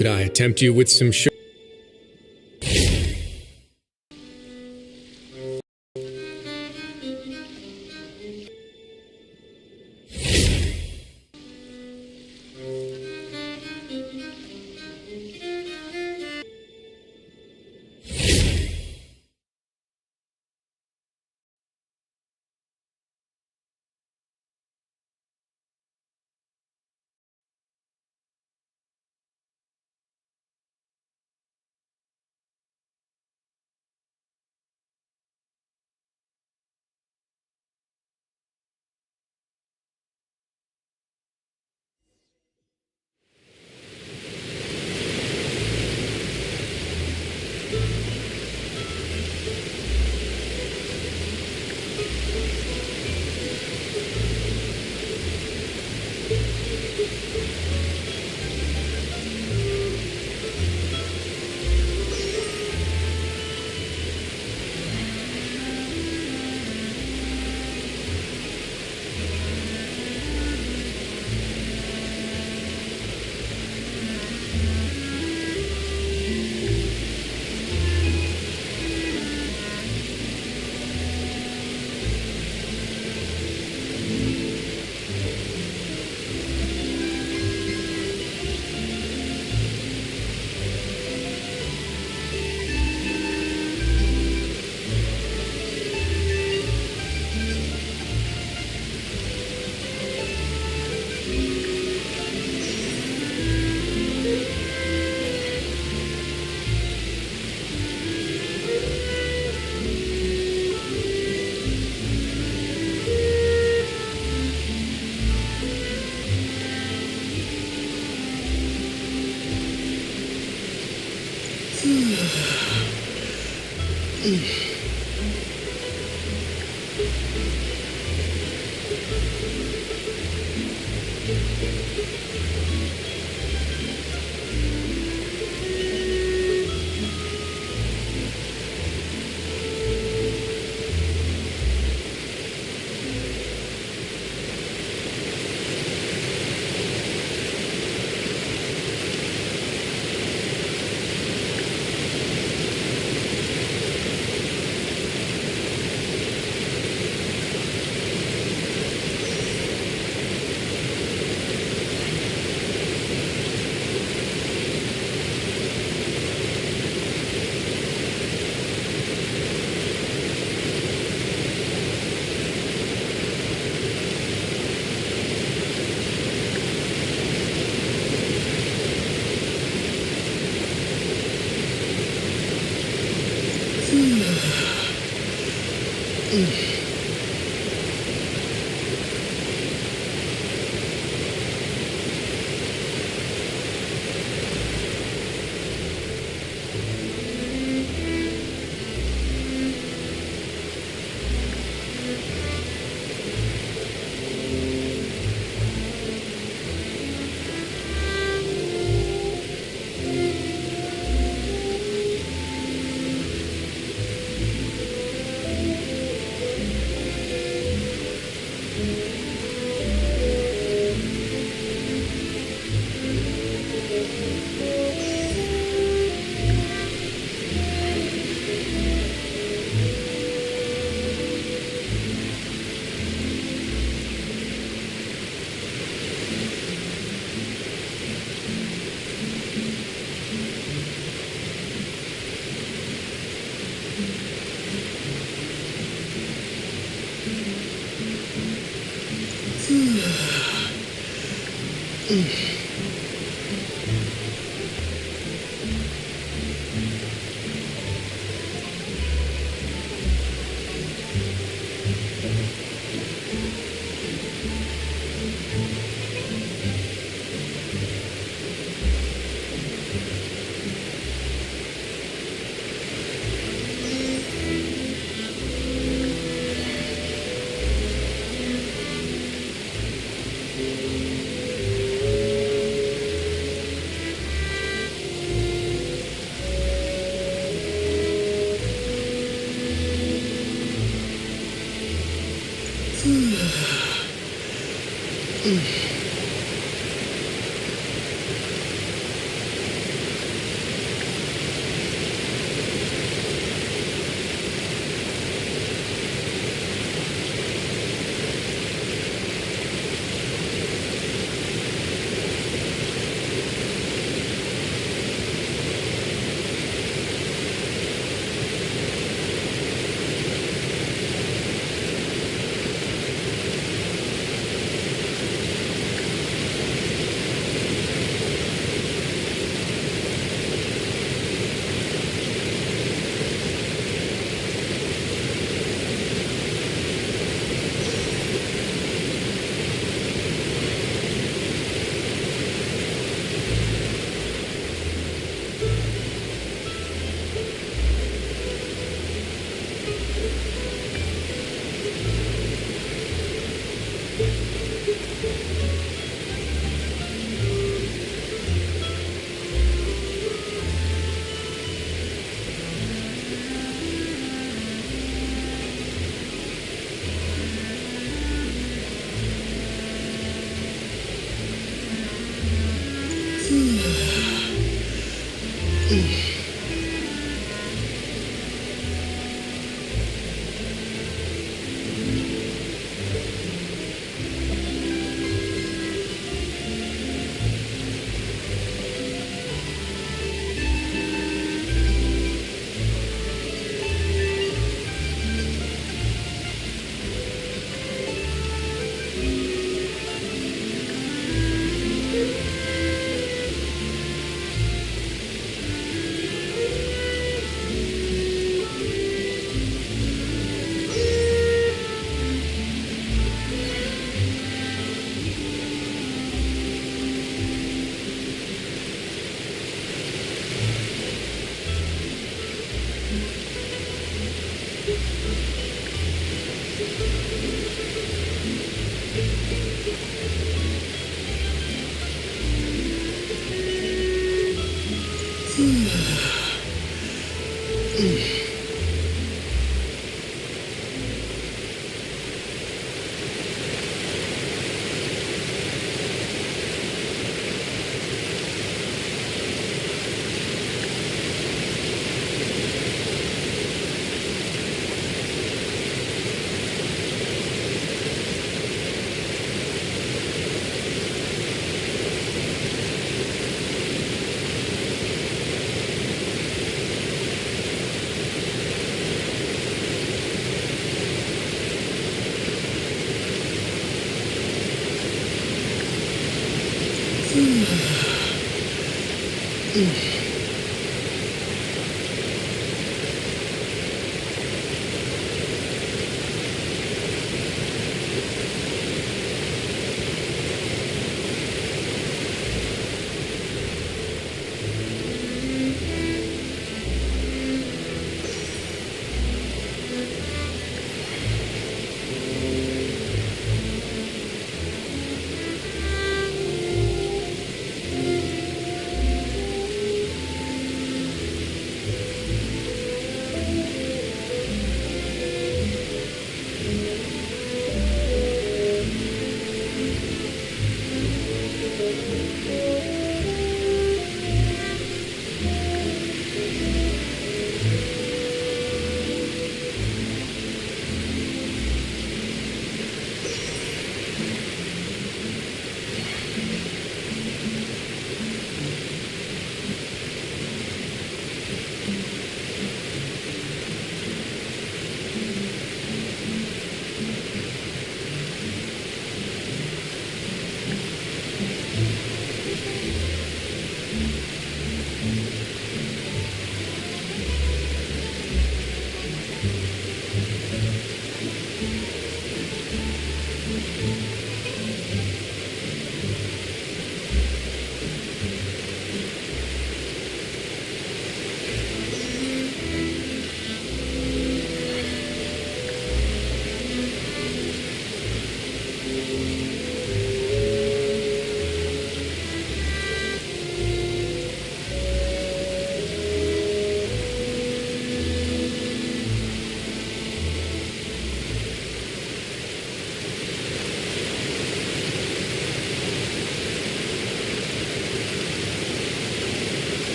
Could I tempt you with some sugar?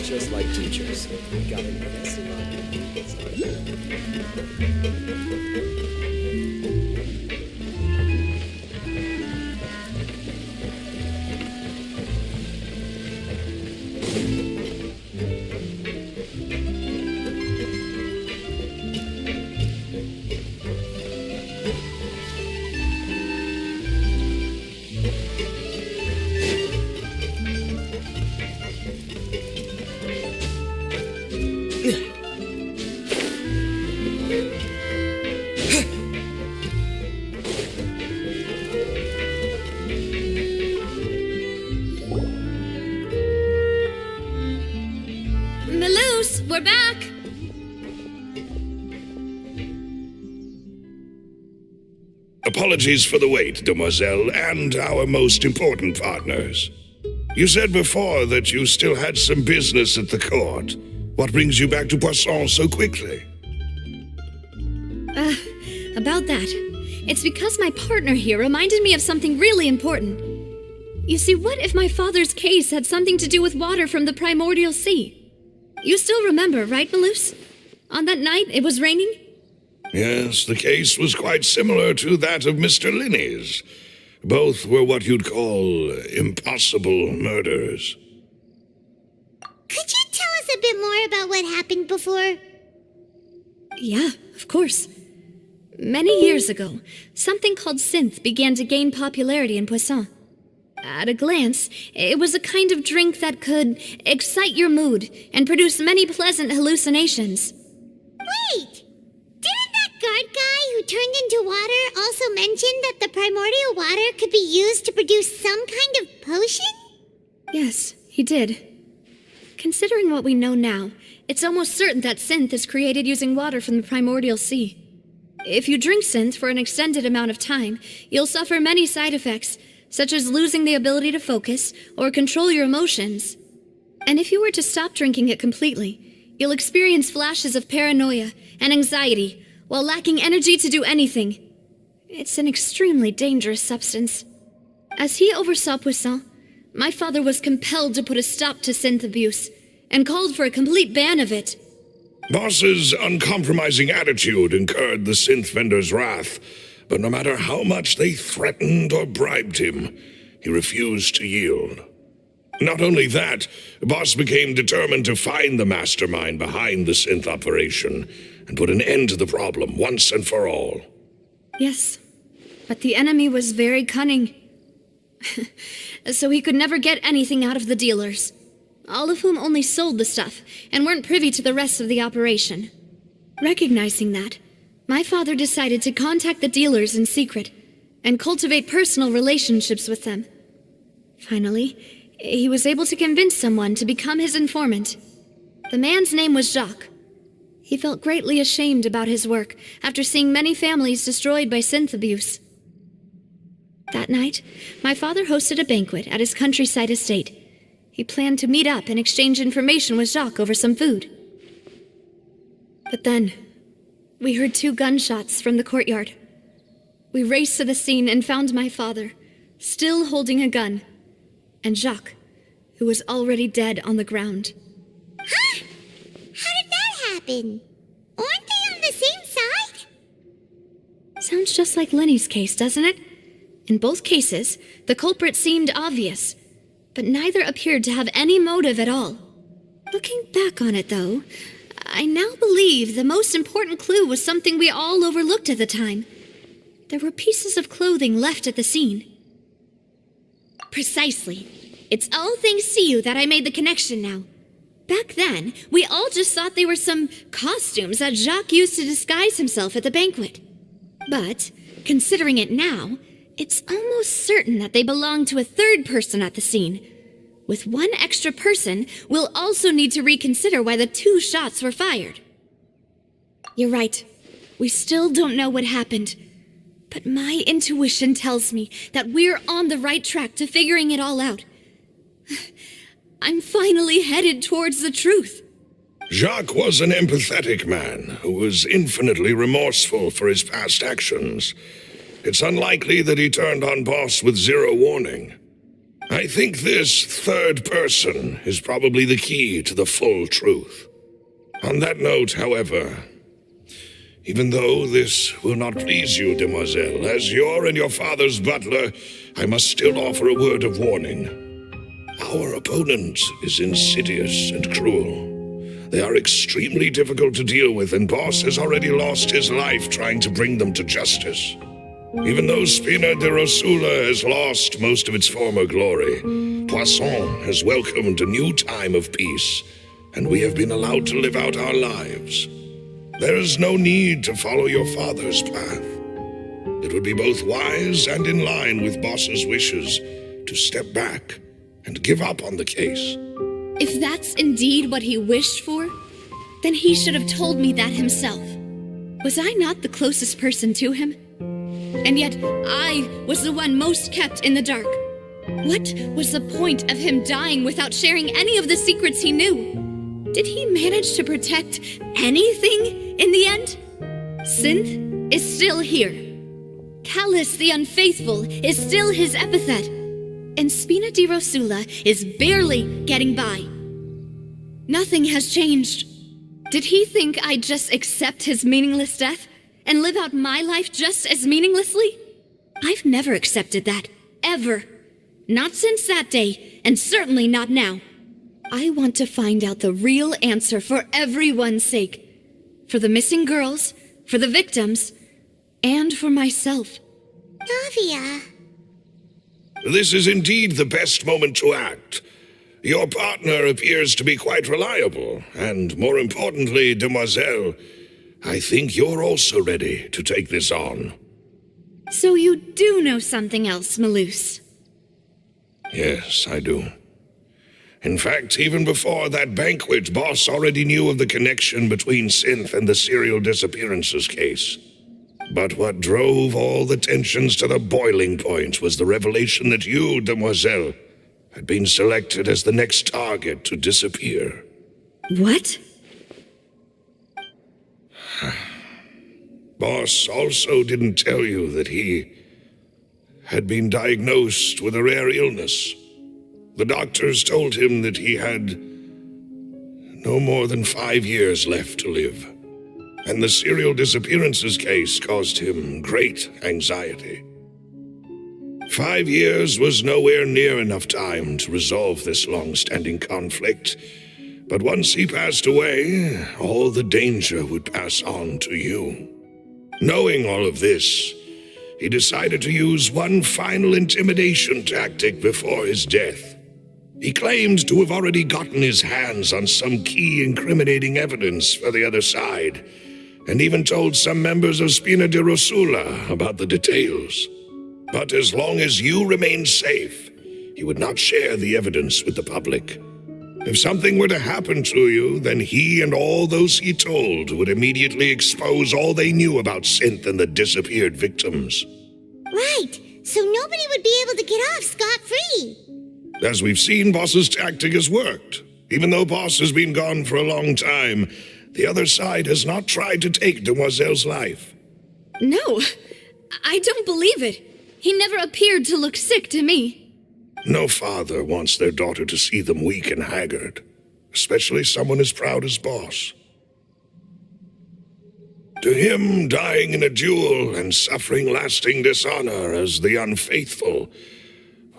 just like teachers. Got an S in We're back! Apologies for the wait, demoiselle, and our most important partners. You said before that you still had some business at the court. What brings you back to Poisson so quickly? About that. It's because my partner here reminded me of something really important. You see, what if my father's case had something to do with water from the primordial sea? You still remember, right, Malus? On that night, it was raining? Yes, the case was quite similar to that of Mr. Linney's. Both were what you'd call impossible murders. Could you tell us a bit more about what happened before? Yeah, of course. Many years ago, something called synth began to gain popularity in Poisson. At a glance, it was a kind of drink that could excite your mood and produce many pleasant hallucinations. Wait! Didn't that guard guy who turned into water also mention that the primordial water could be used to produce some kind of potion? Yes, he did. Considering what we know now, it's almost certain that synth is created using water from the primordial sea. If you drink synth for an extended amount of time, you'll suffer many side effects, such as losing the ability to focus or control your emotions. And if you were to stop drinking it completely, you'll experience flashes of paranoia and anxiety while lacking energy to do anything. It's an extremely dangerous substance. As he oversaw Poisson, my father was compelled to put a stop to synth abuse and called for a complete ban of it. Boss's uncompromising attitude incurred the synth vendor's wrath, but no matter how much they threatened or bribed him, he refused to yield. Not only that, Boss became determined to find the mastermind behind the synth operation and put an end to the problem once and for all. Yes, but the enemy was very cunning. So he could never get anything out of the dealers, all of whom only sold the stuff and weren't privy to the rest of the operation. Recognizing that, my father decided to contact the dealers in secret and cultivate personal relationships with them. Finally, he was able to convince someone to become his informant. The man's name was Jacques. He felt greatly ashamed about his work after seeing many families destroyed by synth abuse. That night, my father hosted a banquet at his countryside estate. He planned to meet up and exchange information with Jacques over some food. But then, we heard 2 gunshots from the courtyard. We raced to the scene and found my father, still holding a gun, and Jacques, who was already dead on the ground. Huh? How did that happen? Aren't they on the same side? Sounds just like Lenny's case, doesn't it? In both cases, the culprit seemed obvious, but neither appeared to have any motive at all. Looking back on it, though, I now believe the most important clue was something we all overlooked at the time. There were pieces of clothing left at the scene. Precisely. It's all thanks to you that I made the connection now. Back then, we all just thought they were some costumes that Jacques used to disguise himself at the banquet. But, considering it now, it's almost certain that they belong to a third person at the scene. With one extra person, we'll also need to reconsider why the 2 shots were fired. You're right. We still don't know what happened. But my intuition tells me that we're on the right track to figuring it all out. I'm finally headed towards the truth. Jacques was an empathetic man who was infinitely remorseful for his past actions. It's unlikely that he turned on Boss with 0 warning. I think this third person is probably the key to the full truth. On that note, however, even though this will not please you, demoiselle, as your and your father's butler, I must still offer a word of warning. Our opponent is insidious and cruel. They are extremely difficult to deal with, and Boss has already lost his life trying to bring them to justice. Even though Spina de Rosula has lost most of its former glory, Poisson has welcomed a new time of peace, and we have been allowed to live out our lives. There is no need to follow your father's path. It would be both wise and in line with Boss's wishes to step back and give up on the case. If that's indeed what he wished for, then he should have told me that himself. Was I not the closest person to him? and yet I was the one most kept in the dark. What was the point of him dying without sharing any of the secrets he knew? Did he manage to protect anything in the end? Synth is still here. Callus the Unfaithful is still his epithet. And Spina di Rosula is barely getting by. Nothing has changed. Did he think I'd just accept his meaningless death and live out my life just as meaninglessly? I've never accepted that, ever. Not since that day, and certainly not now. I want to find out the real answer for everyone's sake. For the missing girls, for the victims, and for myself. Navia. This is indeed the best moment to act. Your partner appears to be quite reliable, and more importantly, Demoiselle, I think you're also ready to take this on. So you do know something else, Malus? Yes, I do. In fact, even before that banquet, Boss already knew of the connection between Synth and the serial disappearances case. But what drove all the tensions to the boiling point was the revelation that you, Demoiselle, had been selected as the next target to disappear. What? Boss also didn't tell you that he had been diagnosed with a rare illness. The doctors told him that he had no more than 5 years left to live, and the serial disappearances case caused him great anxiety. 5 years was nowhere near enough time to resolve this long-standing conflict, but once he passed away, all the danger would pass on to you. Knowing all of this, he decided to use one final intimidation tactic before his death. He claimed to have already gotten his hands on some key incriminating evidence for the other side, and even told some members of Spina di Rosula about the details. But as long as you remained safe, he would not share the evidence with the public. If something were to happen to you, then he and all those he told would immediately expose all they knew about Synth and the disappeared victims. Right, so nobody would be able to get off scot-free. As we've seen, Boss's tactic has worked. Even though Boss has been gone for a long time, the other side has not tried to take Demoiselle's life. No, I don't believe it. He never appeared to look sick to me. No father wants their daughter to see them weak and haggard, especially someone as proud as Boss. To him, dying in a duel and suffering lasting dishonor as the unfaithful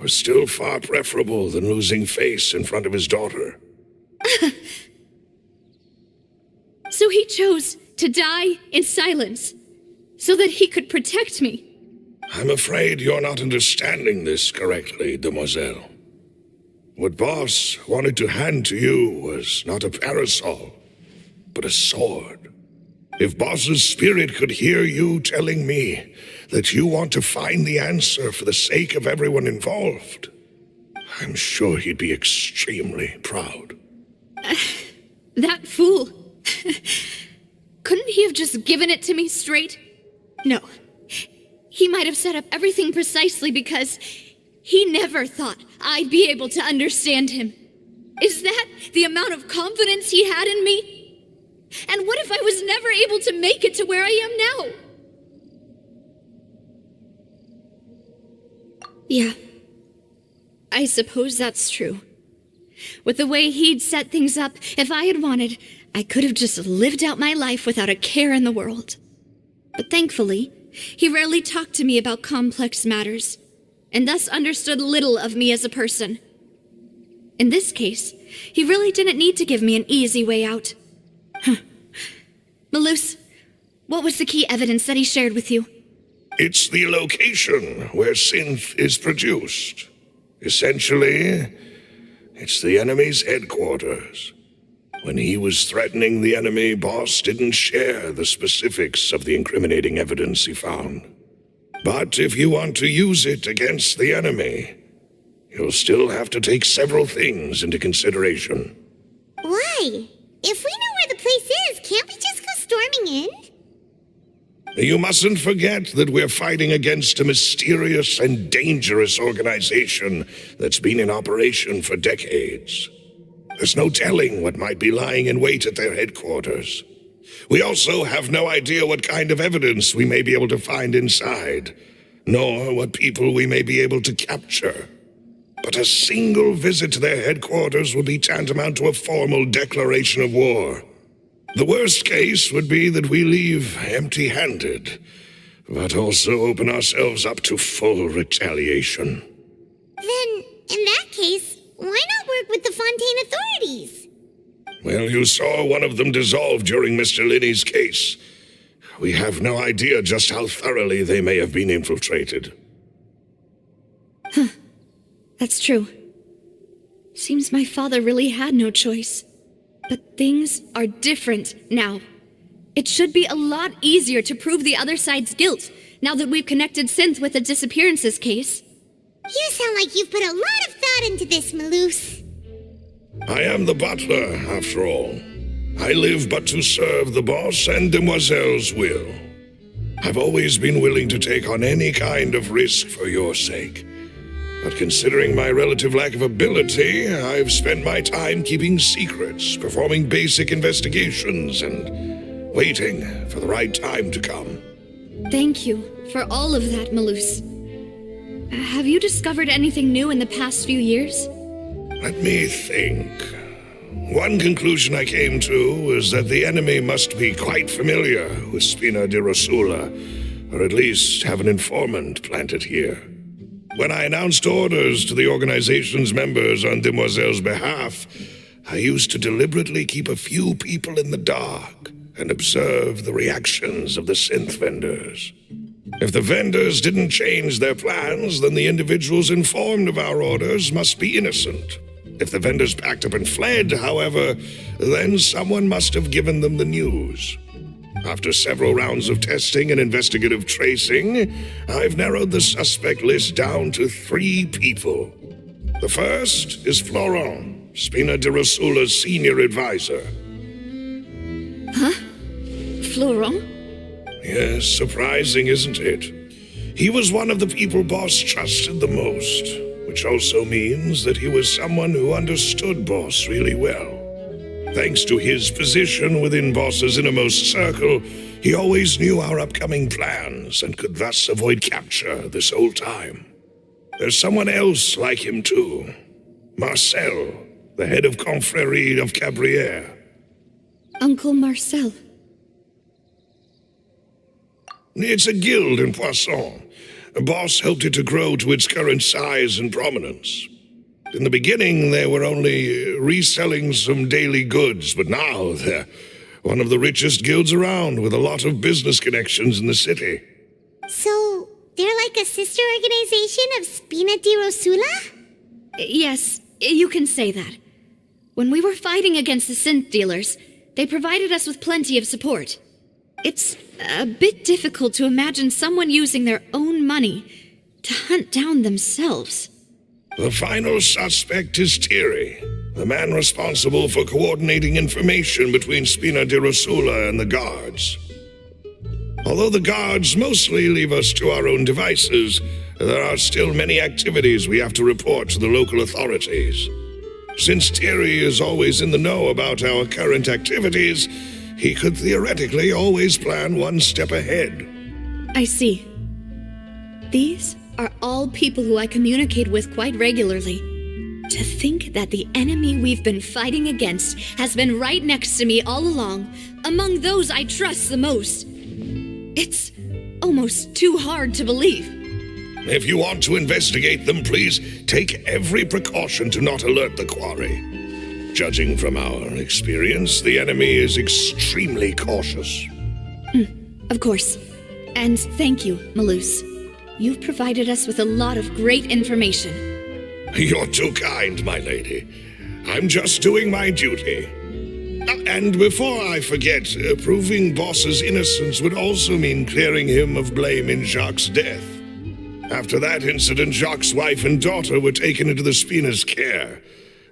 was still far preferable than losing face in front of his daughter. So he chose to die in silence, so that he could protect me. I'm afraid you're not understanding this correctly, Demoiselle. What Boss wanted to hand to you was not a parasol, but a sword. If Boss's spirit could hear you telling me that you want to find the answer for the sake of everyone involved, I'm sure he'd be extremely proud. That fool. Couldn't he have just given it to me straight? No. He might have set up everything precisely because he never thought I'd be able to understand him. Is that the amount of confidence he had in me? And what if I was never able to make it to where I am now? Yeah, I suppose that's true. With the way he'd set things up, if I had wanted, I could have just lived out my life without a care in the world. But thankfully, he rarely talked to me about complex matters, and thus understood little of me as a person. In this case, he really didn't need to give me an easy way out. Malus, what was the key evidence that he shared with you? It's the location where Synth is produced. Essentially, it's the enemy's headquarters. When he was threatening the enemy, Boss didn't share the specifics of the incriminating evidence he found. But if you want to use it against the enemy, you'll still have to take several things into consideration. Why? If we know where the place is, can't we just go storming in? You mustn't forget that we're fighting against a mysterious and dangerous organization that's been in operation for decades. There's no telling what might be lying in wait at their headquarters. We also have no idea what kind of evidence we may be able to find inside, nor what people we may be able to capture. But a single visit to their headquarters would be tantamount to a formal declaration of war. The worst case would be that we leave empty-handed, but also open ourselves up to full retaliation. Then, in that case, why not work with the Fontaine authorities? Well, you saw one of them dissolve during Mr. Linney's case. We have no idea just how thoroughly they may have been infiltrated. That's true. Seems my father really had no choice. But things are different now. It should be a lot easier to prove the other side's guilt, now that we've connected Synth with the disappearances case. You sound like you've put a lot of thought into this, Maloose. I am the butler, after all. I live but to serve the boss and Demoiselle's will. I've always been willing to take on any kind of risk for your sake. But considering my relative lack of ability, I've spent my time keeping secrets, performing basic investigations, and waiting for the right time to come. Thank you for all of that, Maloose. Have you discovered anything new in the past few years? Let me think. One conclusion I came to is that the enemy must be quite familiar with Spina di Rosula, or at least have an informant planted here. When I announced orders to the organization's members on Demoiselle's behalf, I used to deliberately keep a few people in the dark and observe the reactions of the synth vendors. If the vendors didn't change their plans, then the individuals informed of our orders must be innocent. If the vendors packed up and fled, however, then someone must have given them the news. After several rounds of testing and investigative tracing, I've narrowed the suspect list down to 3 people. The first is Florent, Spina di Rosula's senior advisor. Huh? Florent? Yes, surprising, isn't it? He was one of the people Boss trusted the most, which also means that he was someone who understood Boss really well. Thanks to his position within Boss's innermost circle, he always knew our upcoming plans and could thus avoid capture this whole time. There's someone else like him too. Marcel, the head of Confrérie of Cabrières. Uncle Marcel. It's a guild in Poisson. Boss helped it to grow to its current size and prominence. In the beginning, they were only reselling some daily goods, but now they're one of the richest guilds around with a lot of business connections in the city. So, they're like a sister organization of Spina di Rosula? Yes, you can say that. When we were fighting against the synth dealers, they provided us with plenty of support. It's a bit difficult to imagine someone using their own money to hunt down themselves. The final suspect is Thierry, the man responsible for coordinating information between Spina di Rosula and the guards. Although the guards mostly leave us to our own devices, there are still many activities we have to report to the local authorities. Since Thierry is always in the know about our current activities, he could theoretically always plan one step ahead. I see. These are all people who I communicate with quite regularly. To think that the enemy we've been fighting against has been right next to me all along, among those I trust the most. It's almost too hard to believe. If you want to investigate them, please take every precaution to not alert the quarry. Judging from our experience, the enemy is extremely cautious. Of course. And thank you, Maloose. You've provided us with a lot of great information. You're too kind, my lady. I'm just doing my duty. And before I forget, proving Boss's innocence would also mean clearing him of blame in Jacques' death. After that incident, Jacques' wife and daughter were taken into the Spina's care.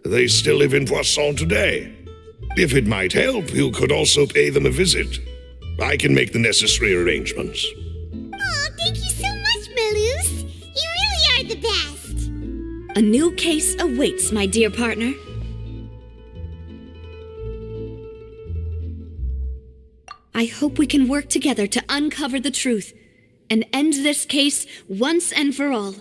They still live in Poisson today. If it might help, you could also pay them a visit. I can make the necessary arrangements. Aw, thank you so much, Malus. You really are the best. A new case awaits, my dear partner. I hope we can work together to uncover the truth and end this case once and for all.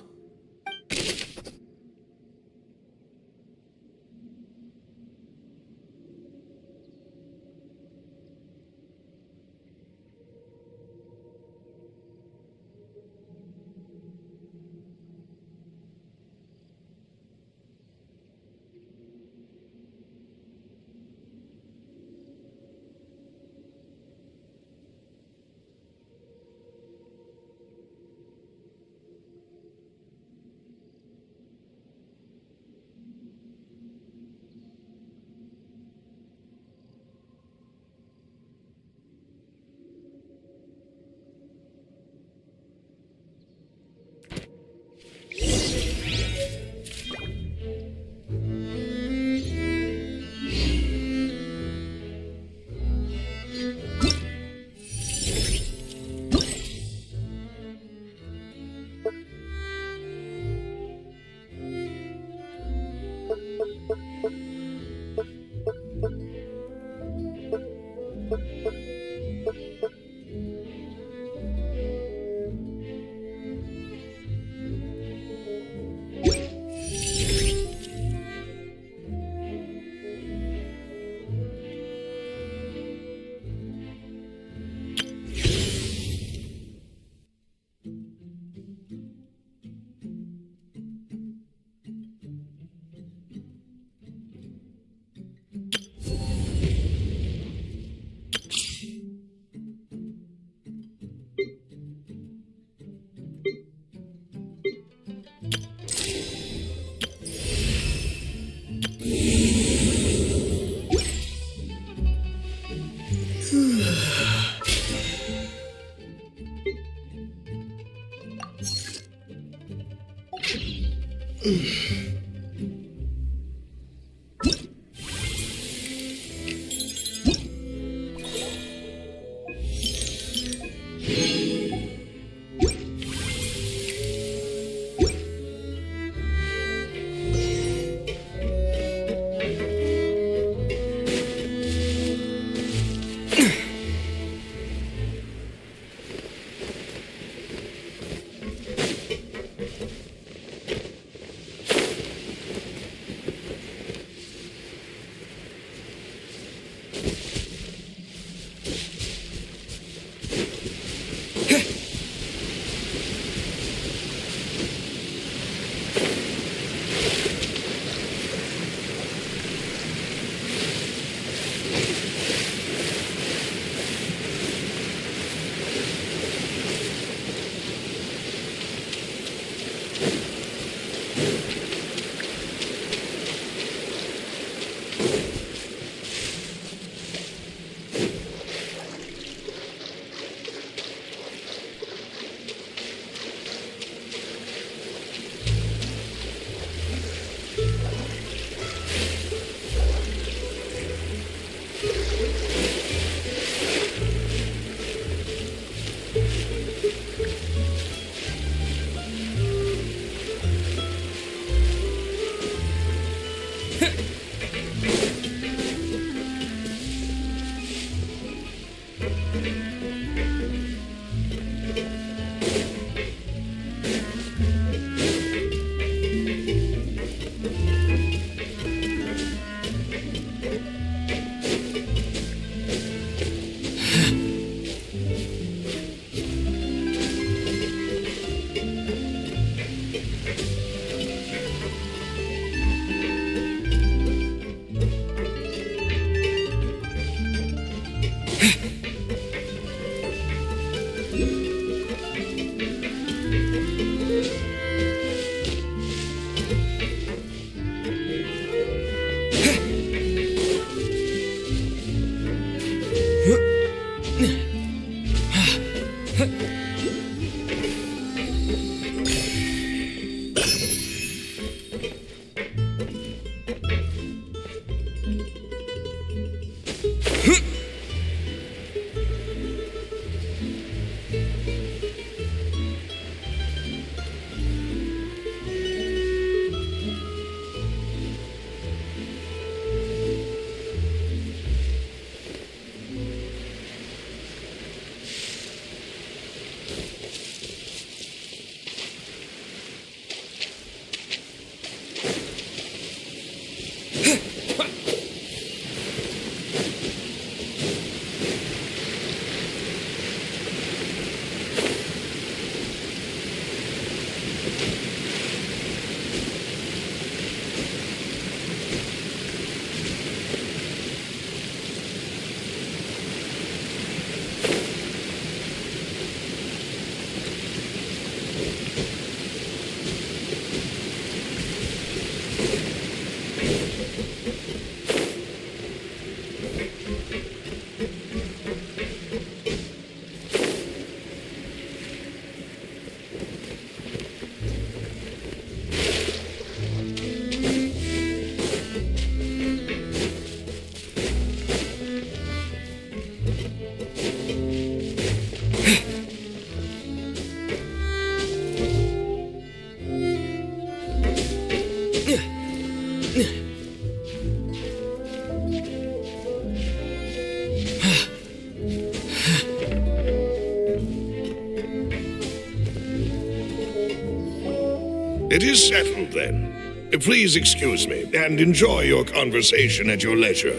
It is settled, then. Please excuse me, and enjoy your conversation at your leisure.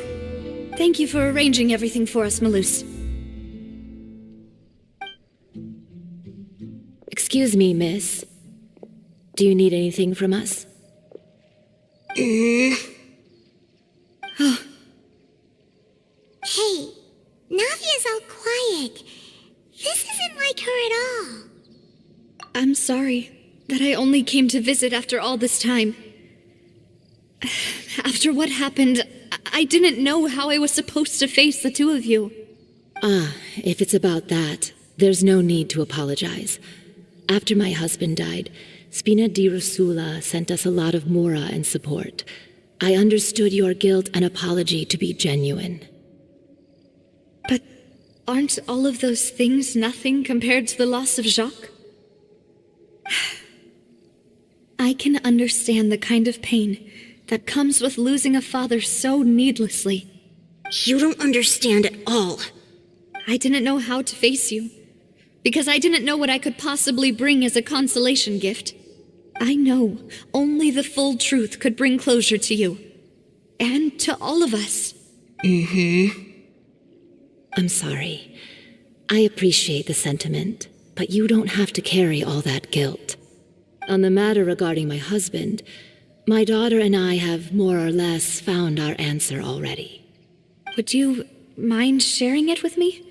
Thank you for arranging everything for us, Malus. Excuse me, miss. Do you need anything from us? Hey, Navia's all quiet. This isn't like her at all. I'm sorry that I only came to visit after all this time. After what happened, I didn't know how I was supposed to face the two of you. If it's about that, there's no need to apologize. After my husband died, Spina di Rosula sent us a lot of mora and support. I understood your guilt and apology to be genuine. But aren't all of those things nothing compared to the loss of Jacques? I can understand the kind of pain that comes with losing a father so needlessly. You don't understand at all. I didn't know how to face you, because I didn't know what I could possibly bring as a consolation gift. I know only the full truth could bring closure to you, and to all of us. I'm sorry. I appreciate the sentiment, but you don't have to carry all that guilt. On the matter regarding my husband, my daughter and I have more or less found our answer already. Would you mind sharing it with me?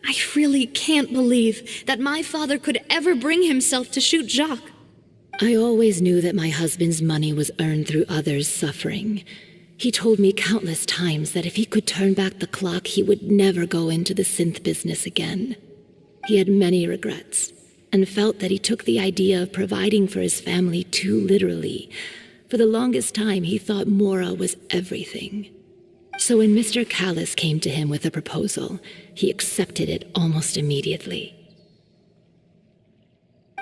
I really can't believe that my father could ever bring himself to shoot Jacques. I always knew that my husband's money was earned through others' suffering. He told me countless times that if he could turn back the clock, he would never go into the synth business again. He had many regrets, and felt that he took the idea of providing for his family too literally. For the longest time, he thought Mora was everything. So when Mr. Callis came to him with a proposal, he accepted it almost immediately.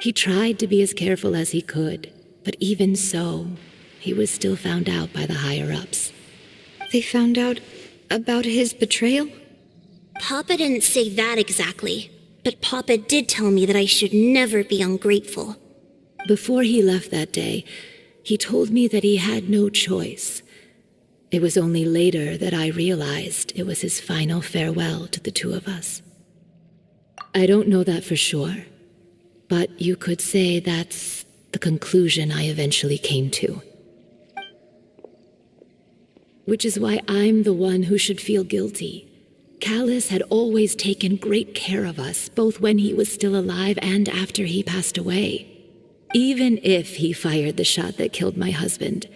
He tried to be as careful as he could, but even so, he was still found out by the higher-ups. They found out about his betrayal? Papa didn't say that exactly, but Papa did tell me that I should never be ungrateful. Before he left that day, he told me that he had no choice. It was only later that I realized it was his final farewell to the two of us. I don't know that for sure, but you could say that's the conclusion I eventually came to. Which is why I'm the one who should feel guilty. Callis had always taken great care of us, both when he was still alive and after he passed away. Even if he fired the shot that killed my husband,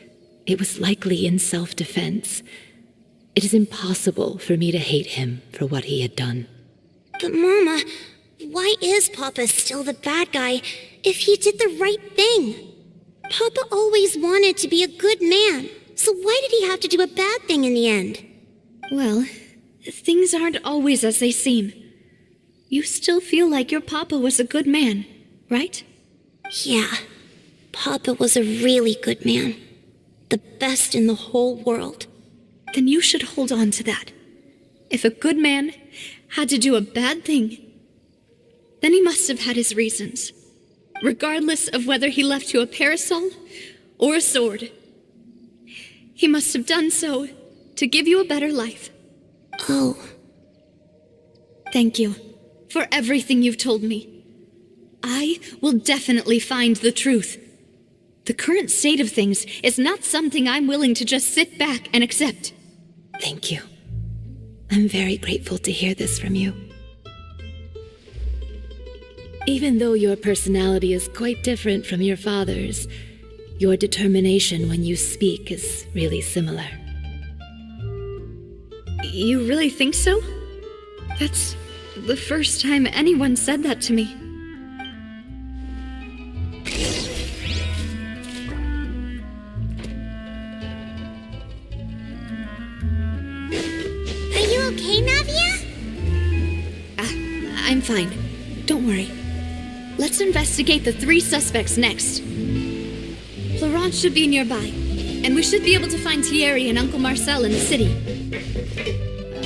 it was likely in self-defense. It is impossible for me to hate him for what he had done. But Mama, why is Papa still the bad guy if he did the right thing? Papa always wanted to be a good man, so why did he have to do a bad thing in the end? Well, things aren't always as they seem. You still feel like your papa was a good man, right? Yeah, Papa was a really good man. The best in the whole world. Then you should hold on to that. If a good man had to do a bad thing, then he must have had his reasons. Regardless of whether he left you a parasol or a sword. He must have done so to give you a better life. Oh. Thank you for everything you've told me. I will definitely find the truth. The current state of things is not something I'm willing to just sit back and accept. Thank you. I'm very grateful to hear this from you. Even though your personality is quite different from your father's, your determination when you speak is really similar. You really think so? That's the first time anyone said that to me. Are you okay, Navia? I'm fine. Don't worry. Let's investigate the 3 suspects next. Florence should be nearby, and we should be able to find Thierry and Uncle Marcel in the city.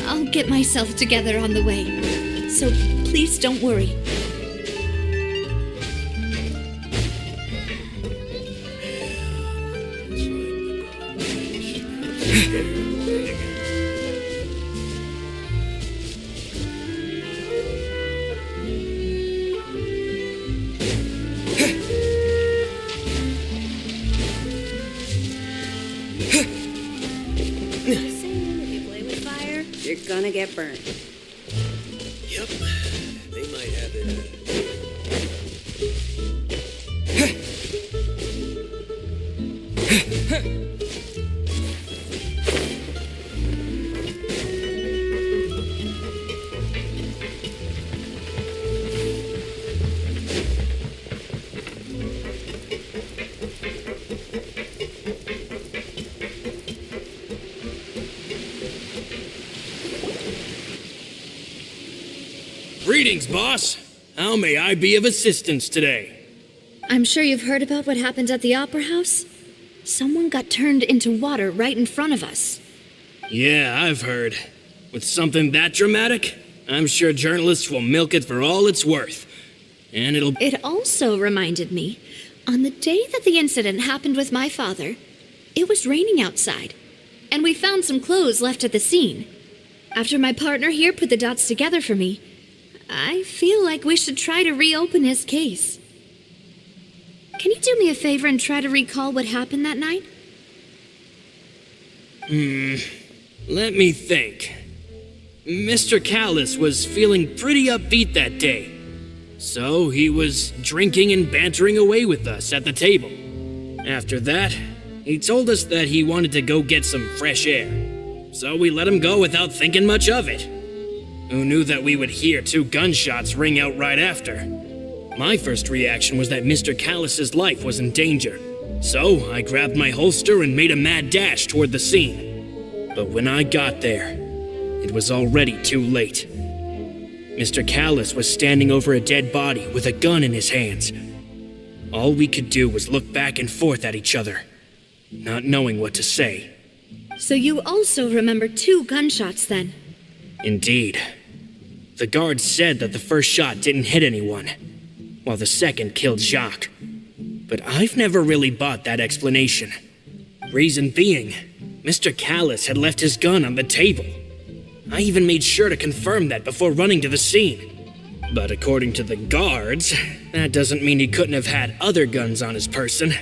I'll get myself together on the way, so please don't worry. you're gonna get burned. Yep. They might have it. Greetings, boss. How may I be of assistance today? I'm sure you've heard about what happened at the Opera House. Someone got turned into water right in front of us. Yeah, I've heard. With something that dramatic, I'm sure journalists will milk it for all it's worth. And it'll... It also reminded me, on the day that the incident happened with my father, it was raining outside, and we found some clothes left at the scene. After my partner here put the dots together for me, I feel like we should try to reopen his case. Can you do me a favor and try to recall what happened that night? Let me think. Mr. Callis was feeling pretty upbeat that day. So he was drinking and bantering away with us at the table. After that, he told us that he wanted to go get some fresh air. So we let him go without thinking much of it. Who knew that we would hear 2 gunshots ring out right after? My first reaction was that Mr. Callis's life was in danger. So I grabbed my holster and made a mad dash toward the scene. But when I got there, it was already too late. Mr. Callis was standing over a dead body with a gun in his hands. All we could do was look back and forth at each other, not knowing what to say. So you also remember 2 gunshots then? Indeed. The guard said that the first shot didn't hit anyone, while the second killed Jacques. But I've never really bought that explanation. Reason being, Mr. Callis had left his gun on the table. I even made sure to confirm that before running to the scene. But according to the guards, that doesn't mean he couldn't have had other guns on his person.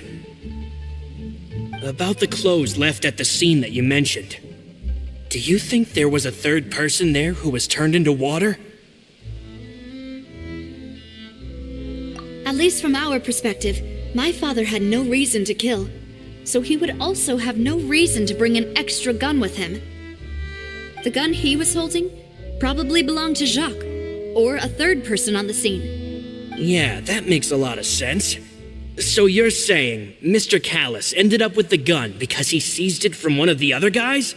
About the clothes left at the scene that you mentioned, do you think there was a third person there who was turned into water? At least from our perspective, my father had no reason to kill, so he would also have no reason to bring an extra gun with him. The gun he was holding probably belonged to Jacques, or a third person on the scene. Yeah, that makes a lot of sense. So you're saying Mr. Callis ended up with the gun because he seized it from one of the other guys?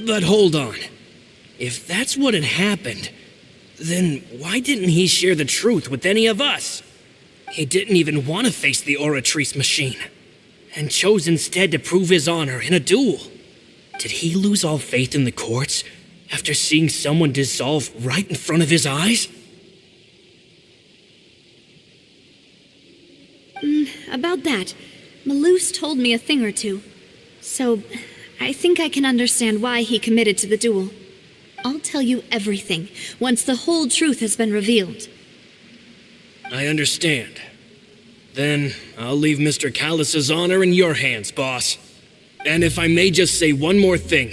But hold on. If that's what had happened, then why didn't he share the truth with any of us? He didn't even want to face the Oratrice machine, and chose instead to prove his honor in a duel. Did he lose all faith in the courts after seeing someone dissolve right in front of his eyes? About that, Malouse told me a thing or two, so I think I can understand why he committed to the duel. I'll tell you everything once the whole truth has been revealed. I understand. Then I'll leave Mr. Callis's honor in your hands, boss. And if I may just say one more thing,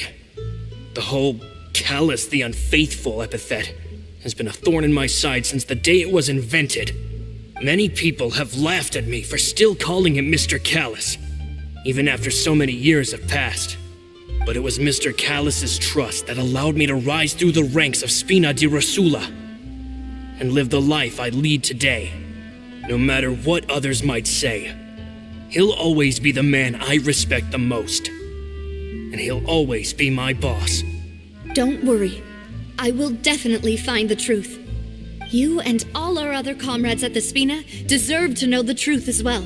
the whole Callis the Unfaithful epithet has been a thorn in my side since the day it was invented. Many people have laughed at me for still calling him Mr. Callis, even after so many years have passed. But it was Mr. Callis's trust that allowed me to rise through the ranks of Spina di Rosula and live the life I lead today. No matter what others might say, he'll always be the man I respect the most. And he'll always be my boss. Don't worry. I will definitely find the truth. You and all our other comrades at the Spina deserve to know the truth as well.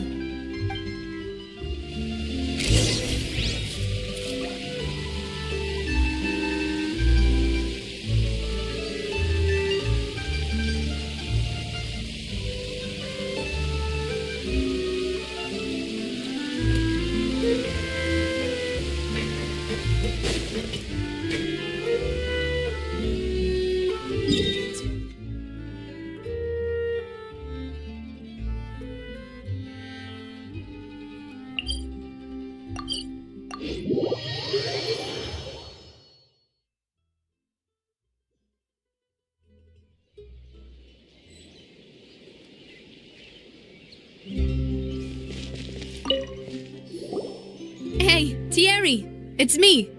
it's me.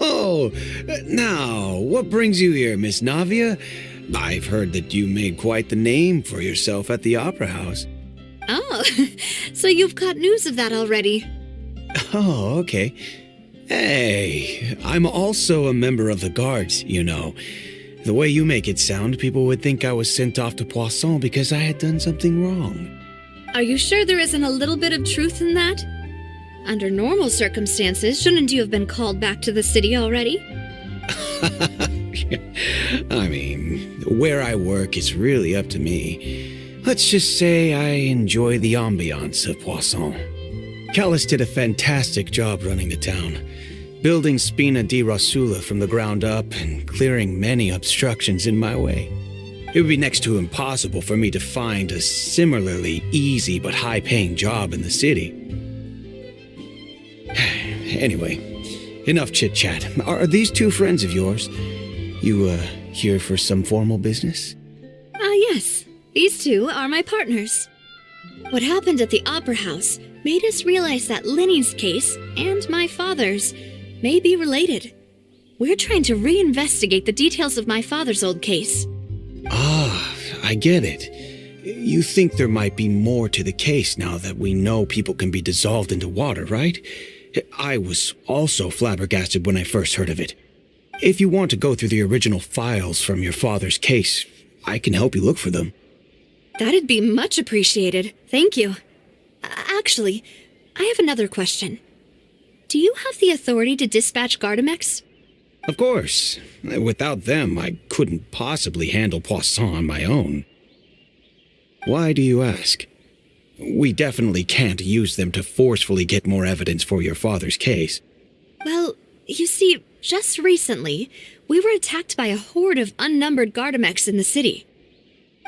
Oh, now, what brings you here, Miss Navia? I've heard that you made quite the name for yourself at the Opera House. Oh, so you've got news of that already. Oh, okay. Hey, I'm also a member of the Guards, you know. The way you make it sound, people would think I was sent off to Poisson because I had done something wrong. Are you sure there isn't a little bit of truth in that? Under normal circumstances, shouldn't you have been called back to the city already? I mean, where I work is really up to me. Let's just say I enjoy the ambiance of Poisson. Callis did a fantastic job running the town, building Spina di Rosula from the ground up and clearing many obstructions in my way. It would be next to impossible for me to find a similarly easy but high-paying job in the city. Anyway, enough chit-chat. Are these two friends of yours? You, here for some formal business? Yes. These two are my partners. What happened at the Opera House made us realize that Linny's case and my father's may be related. We're trying to reinvestigate the details of my father's old case. Ah, I get it. You think there might be more to the case now that we know people can be dissolved into water, right? I was also flabbergasted when I first heard of it. If you want to go through the original files from your father's case, I can help you look for them. That'd be much appreciated. Thank you. Actually, I have another question. Do you have the authority to dispatch Gardamex? Of course. Without them, I couldn't possibly handle Poisson on my own. Why do you ask? We definitely can't use them to forcefully get more evidence for your father's case. Well, you see, just recently, we were attacked by a horde of unnumbered Gardamex in the city.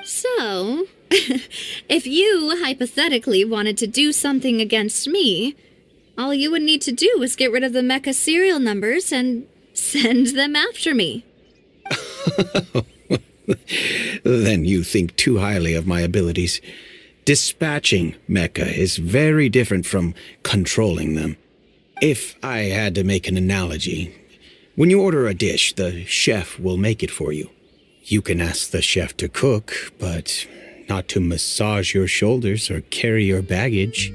So, if you hypothetically wanted to do something against me, all you would need to do was get rid of the mecha serial numbers and send them after me. Then you think too highly of my abilities. Dispatching mecha is very different from controlling them. If I had to make an analogy, when you order a dish, the chef will make it for you. You can ask the chef to cook, but not to massage your shoulders or carry your baggage.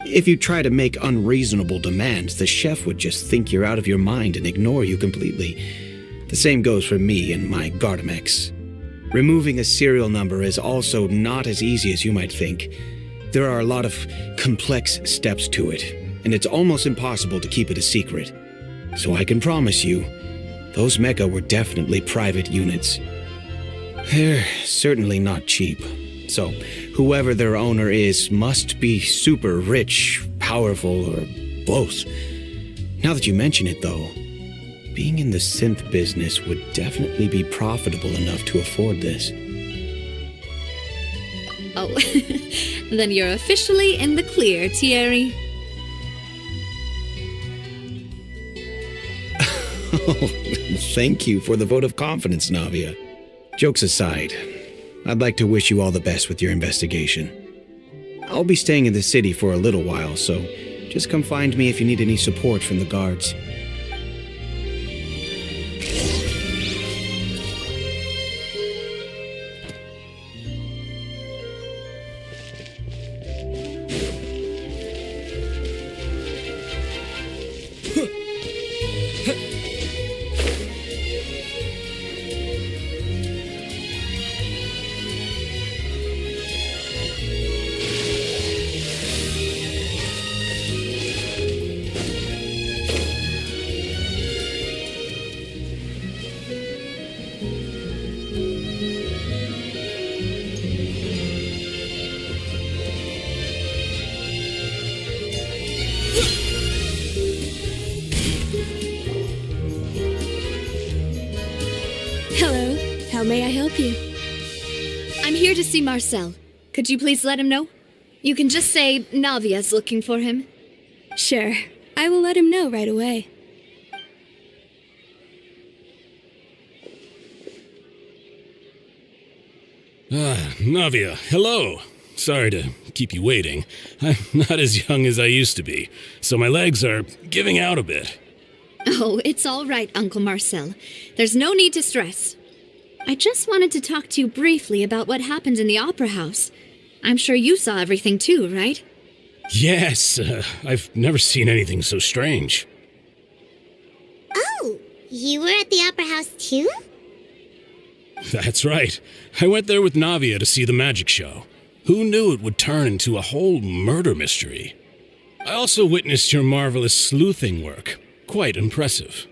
If you try to make unreasonable demands, the chef would just think you're out of your mind and ignore you completely. The same goes for me and my Gardamex. Removing a serial number is also not as easy as you might think. There are a lot of complex steps to it, and it's almost impossible to keep it a secret. So I can promise you, those mecha were definitely private units. They're certainly not cheap. So, whoever their owner is must be super rich, powerful, or both. Now that you mention it, though, being in the synth business would definitely be profitable enough to afford this. Oh, then you're officially in the clear, Thierry. Oh, thank you for the vote of confidence, Navia. Jokes aside, I'd like to wish you all the best with your investigation. I'll be staying in the city for a little while, so just come find me if you need any support from the guards. Hello, how may I help you? I'm here to see Marcel. Could you please let him know? You can just say Navia's looking for him. Sure, I will let him know right away. Navia, hello. Sorry to keep you waiting. I'm not as young as I used to be, so my legs are giving out a bit. Oh, it's all right, Uncle Marcel. There's no need to stress. I just wanted to talk to you briefly about what happened in the Opera House. I'm sure you saw everything too, right? Yes, I've never seen anything so strange. Oh, you were at the Opera House too? That's right. I went there with Navia to see the magic show. Who knew it would turn into a whole murder mystery? I also witnessed your marvelous sleuthing work. Quite impressive.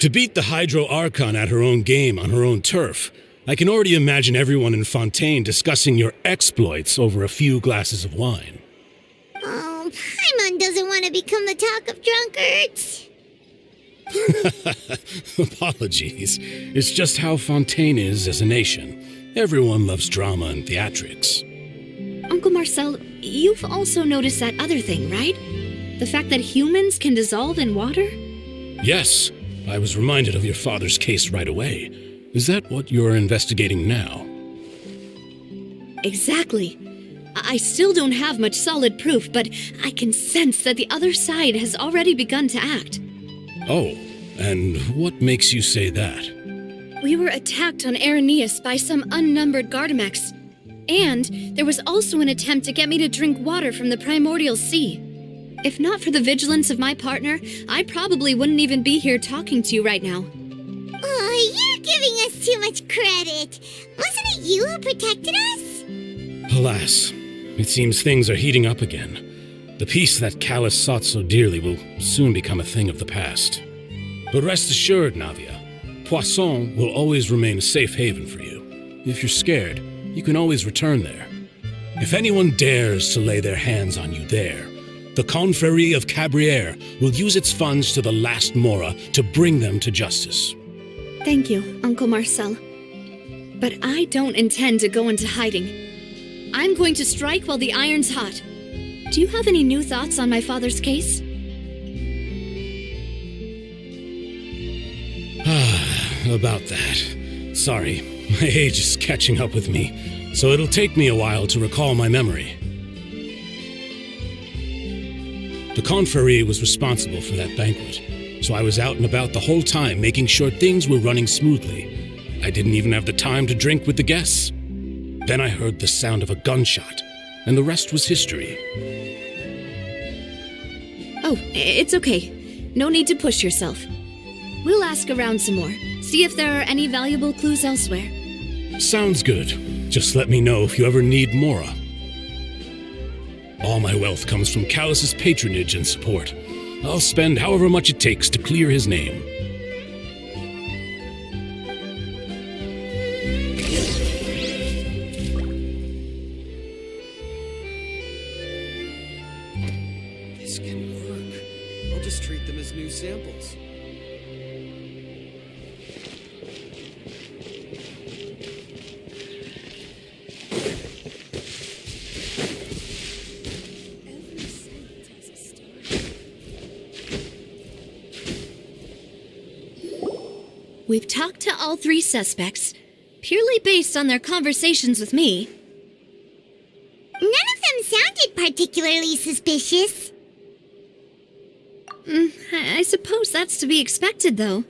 To beat the Hydro Archon at her own game on her own turf, I can already imagine everyone in Fontaine discussing your exploits over a few glasses of wine. Oh, Paimon doesn't want to become the talk of drunkards. Apologies. It's just how Fontaine is as a nation. Everyone loves drama and theatrics. Uncle Marcel, you've also noticed that other thing, right? The fact that humans can dissolve in water? Yes, I was reminded of your father's case right away. Is that what you're investigating now? Exactly. I still don't have much solid proof, but I can sense that the other side has already begun to act. Oh, and what makes you say that? We were attacked on Araneus by some unnumbered Gardamex. And there was also an attempt to get me to drink water from the primordial sea. If not for the vigilance of my partner, I probably wouldn't even be here talking to you right now. Oh, you're giving us too much credit. Wasn't it you who protected us? Alas, it seems things are heating up again. The peace that Callus sought so dearly will soon become a thing of the past. But rest assured, Navia, Poisson will always remain a safe haven for you. If you're scared, you can always return there. If anyone dares to lay their hands on you there, the Confrérie of Cabrières will use its funds to the last Mora to bring them to justice. Thank you, Uncle Marcel. But I don't intend to go into hiding. I'm going to strike while the iron's hot. Do you have any new thoughts on my father's case? About that. Sorry, my age is catching up with me, so it'll take me a while to recall my memory. The Confrérie was responsible for that banquet, so I was out and about the whole time making sure things were running smoothly. I didn't even have the time to drink with the guests. Then I heard the sound of a gunshot, and the rest was history. Oh, it's okay. No need to push yourself. We'll ask around some more, see if there are any valuable clues elsewhere. Sounds good. Just let me know if you ever need Mora. All my wealth comes from Callus's patronage and support. I'll spend however much it takes to clear his name. This can work. I'll just treat them as new samples. We've talked to all three suspects, purely based on their conversations with me. None of them sounded particularly suspicious. I suppose that's to be expected, though.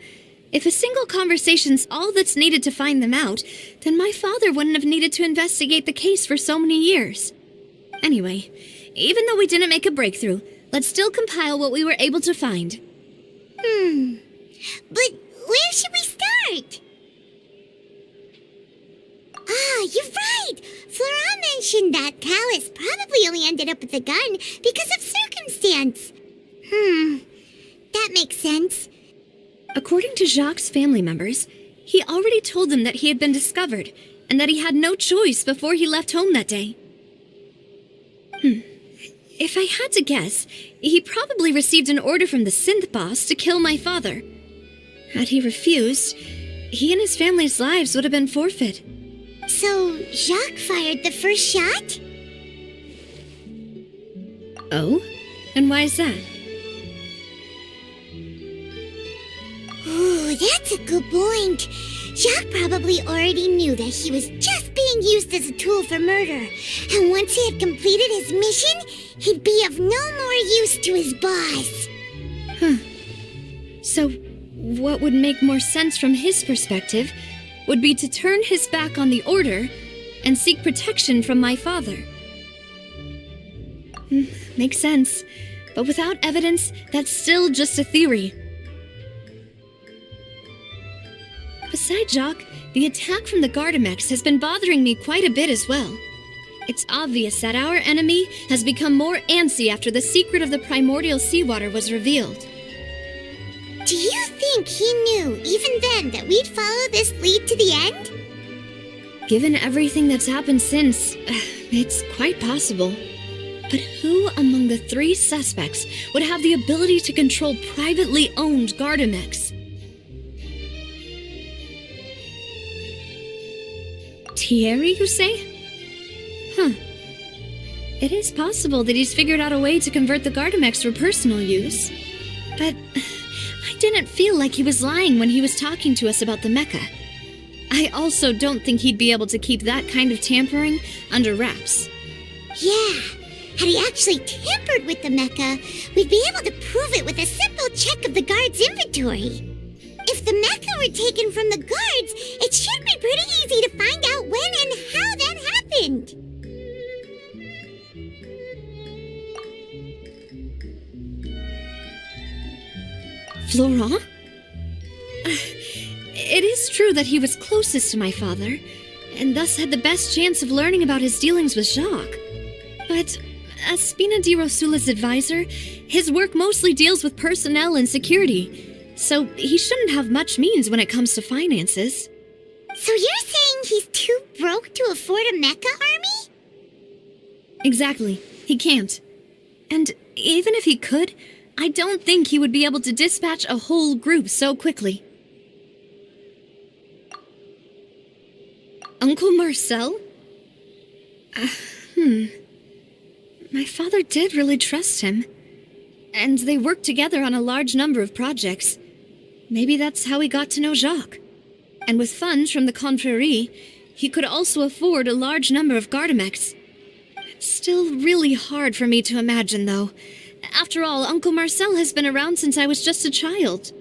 If a single conversation's all that's needed to find them out, then my father wouldn't have needed to investigate the case for so many years. Anyway, even though we didn't make a breakthrough, let's still compile what we were able to find. But where should we start? Ah, you're right! Flora mentioned that Callus probably only ended up with the gun because of circumstance. That makes sense. According to Jacques' family members, he already told them that he had been discovered, and that he had no choice before he left home that day. If I had to guess, he probably received an order from the synth boss to kill my father. Had he refused, he and his family's lives would have been forfeit. So, Jacques fired the first shot? Oh? And why is that? Ooh, that's a good point. Jacques probably already knew that he was just being being used as a tool for murder. And once he had completed his mission, he'd be of no more use to his boss. So, what would make more sense from his perspective would be to turn his back on the Order and seek protection from my father. Makes sense. But without evidence, that's still just a theory. Besides Jacques, the attack from the Gardamex has been bothering me quite a bit as well. It's obvious that our enemy has become more antsy after the secret of the primordial seawater was revealed. Do you think he knew, even then, that we'd follow this lead to the end? Given everything that's happened since, it's quite possible. But who among the three suspects would have the ability to control privately owned Gardamex? Thierry, you say? It is possible that he's figured out a way to convert the Gardamex for personal use. But I didn't feel like he was lying when he was talking to us about the mecha. I also don't think he'd be able to keep that kind of tampering under wraps. Yeah, had he actually tampered with the mecha, we'd be able to prove it with a simple check of the guard's inventory. If the mecha were taken from the guards, it should be pretty easy to find out when and how that happened. Florent? It is true that he was closest to my father, and thus had the best chance of learning about his dealings with Jacques. But as Spina di Rosula's advisor, his work mostly deals with personnel and security, so he shouldn't have much means when it comes to finances. So you're saying he's too broke to afford a mecha army? Exactly. He can't. And even if he could, I don't think he would be able to dispatch a whole group so quickly. Uncle Marcel? My father did really trust him. And they worked together on a large number of projects. Maybe that's how he got to know Jacques. And with funds from the Confrérie, he could also afford a large number of Gardamex. It's still really hard for me to imagine, though. After all, Uncle Marcel has been around since I was just a child.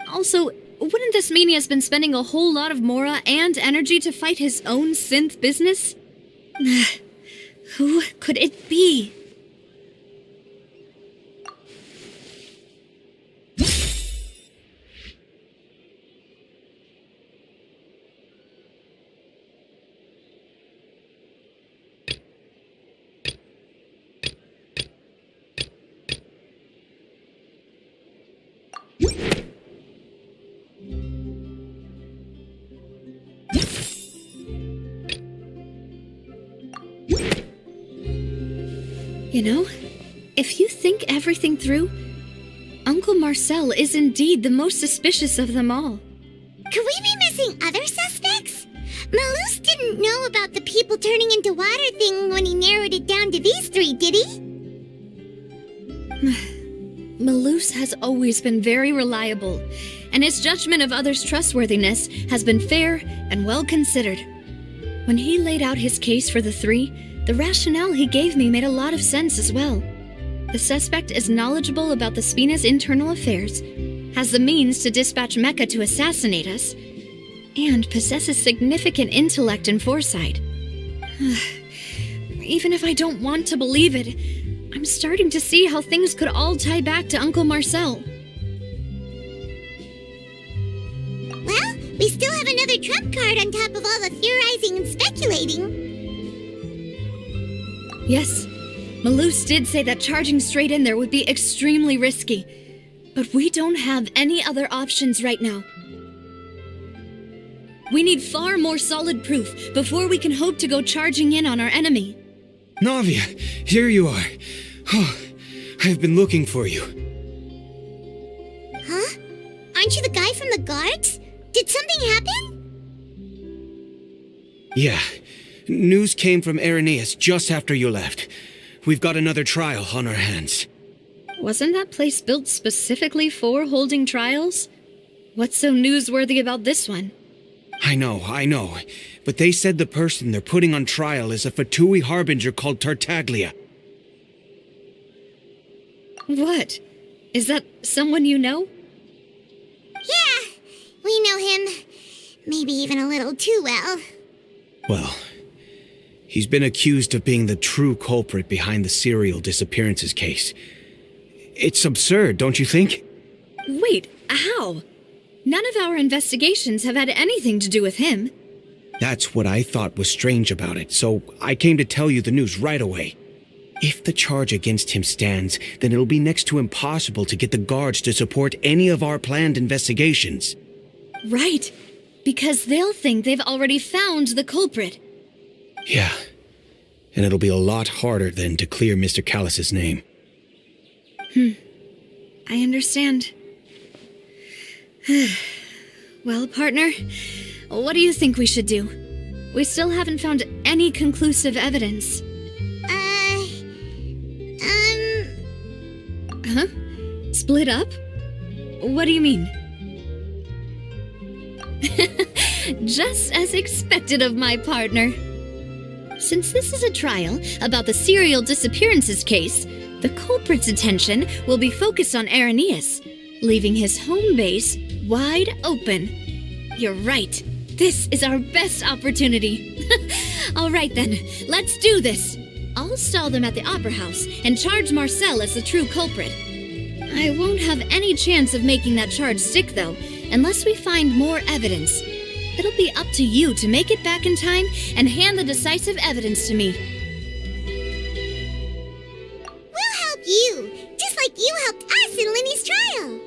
Also, wouldn't this mean he has been spending a whole lot of mora and energy to fight his own synth business? Who could it be? You know, if you think everything through, Uncle Marcel is indeed the most suspicious of them all. Could we be missing other suspects? Malus didn't know about the people turning into water thing when he narrowed it down to these three, did he? Malus has always been very reliable, and his judgment of others' trustworthiness has been fair and well considered. When he laid out his case for the three, the rationale he gave me made a lot of sense as well. The suspect is knowledgeable about the Spina's internal affairs, has the means to dispatch Mecha to assassinate us, and possesses significant intellect and foresight. Even if I don't want to believe it, I'm starting to see how things could all tie back to Uncle Marcel. Well, we still have another trump card on top of all the theorizing and speculating. Yes, Malus did say that charging straight in there would be extremely risky, but we don't have any other options right now. We need far more solid proof before we can hope to go charging in on our enemy. Navia, here you are. Oh, I've been looking for you. Huh? Aren't you the guy from the guards? Did something happen? Yeah. News came from Irenaeus just after you left. We've got another trial on our hands. Wasn't that place built specifically for holding trials? What's so newsworthy about this one? I know. But they said the person they're putting on trial is a Fatui harbinger called Tartaglia. What? Is that someone you know? Yeah, we know him. Maybe even a little too well. Well, he's been accused of being the true culprit behind the serial disappearances case. It's absurd, don't you think? Wait, how? None of our investigations have had anything to do with him. That's what I thought was strange about it, so I came to tell you the news right away. If the charge against him stands, then it'll be next to impossible to get the guards to support any of our planned investigations. Right, because they'll think they've already found the culprit. Yeah, and it'll be a lot harder then to clear Mr. Callus's name. I understand. Well, partner, what do you think we should do? We still haven't found any conclusive evidence. Huh? Split up? What do you mean? Just as expected of my partner. Since this is a trial about the serial disappearances case, the culprit's attention will be focused on Irenaeus, leaving his home base wide open. You're right. This is our best opportunity. All right then, let's do this. I'll stall them at the Opera House and charge Marcel as the true culprit. I won't have any chance of making that charge stick, though, unless we find more evidence. It'll be up to you to make it back in time and hand the decisive evidence to me. We'll help you, just like you helped us in Linny's trial.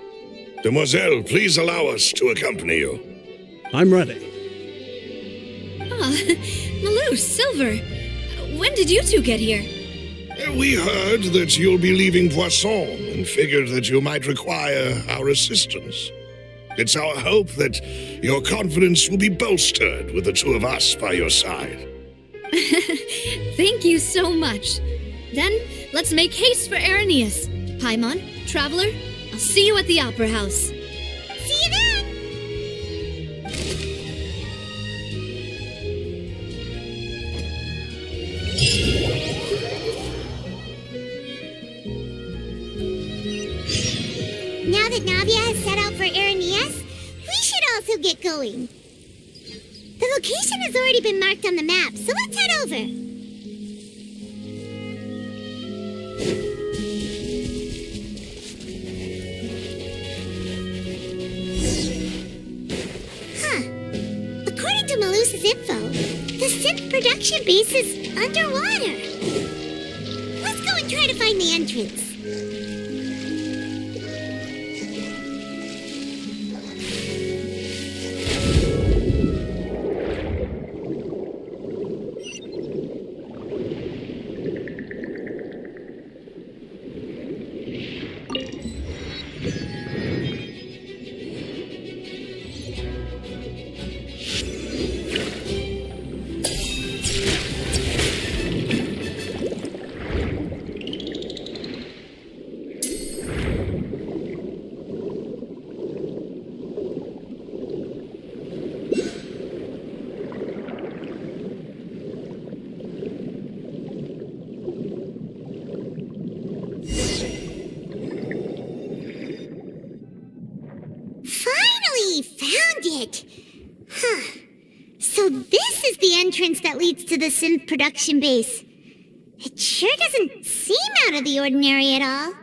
Demoiselle, please allow us to accompany you. I'm ready. Malou, Silver, when did you two get here? We heard that you'll be leaving Poisson and figured that you might require our assistance. It's our hope that your confidence will be bolstered with the two of us by your side. Thank you so much. Then, let's make haste for Irenaeus. Paimon, Traveler, I'll see you at the Opera House. See you then! Now that Navia has set out for Irenaeus, we should also get going. The location has already been marked on the map, so let's head over. According to Malusa's info, the synth production base is underwater. Let's go and try to find the entrance. So this is the entrance that leads to the synth production base. It sure doesn't seem out of the ordinary at all.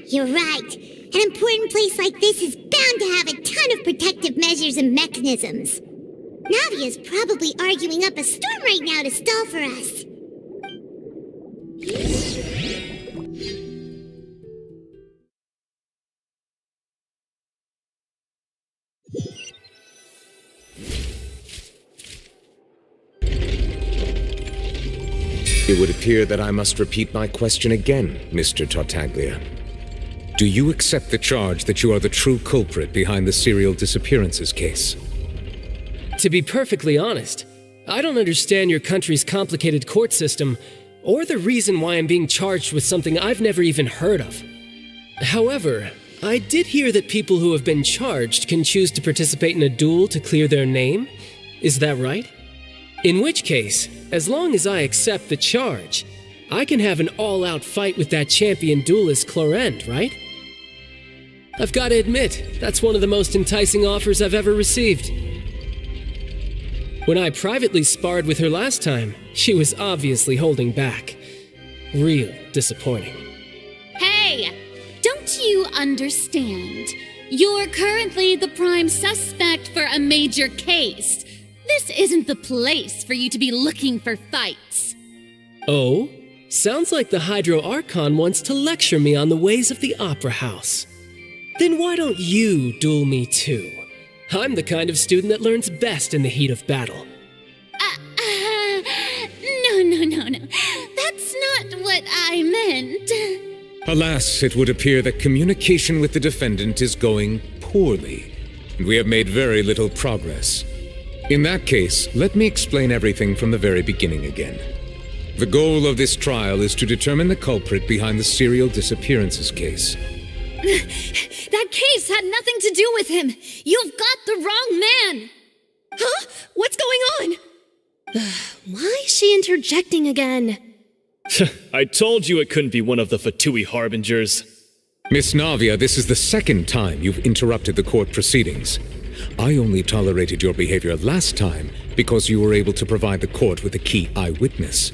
You're right. An important place like this is bound to have a ton of protective measures and mechanisms. Navia's probably arguing up a storm right now to stall for us. It would appear that I must repeat my question again, Mr. Tartaglia. Do you accept the charge that you are the true culprit behind the serial disappearances case? To be perfectly honest, I don't understand your country's complicated court system, or the reason why I'm being charged with something I've never even heard of. However, I did hear that people who have been charged can choose to participate in a duel to clear their name. Is that right? In which case, as long as I accept the charge, I can have an all-out fight with that champion duelist Clorend, right? I've got to admit, that's one of the most enticing offers I've ever received. When I privately sparred with her last time, she was obviously holding back. Real disappointing. Hey! Don't you understand? You're currently the prime suspect for a major case. This isn't the place for you to be looking for fights. Oh? Sounds like the Hydro Archon wants to lecture me on the ways of the Opera House. Then why don't you duel me too? I'm the kind of student that learns best in the heat of battle. No. That's not what I meant. Alas, it would appear that communication with the defendant is going poorly, and we have made very little progress. In that case, let me explain everything from the very beginning again. The goal of this trial is to determine the culprit behind the serial disappearances case. That case had nothing to do with him. You've got the wrong man. Huh? What's going on? Why is she interjecting again? I told you it couldn't be one of the Fatui Harbingers. Miss Navia, this is the second time you've interrupted the court proceedings. I only tolerated your behavior last time because you were able to provide the court with a key eyewitness.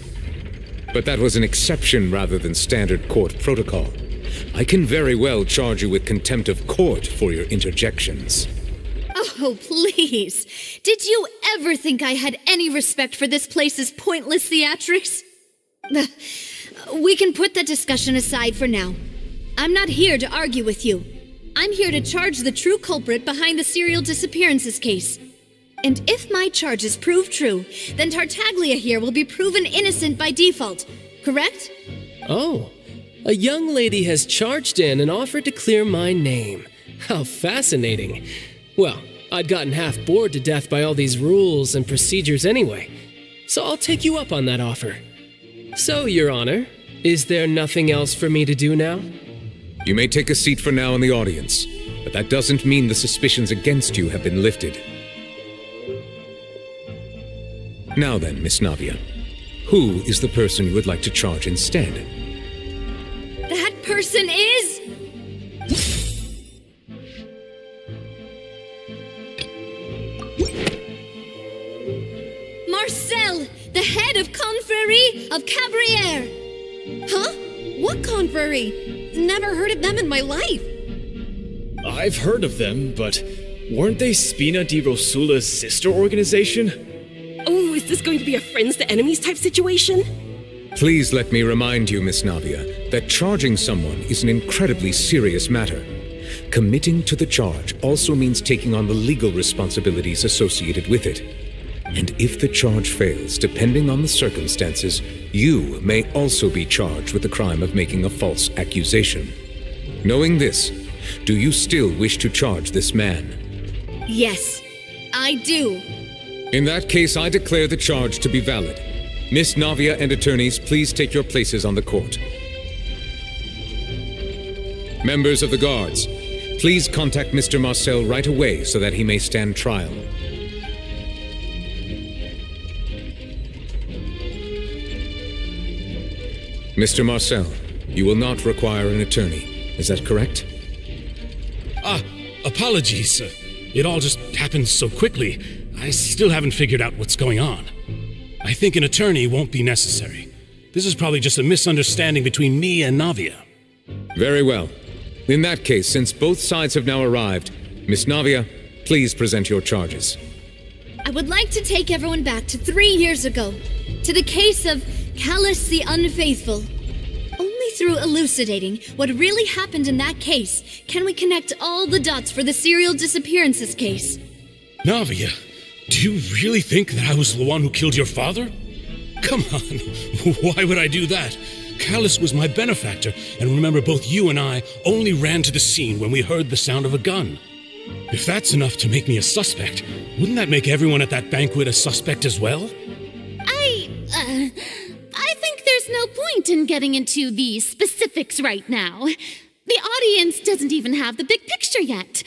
But that was an exception rather than standard court protocol. I can very well charge you with contempt of court for your interjections. Oh, please. Did you ever think I had any respect for this place's pointless theatrics? We can put that discussion aside for now. I'm not here to argue with you. I'm here to charge the true culprit behind the serial disappearances case. And if my charges prove true, then Tartaglia here will be proven innocent by default, correct? Oh, a young lady has charged in and offered to clear my name. How fascinating. Well, I'd gotten half bored to death by all these rules and procedures anyway, so I'll take you up on that offer. So, Your Honor, is there nothing else for me to do now? You may take a seat for now in the audience, but that doesn't mean the suspicions against you have been lifted. Now then, Miss Navia, who is the person you would like to charge instead? That person is... Marcel, the head of Confrérie of Cabrières. Huh? What confrérie? Never heard of them in my life. I've heard of them, but weren't they Spina di Rosula's sister organization? Oh, is this going to be a friends to enemies type situation? Please let me remind you, Miss Navia, that charging someone is an incredibly serious matter. Committing to the charge also means taking on the legal responsibilities associated with it. And if the charge fails, depending on the circumstances, you may also be charged with the crime of making a false accusation. Knowing this, do you still wish to charge this man? Yes, I do. In that case, I declare the charge to be valid. Miss Navia and attorneys, please take your places on the court. Members of the guards, please contact Mr. Marcel right away so that he may stand trial. Mr. Marcel, you will not require an attorney. Is that correct? Apologies. It all just happened so quickly. I still haven't figured out what's going on. I think an attorney won't be necessary. This is probably just a misunderstanding between me and Navia. Very well. In that case, since both sides have now arrived, Miss Navia, please present your charges. I would like to take everyone back to 3 years ago, to the case of Callus the Unfaithful. Only through elucidating what really happened in that case can we connect all the dots for the serial disappearances case. Navia, do you really think that I was the one who killed your father? Come on, why would I do that? Callus was my benefactor, and remember both you and I only ran to the scene when we heard the sound of a gun. If that's enough to make me a suspect, wouldn't that make everyone at that banquet a suspect as well? I think there's no point in getting into the specifics right now. The audience doesn't even have the big picture yet.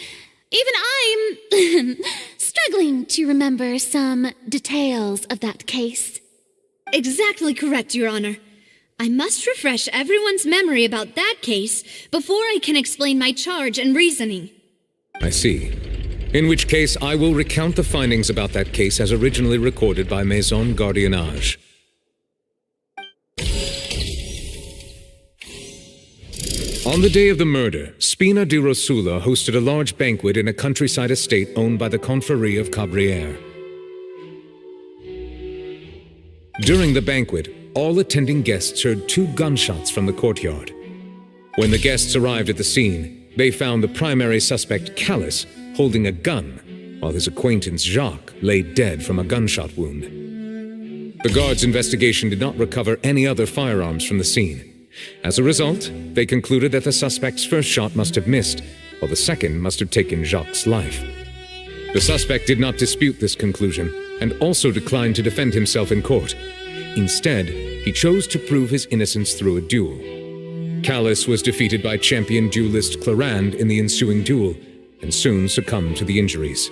Even I'm struggling to remember some details of that case. Exactly correct, Your Honor. I must refresh everyone's memory about that case before I can explain my charge and reasoning. I see. In which case, I will recount the findings about that case as originally recorded by Maison Gardiennage. On the day of the murder, Spina di Rosula hosted a large banquet in a countryside estate owned by the Confrérie of Cabrières. During the banquet, all attending guests heard 2 gunshots from the courtyard. When the guests arrived at the scene, they found the primary suspect, Callus, holding a gun, while his acquaintance, Jacques, lay dead from a gunshot wound. The guards' investigation did not recover any other firearms from the scene. As a result, they concluded that the suspect's first shot must have missed, while the second must have taken Jacques' life. The suspect did not dispute this conclusion, and also declined to defend himself in court. Instead, he chose to prove his innocence through a duel. Callus was defeated by champion duelist Clarande in the ensuing duel, and soon succumbed to the injuries.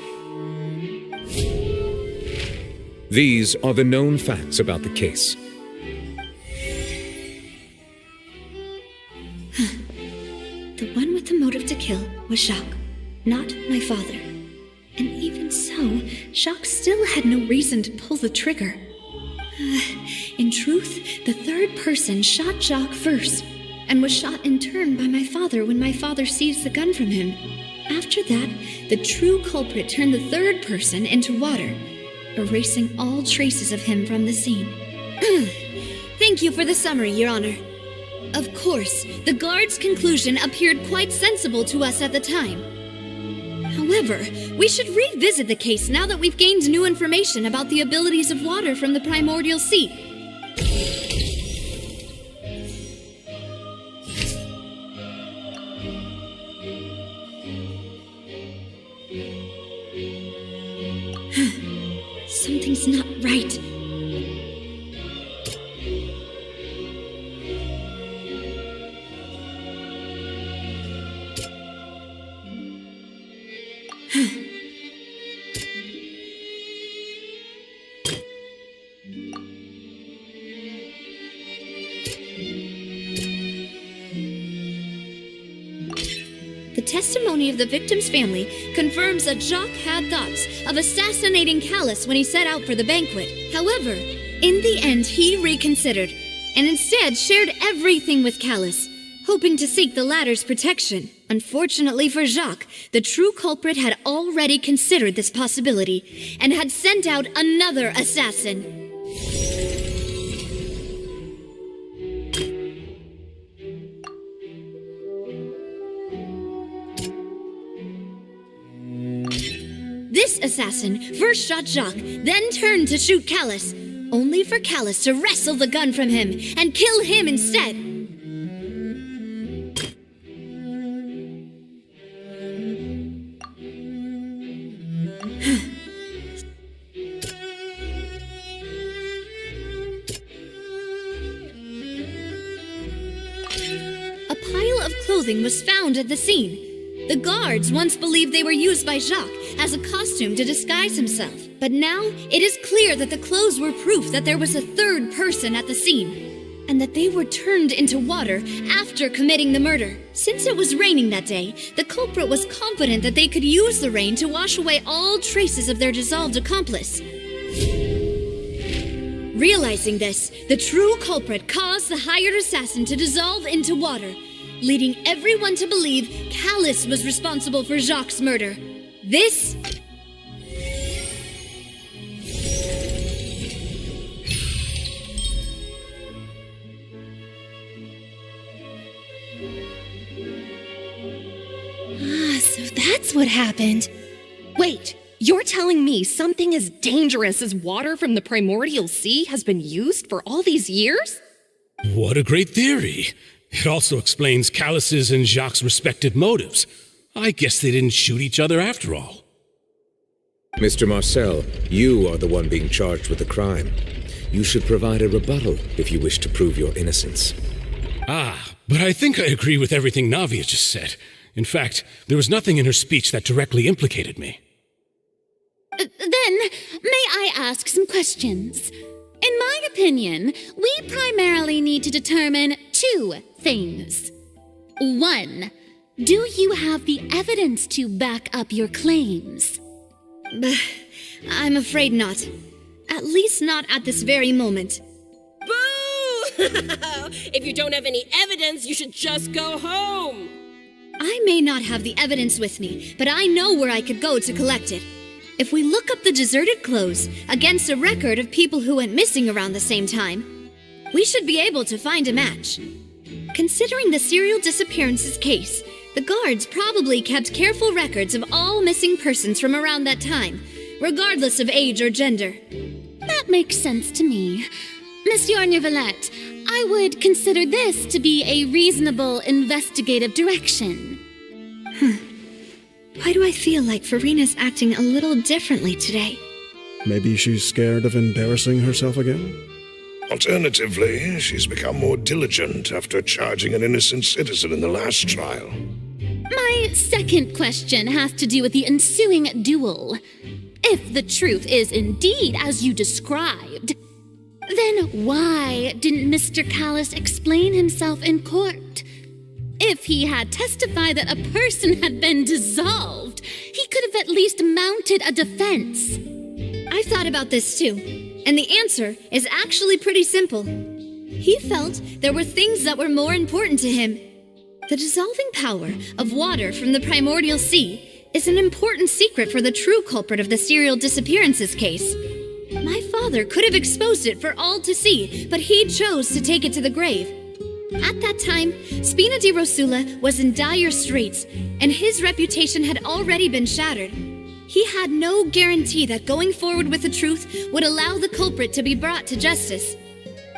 These are the known facts about the case. The one with the motive to kill was Jacques, not my father. And even so, Jacques still had no reason to pull the trigger. In truth, the third person shot Jacques first, and was shot in turn by my father when my father seized the gun from him. After that, the true culprit turned the third person into water, erasing all traces of him from the scene. Thank you for the summary, Your Honor. Of course, the guard's conclusion appeared quite sensible to us at the time. However, we should revisit the case now that we've gained new information about the abilities of water from the primordial sea. Something's not right. The testimony of the victim's family confirms that Jacques had thoughts of assassinating Callus when he set out for the banquet. However, in the end, he reconsidered and instead shared everything with Callus, hoping to seek the latter's protection. Unfortunately for Jacques, the true culprit had already considered this possibility and had sent out another assassin. This assassin first shot Jacques, then turned to shoot Callus, only for Callus to wrestle the gun from him and kill him instead. A pile of clothing was found at the scene. The guards once believed they were used by Jacques as a costume to disguise himself. But now it is clear that the clothes were proof that there was a third person at the scene, and that they were turned into water after committing the murder. Since it was raining that day, the culprit was confident that they could use the rain to wash away all traces of their dissolved accomplice. Realizing this, the true culprit caused the hired assassin to dissolve into water, leading everyone to believe Callus was responsible for Jacques' murder. This So that's what happened. Wait, you're telling me something as dangerous as water from the primordial sea has been used for all these years? What a great theory. It also explains Callus's and Jacques' respective motives. I guess they didn't shoot each other after all. Mr. Marcel, you are the one being charged with the crime. You should provide a rebuttal if you wish to prove your innocence. Ah, But I think I agree with everything Navia just said. In fact, there was nothing in her speech that directly implicated me. Then, may I ask some questions? In my opinion, we primarily need to determine two things. One, do you have the evidence to back up your claims? I'm afraid not. At least not at this very moment. Boo! If you don't have any evidence, you should just go home. I may not have the evidence with me, but I know where I could go to collect it. If we look up the deserted clothes against a record of people who went missing around the same time, we should be able to find a match. Considering the serial disappearances case, the guards probably kept careful records of all missing persons from around that time, regardless of age or gender. That makes sense to me. Monsieur Neuvillette, I would consider this to be a reasonable investigative direction. Why do I feel like Farina's acting a little differently today? Maybe she's scared of embarrassing herself again? Alternatively, she's become more diligent after charging an innocent citizen in the last trial. My second question has to do with the ensuing duel. If the truth is indeed as you described, then why didn't Mr. Callis explain himself in court? If he had testified that a person had been dissolved, he could have at least mounted a defense. I've thought about this too, and the answer is actually pretty simple. He felt there were things that were more important to him. The dissolving power of water from the primordial sea is an important secret for the true culprit of the serial disappearances case. My father could have exposed it for all to see, but he chose to take it to the grave. At that time, Spina di Rosula was in dire straits, and his reputation had already been shattered. He had no guarantee that going forward with the truth would allow the culprit to be brought to justice.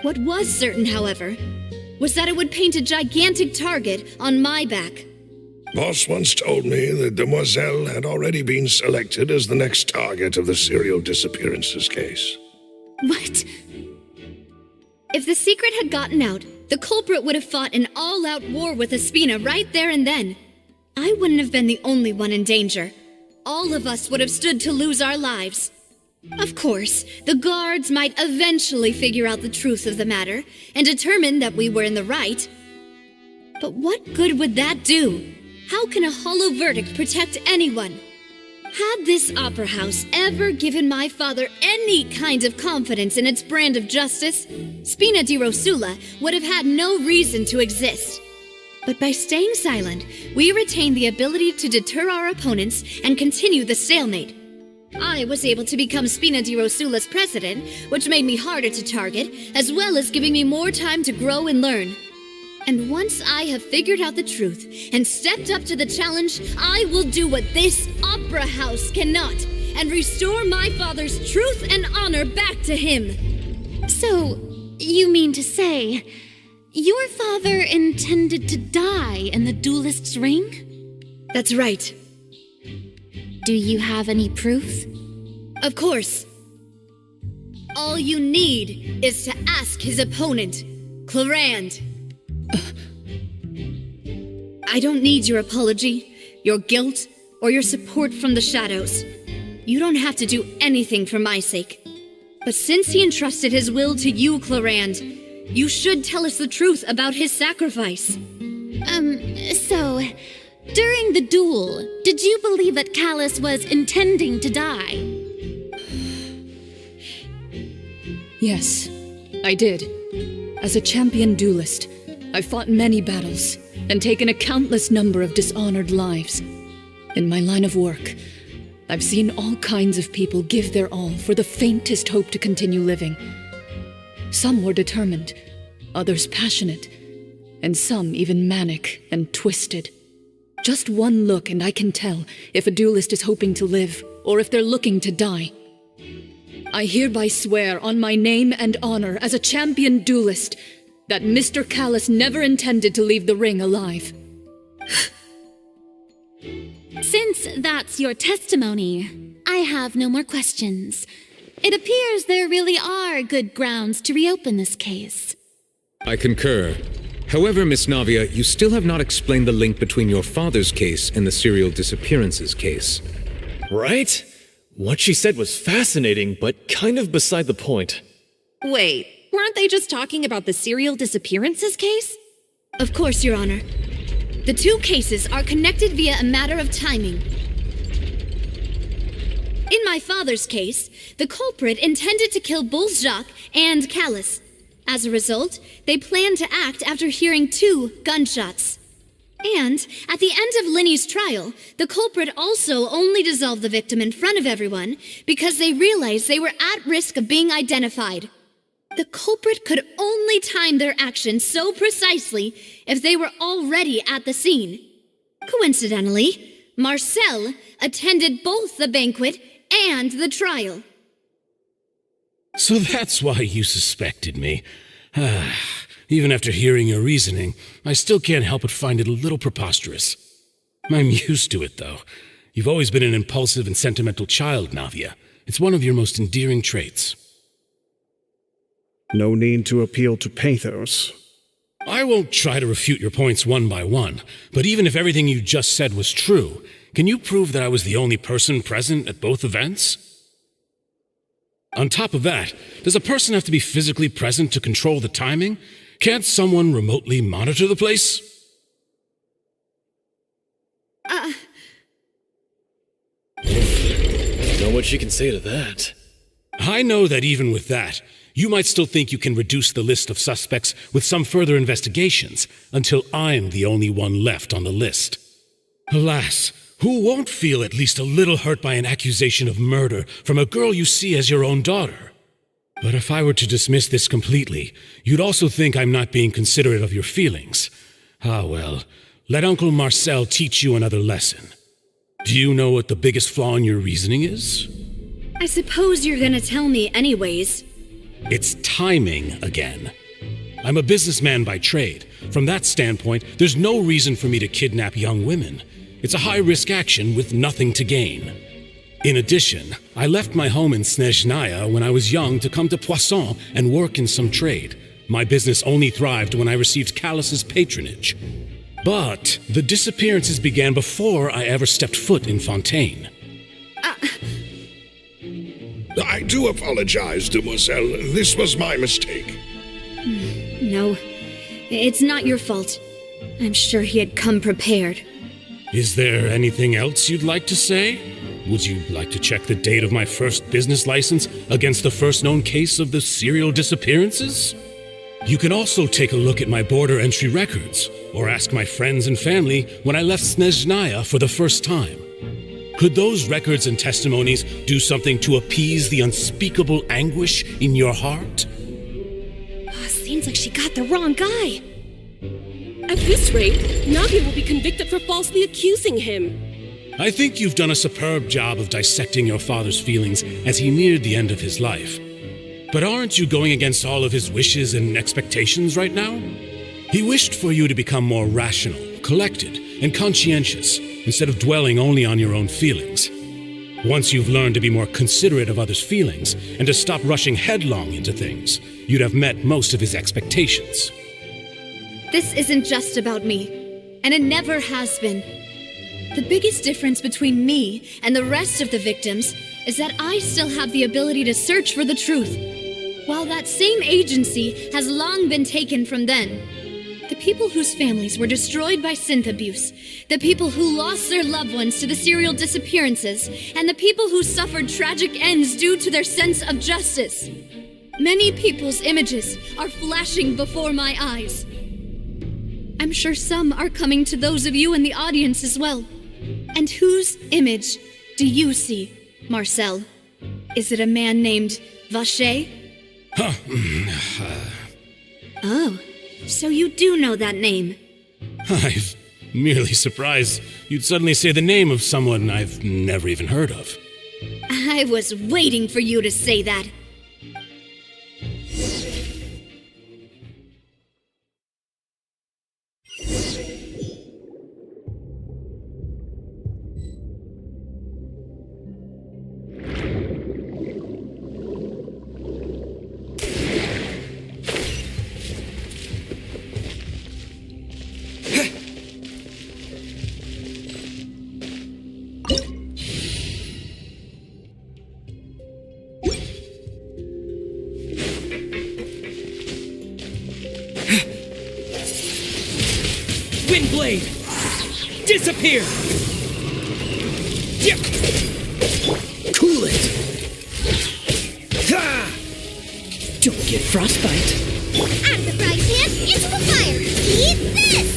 What was certain, however, was that it would paint a gigantic target on my back. Boss once told me that Demoiselle had already been selected as the next target of the serial disappearances case. What? If the secret had gotten out, the culprit would have fought an all-out war with Espina right there and then. I wouldn't have been the only one in danger. All of us would have stood to lose our lives. Of course, the guards might eventually figure out the truth of the matter and determine that we were in the right. But what good would that do? How can a hollow verdict protect anyone? Had this opera house ever given my father any kind of confidence in its brand of justice, Spina di Rosula would have had no reason to exist. But by staying silent, we retain the ability to deter our opponents and continue the stalemate. I was able to become Spina di Rosula's president, which made me harder to target, as well as giving me more time to grow and learn. And once I have figured out the truth and stepped up to the challenge, I will do what this opera house cannot, and restore my father's truth and honor back to him. So, you mean to say, your father intended to die in the duelist's ring? That's right. Do you have any proof? Of course. All you need is to ask his opponent, Clarand. I don't need your apology, your guilt, or your support from the shadows. You don't have to do anything for my sake. But since he entrusted his will to you, Clarand, you should tell us the truth about his sacrifice. So, during the duel, did you believe that Callis was intending to die? Yes, I did. As a champion duelist, I've fought many battles and taken a countless number of dishonored lives. In my line of work, I've seen all kinds of people give their all for the faintest hope to continue living. Some were determined, others passionate, and some even manic and twisted. Just one look and I can tell if a duelist is hoping to live or if they're looking to die. I hereby swear on my name and honor as a champion duelist that Mr. Callis never intended to leave the ring alive. Since that's your testimony, I have no more questions. It appears there really are good grounds to reopen this case. I concur. However, Miss Navia, you still have not explained the link between your father's case and the serial disappearances case. Right? What she said was fascinating, but kind of beside the point. Wait, weren't they just talking about the serial disappearances case? Of course, Your Honor. The two cases are connected via a matter of timing. In my father's case, the culprit intended to kill both Jacques and Callus. As a result, they planned to act after hearing 2 gunshots. And at the end of Linny's trial, the culprit also only dissolved the victim in front of everyone because they realized they were at risk of being identified. The culprit could only time their actions so precisely if they were already at the scene. Coincidentally, Marcel attended both the banquet and the trial. So that's why you suspected me. Even after hearing your reasoning, I still can't help but find it a little preposterous. I'm used to it, though. You've always been an impulsive and sentimental child, Navia. It's one of your most endearing traits. No need to appeal to pathos. I won't try to refute your points one by one, but even if everything you just said was true, can you prove that I was the only person present at both events? On top of that, does a person have to be physically present to control the timing? Can't someone remotely monitor the place? Don't know what she can say to that. I know that even with that, you might still think you can reduce the list of suspects with some further investigations until I'm the only one left on the list. Alas, who won't feel at least a little hurt by an accusation of murder from a girl you see as your own daughter? But if I were to dismiss this completely, you'd also think I'm not being considerate of your feelings. Ah well, let Uncle Marcel teach you another lesson. Do you know what the biggest flaw in your reasoning is? I suppose you're gonna tell me anyways. It's timing again. I'm a businessman by trade. From that standpoint, there's no reason for me to kidnap young women. It's a high-risk action with nothing to gain. In addition, I left my home in Snezhnaya when I was young to come to Poisson and work in some trade. My business only thrived when I received Callus's patronage. But the disappearances began before I ever stepped foot in Fontaine. I do apologize, demoiselle. This was my mistake. No, it's not your fault. I'm sure he had come prepared. Is there anything else you'd like to say? Would you like to check the date of my first business license against the first known case of the serial disappearances? You can also take a look at my border entry records, or ask my friends and family when I left Snezhnaya for the first time. Could those records and testimonies do something to appease the unspeakable anguish in your heart? Seems like she got the wrong guy. At this rate, Navia will be convicted for falsely accusing him. I think you've done a superb job of dissecting your father's feelings as he neared the end of his life. But aren't you going against all of his wishes and expectations right now? He wished for you to become more rational, collected, and conscientious, instead of dwelling only on your own feelings. Once you've learned to be more considerate of others' feelings and to stop rushing headlong into things, you'd have met most of his expectations. This isn't just about me, and it never has been. The biggest difference between me and the rest of the victims is that I still have the ability to search for the truth, while that same agency has long been taken from them. The people whose families were destroyed by synth abuse, the people who lost their loved ones to the serial disappearances, and the people who suffered tragic ends due to their sense of justice. Many people's images are flashing before my eyes. I'm sure some are coming to those of you in the audience as well. And whose image do you see, Marcel? Is it a man named Vacher? Oh, so you do know that name. I'm merely surprised you'd suddenly say the name of someone I've never even heard of. I was waiting for you to say that. blade! Disappear! Cool it! Ha! Don't get frostbite. Out of the frying pan, into the fire! Eat this!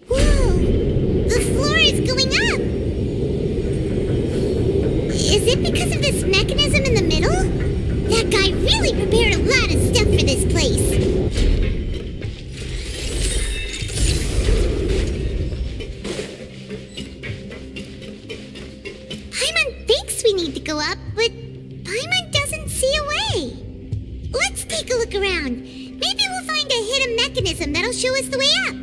Whoa! The floor is going up! Is it because of this mechanism in the middle? That guy really prepared a lot of stuff for this place. Paimon thinks we need to go up, but Paimon doesn't see a way. Let's take a look around. Maybe we'll find a hidden mechanism that'll show us the way up.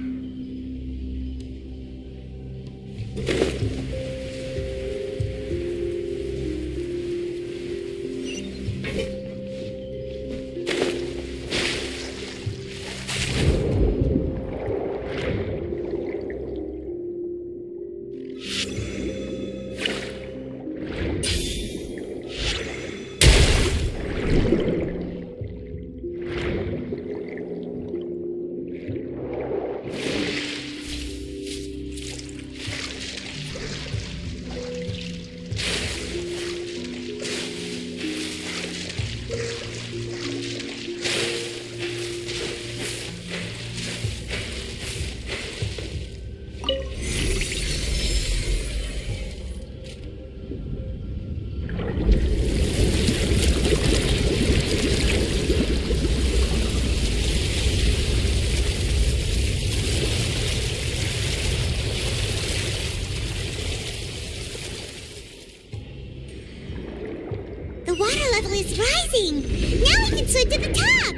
The water level is rising! Now we can swim to the top!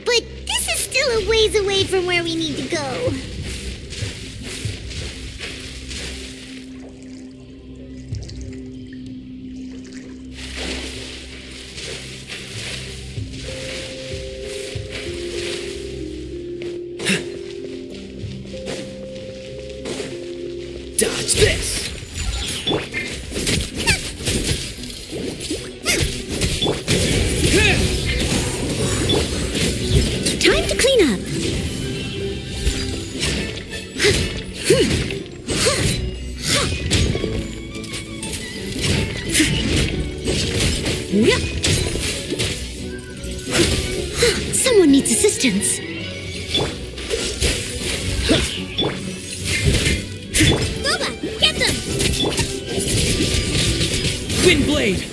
But this is still a ways away from where we need to go. Dodge this! Time to clean up. Someone needs assistance. Boba, get them! Wind blade!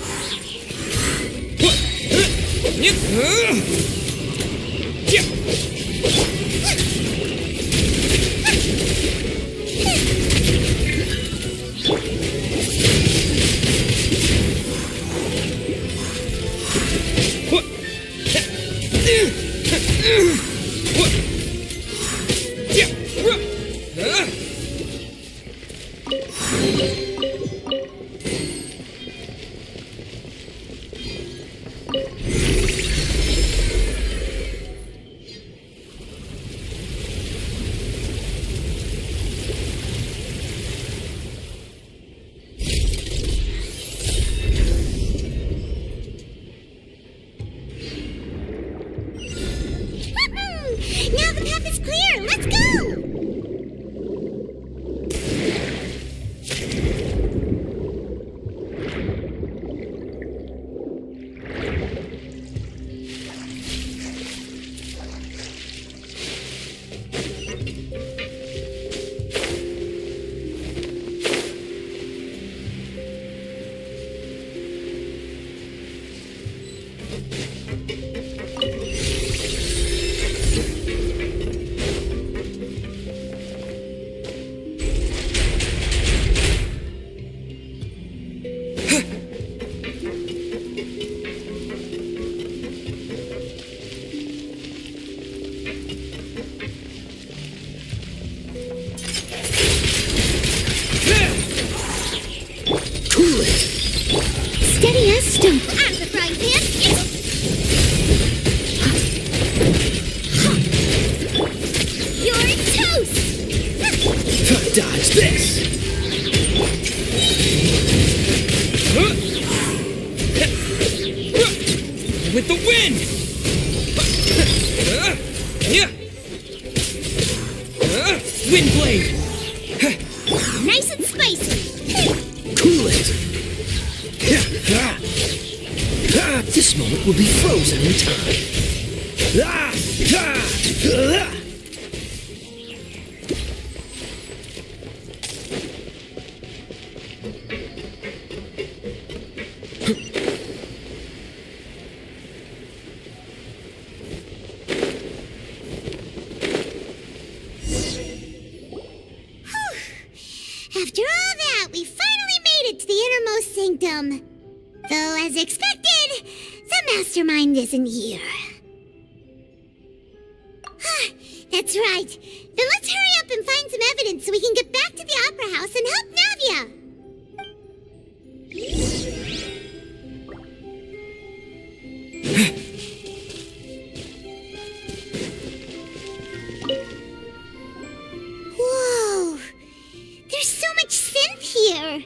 Now the path is clear! Let's go! Steady as stone. Out of the frying pan. You're toast! Wind! Wind blade! Nice and spicy. Cool it. This moment will be frozen in time. After all that, we finally made it to the innermost sanctum. Though, as expected, the mastermind isn't here. That's right. Then let's hurry up and find some evidence so we can get back to the Opera House and help Navia. Whoa! There's so much synth here!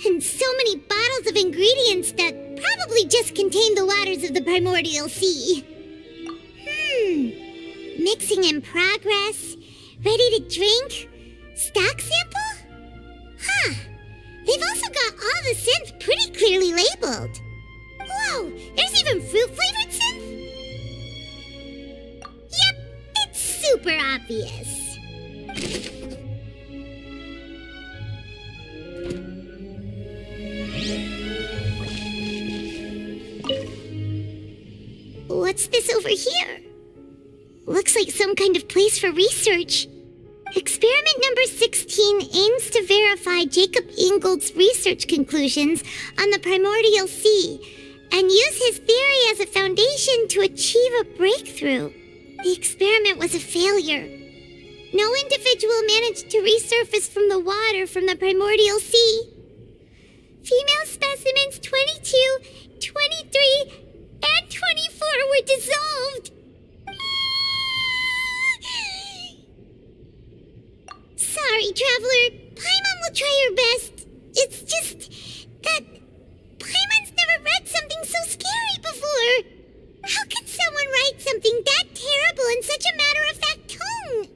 And so many bottles of ingredients that probably just contain the waters of the primordial sea. Mixing in progress? Ready to drink? Stock sample? Huh. They've also got all the synth pretty clearly labeled. Whoa, there's even fruit-flavored synth? Yep, it's super obvious. What's this over here? Looks like some kind of place for research. Experiment number 16 aims to verify Jacob Ingold's research conclusions on the primordial sea and use his theory as a foundation to achieve a breakthrough. The experiment was a failure. No individual managed to resurface from the water from the primordial sea. Female specimens 22, 23, and 24 were dissolved. Sorry, Traveler. Paimon will try her best. It's just that Paimon's never read something so scary before. How could someone write something that terrible in such a matter-of-fact tone?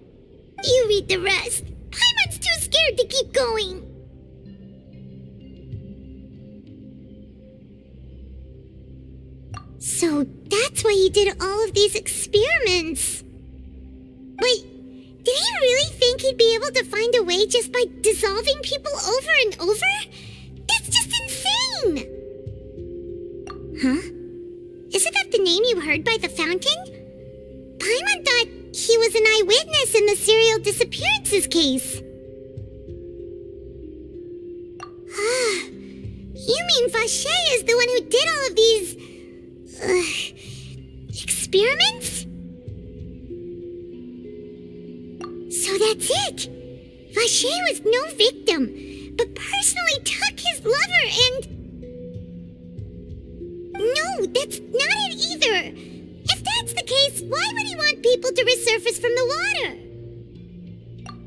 You read the rest. Paimon's too scared to keep going. So that's why he did all of these experiments. Wait, did he really think he'd be able to find a way just by dissolving people over and over? That's just insane! Huh? Isn't that the name you heard by the fountain? Paimon thought he was an eyewitness in the serial disappearances case. You mean Vache is the one who did all of these... experiments? So that's it! Vache was no victim, but personally took his lover and... No, that's not it either! If that's the case, why would he want people to resurface from the water?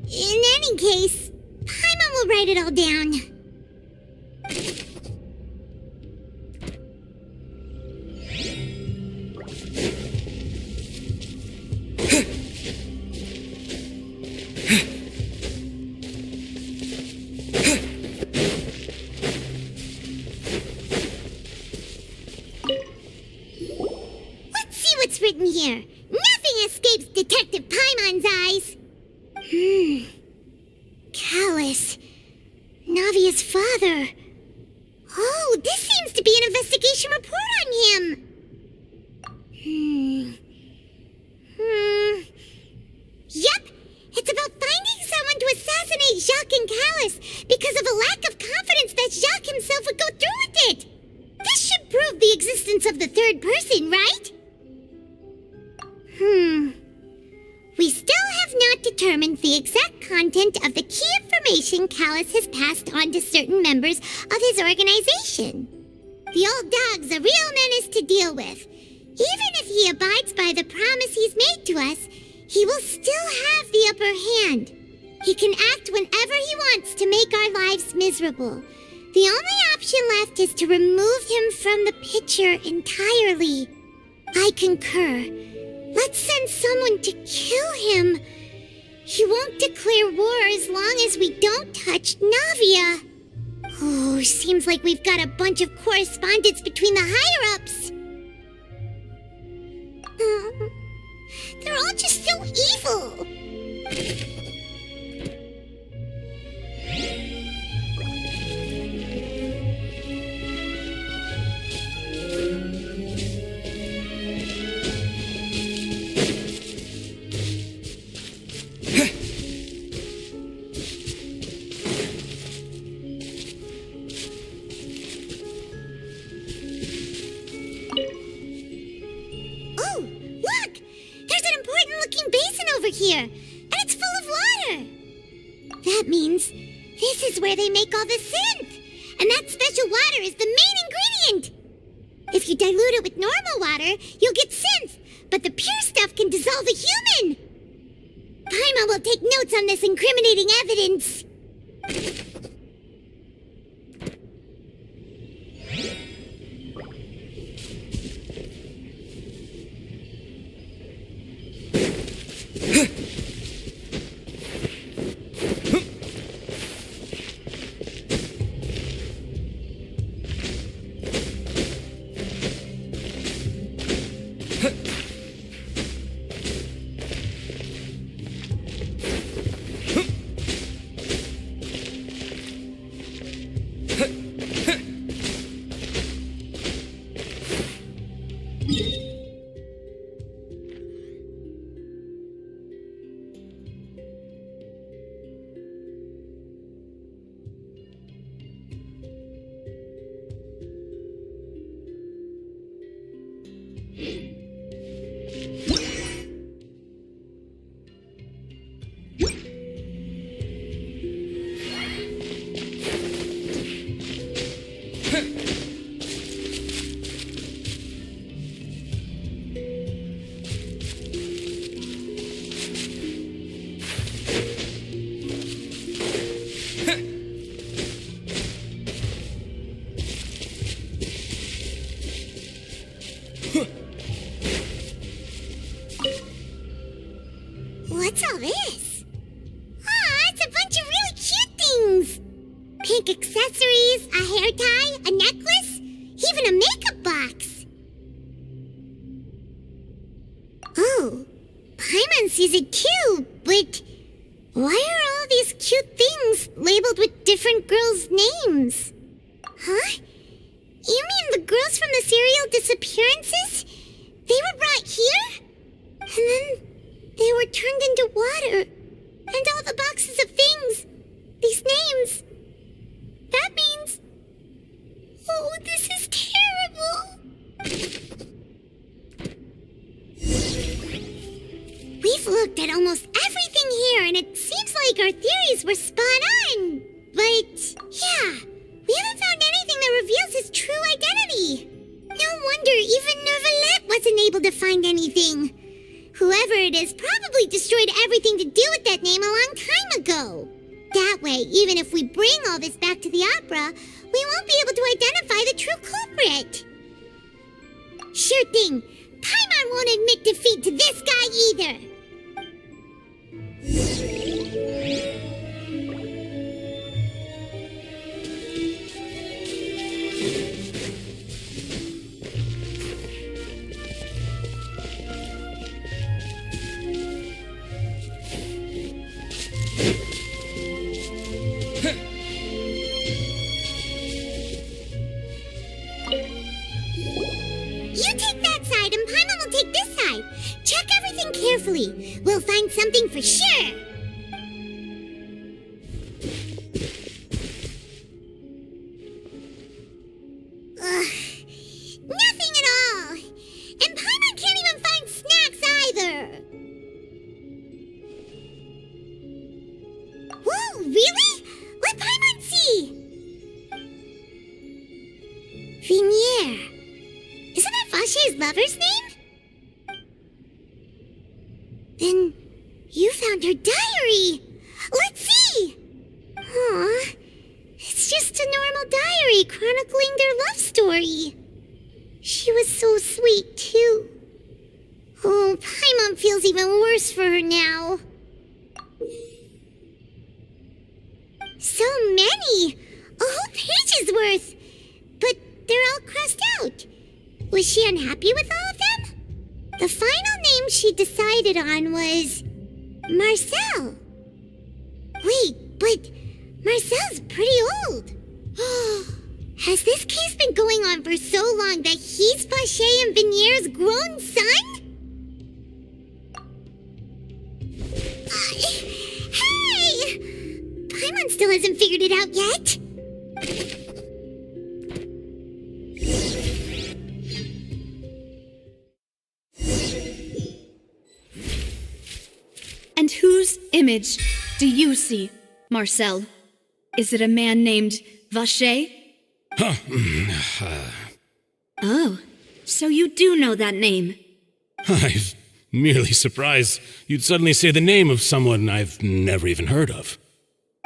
In any case, Paimon will write it all down. What's written here? Nothing escapes Detective Paimon's eyes. Callus. Navia's father. Oh, this seems to be an investigation report on him. Yep, it's about finding someone to assassinate Jacques and Callus because of a lack of confidence that Jacques himself would go through with it. This should prove the existence of the third person, right? We still have not determined the exact content of the key information Callus has passed on to certain members of his organization. The old dog's a real menace to deal with. Even if he abides by the promise he's made to us, he will still have the upper hand. He can act whenever he wants to make our lives miserable. The only option left is to remove him from the picture entirely. I concur. Let's send someone to kill him. He won't declare war as long as we don't touch Navia. Oh, seems like we've got a bunch of correspondence between the higher-ups. They're all just so evil. Here, and it's full of water. That means this is where they make all the synth, and that special water is the main ingredient. If you dilute it with normal water, you'll get synth, but the pure stuff can dissolve a human. Paimon will take notes on this incriminating evidence. What's all this? It's a bunch of really cute things. Pink accessories, a hair tie, a necklace, even a makeup box. Oh, Paimon sees it too, but why are all these cute things labeled with different girls' names? Huh? You mean the girls from the serial disappearances? They were brought here? And then they were turned into water. And all the boxes of things. These names. That means... Oh, this is terrible. We've looked at almost everything here, and it seems like our theories were spot on. But, yeah, we haven't found anything that reveals his true identity. No wonder even Neuvillette wasn't able to find anything. Whoever it is probably destroyed everything to do with that name a long time ago. That way, even if we bring all this back to the opera, we won't be able to identify the true culprit. Sure thing. Paimon won't admit defeat to this guy either. Carefully. We'll find something for sure. Nothing at all. And Paimon can't even find snacks either. Whoa, really? Let Paimon see. Vinier. Isn't that Vache's lover's name? Then you found her diary. Let's see. Aw, it's just a normal diary chronicling their love story. She was so sweet, too. Oh, Paimon feels even worse for her now. So many! A whole page's worth! But they're all crossed out. Was she unhappy with all of them? The final name she decided on was Marcel. Wait, but Marcel's pretty old. Has this case been going on for so long that he's Vacher and Venier's grown son? Hey! Paimon still hasn't figured it out yet. And whose image do you see, Marcel? Is it a man named Vacher? Oh, so you do know that name. I'm merely surprised you'd suddenly say the name of someone I've never even heard of.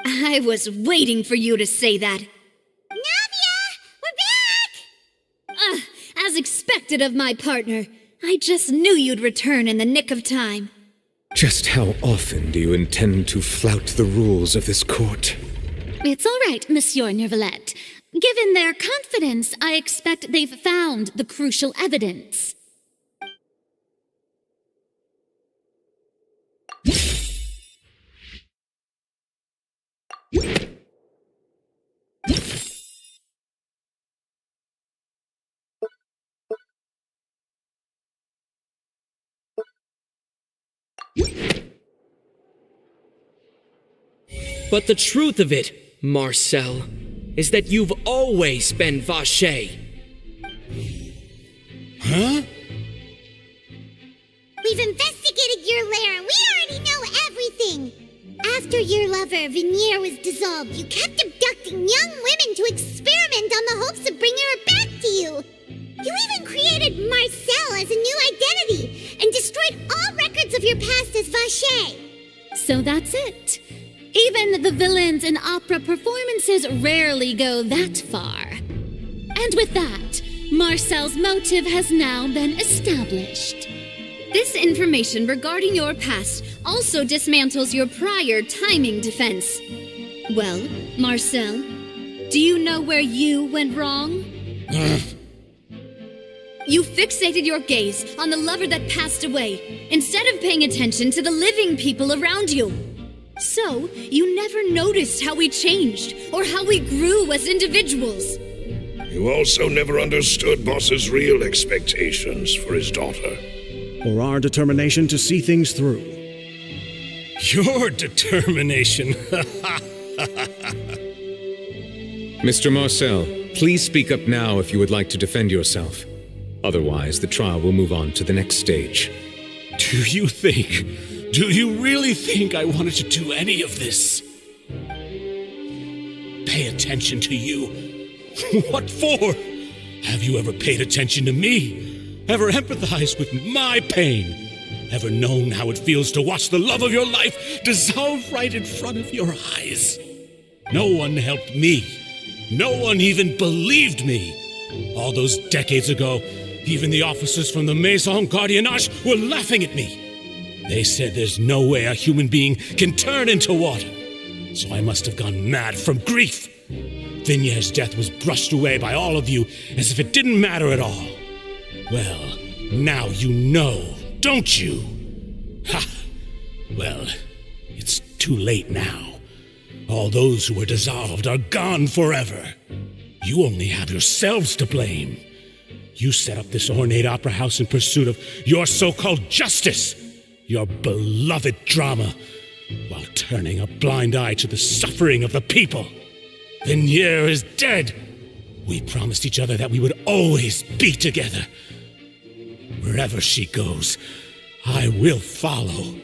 I was waiting for you to say that. Navia! We're back! As expected of my partner. I just knew you'd return in the nick of time. Just how often do you intend to flout the rules of this court? It's all right, Monsieur Neuvillette. Given their confidence, I expect they've found the crucial evidence. But the truth of it, Marcel, is that you've always been Vacher. Huh? We've investigated your lair and we already know everything. After your lover, Venier, was dissolved, you kept abducting young women to experiment on the hopes of bringing her back to you. You even created Marcel as a new identity and destroyed all records of your past as Vacher. So that's it. Even the villains in opera performances rarely go that far. And with that, Marcel's motive has now been established. This information regarding your past also dismantles your prior timing defense. Well, Marcel, do you know where you went wrong? You fixated your gaze on the lover that passed away, instead of paying attention to the living people around you. So, you never noticed how we changed, or how we grew as individuals. You also never understood Boss's real expectations for his daughter. Or our determination to see things through. Your determination. Mr. Marcel, please speak up now if you would like to defend yourself. Otherwise, the trial will move on to the next stage. Do you really think I wanted to do any of this? Pay attention to you? What for? Have you ever paid attention to me? Ever empathized with my pain? Ever known how it feels to watch the love of your life dissolve right in front of your eyes? No one helped me. No one even believed me. All those decades ago, even the officers from the Maison Gardiennage were laughing at me. They said there's no way a human being can turn into water. So I must have gone mad from grief. Vinier's death was brushed away by all of you as if it didn't matter at all. Well, now you know, don't you? Ha! Well, it's too late now. All those who were dissolved are gone forever. You only have yourselves to blame. You set up this ornate opera house in pursuit of your so-called justice, your beloved drama, while turning a blind eye to the suffering of the people. Venier is dead. We promised each other that we would always be together. Wherever she goes, I will follow.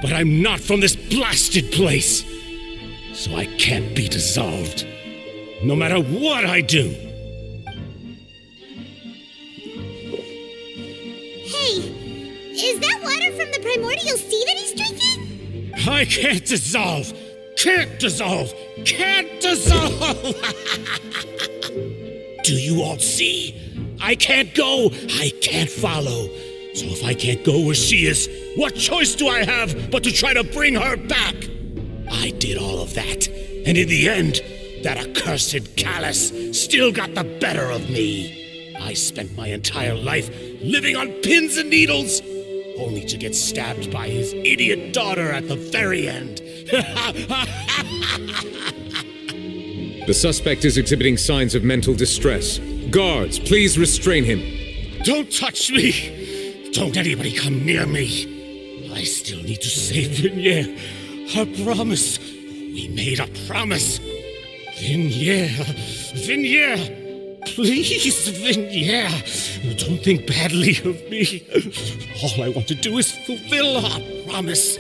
But I'm not from this blasted place, so I can't be dissolved, no matter what I do. Hey, is that water from the primordial sea that he's drinking? I can't dissolve! Can't dissolve! Can't dissolve! Do you all see? I can't go! I can't follow! So if I can't go where she is, what choice do I have but to try to bring her back? I did all of that, and in the end, that accursed Callus still got the better of me. I spent my entire life living on pins and needles, only to get stabbed by his idiot daughter at the very end. The suspect is exhibiting signs of mental distress. Guards, please restrain him. Don't touch me! Don't anybody come near me! I still need to save Vignier. Her promise. We made a promise. Vignier. Please, Vignier. Don't think badly of me. All I want to do is fulfill our promise.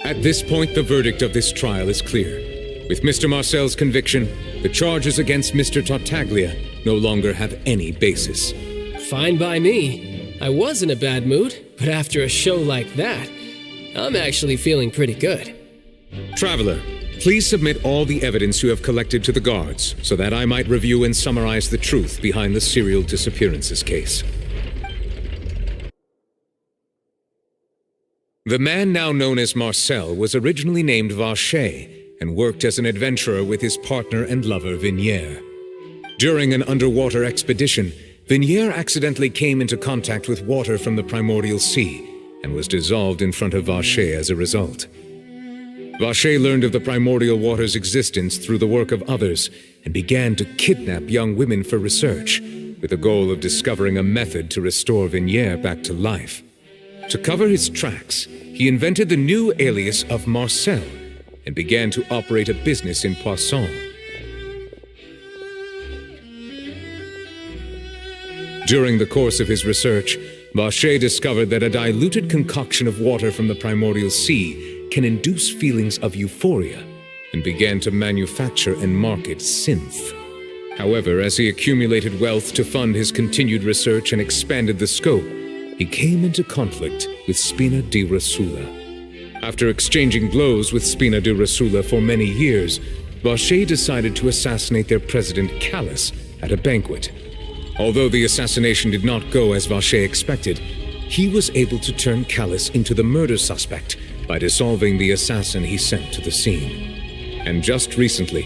At this point, the verdict of this trial is clear. With Mr. Marcel's conviction, the charges against Mr. Tartaglia no longer have any basis. Fine by me. I was in a bad mood, but after a show like that, I'm actually feeling pretty good. Traveler, please submit all the evidence you have collected to the guards so that I might review and summarize the truth behind the serial disappearances case. The man now known as Marcel was originally named Vacher and worked as an adventurer with his partner and lover Vignier. During an underwater expedition, Vignier accidentally came into contact with water from the primordial sea and was dissolved in front of Vacher as a result. Vacher learned of the primordial water's existence through the work of others and began to kidnap young women for research, with the goal of discovering a method to restore Vignier back to life. To cover his tracks, he invented the new alias of Marcel and began to operate a business in Poisson. During the course of his research, Vacher discovered that a diluted concoction of water from the primordial sea can induce feelings of euphoria, and began to manufacture and market synth. However, as he accumulated wealth to fund his continued research and expanded the scope, he came into conflict with Spina di Rosula. After exchanging blows with Spina di Rosula for many years, Vacher decided to assassinate their president Callus at a banquet. Although the assassination did not go as Vacher expected, he was able to turn Callus into the murder suspect by dissolving the assassin he sent to the scene. And just recently,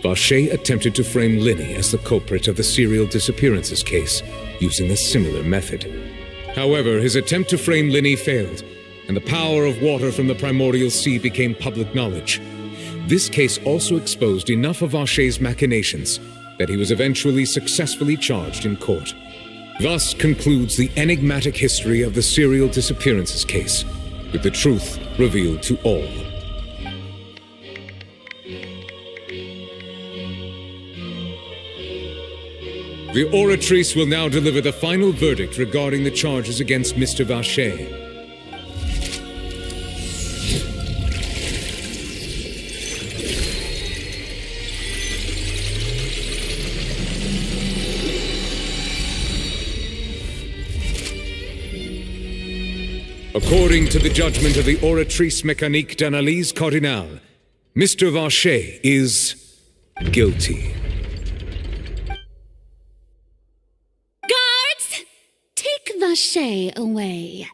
Vacher attempted to frame Linny as the culprit of the serial disappearances case, using a similar method. However, his attempt to frame Linny failed, and the power of water from the primordial sea became public knowledge. This case also exposed enough of Vacher's machinations that he was eventually successfully charged in court. Thus concludes the enigmatic history of the serial disappearances case, with the truth revealed to all. The Oratrice will now deliver the final verdict regarding the charges against Mr. Vacher. According to the judgment of the Oratrice Mécanique d'Analyse Cardinale, Mr. Vacher is guilty. Guards! Take Vacher away.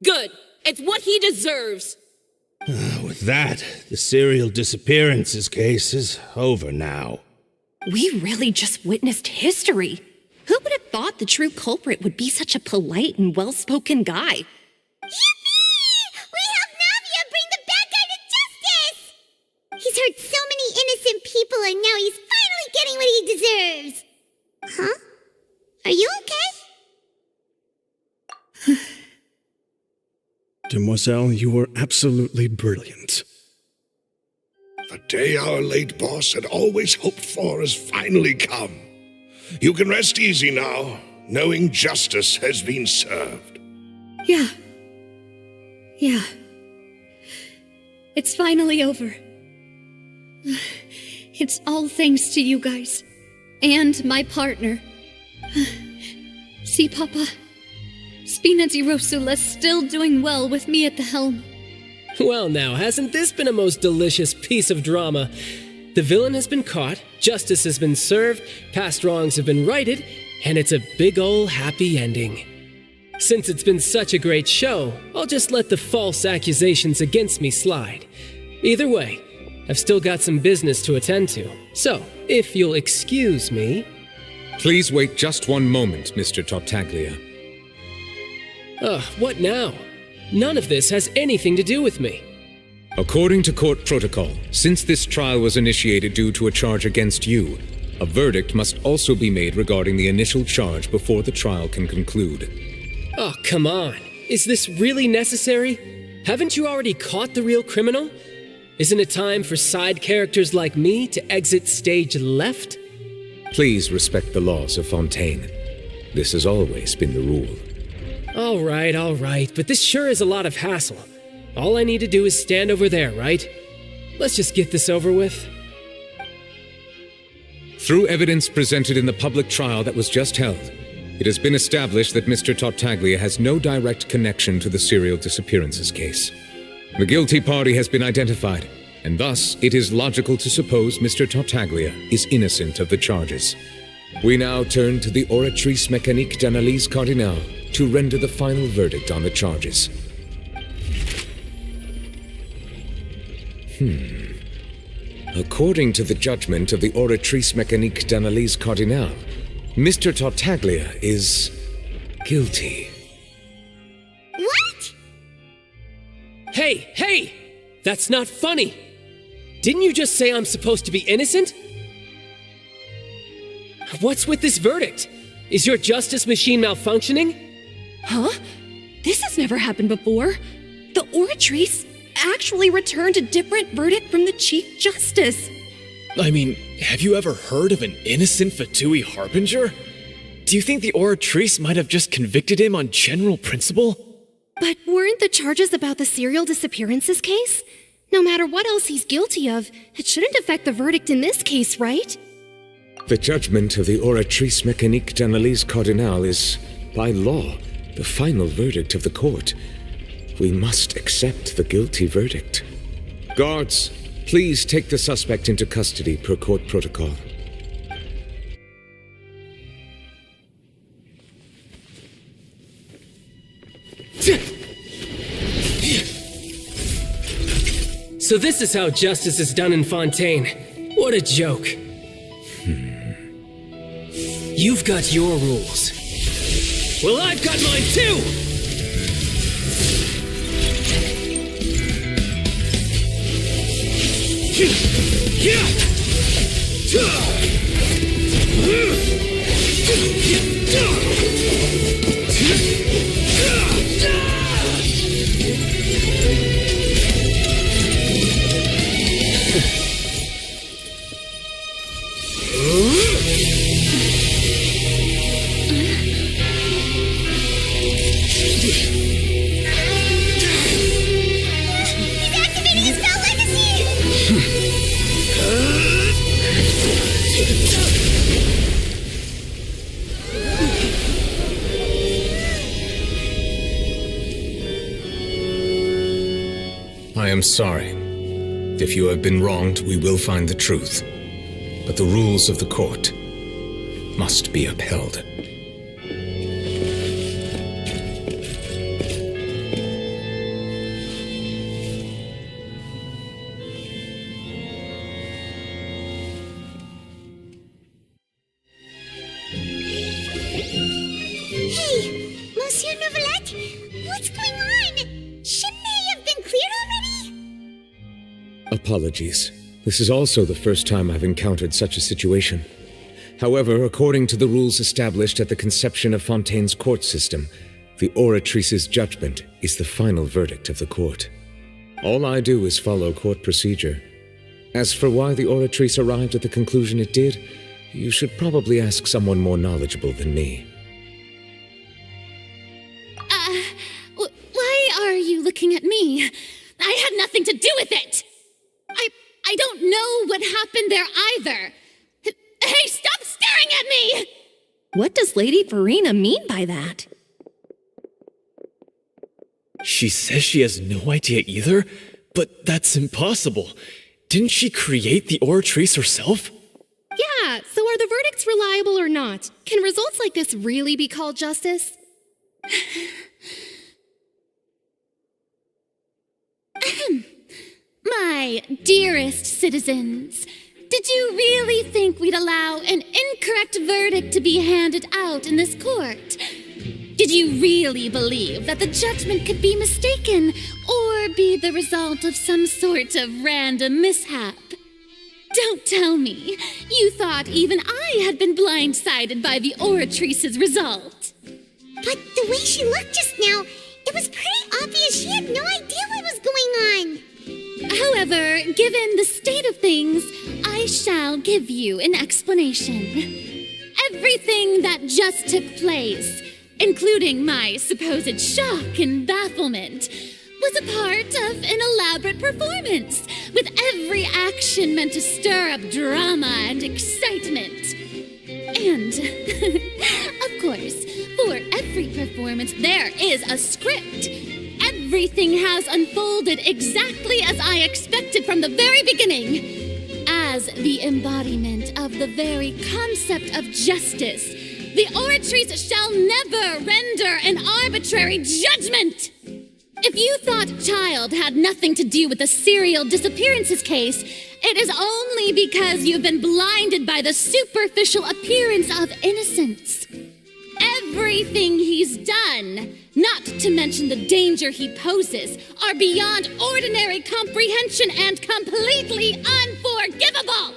Good. It's what he deserves. With that, the serial disappearances case is over now. We really just witnessed history. Who would have thought the true culprit would be such a polite and well-spoken guy? Yippee! We helped Navia bring the bad guy to justice! He's hurt so many innocent people and now he's finally getting what he deserves. Huh? Are you okay? Demoiselle, you were absolutely brilliant. The day our late boss had always hoped for has finally come. You can rest easy now, knowing justice has been served. Yeah. It's finally over. It's all thanks to you guys. And my partner. See, Papa? Spina di Rosula's still doing well with me at the helm. Well now, hasn't this been a most delicious piece of drama? The villain has been caught, justice has been served, past wrongs have been righted, and it's a big ol' happy ending. Since it's been such a great show, I'll just let the false accusations against me slide. Either way, I've still got some business to attend to, so if you'll excuse me... Please wait just one moment, Mr. Tartaglia. What now? None of this has anything to do with me. According to court protocol, since this trial was initiated due to a charge against you, a verdict must also be made regarding the initial charge before the trial can conclude. Oh, come on. Is this really necessary? Haven't you already caught the real criminal? Isn't it time for side characters like me to exit stage left? Please respect the laws of Fontaine. This has always been the rule. All right, but this sure is a lot of hassle. All I need to do is stand over there, right? Let's just get this over with. Through evidence presented in the public trial that was just held, it has been established that Mr. Tartaglia has no direct connection to the serial disappearances case. The guilty party has been identified, and thus it is logical to suppose Mr. Tartaglia is innocent of the charges. We now turn to the Oratrice Mécanique d'Analyse Cardinale to render the final verdict on the charges. According to the judgment of the Oratrice Mécanique d'Analyse Cardinale, Mr. Tartaglia is guilty. What? Hey! That's not funny! Didn't you just say I'm supposed to be innocent? What's with this verdict? Is your justice machine malfunctioning? Huh? This has never happened before. The Oratrice actually returned a different verdict from the Chief Justice. I mean, have you ever heard of an innocent Fatui Harbinger? Do you think the Oratrice might have just convicted him on general principle? But weren't the charges about the serial disappearances case? No matter what else he's guilty of, it shouldn't affect the verdict in this case, right? The judgment of the Oratrice Mécanique d'Analyse Cardinale is, by law, the final verdict of the court. We must accept the guilty verdict. Guards, please take the suspect into custody per court protocol. So this is how justice is done in Fontaine. What a joke. You've got your rules. Well, I've got mine too! I am sorry. If you have been wronged, we will find the truth. But the rules of the court must be upheld. Hey, Monsieur Neuvillette, what's going on? Shouldn't they have been cleared already? Apologies. This is also the first time I've encountered such a situation. However, according to the rules established at the conception of Fontaine's court system, the Oratrice's judgment is the final verdict of the court. All I do is follow court procedure. As for why the Oratrice arrived at the conclusion it did, you should probably ask someone more knowledgeable than me. Why are you looking at me? I had nothing to do with it! I don't know what happened there either. Hey, stop staring at me! What does Lady Verena mean by that? She says she has no idea either, but that's impossible. Didn't she create the Oratrice herself? Yeah, so are the verdicts it's reliable or not, can results like this really be called justice? My dearest citizens, did you really think we'd allow an incorrect verdict to be handed out in this court? Did you really believe that the judgment could be mistaken or be the result of some sort of random mishap? Don't tell me you thought even I had been blindsided by the oratrice's result. But the way she looked just now, it was pretty obvious she had no idea what was going on. However, given the state of things, I shall give you an explanation. Everything that just took place, including my supposed shock and bafflement, was a part of an elaborate performance, with every action meant to stir up drama and excitement. And, of course, for every performance, there is a script. Everything has unfolded exactly as I expected from the very beginning. As the embodiment of the very concept of justice, the oratrice shall never render an arbitrary judgment. If you thought Child had nothing to do with the serial disappearances case, it is only because you've been blinded by the superficial appearance of innocence. Everything he's done, not to mention the danger he poses, are beyond ordinary comprehension and completely unforgivable.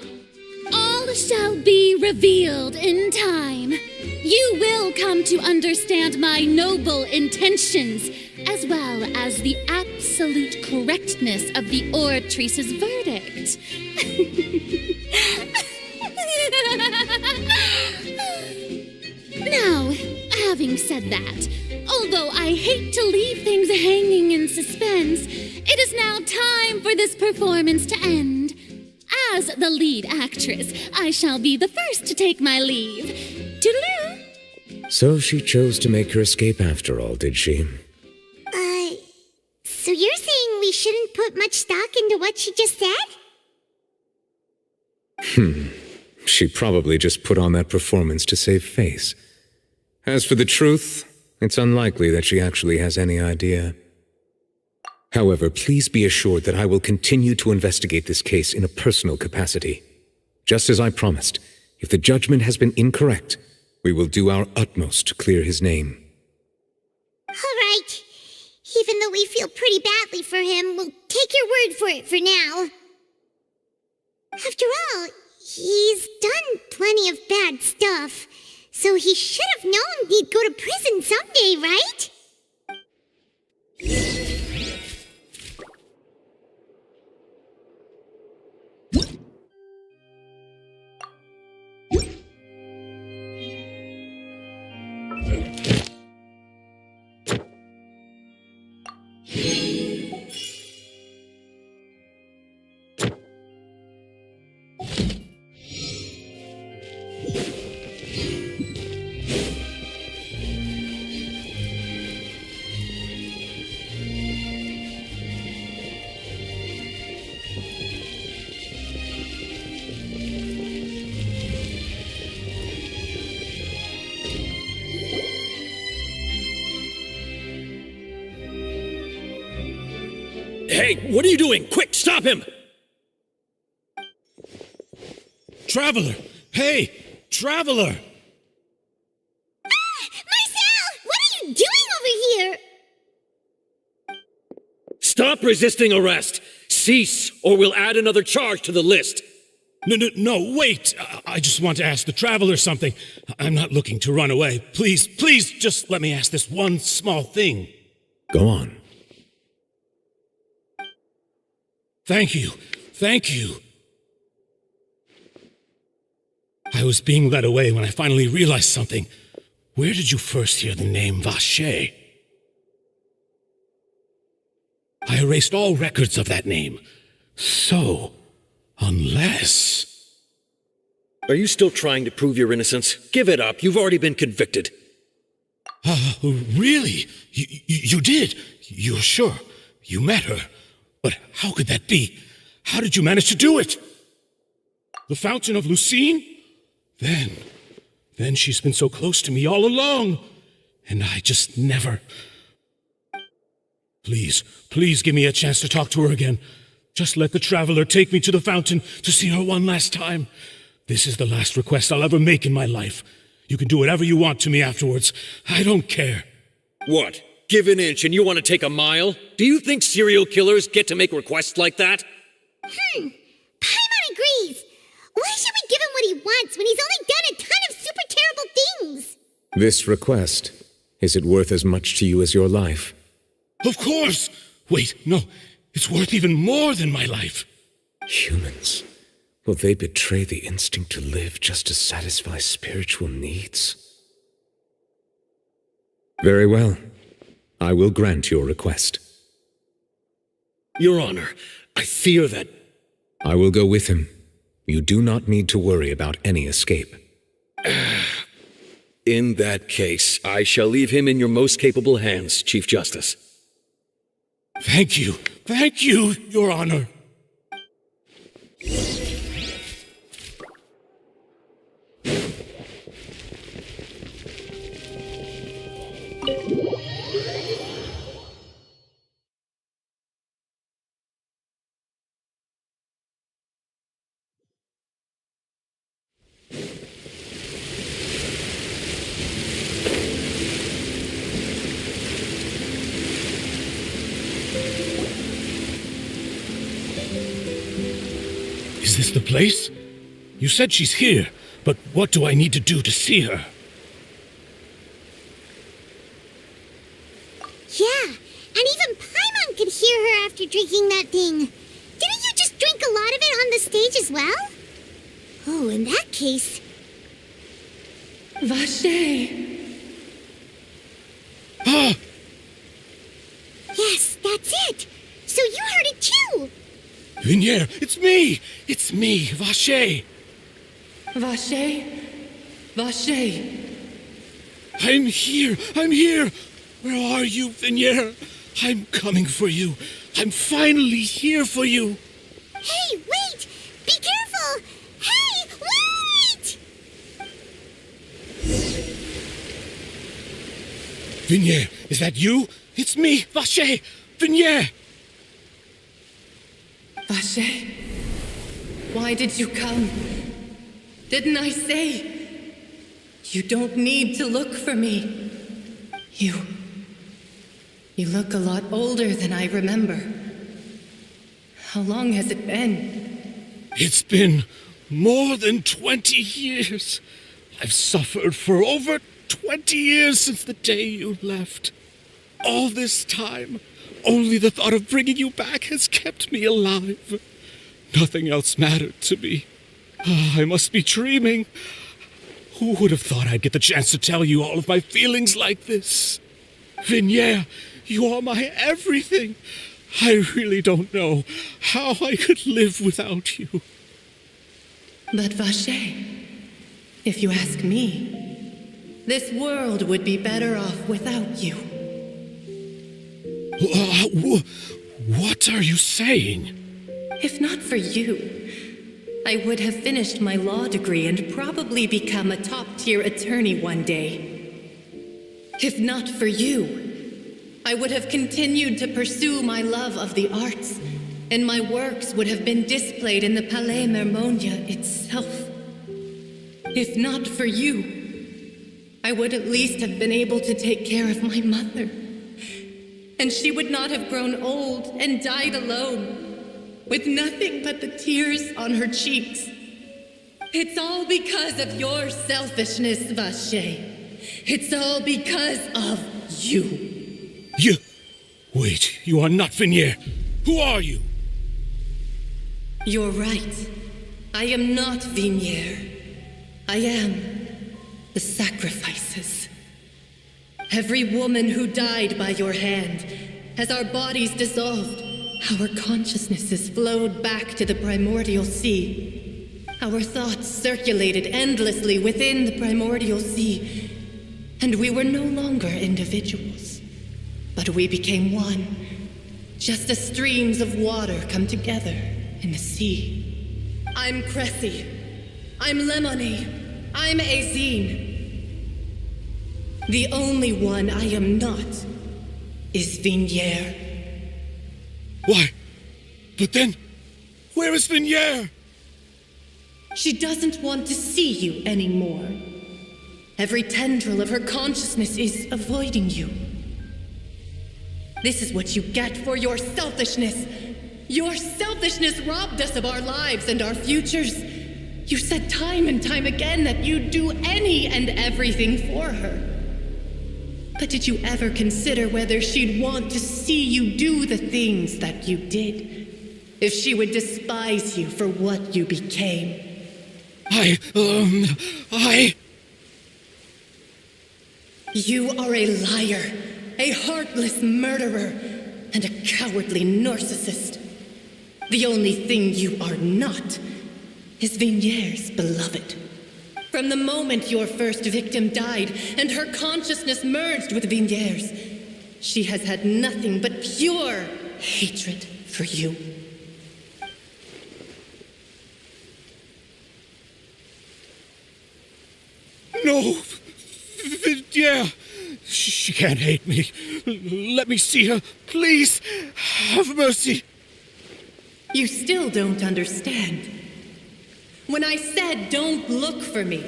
All shall be revealed in time. You will come to understand my noble intentions, as well as the absolute correctness of the oratrice's verdict. Now, having said that, although I hate to leave things hanging in suspense, it is now time for this performance to end. As the lead actress, I shall be the first to take my leave. Toodaloo! So she chose to make her escape after all, did she? So you're saying we shouldn't put much stock into what she just said? She probably just put on that performance to save face. As for the truth, it's unlikely that she actually has any idea. However, please be assured that I will continue to investigate this case in a personal capacity. Just as I promised, if the judgment has been incorrect, we will do our utmost to clear his name. All right. Even though we feel pretty badly for him, we'll take your word for it for now. After all, he's done plenty of bad stuff, so he should have known he'd go to prison someday, right? Hey, what are you doing? Quick, stop him! Traveler! Hey, Traveler! Marcel! What are you doing over here? Stop resisting arrest! Cease, or we'll add another charge to the list. No, wait! I just want to ask the Traveler something. I'm not looking to run away. Please, just let me ask this one small thing. Go on. Thank you. I was being led away when I finally realized something. Where did you first hear the name Vacher? I erased all records of that name. So, unless... Are you still trying to prove your innocence? Give it up. You've already been convicted. Really? You did? You're sure? You met her? But how could that be? How did you manage to do it? The Fountain of Lucine? Then Then she's been so close to me all along, and I just never... Please, please give me a chance to talk to her again. Just let the Traveler take me to the fountain to see her one last time. This is the last request I'll ever make in my life. You can do whatever you want to me afterwards. I don't care. What? Give an inch and you want to take a mile? Do you think serial killers get to make requests like that? Paimon agrees. Why should we give him what he wants when he's only done a ton of super terrible things? This request, is it worth as much to you as your life? Of course! Wait, no. It's worth even more than my life. Humans. Will they betray the instinct to live just to satisfy spiritual needs? Very well. I will grant your request. Your Honor, I fear that... I will go with him. You do not need to worry about any escape. In that case, I shall leave him in your most capable hands, Chief Justice. Thank you, Your Honor. Is this the place? You said she's here, but what do I need to do to see her? Yeah, and even Paimon could hear her after drinking that thing. Didn't you just drink a lot of it on the stage as well? Oh, in that case... Vache! Ah! Yes, that's it! So you heard it too! Vignier, it's me! It's me, Vache! Vache? Vache! I'm here! Where are you, Vignier? I'm coming for you. I'm finally here for you. Hey, wait! Be careful! Hey, wait! Vignier, is that you? It's me, Vache! Vignier! Vache, why did you come? Didn't I say? You don't need to look for me. You look a lot older than I remember. How long has it been? It's been more than 20 years. I've suffered for over 20 years since the day you left. All this time, only the thought of bringing you back has kept me alive. Nothing else mattered to me. I must be dreaming. Who would have thought I'd get the chance to tell you all of my feelings like this? Vignier, you are my everything. I really don't know how I could live without you. But Vache, if you ask me, this world would be better off without you. What are you saying? If not for you, I would have finished my law degree and probably become a top-tier attorney one day. If not for you, I would have continued to pursue my love of the arts, and my works would have been displayed in the Palais Mermonia itself. If not for you, I would at least have been able to take care of my mother. And she would not have grown old and died alone, with nothing but the tears on her cheeks. It's all because of your selfishness, Vache. It's all because of you. You... Wait, you are not Vignier. Who are you? You're right. I am not Vignier. I am the sacrifices. Every woman who died by your hand, as our bodies dissolved, our consciousnesses flowed back to the primordial sea. Our thoughts circulated endlessly within the primordial sea, and we were no longer individuals, but we became one, just as streams of water come together in the sea. I'm Cressy. I'm Lemony. I'm Azine. The only one I am not is Vignier. Why? But then, where is Vignier? She doesn't want to see you anymore. Every tendril of her consciousness is avoiding you. This is what you get for your selfishness. Your selfishness robbed us of our lives and our futures. You said time and time again that you'd do any and everything for her. But did you ever consider whether she'd want to see you do the things that you did? If she would despise you for what you became? You are a liar, a heartless murderer, and a cowardly narcissist. The only thing you are not is Vignier's beloved. From the moment your first victim died and her consciousness merged with Vignier's, she has had nothing but pure hatred for you. No! Vignier! She can't hate me. Let me see her. Please, have mercy. You still don't understand. When I said don't look for me,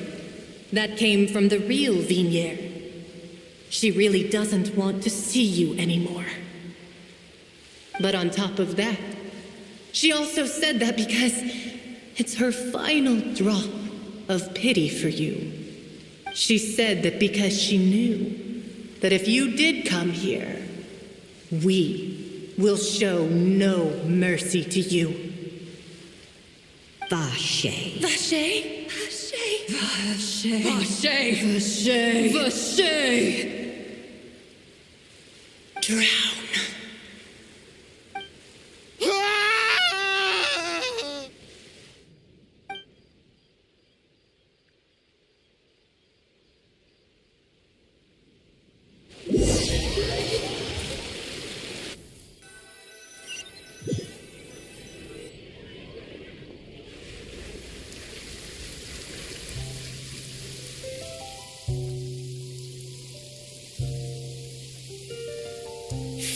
that came from the real Vignier. She really doesn't want to see you anymore. But on top of that, she also said that because it's her final drop of pity for you. She said that because she knew that if you did come here, we will show no mercy to you. Vache. Vache? Vache? Vache. Vache. Vache. Vache. Drown.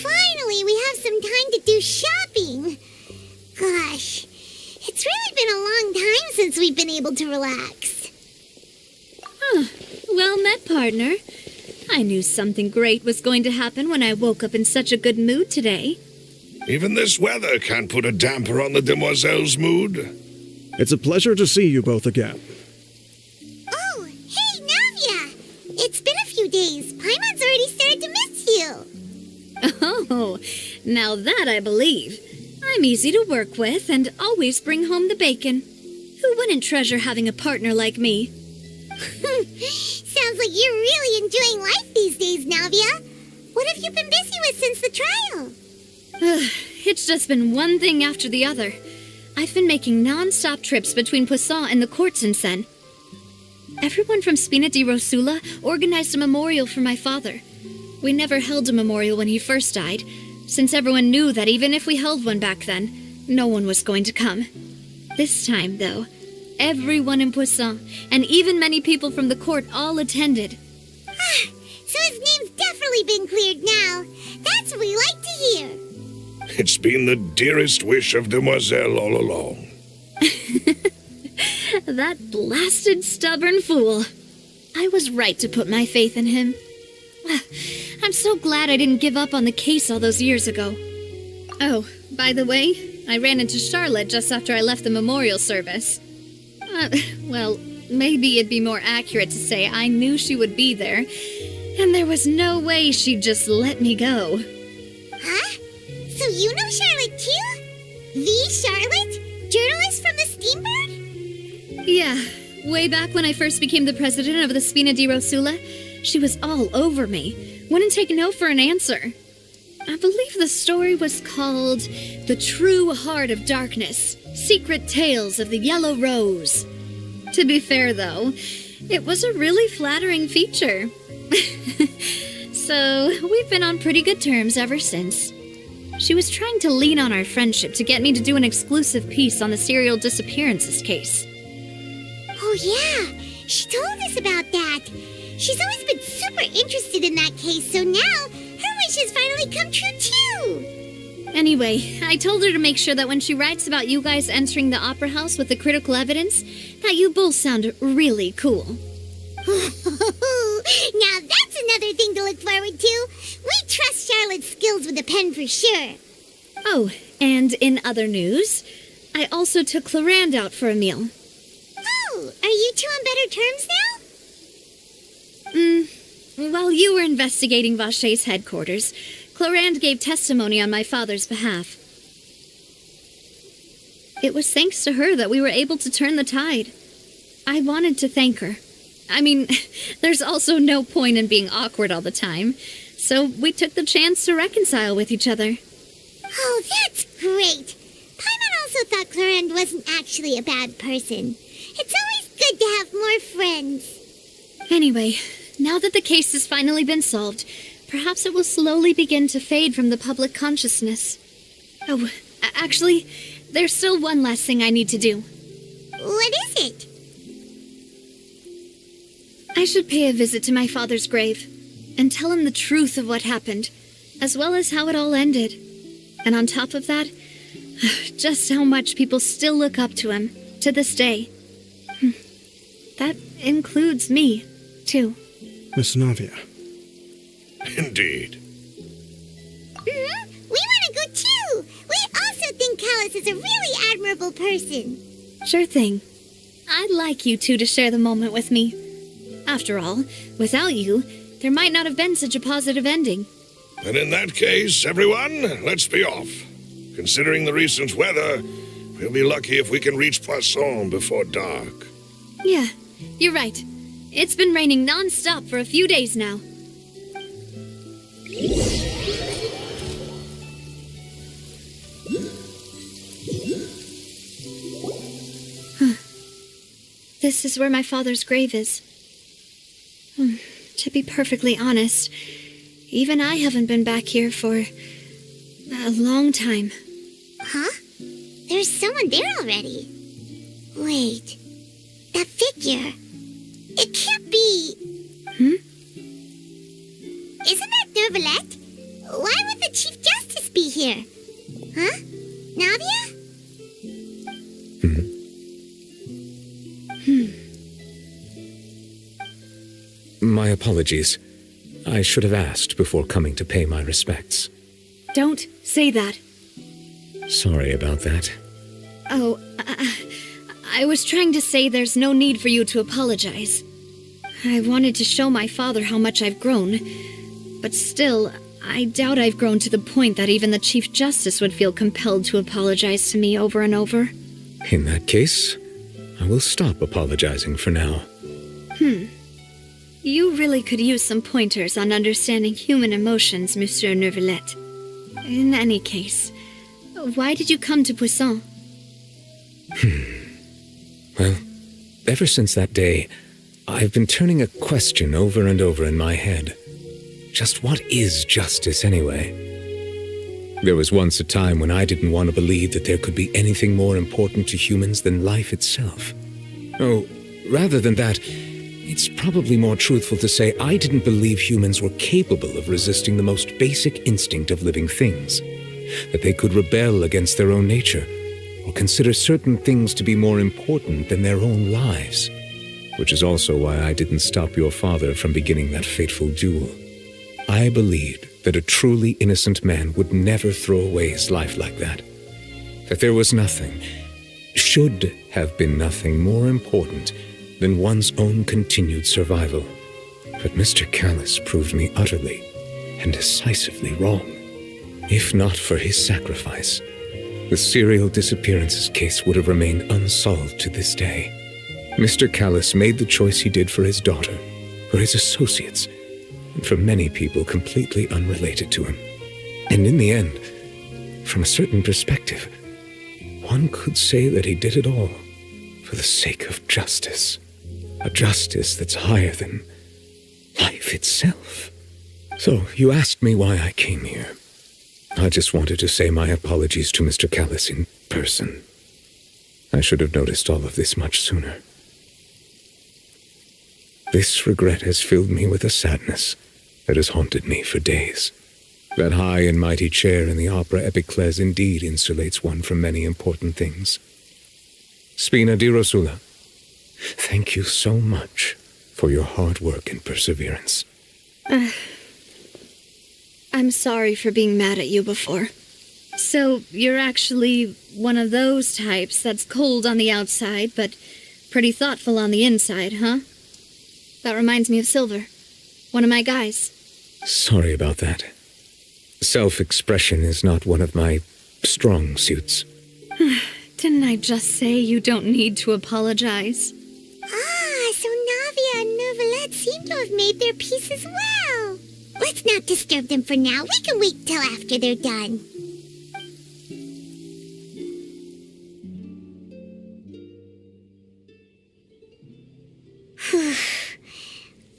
Finally, we have some time to do shopping. Gosh, it's really been a long time since we've been able to relax. Well met, partner. I knew something great was going to happen when I woke up in such a good mood today. Even this weather can't put a damper on the demoiselle's mood. It's a pleasure to see you both again. Oh, hey, Navia! It's been a few days. Paimon's already started to miss you. Oh, now that I believe. I'm easy to work with and always bring home the bacon. Who wouldn't treasure having a partner like me? Sounds like you're really enjoying life these days, Navia. What have you been busy with since the trial? It's just been one thing after the other. I've been making non-stop trips between Poisson and the courts in Seine. Everyone from Spina di Rosula organized a memorial for my father. We never held a memorial when he first died, since everyone knew that even if we held one back then, no one was going to come. This time, though, everyone in Poisson, and even many people from the court, all attended. So his name's definitely been cleared now. That's what we like to hear. It's been the dearest wish of Demoiselle all along. That blasted stubborn fool. I was right to put my faith in him. I'm so glad I didn't give up on the case all those years ago. Oh, by the way, I ran into Charlotte just after I left the memorial service. Well, maybe it'd be more accurate to say I knew she would be there, and there was no way she'd just let me go. Huh? So you know Charlotte too? The Charlotte? Journalist from the Steambird? Yeah, way back when I first became the president of the Spina di Rosula, she was all over me. Wouldn't take no for an answer. I believe the story was called The True Heart of Darkness, Secret Tales of the Yellow Rose. To be fair, though, it was a really flattering feature. So, we've been on pretty good terms ever since. She was trying to lean on our friendship to get me to do an exclusive piece on the serial disappearances case. Oh yeah, She told us about that. She's always been super interested in that case, so now her wish has finally come true too. Anyway, I told her to make sure that when she writes about you guys entering the opera house with the critical evidence, that you both sound really cool. Now that's another thing to look forward to. We trust Charlotte's skills with a pen for sure. Oh, and in other news, I also took Clarand out for a meal. Oh, are you two on better terms now? While you were investigating Vacher's headquarters, Clarand gave testimony on my father's behalf. It was thanks to her that we were able to turn the tide. I wanted to thank her. I mean, there's also no point in being awkward all the time, so we took the chance to reconcile with each other. Oh, that's great. Paimon also thought Clarand wasn't actually a bad person. It's always good to have more friends. Anyway, now that the case has finally been solved, perhaps it will slowly begin to fade from the public consciousness. Oh, actually, there's still one last thing I need to do. What is it? I should pay a visit to my father's grave and tell him the truth of what happened, as well as how it all ended. And on top of that, just how much people still look up to him to this day. That includes me, too. Miss Navia. Indeed. We want to go too. We also think Callus is a really admirable person. Sure thing. I'd like you two to share the moment with me. After all, without you, there might not have been such a positive ending. And in that case, everyone, let's be off. Considering the recent weather, we'll be lucky if we can reach Poisson before dark. Yeah, you're right. It's been raining non-stop for a few days now. This is where my father's grave is. To be perfectly honest, even I haven't been back here for a long time. Huh? There's someone there already. Wait, that figure. It can't be... Isn't that Neuvillette? Why would the Chief Justice be here? Huh? Navia? My apologies. I should have asked before coming to pay my respects. Don't say that. Sorry about that. Oh, I was trying to say there's no need for you to apologize. I wanted to show my father how much I've grown, but still, I doubt I've grown to the point that even the Chief Justice would feel compelled to apologize to me over and over. In that case, I will stop apologizing for now. You really could use some pointers on understanding human emotions, Monsieur Neuvillette. In any case, why did you come to Poisson? Well, ever since that day, I've been turning a question over and over in my head. Just what is justice anyway? There was once a time when I didn't want to believe that there could be anything more important to humans than life itself. Oh, rather than that, it's probably more truthful to say I didn't believe humans were capable of resisting the most basic instinct of living things, that they could rebel against their own nature, or consider certain things to be more important than their own lives, which is also why I didn't stop your father from beginning that fateful duel. I believed that a truly innocent man would never throw away his life like that, that there was nothing, should have been nothing more important than one's own continued survival. But Mr. Callus proved me utterly and decisively wrong. If not for his sacrifice, the serial disappearances case would have remained unsolved to this day. Mr. Callus made the choice he did for his daughter, for his associates, and for many people completely unrelated to him. And in the end, from a certain perspective, one could say that he did it all for the sake of justice. A justice that's higher than life itself. So, you asked me why I came here. I just wanted to say my apologies to Mr. Callus in person. I should have noticed all of this much sooner. This regret has filled me with a sadness that has haunted me for days. That high and mighty chair in the opera Epiclese indeed insulates one from many important things. Spina di Rosula, thank you so much for your hard work and perseverance. I'm sorry for being mad at you before. So, you're actually one of those types that's cold on the outside, but pretty thoughtful on the inside, huh? That reminds me of Silver, one of my guys. Sorry about that. Self-expression is not one of my strong suits. Didn't I just say you don't need to apologize? So Navia and Neuvillette seem to have made their peace as well. Let's not disturb them for now. We can wait till after they're done.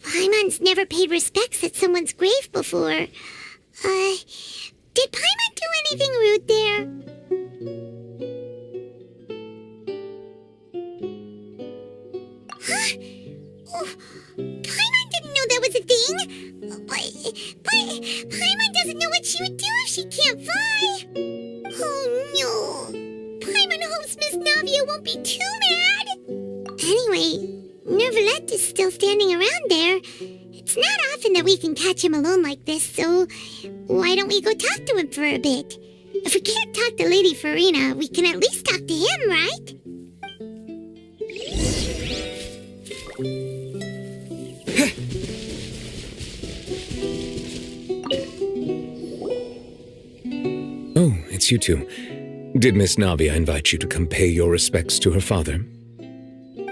Paimon's never paid respects at someone's grave before. Did Paimon do anything rude there? Huh? Oh, Paimon didn't know that was a thing. But Paimon doesn't know what she would do if she can't fly. Oh no. Paimon hopes Miss Navia won't be too mad. Anyway, Neuvillette is still standing around there. It's not often that we can catch him alone like this, so why don't we go talk to him for a bit? If we can't talk to Lady Farina, we can at least talk to him, right? Oh, it's you two. Did Miss Navia invite you to come pay your respects to her father? Mm-hmm. We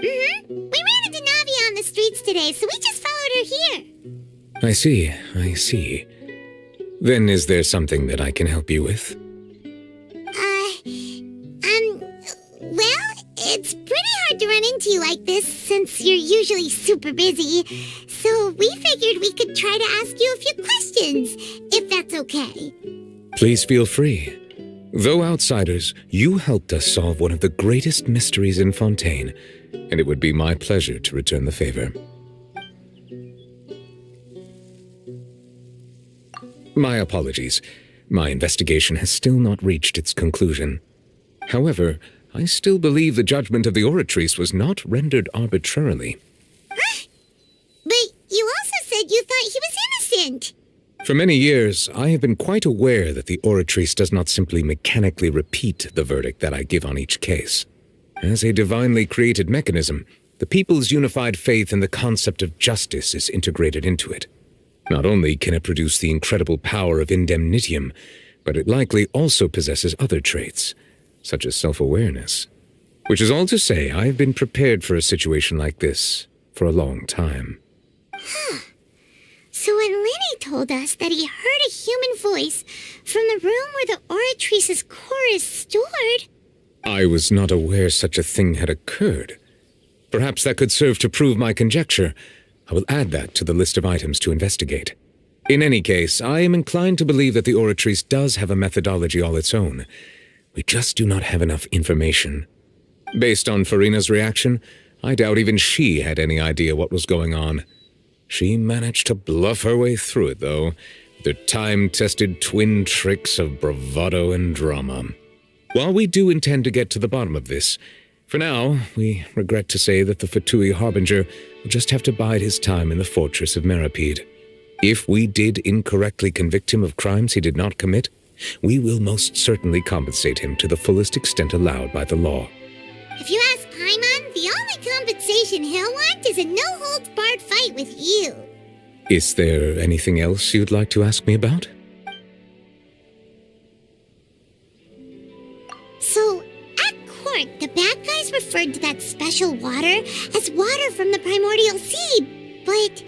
ran into Navia on the streets today, so we just followed her here. I see. Then is there something that I can help you with? Well, it's pretty hard to run into you like this since you're usually super busy. So we figured we could try to ask you a few questions, if that's okay. Please feel free. Though outsiders, you helped us solve one of the greatest mysteries in Fontaine, and it would be my pleasure to return the favor. My apologies. My investigation has still not reached its conclusion. However, I still believe the judgment of the Oratrice was not rendered arbitrarily. Huh? But you also said you thought he was innocent. For many years, I have been quite aware that the Oratrice does not simply mechanically repeat the verdict that I give on each case. As a divinely created mechanism, the people's unified faith in the concept of justice is integrated into it. Not only can it produce the incredible power of indemnitium, but it likely also possesses other traits, such as self-awareness. Which is all to say, I have been prepared for a situation like this for a long time. Huh. So when Lenny told us that he heard a human voice from the room where the Oratrice's core is stored... I was not aware such a thing had occurred. Perhaps that could serve to prove my conjecture. I will add that to the list of items to investigate. In any case, I am inclined to believe that the Oratrice does have a methodology all its own. We just do not have enough information. Based on Farina's reaction, I doubt even she had any idea what was going on. She managed to bluff her way through it, though, with her time-tested twin tricks of bravado and drama. While we do intend to get to the bottom of this, for now, we regret to say that the Fatui Harbinger will just have to bide his time in the fortress of Meripede. If we did incorrectly convict him of crimes he did not commit, we will most certainly compensate him to the fullest extent allowed by the law. If you ask Paimon, the only compensation he'll want is a no-holds-barred fight with you. Is there anything else you'd like to ask me about? So, at court, the bad guys referred to that special water as water from the primordial sea, but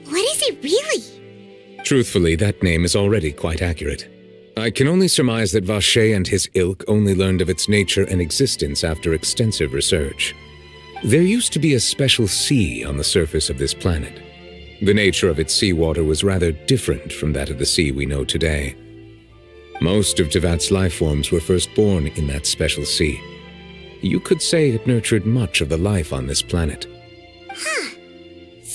what is it really? Truthfully, that name is already quite accurate. I can only surmise that Vacher and his ilk only learned of its nature and existence after extensive research. There used to be a special sea on the surface of this planet. The nature of its seawater was rather different from that of the sea we know today. Most of Tevat's life forms were first born in that special sea. You could say it nurtured much of the life on this planet. Huh.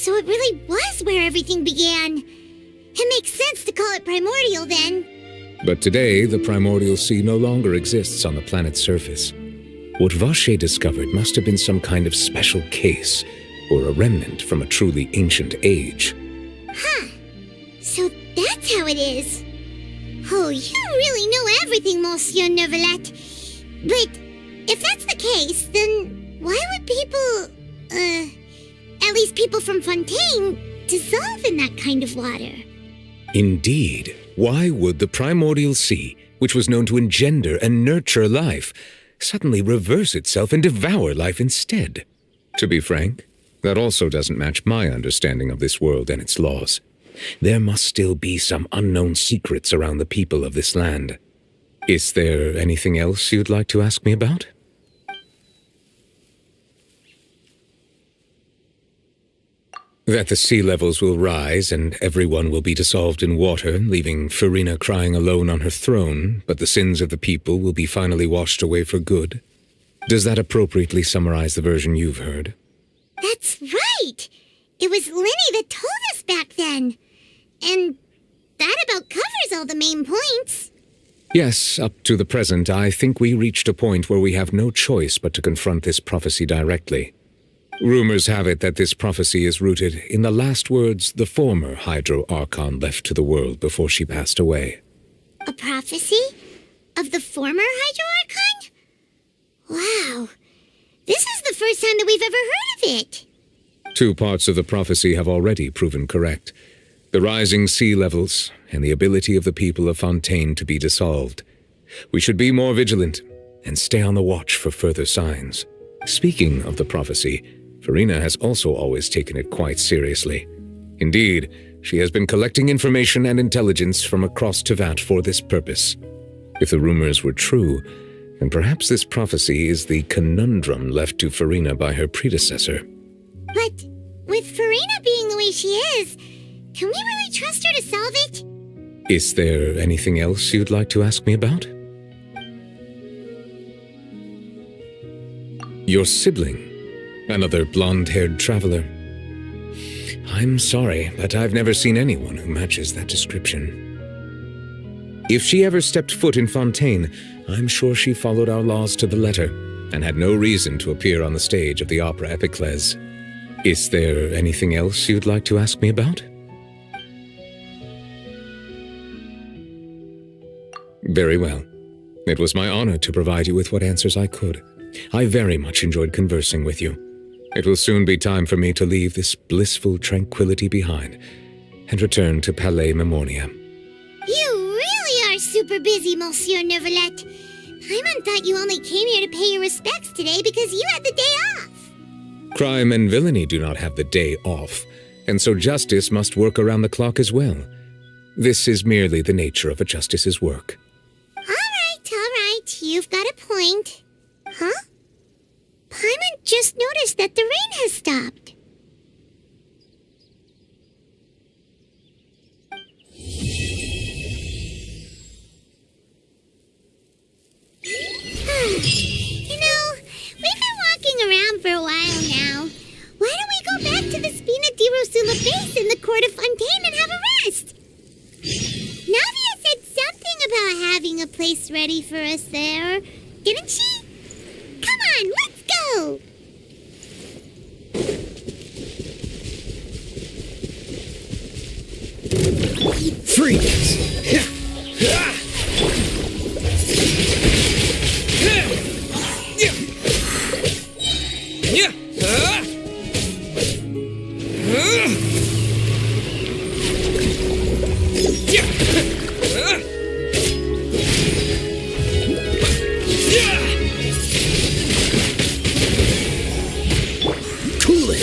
So it really was where everything began. It makes sense to call it primordial then. But today, the primordial sea no longer exists on the planet's surface. What Vache discovered must have been some kind of special case, or a remnant from a truly ancient age. Huh. So that's how it is. Oh, you really know everything, Monsieur Neuvillette. But if that's the case, then why would people, at least people from Fontaine, dissolve in that kind of water? Indeed. Why would the primordial sea, which was known to engender and nurture life, suddenly reverse itself and devour life instead? To be frank, that also doesn't match my understanding of this world and its laws. There must still be some unknown secrets around the people of this land. Is there anything else you'd like to ask me about? That the sea levels will rise and everyone will be dissolved in water, leaving Farina crying alone on her throne, but the sins of the people will be finally washed away for good. Does that appropriately summarize the version you've heard? That's right! It was Lenny that told us back then. And that about covers all the main points. Yes, up to the present, I think we reached a point where we have no choice but to confront this prophecy directly. Rumors have it that this prophecy is rooted in the last words the former Hydro Archon left to the world before she passed away. A prophecy? Of the former Hydro Archon? Wow. This is the first time that we've ever heard of it. 2 parts of the prophecy have already proven correct. The rising sea levels and the ability of the people of Fontaine to be dissolved. We should be more vigilant and stay on the watch for further signs. Speaking of the prophecy, Farina has also always taken it quite seriously. Indeed, she has been collecting information and intelligence from across Tevat for this purpose. If the rumors were true, then perhaps this prophecy is the conundrum left to Farina by her predecessor. But with Farina being the way she is, can we really trust her to solve it? Is there anything else you'd like to ask me about? Your sibling, another blonde-haired traveler. I'm sorry, but I've never seen anyone who matches that description. If she ever stepped foot in Fontaine, I'm sure she followed our laws to the letter and had no reason to appear on the stage of the opera Epiclese. Is there anything else you'd like to ask me about? Very well. It was my honor to provide you with what answers I could. I very much enjoyed conversing with you. It will soon be time for me to leave this blissful tranquility behind and return to Palais Memoria. You really are super busy, Monsieur Neuvillette. Paimon thought you only came here to pay your respects today because you had the day off. Crime and villainy do not have the day off, and so justice must work around the clock as well. This is merely the nature of a justice's work. All right. You've got a point. Huh? Paimon just noticed that the rain has stopped. You know, we've been walking around for a while now. Why don't we go back to the Spina di Rosula base in the court of Fontaine and have a rest? Navia said something about having a place ready for us there, didn't she? Come on, let's go! Freeze! Cool it!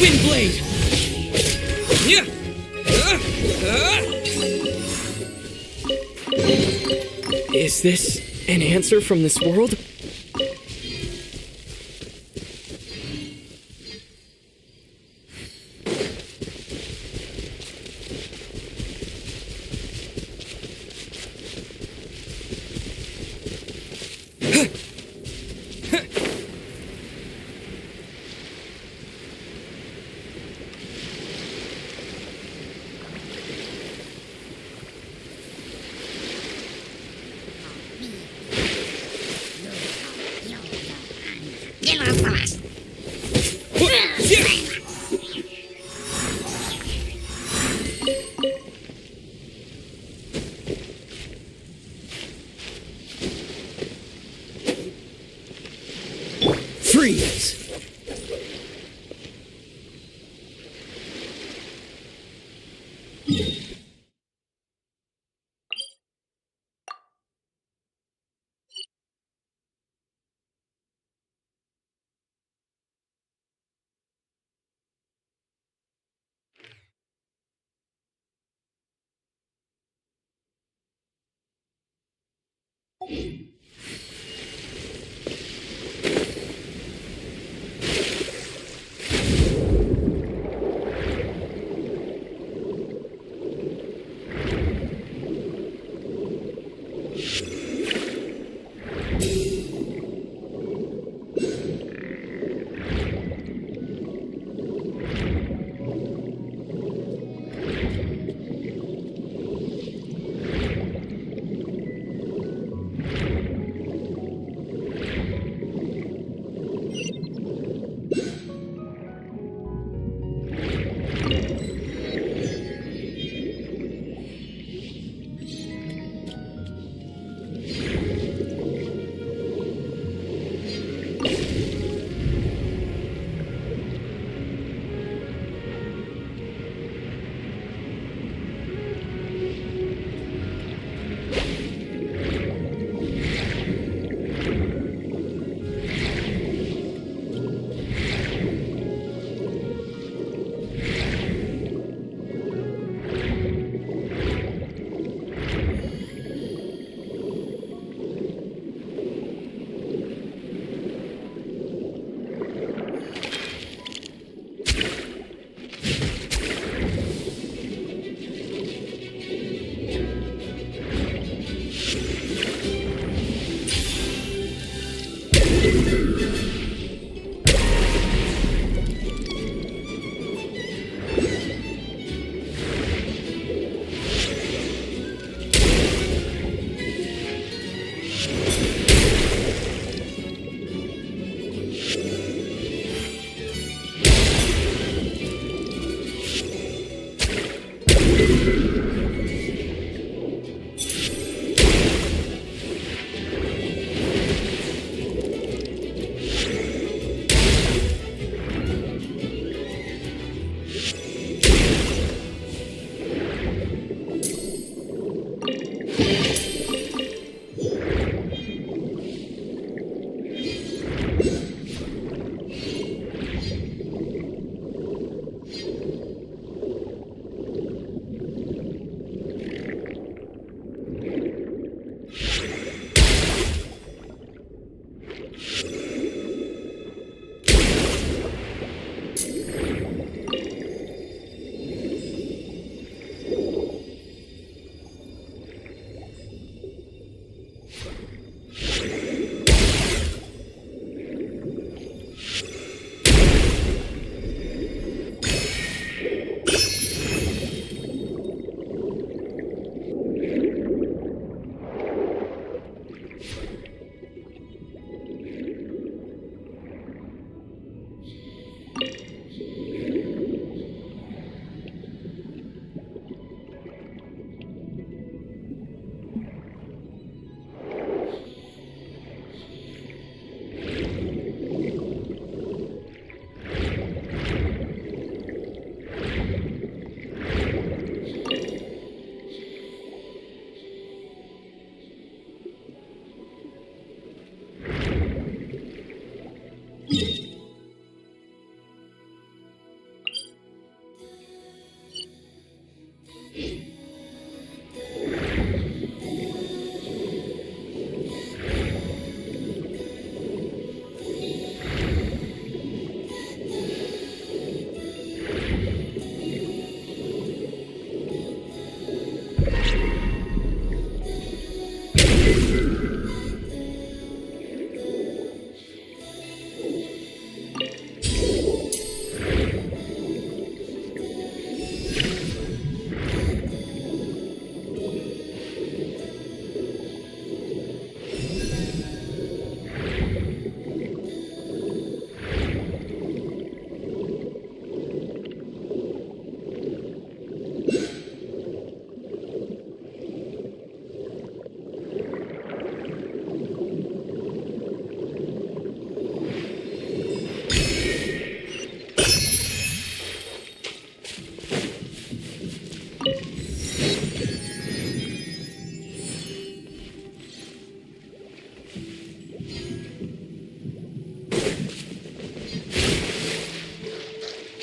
Wind blade! Is this an answer from this world? Freeze!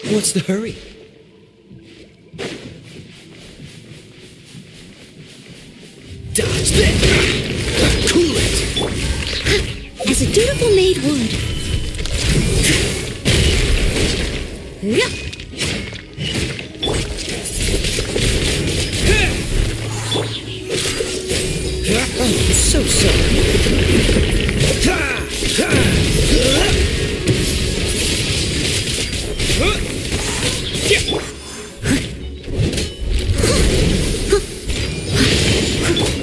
What's the hurry? Dodge this! Cool it! As a dutiful maid would. Yep. Oh, so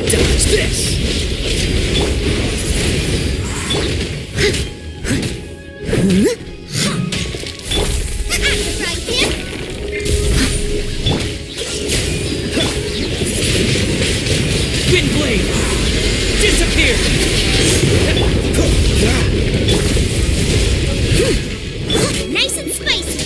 Dodge this! Wind blade! Disappear! Nice and spicy.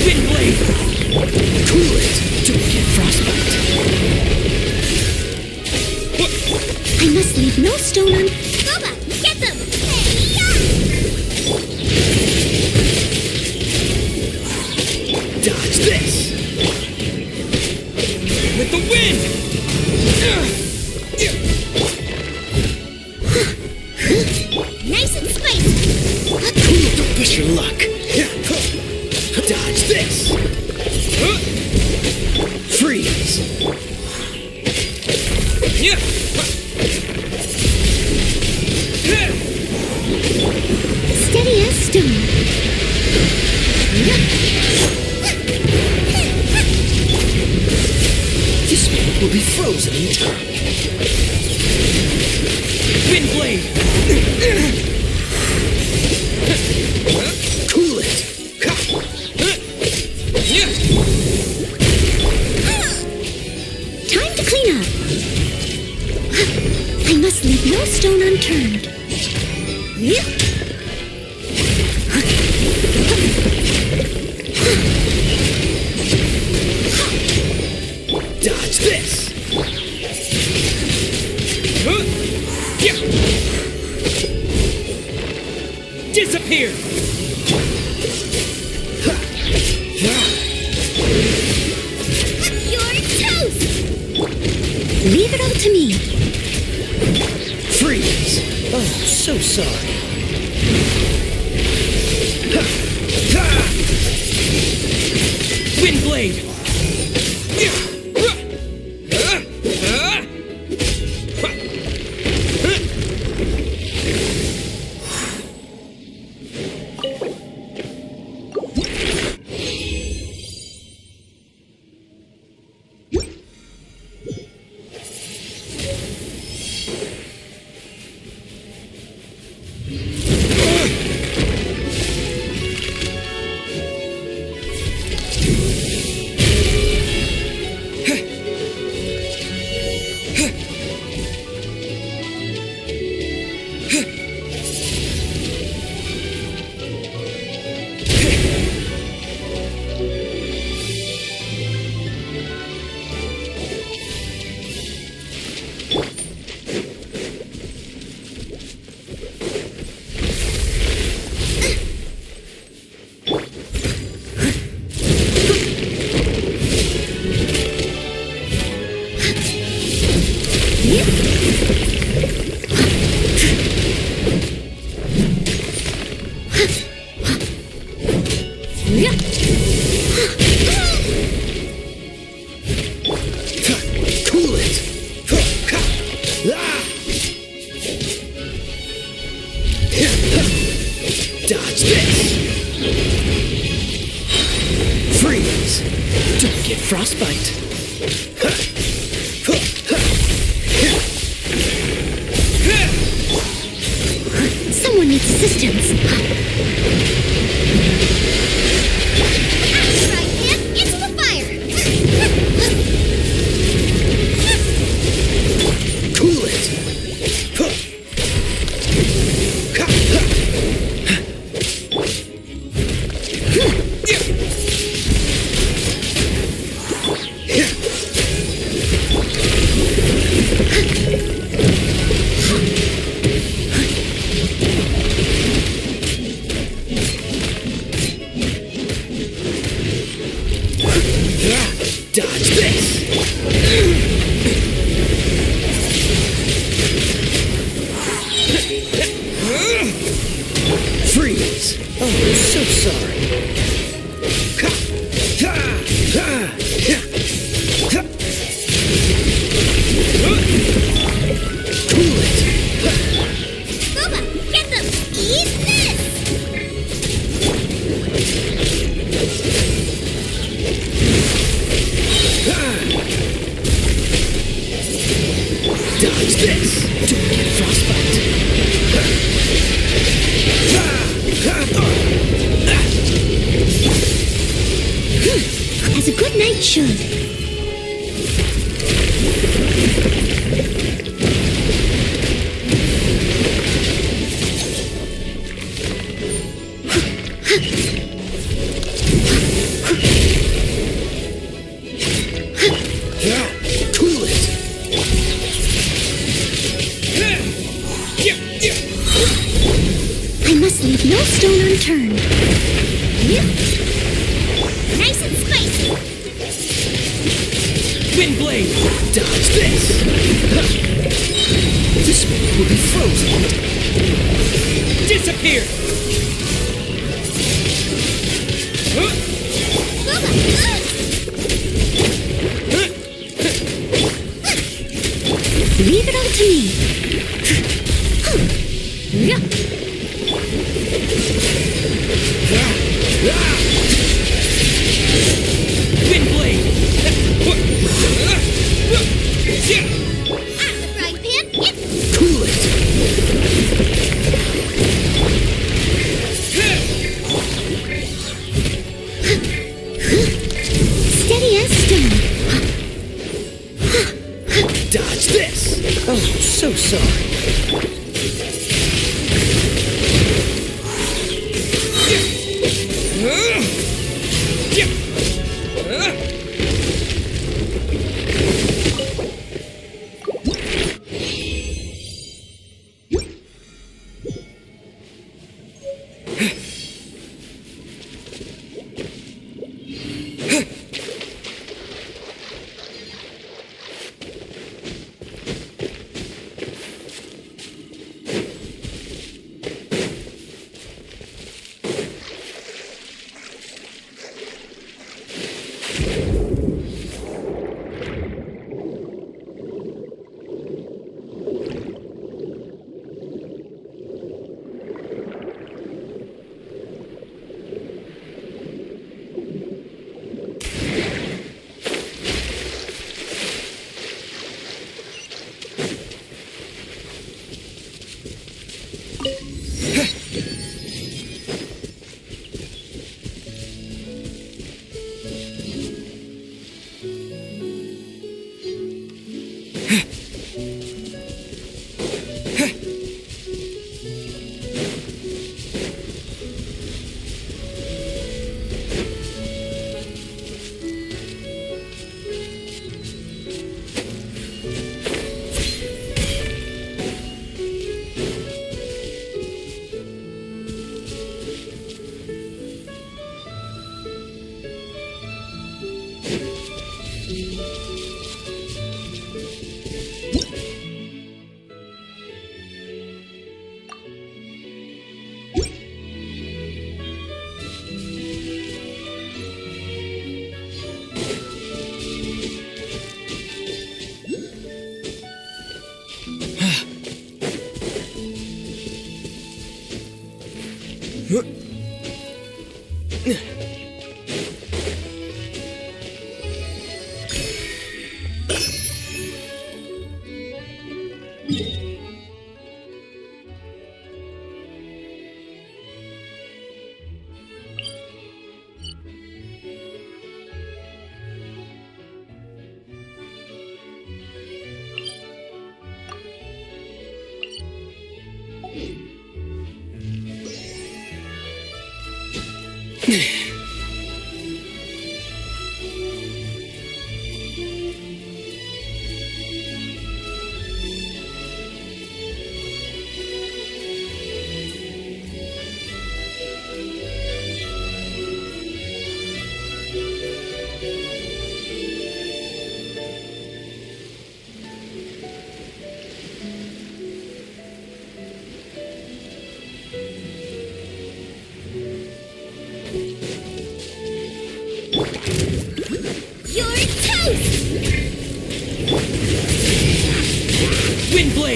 Wind blade! Cool it! Don't get frostbite! I must leave no stone unturned. Boba, get them! Dodge this! With the wind! Nice and spicy. Cool, don't push your luck. Dodge this! Freeze! Steady as stone. This one will be frozen in time. Wind blade! Cool it! Time to clean up. I must leave no stone unturned. Dodge this! Disappear! You're toast! Leave it all to me. Freeze! Oh, so sorry. Wind blade! Cool it! Dodge this! Freeze! Don't get frostbite! Someone needs assistance. Into the fire! Cool it! days! Oh, I'm so sorry. Cool it! Booba, get them! Eat this! Dodge this! Don't get frostbite! As a good knight should. Cool it! I must leave no stone unturned. Nice and spicy. Windblade! Dodge this! This man will be frozen! Disappear! Leave it all to me. Windblade! Out the frying pan. Cool it! Steady as stone. Dodge this! Oh, I'm so sorry.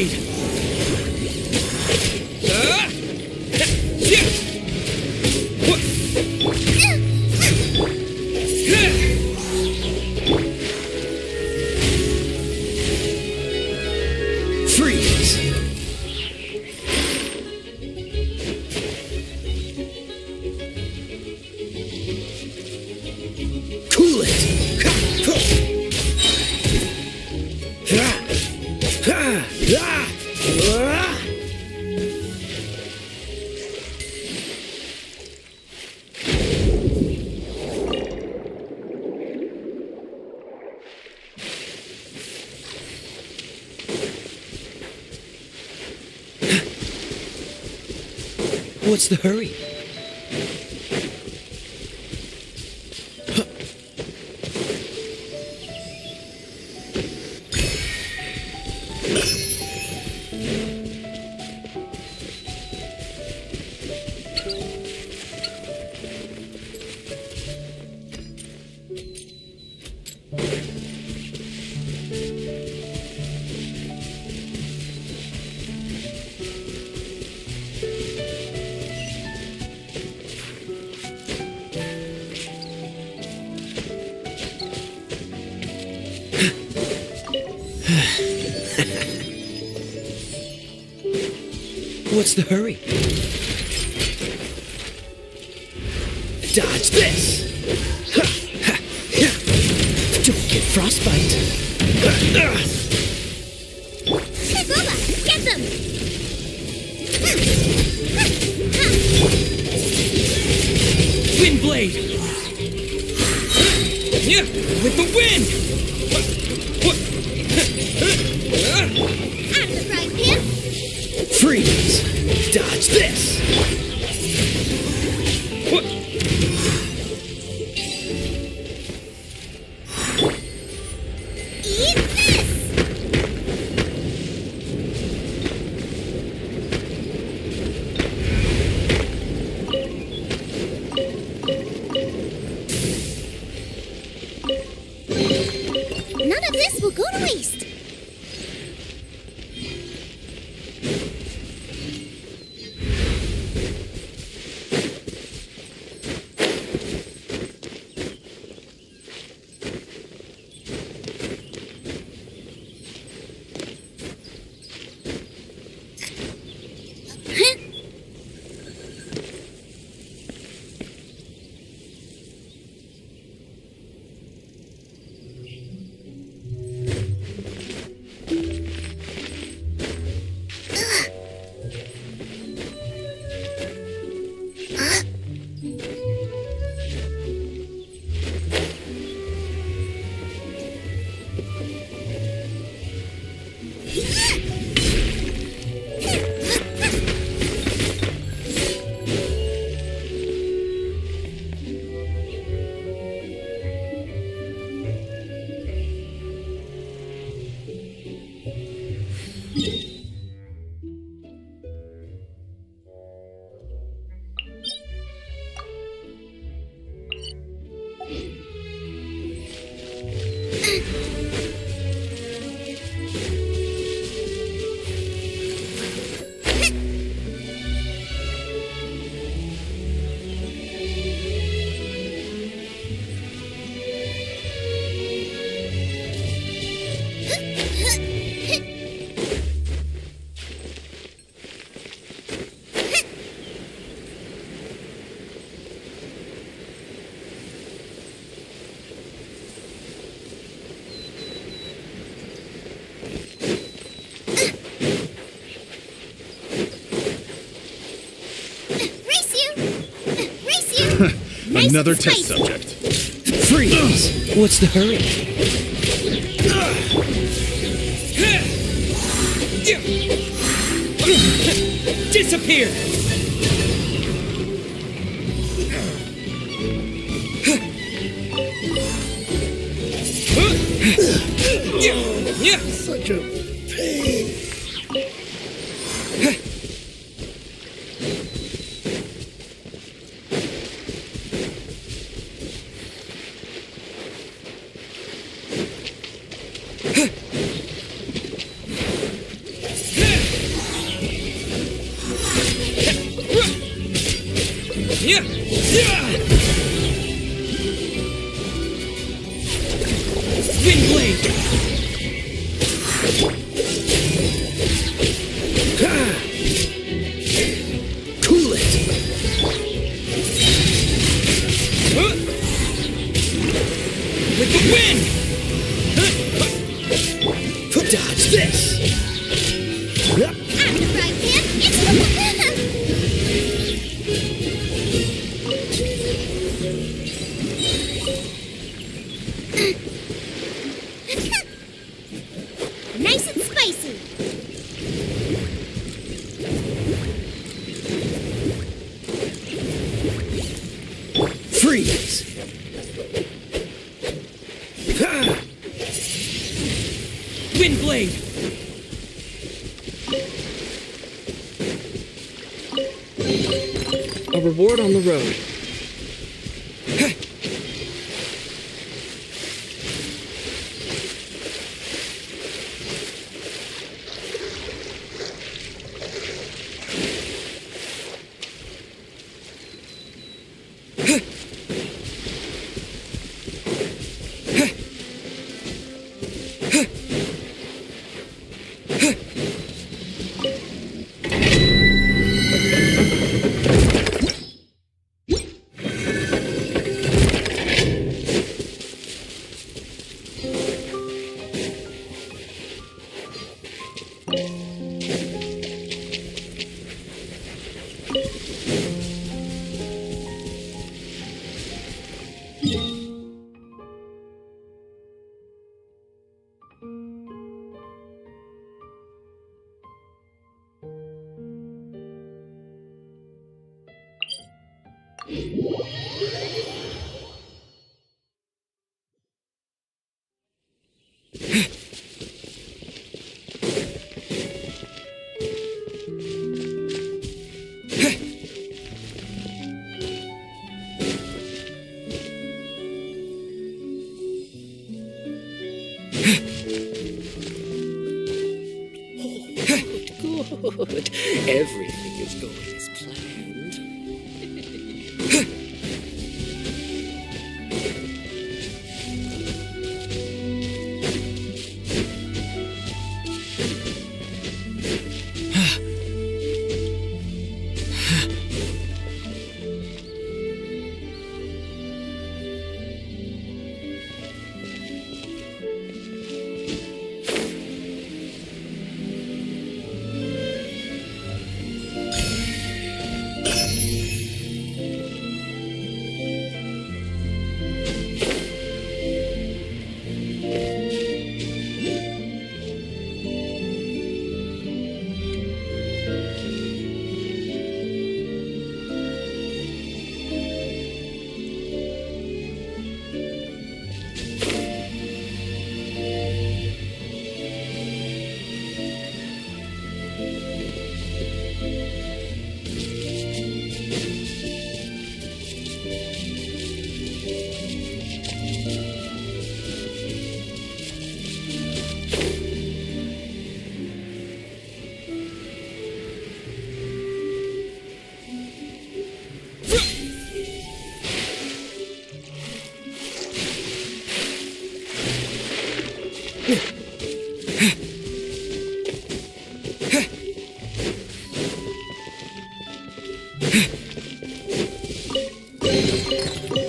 blade! Freeze! Cool it! What's the hurry? What's the hurry? Dodge this! Don't get frostbite! Boba, get them! Wind blade! Yeah, with the wind! Out of the frying pan! Freeze! Dodge this! Eat this! None of this will go to waste. Another test subject. Freeze! What's the hurry? Disappear! Such a pain. Wind blade! Cool it! With the wind! Dodge this! I'm the right man. Nice and spicy. Freeze! Wind blade! A reward on the road. Good. Everything is going as planned.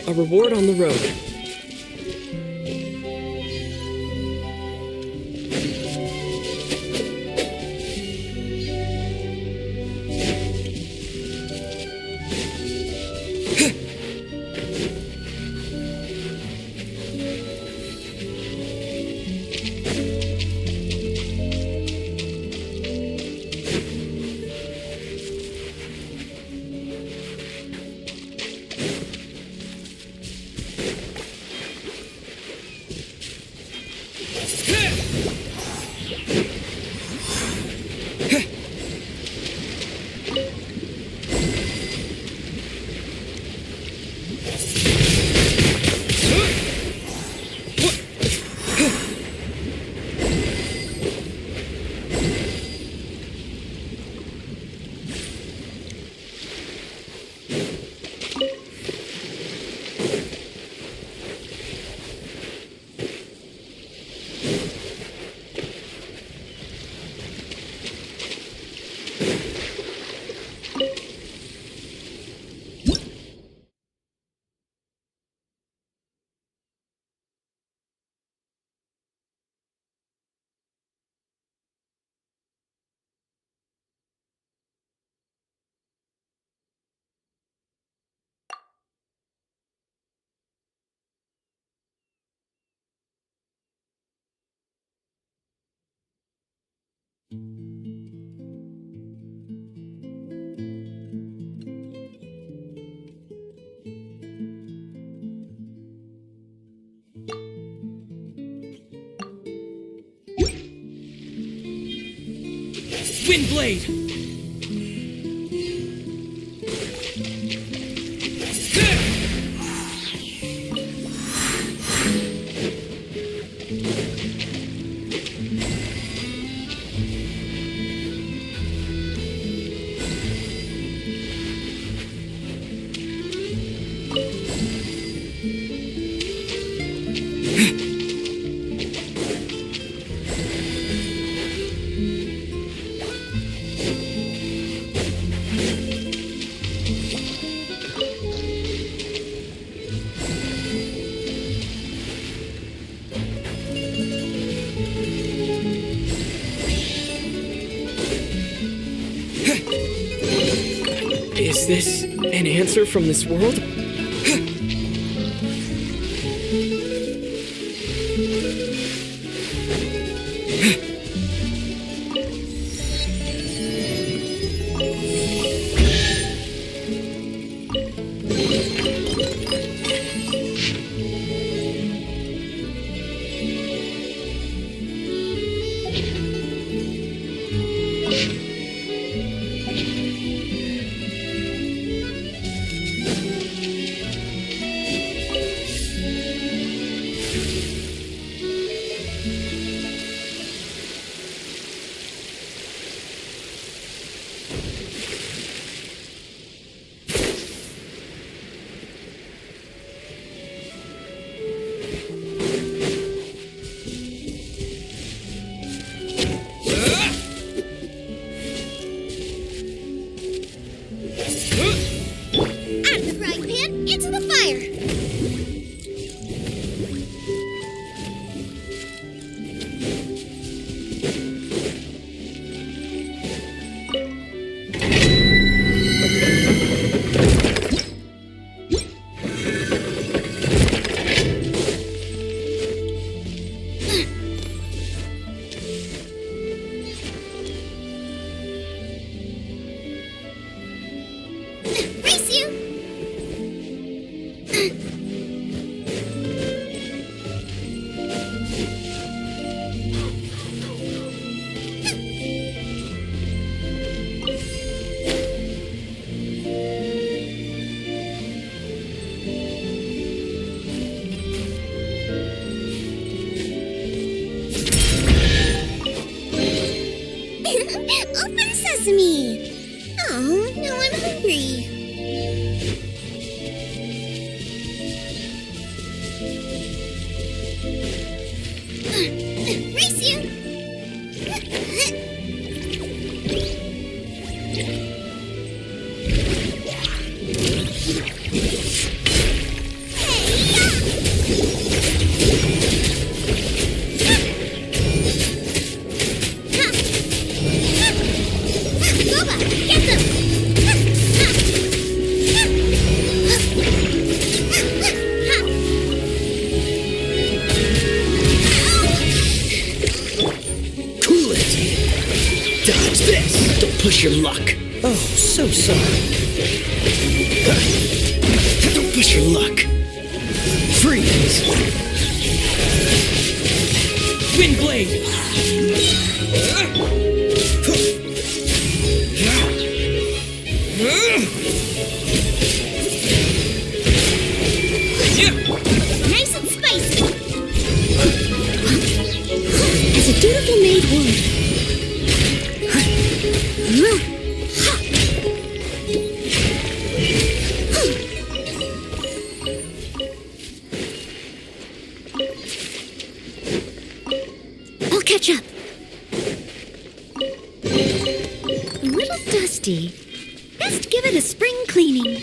A reward on the road. Windblade! Is this an answer from this world? Open sesame! Oh, now I'm hungry. Race you! Boba, get them! Cool it! Dodge this! Don't push your luck. Oh, so sorry. Don't push your luck. Freeze! Windblade! Nice and spicy! As a dutiful maid would. I'll catch up. A little dusty. Best give it a spring cleaning.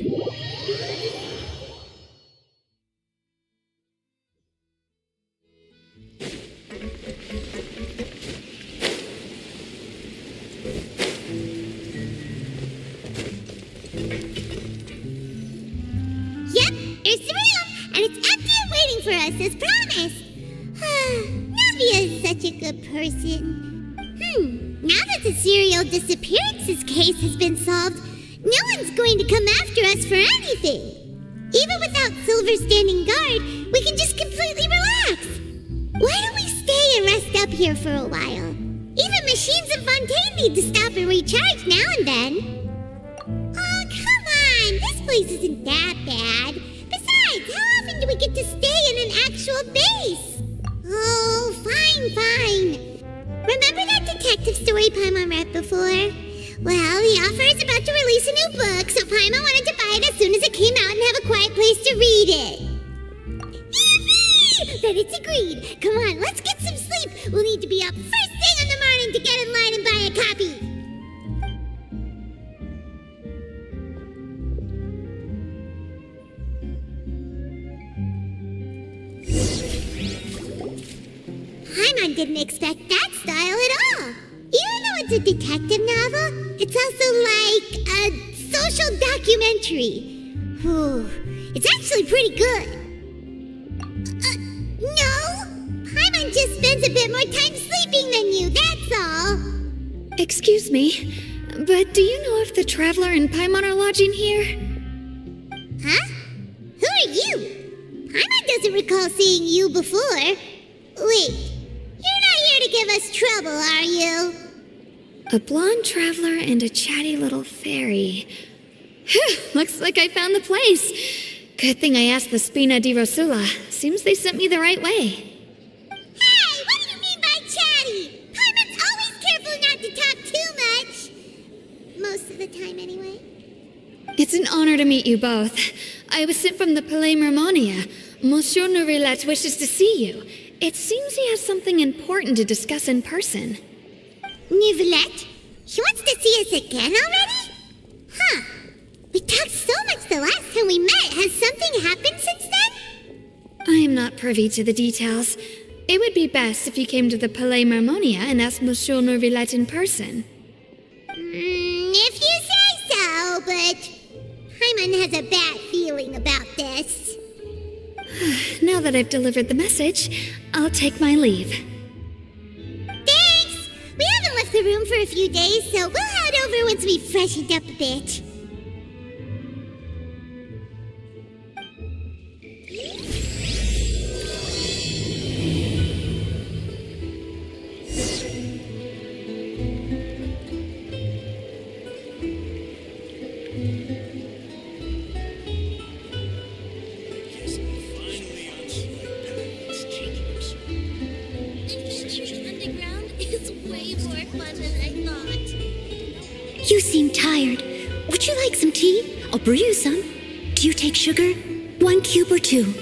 Yep, here's the room, and it's empty and waiting for us as promised. Navia is such a good person. Now that the serial disappearances case has been solved, no one's going to come after us for anything. Even without Silver standing guard, we can just completely relax. Why don't we stay and rest up here for a while? Even machines in Fontaine need to stop and recharge now and then. Oh, come on! This place isn't that bad. Besides, how often do we get to stay in an actual base? Oh, fine. Remember that detective story Paimon read before? Well, the author is about to release a new book, so Paimon wanted to buy it as soon as it came out and have a quiet place to read it. Yippee! Then it's agreed. Come on, let's get some sleep. We'll need to be up first thing in the morning to get in line and buy a copy. Paimon didn't expect that style at all. Even though it's a detective novel, it's also like a social documentary. It's actually pretty good. No! Paimon just spends a bit more time sleeping than you, that's all. Excuse me, but do you know if the Traveler and Paimon are lodging here? Huh? Who are you? Paimon doesn't recall seeing you before. Wait, you're not here to give us trouble, are you? A blonde traveler and a chatty little fairy. Whew, looks like I found the place. Good thing I asked the Spina di Rosula. Seems they sent me the right way. Hey, what do you mean by chatty? Paimon's always careful not to talk too much. Most of the time, anyway. It's an honor to meet you both. I was sent from the Palais Mermonia. Monsieur Nourillet wishes to see you. It seems he has something important to discuss in person. Nourillet? He wants to see us again already? Huh. We talked so much the last time we met. Has something happened since then? I am not privy to the details. It would be best if you came to the Palais Mermonia and asked Monsieur Nourillet in person. If you say so, but Paimon has a bad feeling about this. Now that I've delivered the message, I'll take my leave. Thanks! We haven't left the room for a few days, so we'll head over once we've freshened up a bit. You seem tired. Would you like some tea? I'll brew you some. Do you take sugar? 1 cube or 2?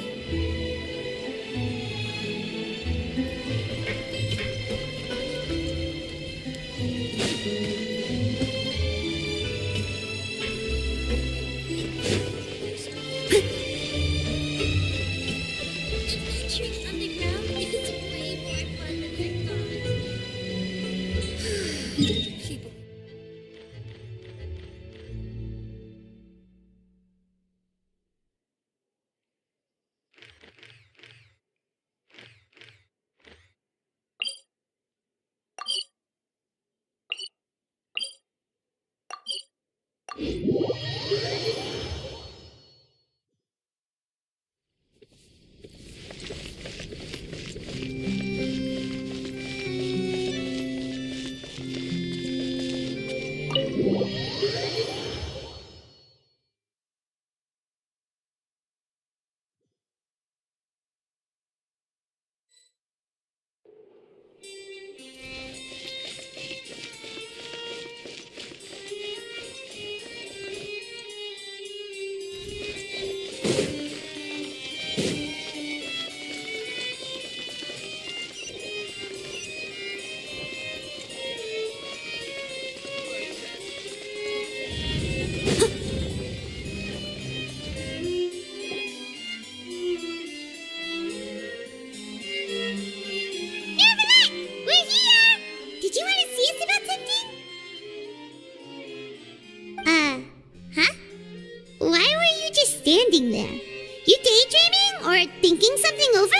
standing there. You daydreaming or thinking something over?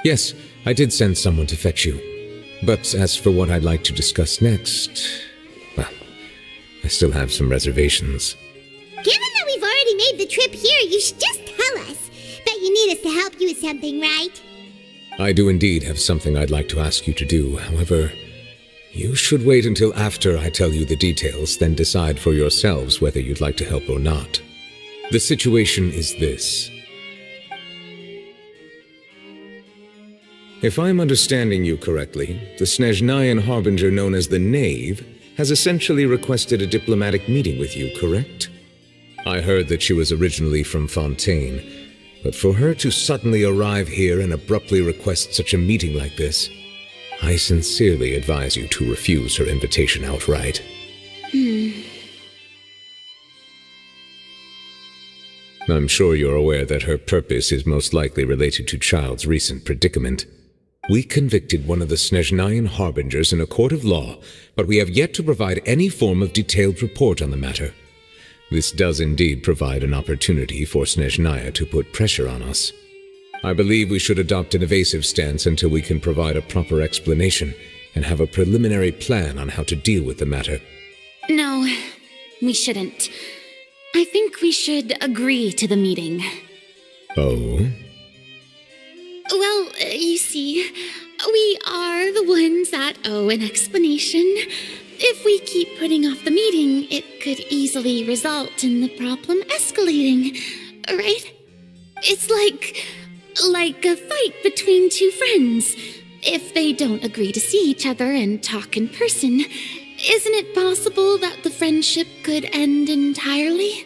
Yes, I did send someone to fetch you. But as for what I'd like to discuss next, well, I still have some reservations. Given that we've already made the trip here, you should just tell us. Bet you need us to help you with something, right? I do indeed have something I'd like to ask you to do. However, you should wait until after I tell you the details, then decide for yourselves whether you'd like to help or not. The situation is this. If I'm understanding you correctly, the Snezhnayan Harbinger known as the Knave has essentially requested a diplomatic meeting with you, correct? I heard that she was originally from Fontaine, but for her to suddenly arrive here and abruptly request such a meeting like this, I sincerely advise you to refuse her invitation outright. I'm sure you're aware that her purpose is most likely related to Child's recent predicament. We convicted one of the Snezhnayan Harbingers in a court of law, but we have yet to provide any form of detailed report on the matter. This does indeed provide an opportunity for Snezhnaya to put pressure on us. I believe we should adopt an evasive stance until we can provide a proper explanation and have a preliminary plan on how to deal with the matter. No, we shouldn't. I think we should agree to the meeting. Oh? Well, you see, we are the ones that owe an explanation. If we keep putting off the meeting, it could easily result in the problem escalating, right? It's like a fight between two friends. If they don't agree to see each other and talk in person, isn't it possible that the friendship could end entirely?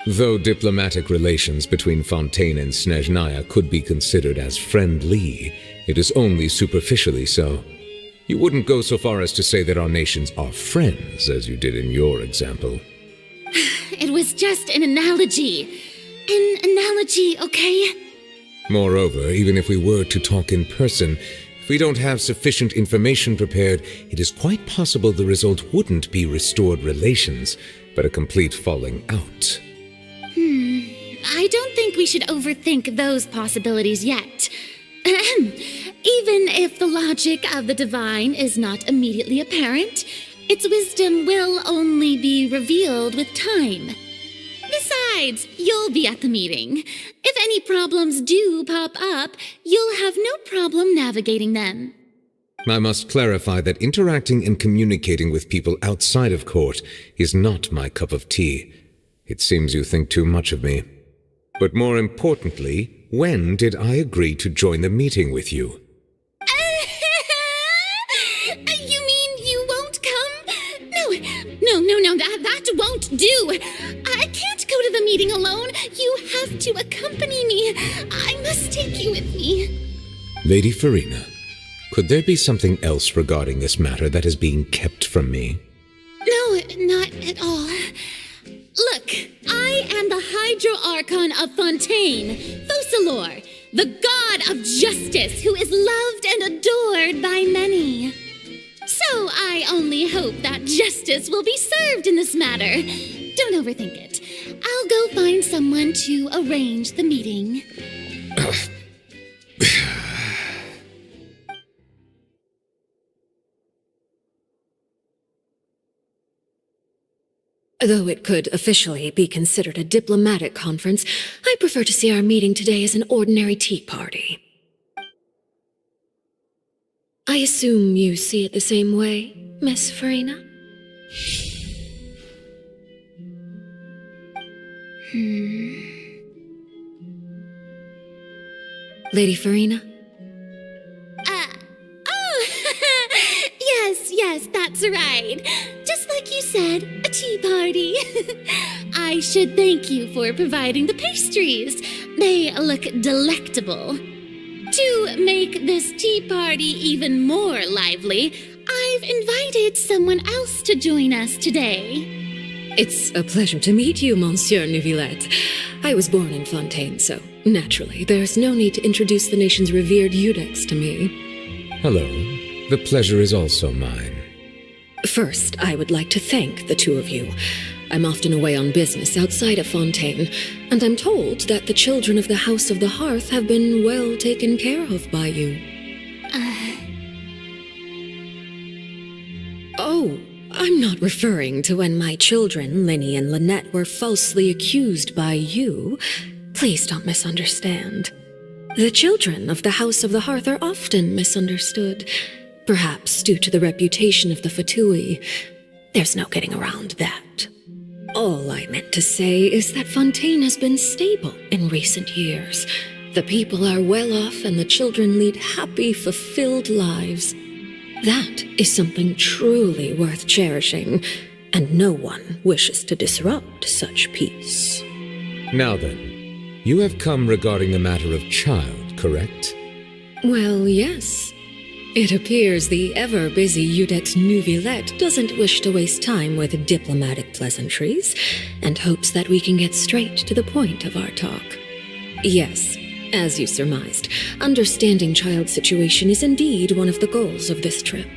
Though diplomatic relations between Fontaine and Snezhnaya could be considered as friendly, it is only superficially so. You wouldn't go so far as to say that our nations are friends, as you did in your example. It was just an analogy. An analogy, okay? Moreover, even if we were to talk in person, if we don't have sufficient information prepared, it is quite possible the result wouldn't be restored relations, but a complete falling out. I don't think we should overthink those possibilities yet. Even if the logic of the divine is not immediately apparent, its wisdom will only be revealed with time. Besides, you'll be at the meeting. If any problems do pop up, you'll have no problem navigating them. I must clarify that interacting and communicating with people outside of court is not my cup of tea. It seems you think too much of me. But more importantly, when did I agree to join the meeting with you? You mean you won't come? No, that won't do. I can't go to the meeting alone. You have to accompany me. I must take you with me. Lady Farina, could there be something else regarding this matter that is being kept from me? No, not at all. Look, I am the Hydro-Archon of Fontaine, Focalor, the god of justice who is loved and adored by many. So I only hope that justice will be served in this matter. Don't overthink it. I'll go find someone to arrange the meeting. Though it could officially be considered a diplomatic conference, I prefer to see our meeting today as an ordinary tea party. I assume you see it the same way, Miss Farina? Lady Farina? Yes, that's right. Just like you said, a tea party. I should thank you for providing the pastries. They look delectable. To make this tea party even more lively, I've invited someone else to join us today. It's a pleasure to meet you, Monsieur Neuvillette. I was born in Fontaine, so naturally, there's no need to introduce the nation's revered Eudex to me. Hello. The pleasure is also mine. First, I would like to thank the two of you. I'm often away on business outside of Fontaine, and I'm told that the children of the House of the Hearth have been well taken care of by you. Oh, I'm not referring to when my children, Linny and Lynette, were falsely accused by you. Please don't misunderstand. The children of the House of the Hearth are often misunderstood, perhaps due to the reputation of the Fatui. There's no getting around that. All I meant to say is that Fontaine has been stable in recent years. The people are well off and the children lead happy, fulfilled lives. That is something truly worth cherishing, and no one wishes to disrupt such peace. Now then, you have come regarding the matter of child, correct? Well, yes. It appears the ever-busy Judex Neuvillette doesn't wish to waste time with diplomatic pleasantries, and hopes that we can get straight to the point of our talk. Yes, as you surmised, understanding child's situation is indeed one of the goals of this trip.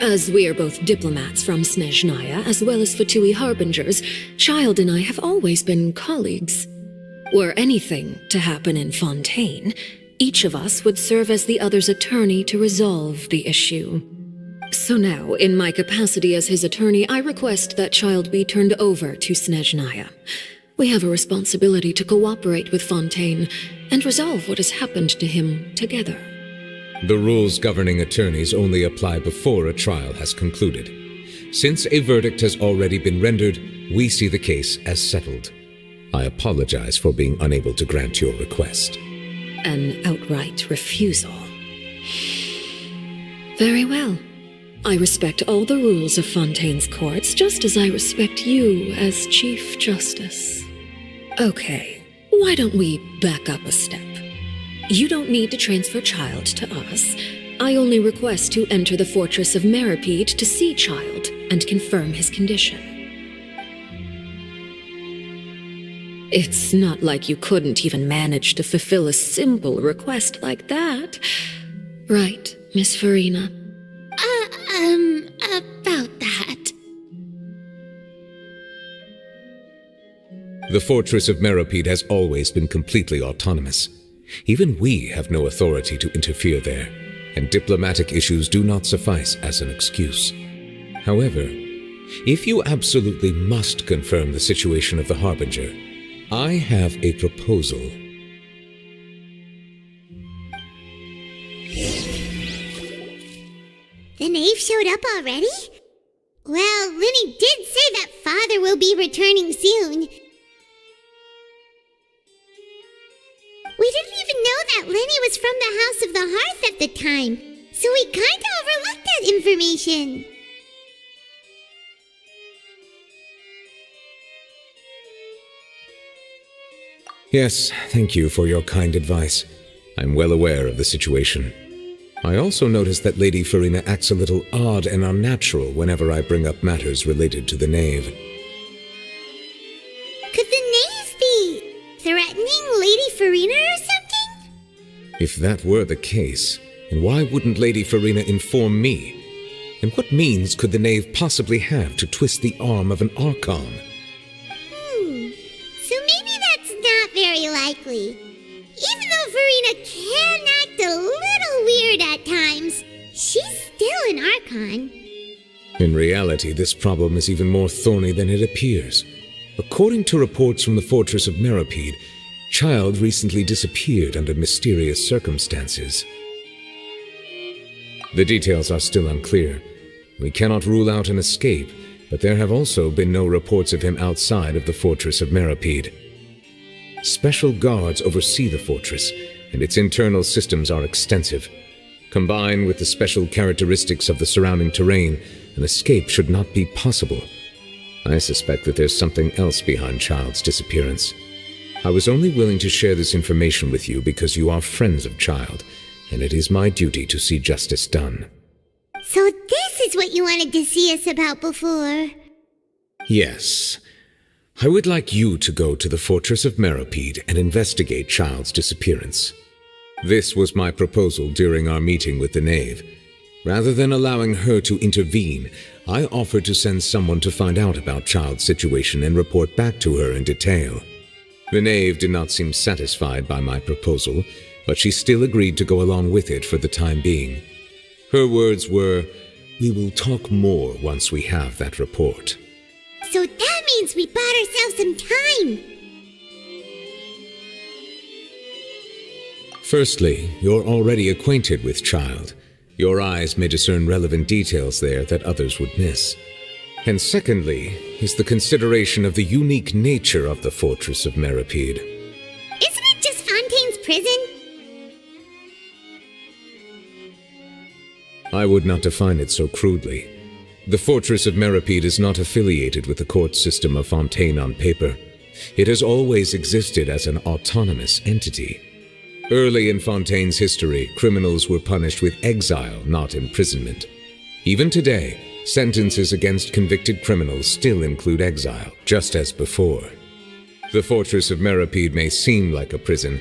As we are both diplomats from Snezhnaya as well as Fatui harbingers, Child and I have always been colleagues. Were anything to happen in Fontaine, each of us would serve as the other's attorney to resolve the issue. So now, in my capacity as his attorney, I request that Child be turned over to Snezhnaya. We have a responsibility to cooperate with Fontaine and resolve what has happened to him together. The rules governing attorneys only apply before a trial has concluded. Since a verdict has already been rendered, we see the case as settled. I apologize for being unable to grant your request. An outright refusal. Very well. I respect all the rules of Fontaine's courts, just as I respect you as Chief Justice. Okay, why don't we back up a step? You don't need to transfer Child to us. I only request to enter the fortress of Meripede to see Child and confirm his condition. It's not like you couldn't even manage to fulfill a simple request like that. Right, Miss Farina? About that. The fortress of Meripede has always been completely autonomous. Even we have no authority to interfere there, and diplomatic issues do not suffice as an excuse. However, if you absolutely must confirm the situation of the Harbinger, I have a proposal. The knave showed up already? Well, Linny did say that Father will be returning soon. We didn't even know that Linny was from the House of the Hearth at the time, so we kinda overlooked that information. Yes, thank you for your kind advice. I'm well aware of the situation. I also noticed that Lady Farina acts a little odd and unnatural whenever I bring up matters related to the knave. Could the knave be threatening Lady Farina or something? If that were the case, then why wouldn't Lady Farina inform me? And what means could the knave possibly have to twist the arm of an Archon? So maybe that's not very likely. Even though Farina can act a little weird at times, she's still an Archon. In reality, this problem is even more thorny than it appears. According to reports from the fortress of Meripede, Child recently disappeared under mysterious circumstances. The details are still unclear. We cannot rule out an escape, but there have also been no reports of him outside of the fortress of Meripede. Special guards oversee the fortress, and its internal systems are extensive. Combined with the special characteristics of the surrounding terrain, an escape should not be possible. I suspect that there's something else behind Child's disappearance. I was only willing to share this information with you because you are friends of Child, and it is my duty to see justice done. So this is what you wanted to see us about before. Yes. I would like you to go to the fortress of Meripede and investigate Child's disappearance. This was my proposal during our meeting with the knave. Rather than allowing her to intervene, I offered to send someone to find out about Child's situation and report back to her in detail. The knave did not seem satisfied by my proposal, but she still agreed to go along with it for the time being. Her words were, "We will talk more once we have that report." So that means we bought ourselves some time. Firstly, you're already acquainted with Child. Your eyes may discern relevant details there that others would miss. And secondly, is the consideration of the unique nature of the Fortress of Meripede. Isn't it just Fontaine's prison? I would not define it so crudely. The Fortress of Meripede is not affiliated with the court system of Fontaine on paper. It has always existed as an autonomous entity. Early in Fontaine's history, criminals were punished with exile, not imprisonment. Even today, sentences against convicted criminals still include exile, just as before. The Fortress of Meripede may seem like a prison,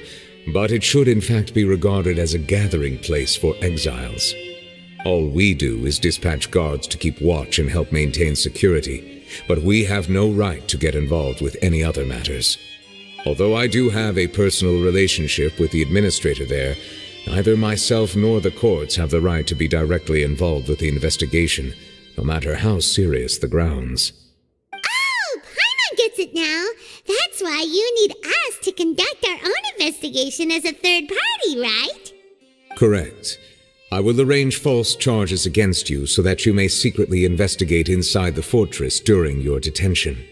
but it should in fact be regarded as a gathering place for exiles. All we do is dispatch guards to keep watch and help maintain security, but we have no right to get involved with any other matters. Although I do have a personal relationship with the administrator there, neither myself nor the courts have the right to be directly involved with the investigation, no matter how serious the grounds. Oh, Paimon gets it now. That's why you need us to conduct our own investigation as a third party, right? Correct. I will arrange false charges against you so that you may secretly investigate inside the fortress during your detention.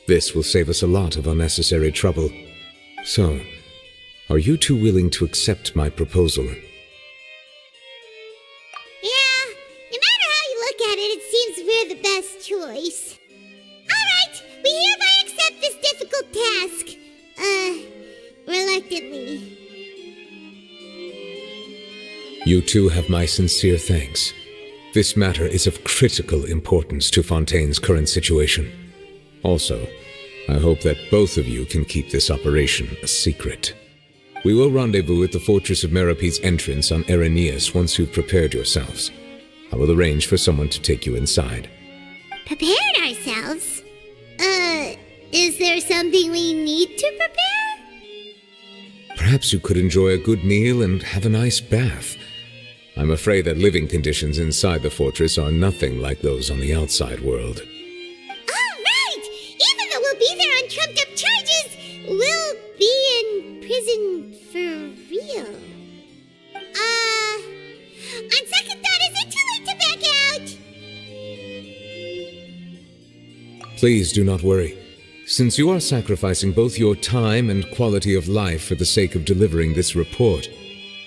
This will save us a lot of unnecessary trouble. So, are you two willing to accept my proposal? Yeah, no matter how you look at it, it seems we're the best choice. Alright, we hereby accept this difficult task. Reluctantly. You two have my sincere thanks. This matter is of critical importance to Fontaine's current situation. Also, I hope that both of you can keep this operation a secret. We will rendezvous at the Fortress of Meripede's entrance on Erenius once you've prepared yourselves. I will arrange for someone to take you inside. Prepared ourselves? Is there something we need to prepare? Perhaps you could enjoy a good meal and have a nice bath. I'm afraid that living conditions inside the fortress are nothing like those on the outside world. Even though we'll be there on trumped-up charges, we'll be in prison for real. On second thought, is it too late to back out? Please do not worry. Since you are sacrificing both your time and quality of life for the sake of delivering this report,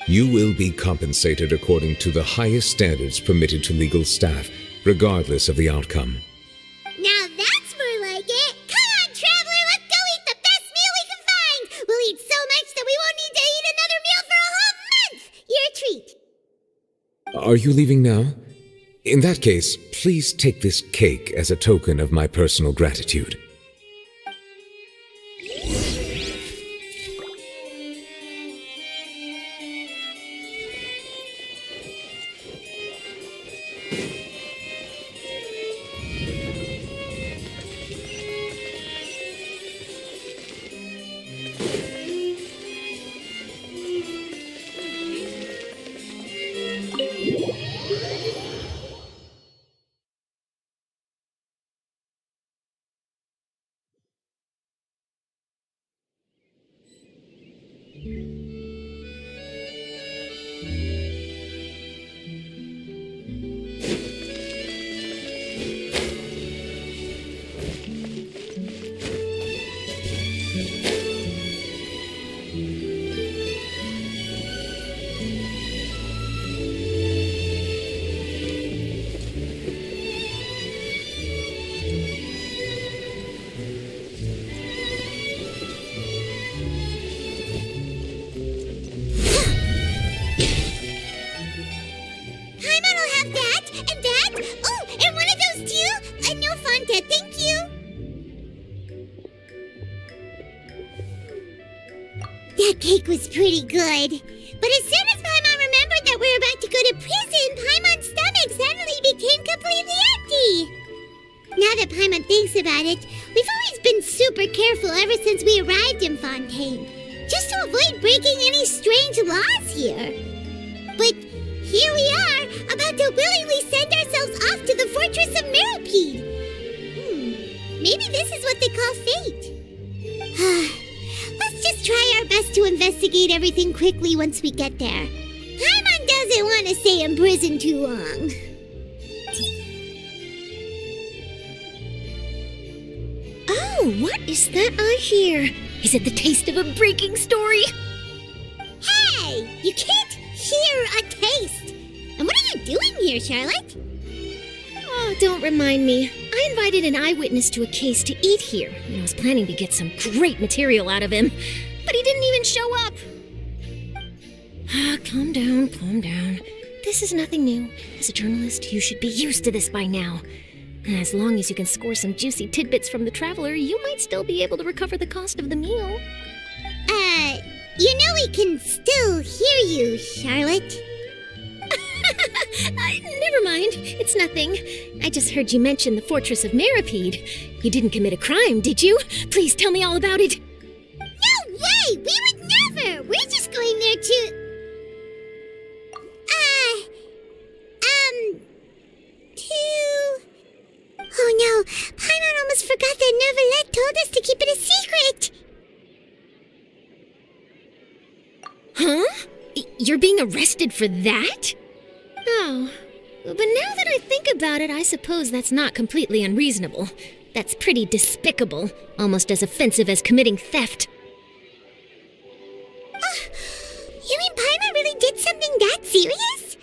you will be compensated according to the highest standards permitted to legal staff, regardless of the outcome. Now that's more like it. Come on, traveler, let's go eat the best meal we can find. We'll eat so much that we won't need to eat another meal for a whole month. Your treat. Are you leaving now? In that case, please take this cake as a token of my personal gratitude. That cake was pretty good. But as soon as Paimon remembered that we were about to go to prison, Paimon's stomach Fontaine completely empty. Now that Paimon thinks about it, we've always been super careful ever since we arrived in Fontaine, just to avoid breaking any strange laws here. But here we are, about to willingly send ourselves off to the fortress of Meropide. Maybe this is what they call fate. Let's just try our best to investigate everything quickly once we get there. Paimon doesn't want to stay in prison too long. Oh, what is that I hear? Is it the taste of a breaking story? Hey! You can't hear a taste! And what are you doing here, Charlotte? Oh, don't remind me. I invited an eyewitness to a case to eat here, and I was planning to get some great material out of him, but he didn't even show up. Calm down, calm down. This is nothing new. As a journalist, you should be used to this by now. And as long as you can score some juicy tidbits from the traveler, you might still be able to recover the cost of the meal. You know we can still hear you, Charlotte. Never mind. It's nothing. I just heard you mention the fortress of Meropide. You didn't commit a crime, did you? Please tell me all about it. No way! We would never! We're just going there to... Oh no, Paimon almost forgot that Neverlet told us to keep it a secret! Huh? You're being arrested for that? Oh, but now that I think about it, I suppose that's not completely unreasonable. That's pretty despicable, almost as offensive as committing theft. You mean Paimon really did something that serious?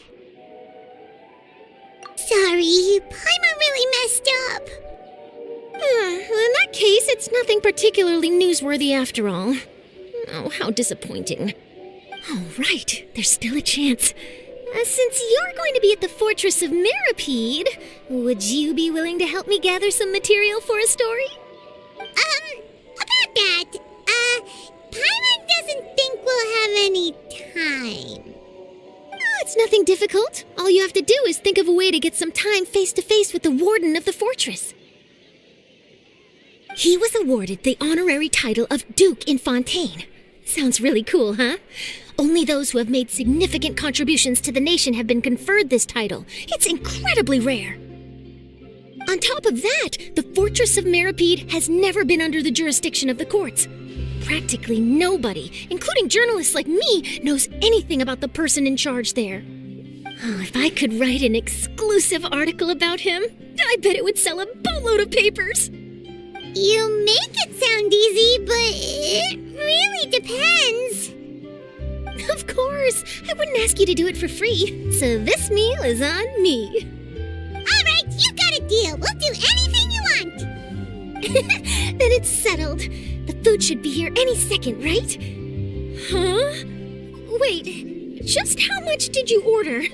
Sorry, Paimon really messed up. In that case, it's nothing particularly newsworthy after all. Oh, how disappointing. Oh, right, there's still a chance. Since you're going to be at the fortress of Meropide, would you be willing to help me gather some material for a story? About that, Paimon doesn't think we'll have any time. Oh, it's nothing difficult. All you have to do is think of a way to get some time face-to-face with the warden of the fortress. He was awarded the honorary title of Duke in Fontaine. Sounds really cool, huh? Only those who have made significant contributions to the nation have been conferred this title. It's incredibly rare. On top of that, the Fortress of Meropide has never been under the jurisdiction of the courts. Practically nobody, including journalists like me, knows anything about the person in charge there. Oh, if I could write an exclusive article about him, I bet it would sell a boatload of papers. You make it sound easy, but it really depends. Of course, I wouldn't ask you to do it for free, so this meal is on me. All right, you got a deal. We'll do anything you want. Then it's settled. The food should be here any second, right? Huh? Wait, just how much did you order?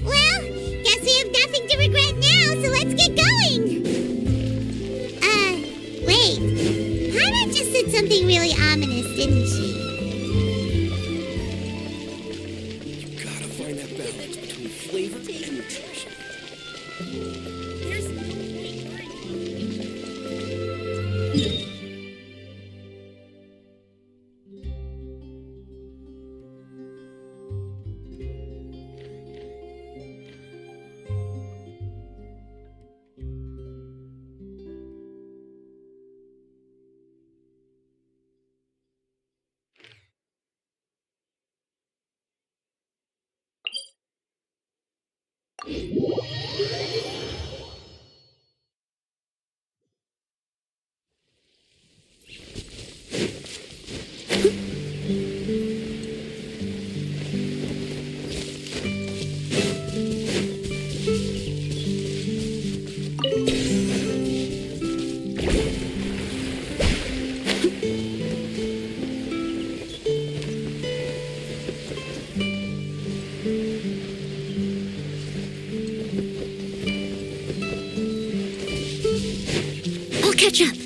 Well, guess we have nothing to regret now, so let's get going. Wait. Paimon just said something really ominous, didn't she? You gotta find that balance between flavor and nutrition. I'll catch up.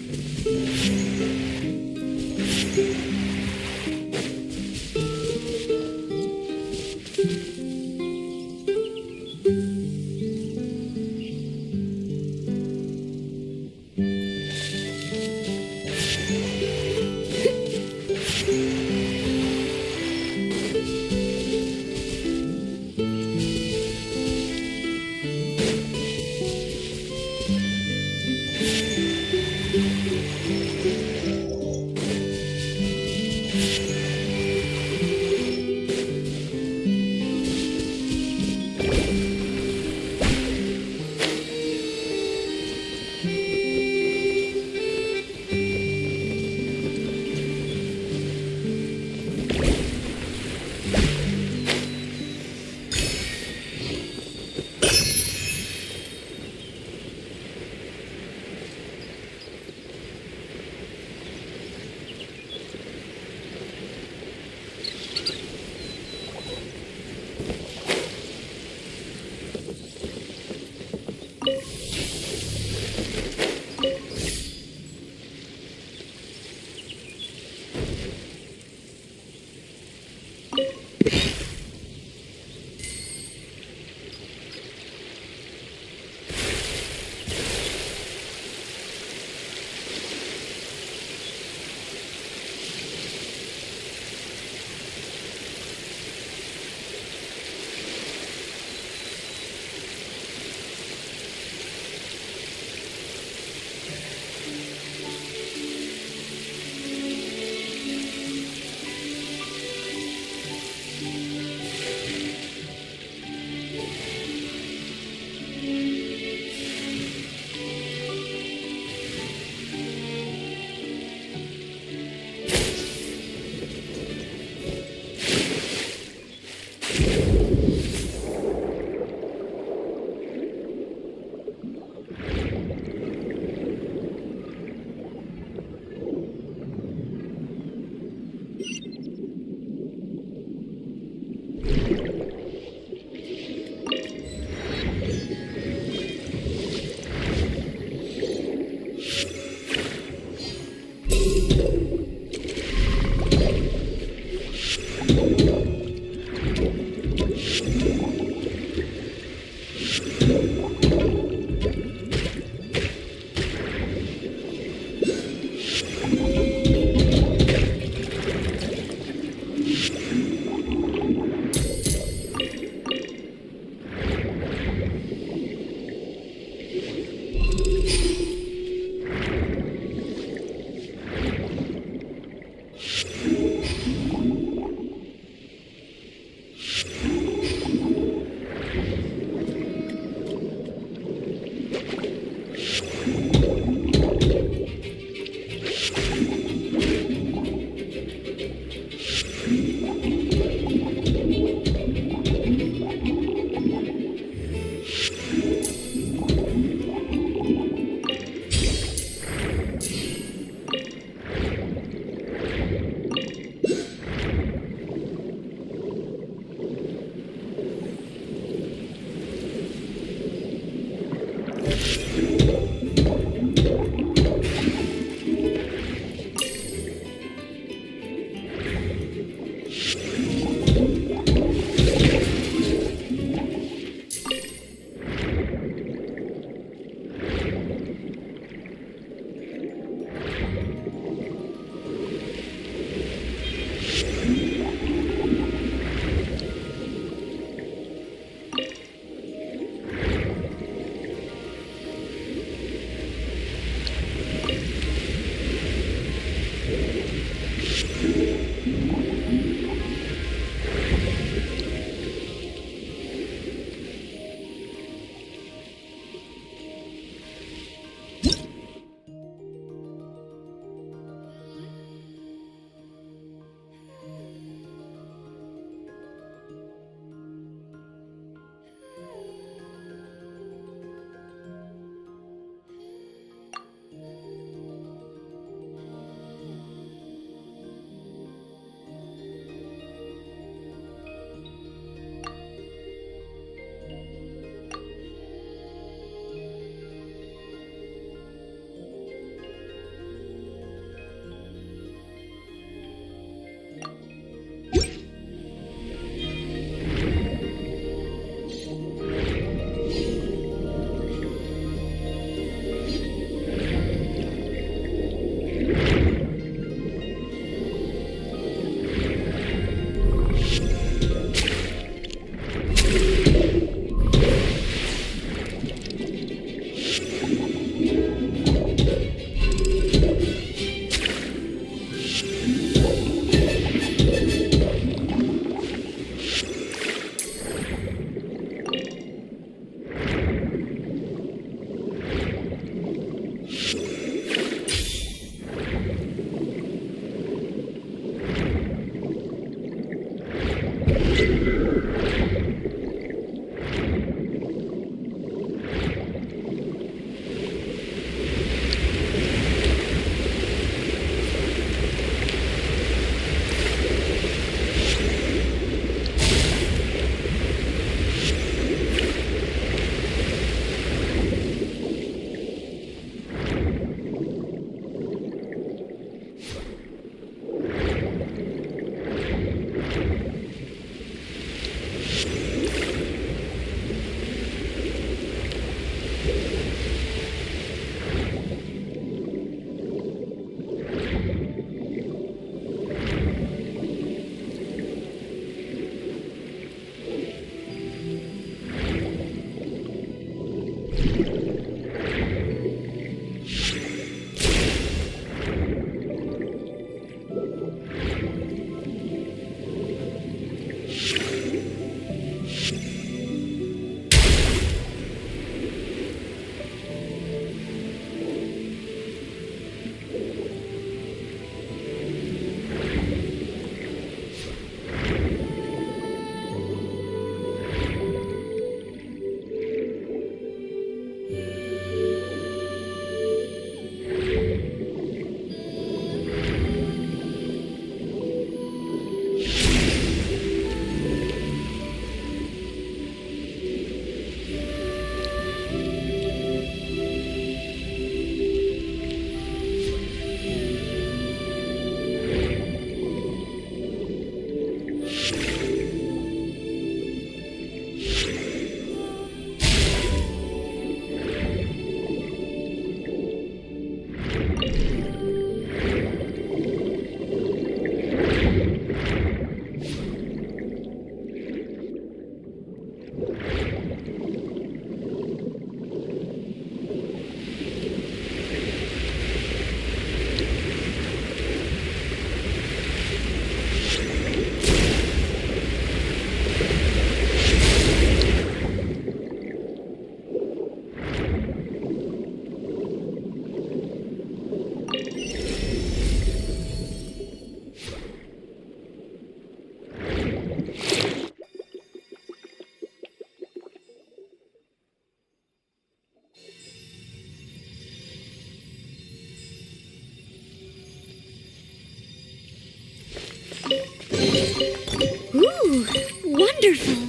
wonderful.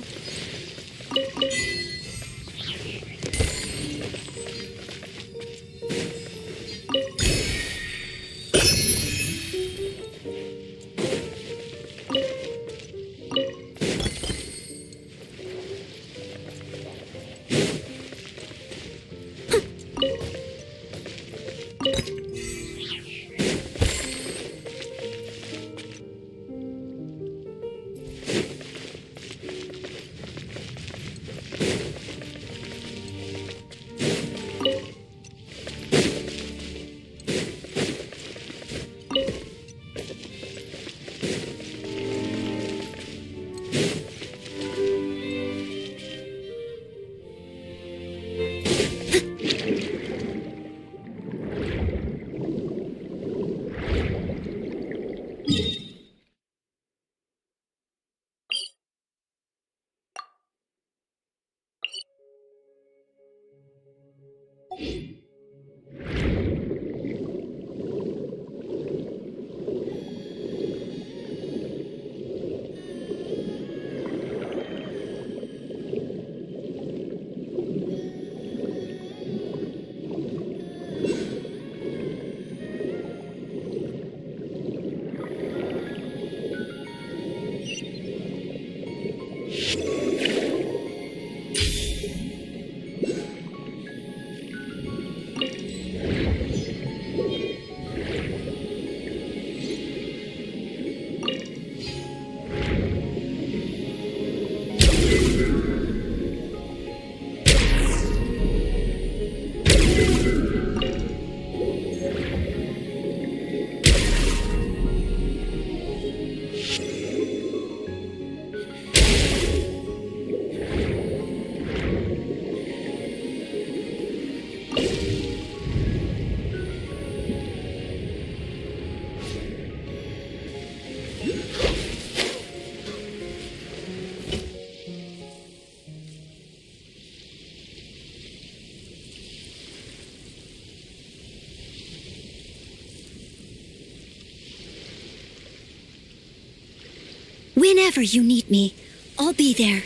Whenever you need me, I'll be there.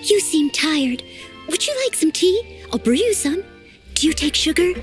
You seem tired. Would you like some tea? I'll brew you some. Do you take sugar?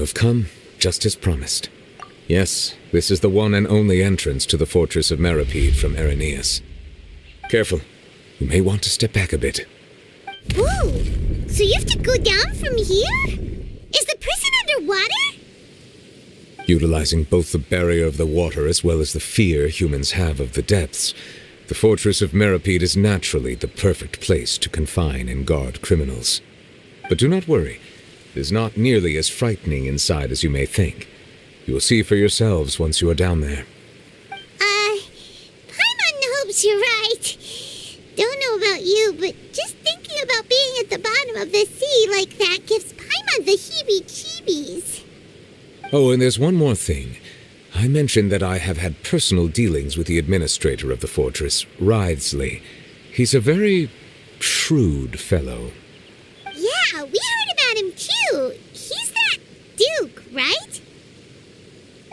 You have come just as promised. Yes, this is the one and only entrance to the fortress of Meripede from Irenaeus. Careful. You may want to step back a bit. Whoa! So you have to go down from here? Is the prison underwater? Utilizing both the barrier of the water as well as the fear humans have of the depths, the fortress of Meripede is naturally the perfect place to confine and guard criminals. But do not worry. It is not nearly as frightening inside as you may think. You will see for yourselves once you are down there. Paimon hopes you're right. Don't know about you, but just thinking about being at the bottom of the sea like that gives Paimon the heebie-jeebies. Oh, and there's one more thing. I mentioned that I have had personal dealings with the administrator of the fortress, Writhsley. He's a very shrewd fellow. Yeah, we heard about him too. He's that Duke, right?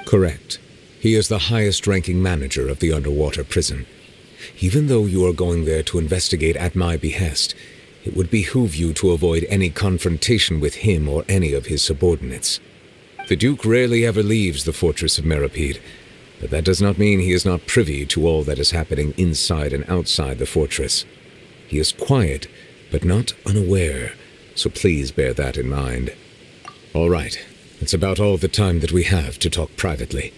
Correct. He is the highest-ranking manager of the underwater prison. Even though you are going there to investigate at my behest, it would behoove you to avoid any confrontation with him or any of his subordinates. The Duke rarely ever leaves the fortress of Meripede, but that does not mean he is not privy to all that is happening inside and outside the fortress. He is quiet, but not unaware, so please bear that in mind. All right, that's about all the time that we have to talk privately.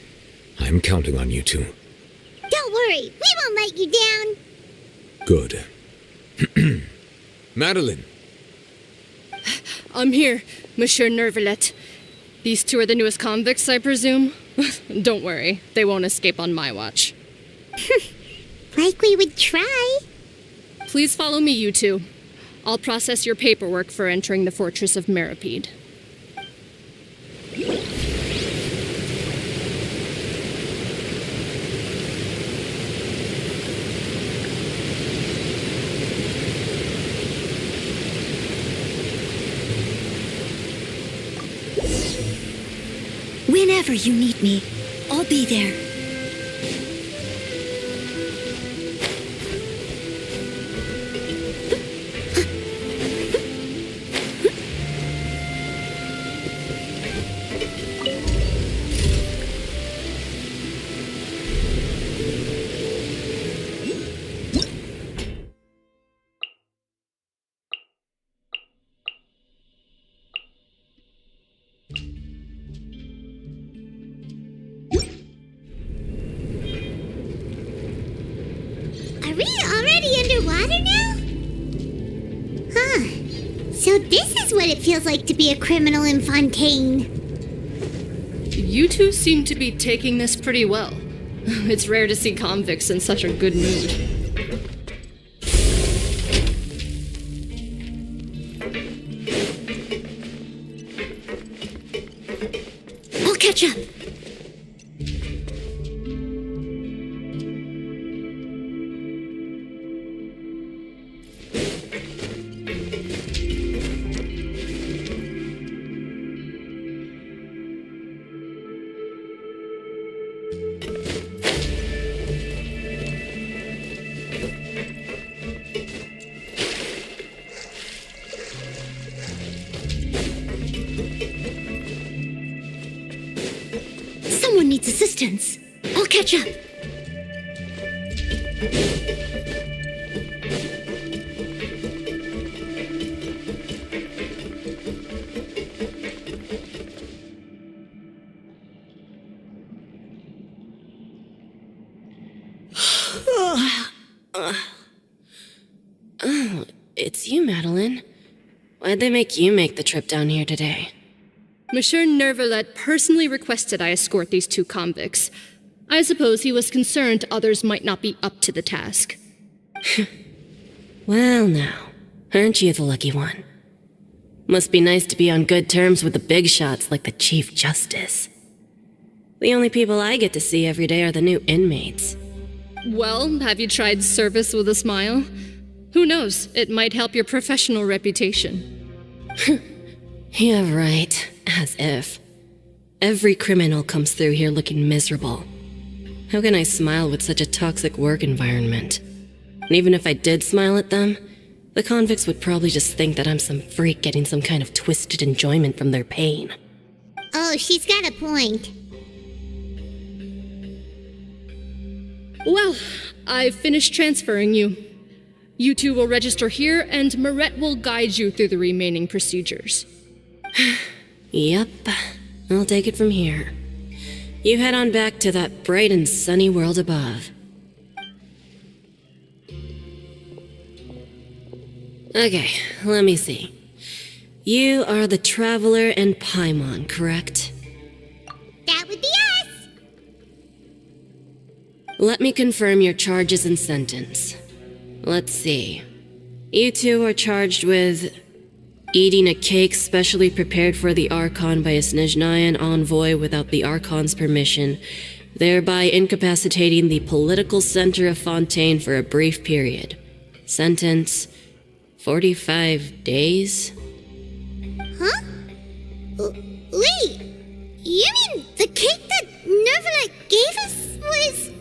I'm counting on you two. Don't worry, we won't let you down. Good. Madeline! I'm here, Monsieur Nervalet. These two are the newest convicts, I presume? Don't worry, they won't escape on my watch. Like we would try. Please follow me, you two. I'll process your paperwork for entering the fortress of Meripede. Whenever you need me, I'll be there. Are we already underwater now? Huh. So this is what it feels like to be a criminal in Fontaine. You two seem to be taking this pretty well. It's rare to see convicts in such a good mood. I'll catch up. Someone needs assistance. I'll catch up. Oh, it's you, Madeline. Why'd they make you make the trip down here today? Monsieur Nervalet personally requested I escort these two convicts. I suppose he was concerned others might not be up to the task. Well now, aren't you the lucky one? Must be nice to be on good terms with the big shots like the Chief Justice. The only people I get to see every day are the new inmates. Well, have you tried service with a smile? Who knows, it might help your professional reputation. Yeah, right. As if. Every criminal comes through here looking miserable. How can I smile with such a toxic work environment? And even if I did smile at them, the convicts would probably just think that I'm some freak getting some kind of twisted enjoyment from their pain. Oh, she's got a point. Well, I've finished transferring you. You two will register here, and Moret will guide you through the remaining procedures. Yep, I'll take it from here. You head on back to that bright and sunny world above. Okay, let me see. You are the Traveler and Paimon, correct? That would be us! Let me confirm your charges and sentence. Let's see. You two are charged with eating a cake specially prepared for the Archon by a Snezhnayan envoy without the Archon's permission, thereby incapacitating the political center of Fontaine for a brief period. Sentence: 45 days? Huh? Wait, you mean the cake that Nervalite gave us was...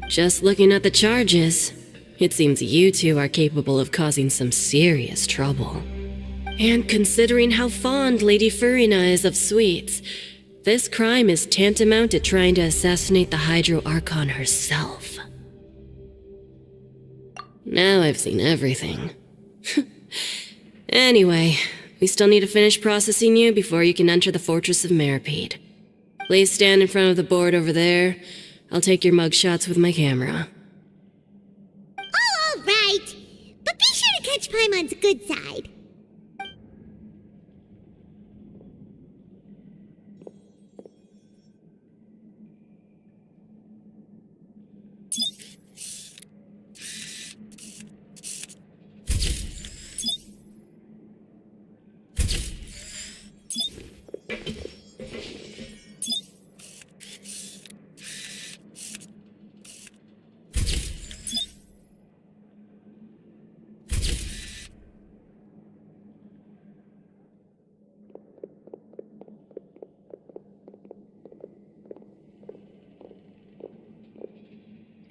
Just looking at the charges, it seems you two are capable of causing some serious trouble. And considering how fond Lady Furina is of sweets, this crime is tantamount to trying to assassinate the Hydro Archon herself. Now I've seen everything. Anyway, we still need to finish processing you before you can enter the Fortress of Meripede. Please stand in front of the board over there. I'll take your mugshots with my camera. Oh, all right. But be sure to catch Paimon's good side.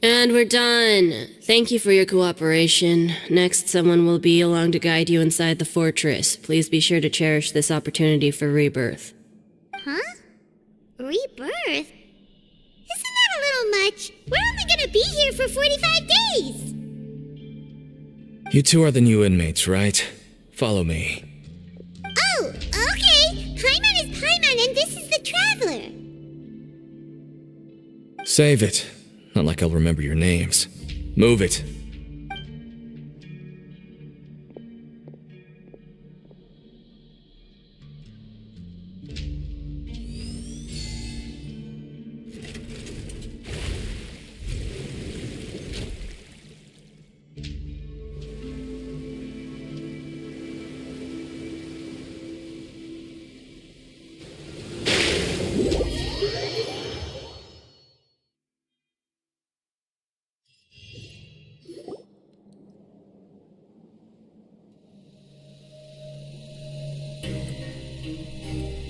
And we're done. Thank you for your cooperation. Next, someone will be along to guide you inside the fortress. Please be sure to cherish this opportunity for rebirth. Huh? Rebirth? Isn't that a little much? We're only gonna be here for 45 days! You two are the new inmates, right? Follow me. Oh, okay! Paimon is Paimon and this is the Traveler! Save it. Not like I'll remember your names. Move it.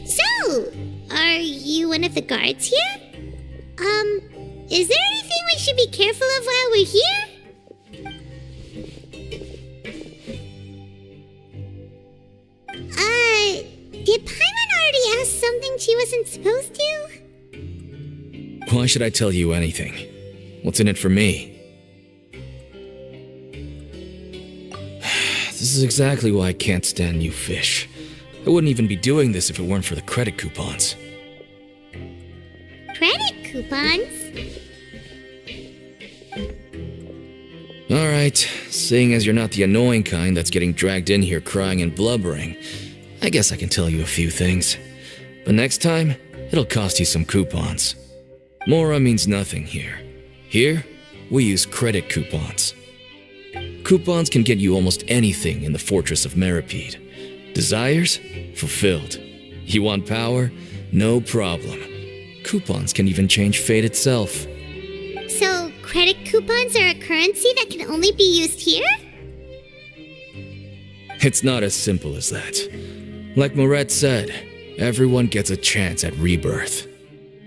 So, are you one of the guards here? Is there anything we should be careful of while we're here? Did Paimon already ask something she wasn't supposed to? Why should I tell you anything? What's in it for me? This is exactly why I can't stand new fish. I wouldn't even be doing this if it weren't for the credit coupons. Credit coupons? Alright, seeing as you're not the annoying kind that's getting dragged in here crying and blubbering, I guess I can tell you a few things. But next time, it'll cost you some coupons. Mora means nothing here. Here, we use credit coupons. Coupons can get you almost anything in the Fortress of Meripede. Desires? Fulfilled. You want power? No problem. Coupons can even change fate itself. So, credit coupons are a currency that can only be used here? It's not as simple as that. Like Moret said, everyone gets a chance at rebirth.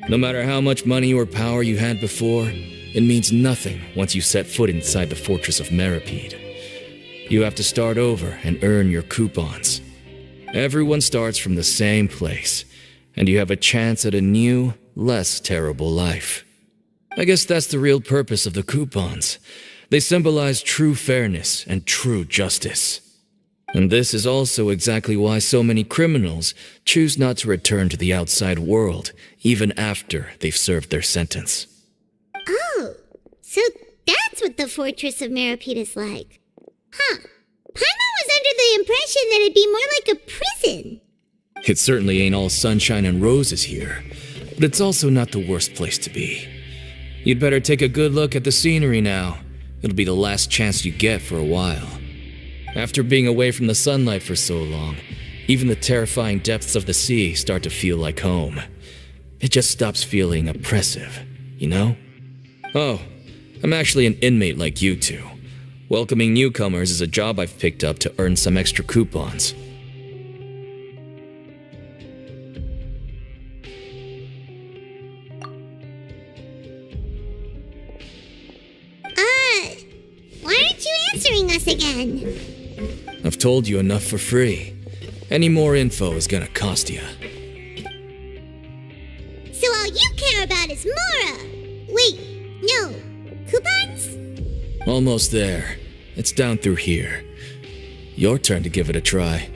No matter how much money or power you had before, it means nothing once you set foot inside the Fortress of Meripede. You have to start over and earn your coupons. Everyone starts from the same place, and you have a chance at a new, less terrible life. I guess that's the real purpose of the coupons. They symbolize true fairness and true justice. And this is also exactly why so many criminals choose not to return to the outside world, even after they've served their sentence. Oh, so that's what the Fortress of Meropita's like. Huh. Paimon was under the impression that it'd be more like a prison. It certainly ain't all sunshine and roses here, but it's also not the worst place to be. You'd better take a good look at the scenery now. It'll be the last chance you get for a while. After being away from the sunlight for so long, even the terrifying depths of the sea start to feel like home. It just stops feeling oppressive, you know? Oh, I'm actually an inmate like you two. Welcoming newcomers is a job I've picked up to earn some extra coupons. Why aren't you answering us again? I've told you enough for free. Any more info is gonna cost you. So all you care about is Mora! Wait, no. Coupons? Almost there. It's down through here. Your turn to give it a try.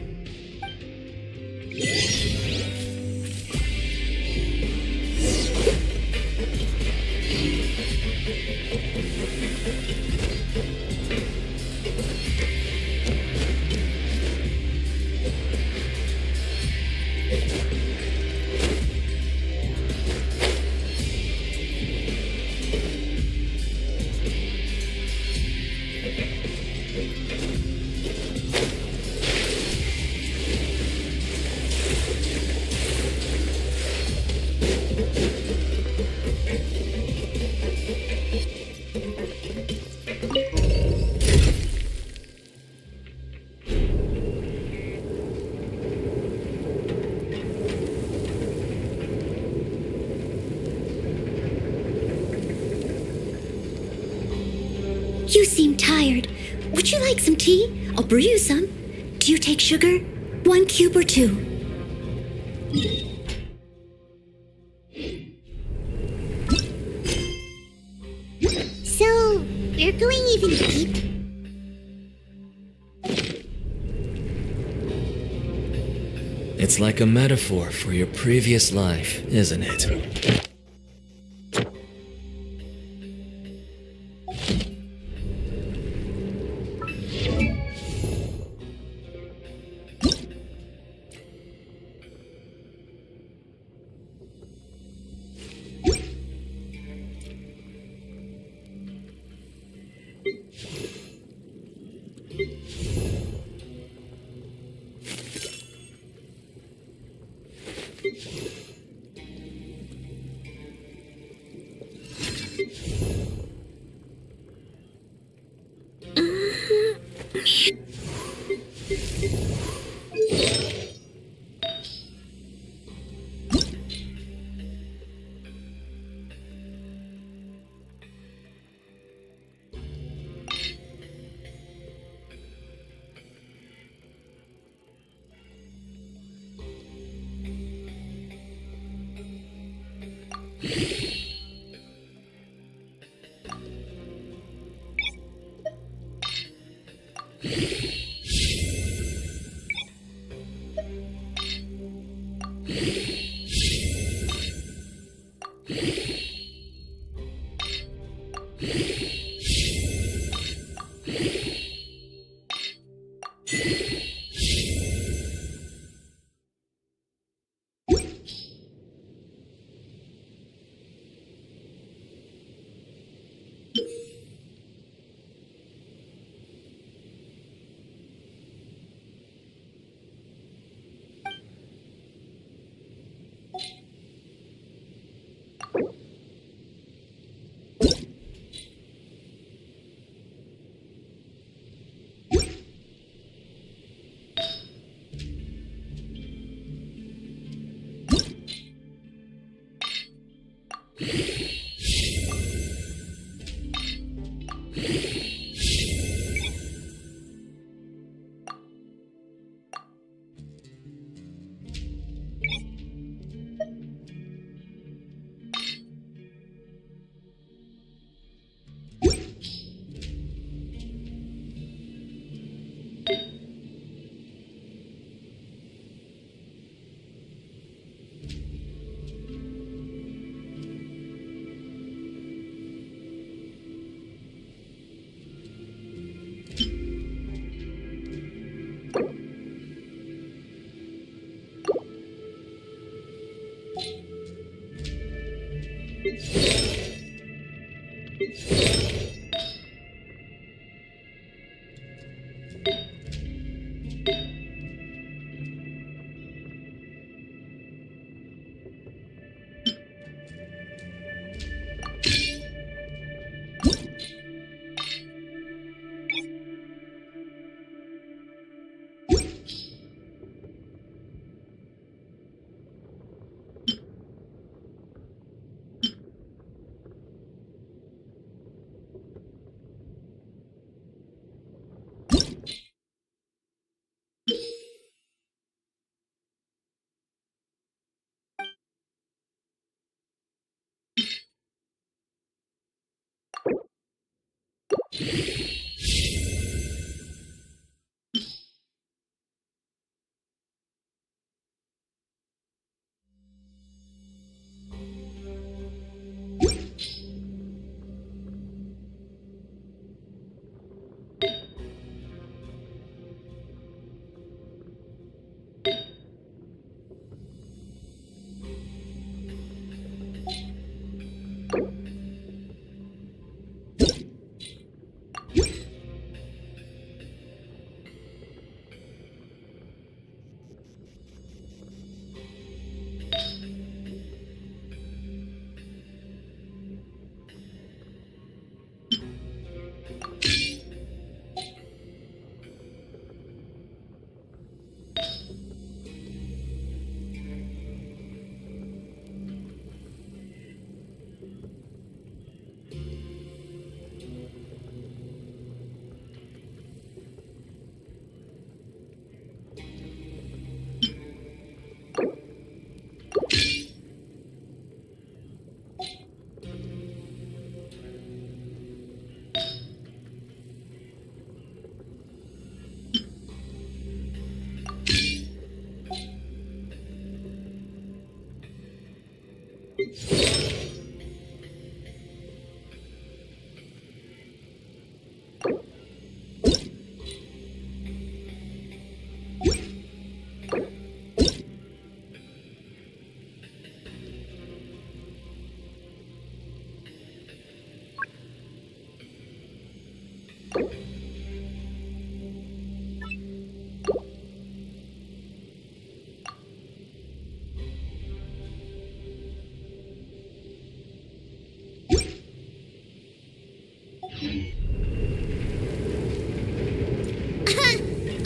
You seem tired. Would you like some tea? I'll brew you some. Do you take sugar? 1 cube or 2? So, we're going even deep? It's like a metaphor for your previous life, isn't it?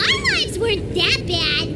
Our lives weren't that bad.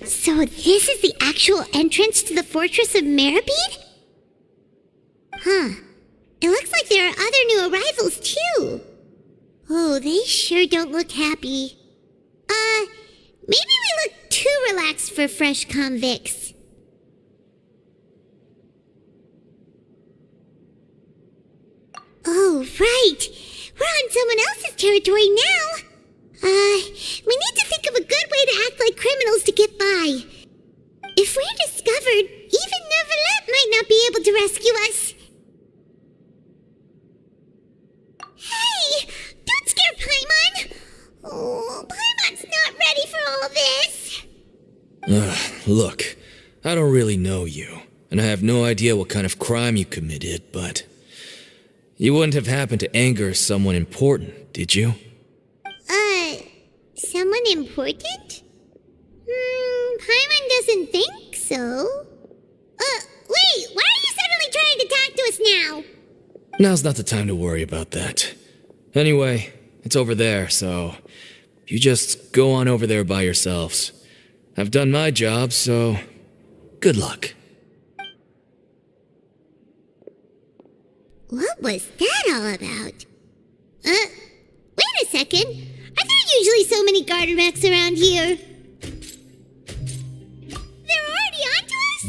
So this is the actual entrance to the Fortress of Meribed? Huh. It looks like there are other new arrivals, too. Oh, they sure don't look happy. Maybe we look too relaxed for fresh convicts. Oh, right. We're on someone else's territory now. We need to think of a good way to act like criminals to get by. If we're discovered, even Neuvillette might not be able to rescue us. Hey! Don't scare Paimon! Oh, Paimon's not ready for all this. Look, I don't really know you, and I have no idea what kind of crime you committed, but you wouldn't have happened to anger someone important, did you? Someone important? Paimon doesn't think so. Now's not the time to worry about that. Anyway, it's over there, so you just go on over there by yourselves. I've done my job, so good luck. What was that all about? Wait a second. Are there usually so many garter mechs around here? They're already onto us?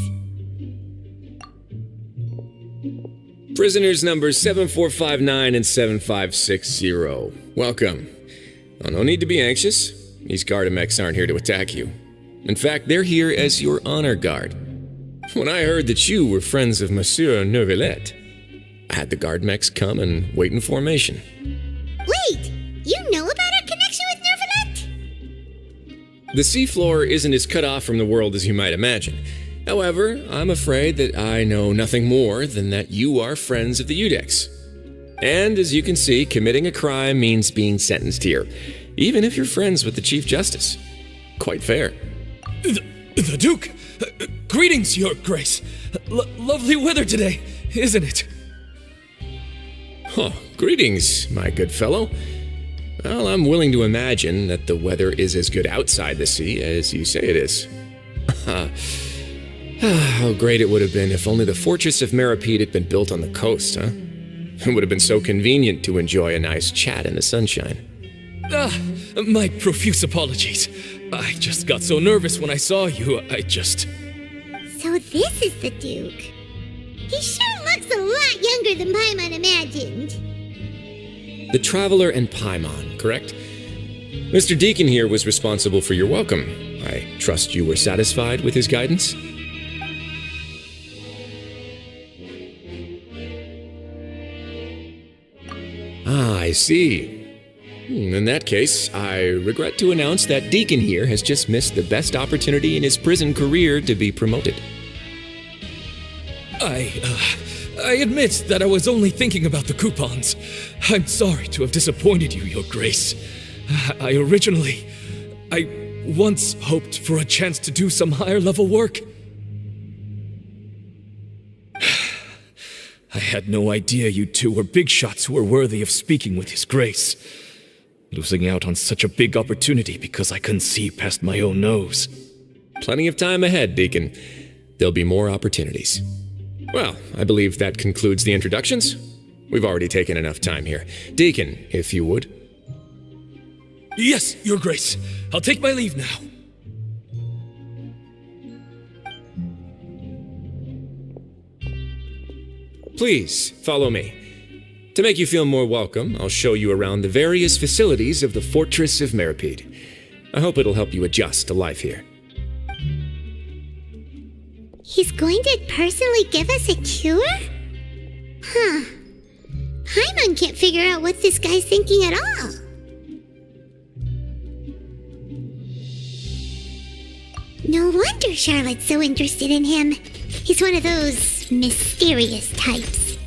Prisoners numbers 7459 and 7560. Welcome. Oh, no need to be anxious. These Gardamex aren't here to attack you. In fact, they're here as your honor guard. When I heard that you were friends of Monsieur Neuvillette, I had the Gardamex come and wait in formation. Wait, you know about our connection with Neuvillette? The seafloor isn't as cut off from the world as you might imagine. However, I'm afraid that I know nothing more than that you are friends of the Udex. And as you can see, committing a crime means being sentenced here, even if you're friends with the Chief Justice. Quite fair. The Duke! Greetings, Your Grace. Lovely weather today, isn't it? Oh, greetings, my good fellow. Well, I'm willing to imagine that the weather is as good outside the sea as you say it is. How great it would have been if only the Fortress of Meripede had been built on the coast, huh? It would have been so convenient to enjoy a nice chat in the sunshine. My profuse apologies. I just got so nervous when I saw you, So this is the Duke. He sure looks a lot younger than Paimon imagined. The Traveler and Paimon, correct? Mr. Deacon here was responsible for your welcome. I trust you were satisfied with his guidance? Ah, I see. In that case, I regret to announce that Deacon here has just missed the best opportunity in his prison career to be promoted. I admit that I was only thinking about the coupons. I'm sorry to have disappointed you, Your Grace. I once hoped for a chance to do some higher level work. I had no idea you two were big shots who were worthy of speaking with His Grace. Losing out on such a big opportunity because I couldn't see past my own nose. Plenty of time ahead, Deacon. There'll be more opportunities. Well, I believe that concludes the introductions. We've already taken enough time here. Deacon, if you would. Yes, Your Grace. I'll take my leave now. Please, follow me. To make you feel more welcome, I'll show you around the various facilities of the Fortress of Meripede. I hope it'll help you adjust to life here. He's going to personally give us a cure? Huh. Paimon can't figure out what this guy's thinking at all. No wonder Charlotte's so interested in him. He's one of those mysterious types.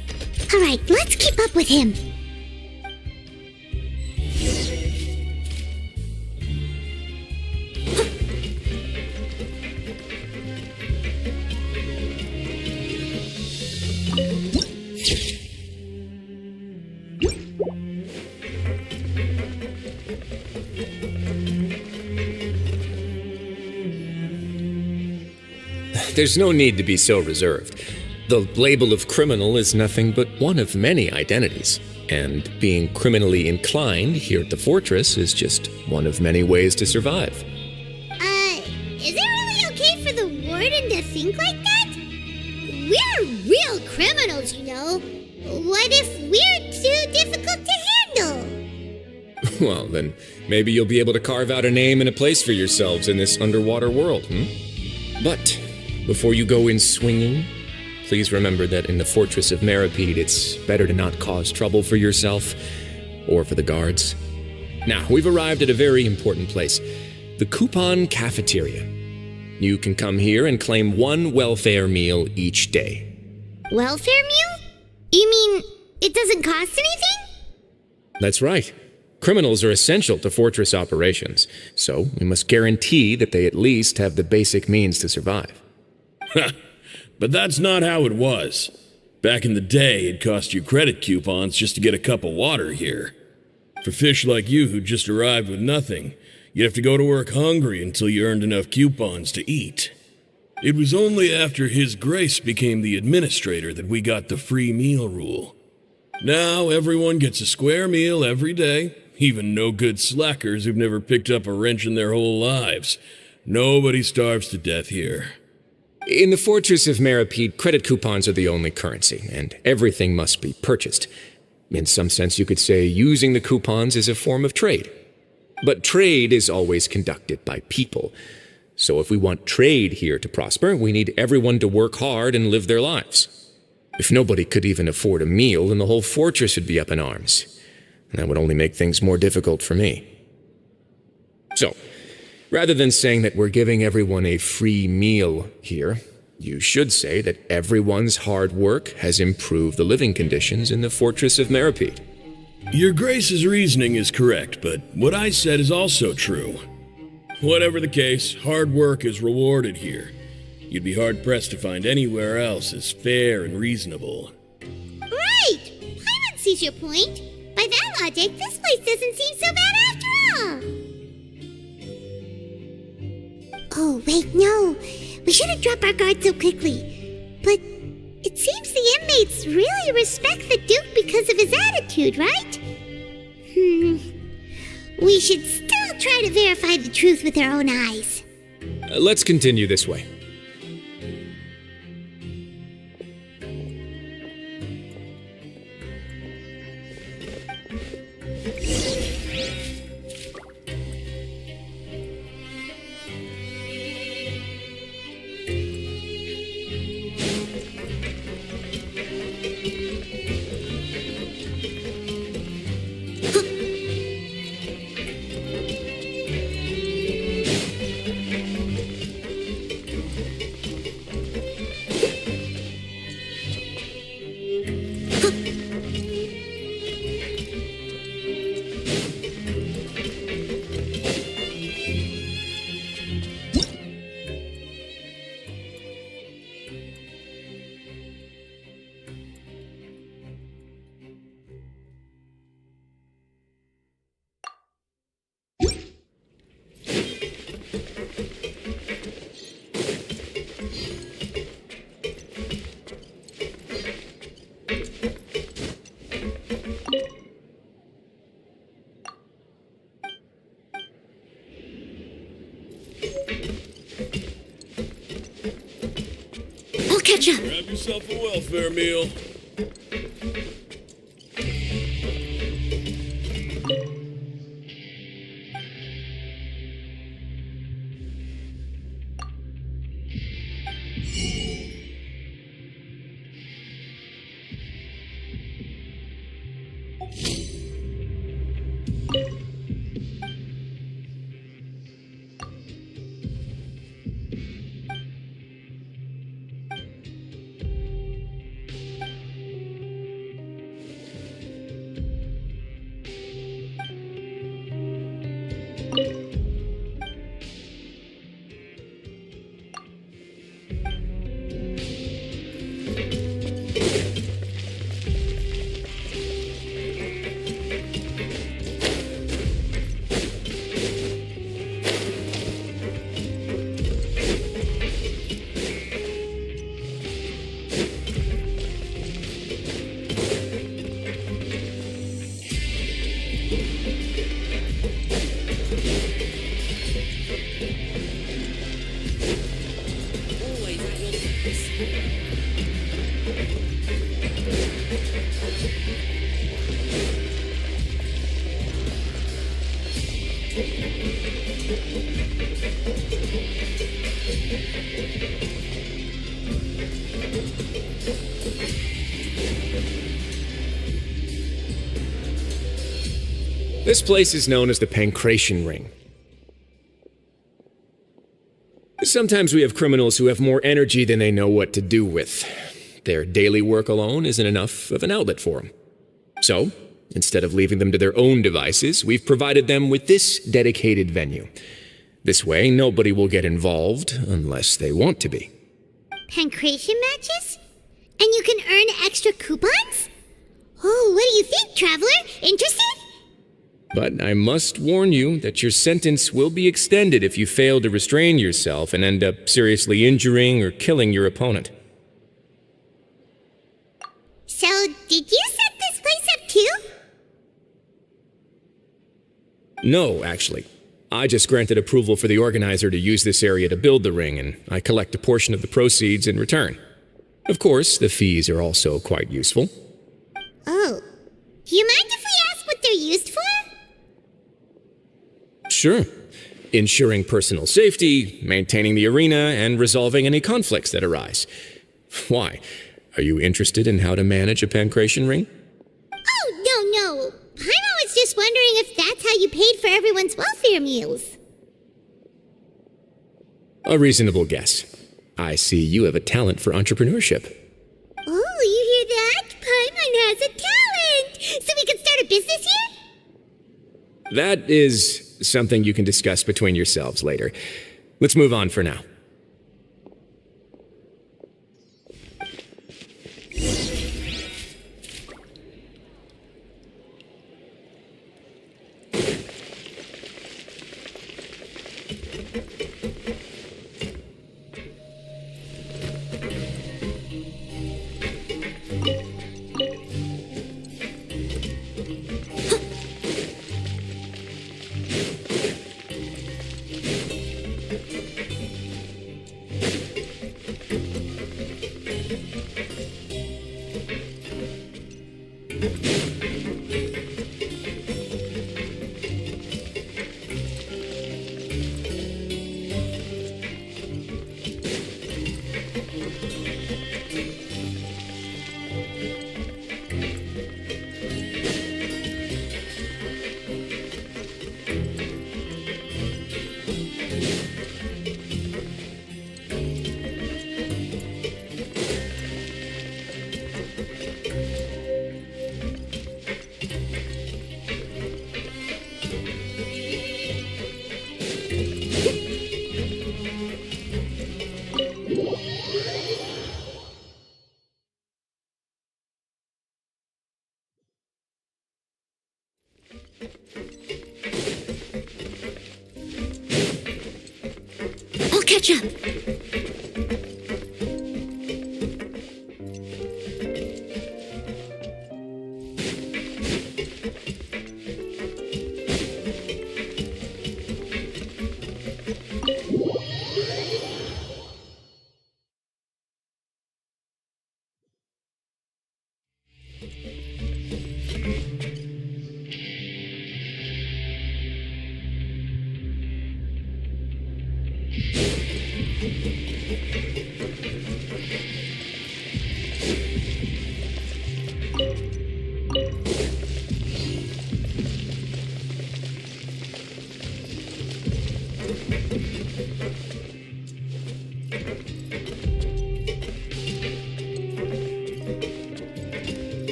All right, let's keep up with him. There's no need to be so reserved. The label of criminal is nothing but one of many identities, and being criminally inclined here at the fortress is just one of many ways to survive. Is it really okay for the warden to think like that? We're real criminals, you know. What if we're too difficult to handle? Well, then maybe you'll be able to carve out a name and a place for yourselves in this underwater world, But before you go in swinging, please remember that in the Fortress of Meripede, it's better to not cause trouble for yourself or for the guards. Now, we've arrived at a very important place, the Coupon Cafeteria. You can come here and claim one welfare meal each day. Welfare meal? You mean it doesn't cost anything? That's right. Criminals are essential to fortress operations, so we must guarantee that they at least have the basic means to survive. But that's not how it was. Back in the day, it cost you credit coupons just to get a cup of water here. For fish like you who just arrived with nothing, you'd have to go to work hungry until you earned enough coupons to eat. It was only after His Grace became the administrator that we got the free meal rule. Now everyone gets a square meal every day, even no-good slackers who've never picked up a wrench in their whole lives. Nobody starves to death here. In the Fortress of Meripede, credit coupons are the only currency, and everything must be purchased. In some sense, you could say using the coupons is a form of trade. But trade is always conducted by people. So if we want trade here to prosper, we need everyone to work hard and live their lives. If nobody could even afford a meal, then the whole fortress would be up in arms. And that would only make things more difficult for me. So, rather than saying that we're giving everyone a free meal here, you should say that everyone's hard work has improved the living conditions in the Fortress of Meripede. Your Grace's reasoning is correct, but what I said is also true. Whatever the case, hard work is rewarded here. You'd be hard-pressed to find anywhere else as fair and reasonable. Right! Paimon sees your point. By that logic, this place doesn't seem so bad after all. Oh, wait, no. We shouldn't drop our guard so quickly. But it seems the inmates really respect the Duke because of his attitude, right? We should still try to verify the truth with our own eyes. Let's continue this way. I'll catch up. Grab yourself a welfare meal. This place is known as the Pancration Ring. Sometimes we have criminals who have more energy than they know what to do with. Their daily work alone isn't enough of an outlet for them. So, instead of leaving them to their own devices, we've provided them with this dedicated venue. This way, nobody will get involved unless they want to be. Pancration matches? And you can earn extra coupons? Oh, what do you think, Traveler? Interested? But I must warn you that your sentence will be extended if you fail to restrain yourself and end up seriously injuring or killing your opponent. So, did you set this place up too? No, actually. I just granted approval for the organizer to use this area to build the ring, and I collect a portion of the proceeds in return. Of course, the fees are also quite useful. Oh. Do you mind if we ask what they're used for? Sure. Ensuring personal safety, maintaining the arena, and resolving any conflicts that arise. Why? Are you interested in how to manage a pancration ring? Oh, no. Paimon was just wondering if that's how you paid for everyone's welfare meals. A reasonable guess. I see you have a talent for entrepreneurship. Oh, you hear that? Paimon has a talent! So we can start a business here? That is something you can discuss between yourselves later. Let's move on for now. I'll catch up.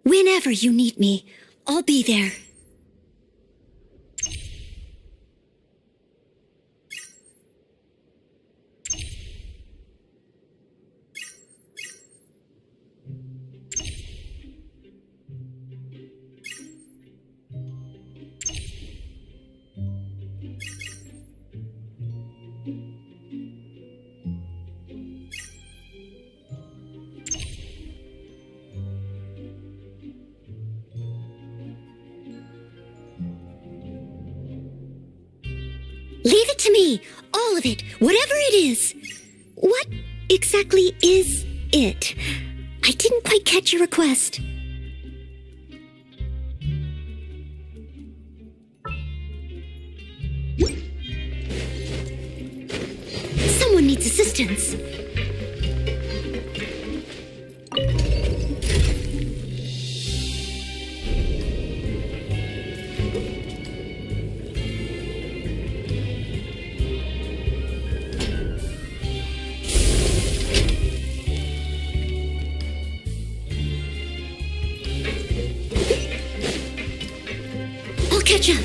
Whenever you need me, I'll be there. Leave it to me, all of it, whatever it is. What exactly is it? I didn't quite catch your request. Someone needs assistance. I'll catch up.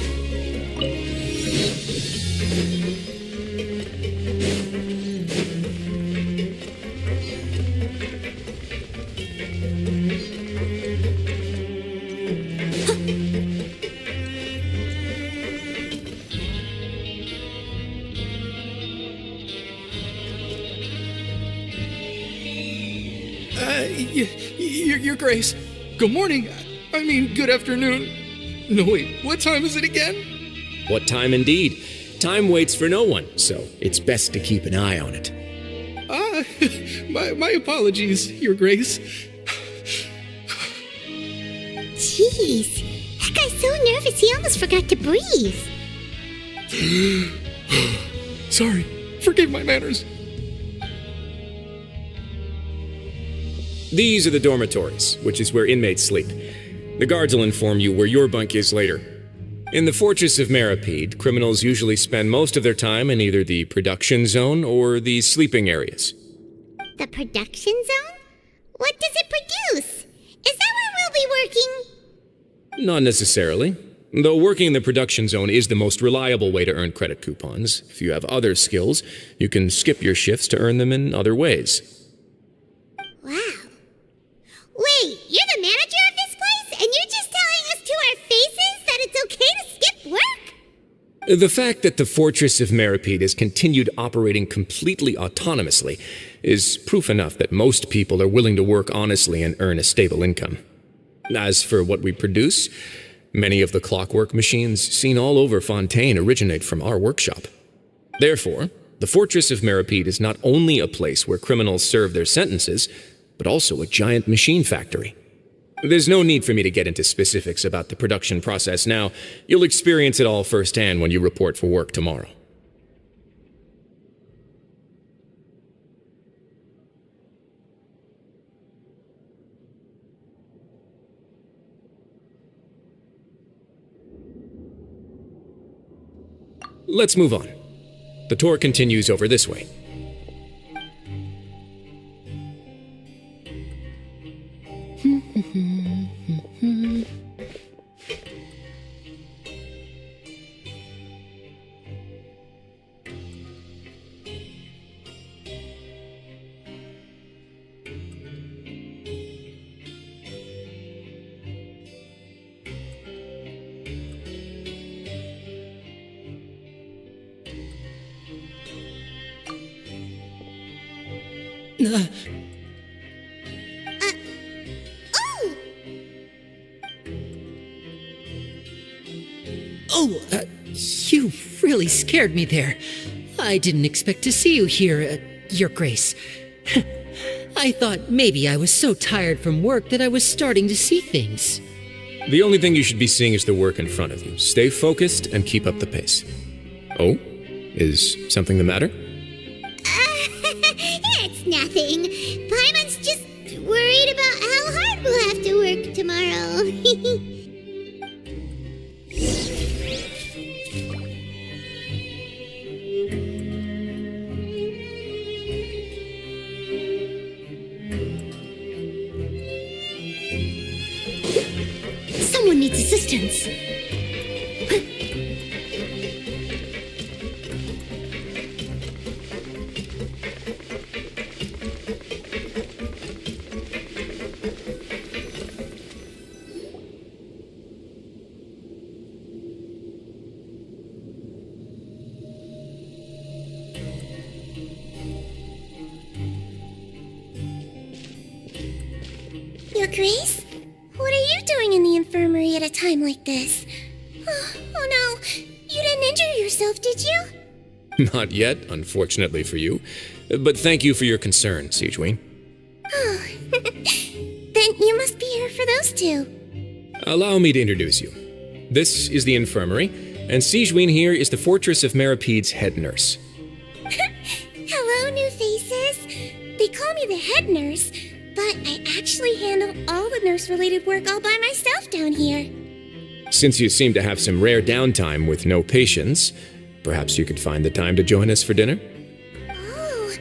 Your Grace. Good morning. I mean, good afternoon. No, wait, what time is it again? What time indeed? Time waits for no one, so it's best to keep an eye on it. My apologies, Your Grace. Jeez, that guy's so nervous he almost forgot to breathe. Sorry, forgive my manners. These are the dormitories, which is where inmates sleep. The guards will inform you where your bunk is later. In the Fortress of Meripede, criminals usually spend most of their time in either the production zone or the sleeping areas. The production zone? What does it produce? Is that where we'll be working? Not necessarily. Though working in the production zone is the most reliable way to earn credit coupons, if you have other skills, you can skip your shifts to earn them in other ways. Wow. Wait, you're the manager of this place, and you're just telling us to our faces that it's okay to skip work? The fact that the Fortress of Meripede has continued operating completely autonomously is proof enough that most people are willing to work honestly and earn a stable income. As for what we produce, many of the clockwork machines seen all over Fontaine originate from our workshop. Therefore, the Fortress of Meripede is not only a place where criminals serve their sentences, but also a giant machine factory. There's no need for me to get into specifics about the production process now. You'll experience it all firsthand when you report for work tomorrow. Let's move on. The tour continues over this way. You really scared me there. I didn't expect to see you here, Your Grace. I thought maybe I was so tired from work that I was starting to see things. The only thing you should be seeing is the work in front of you. Stay focused and keep up the pace. Oh? Is something the matter? It's nothing. Paimon's just worried about how hard we'll have to work tomorrow. needs assistance. Your Grace? What are you doing in the infirmary at a time like this? Oh no, you didn't injure yourself, did you? Not yet, unfortunately for you. But thank you for your concern, Sigewin. Oh, then you must be here for those two. Allow me to introduce you. This is the infirmary, and Sigewin here is the Fortress of Meripede's head nurse. Hello, new faces. They call me the head nurse, but I actually handle all the nurse-related work all by myself down here. Since you seem to have some rare downtime with no patients, perhaps you could find the time to join us for dinner? Oh,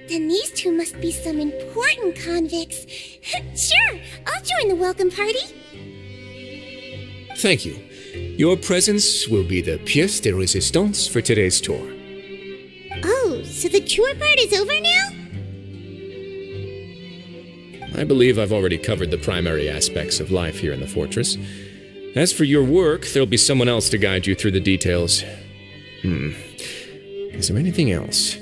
then these two must be some important convicts. Sure, I'll join the welcome party. Thank you. Your presence will be the pièce de résistance for today's tour. Oh, so the tour part is over now? I believe I've already covered the primary aspects of life here in the fortress. As for your work, there'll be someone else to guide you through the details. Is there anything else?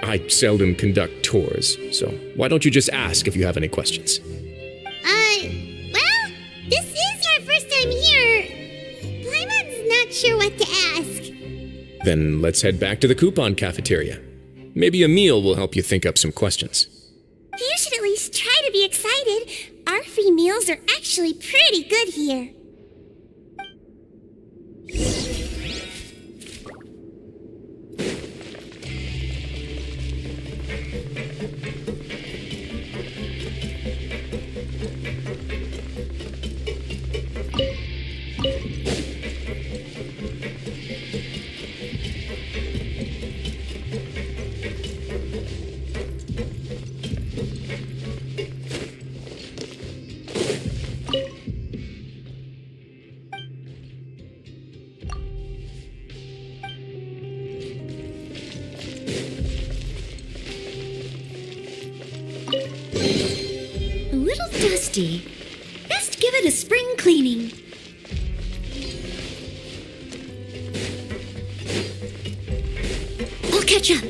I seldom conduct tours, so why don't you just ask if you have any questions? Well, this is our first time here. Paimon's not sure what to ask. Then let's head back to the coupon cafeteria. Maybe a meal will help you think up some questions. You should at least try to be excited. Our free meals are actually pretty good here. A little dusty. Best give it a spring cleaning. I'll catch up.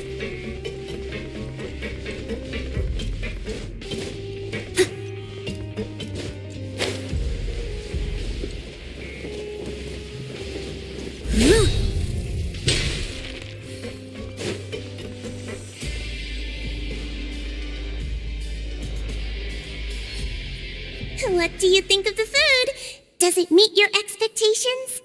What do you think of the food? Does it meet your expectations?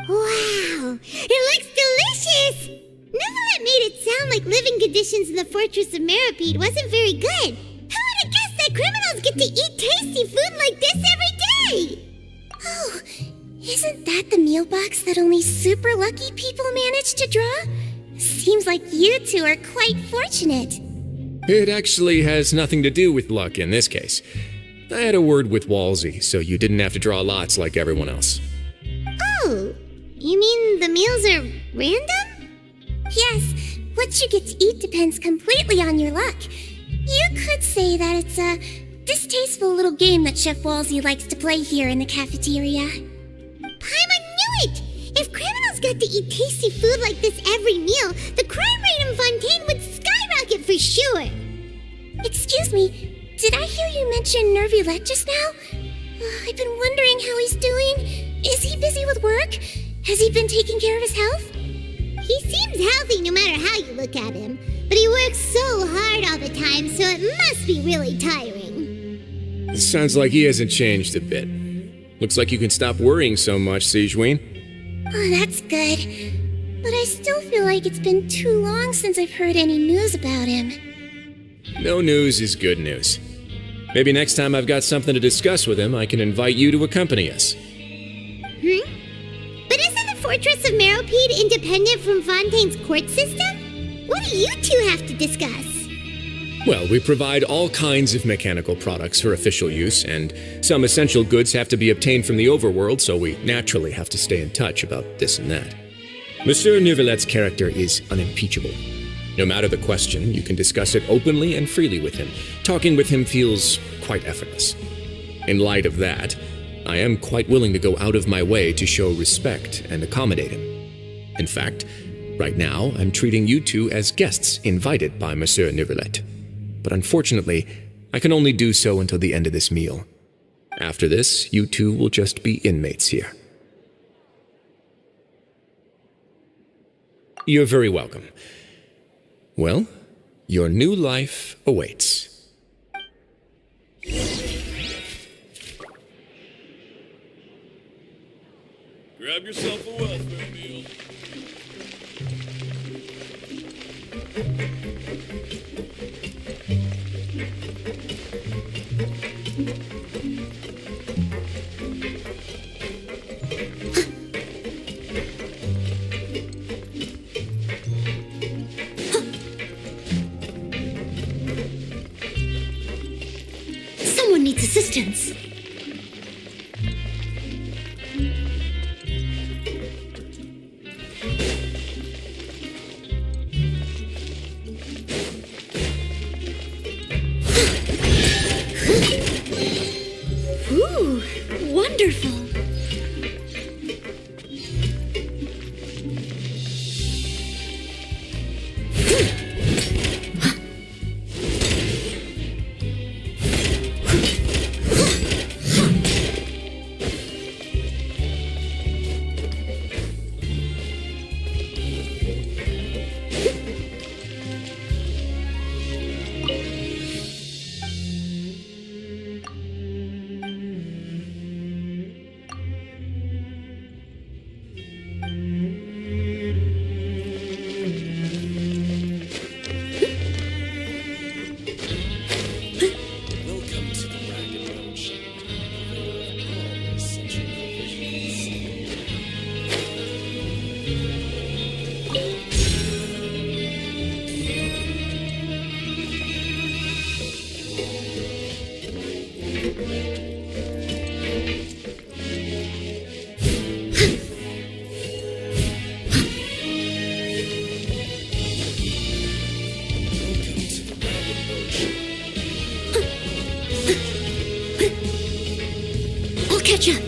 Wow, it looks delicious! Neverlet made it sound like living conditions in the Fortress of Meripede wasn't very good. Who would have guessed that criminals get to eat tasty food like this every day? Oh, isn't that the meal box that only super lucky people manage to draw? Seems like you two are quite fortunate. It actually has nothing to do with luck in this case. I had a word with Walsey, so you didn't have to draw lots like everyone else. Oh, you mean the meals are random? Yes, what you get to eat depends completely on your luck. You could say that it's a distasteful little game that Chef Walsey likes to play here in the cafeteria. Paimon knew it! If criminals got to eat tasty food like this every meal, the crime rate in Fontaine would skyrocket for sure! Excuse me, did I hear you mention Nervulette just now? I've been wondering how he's doing. Is he busy with work? Has he been taking care of his health? He seems healthy no matter how you look at him, but he works so hard all the time, so it must be really tiring. It sounds like he hasn't changed a bit. Looks like you can stop worrying so much, Sigewin. Oh, that's good. But I still feel like it's been too long since I've heard any news about him. No news is good news. Maybe next time I've got something to discuss with him, I can invite you to accompany us. But isn't the Fortress of Meripede independent from Fontaine's court system? What do you two have to discuss? Well, we provide all kinds of mechanical products for official use, and some essential goods have to be obtained from the overworld, so we naturally have to stay in touch about this and that. Monsieur Neuvillett's character is unimpeachable. No matter the question, you can discuss it openly and freely with him. Talking with him feels quite effortless. In light of that, I am quite willing to go out of my way to show respect and accommodate him. In fact, right now, I'm treating you two as guests invited by Monsieur Neuvillette. But unfortunately, I can only do so until the end of this meal. After this, you two will just be inmates here. You're very welcome. Well, your new life awaits. Grab yourself a welfare meal. Someone needs assistance. Ooh, wonderful. I'll catch up.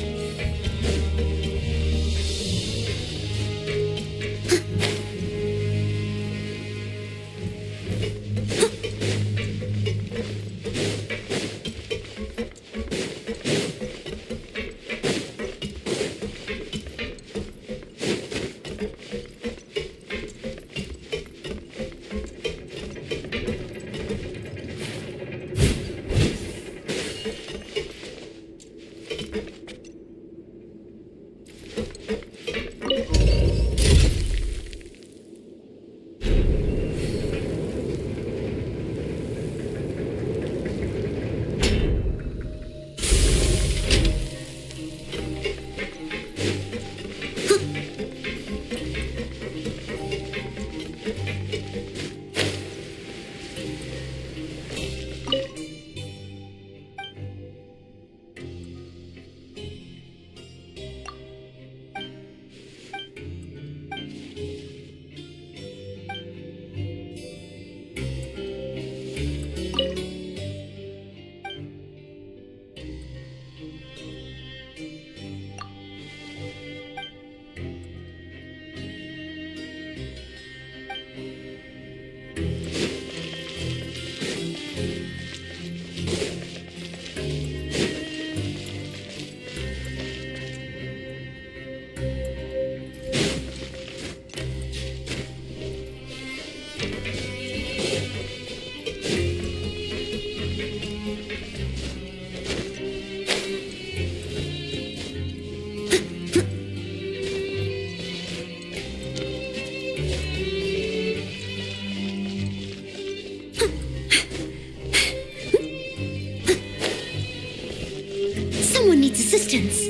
Someone needs assistance.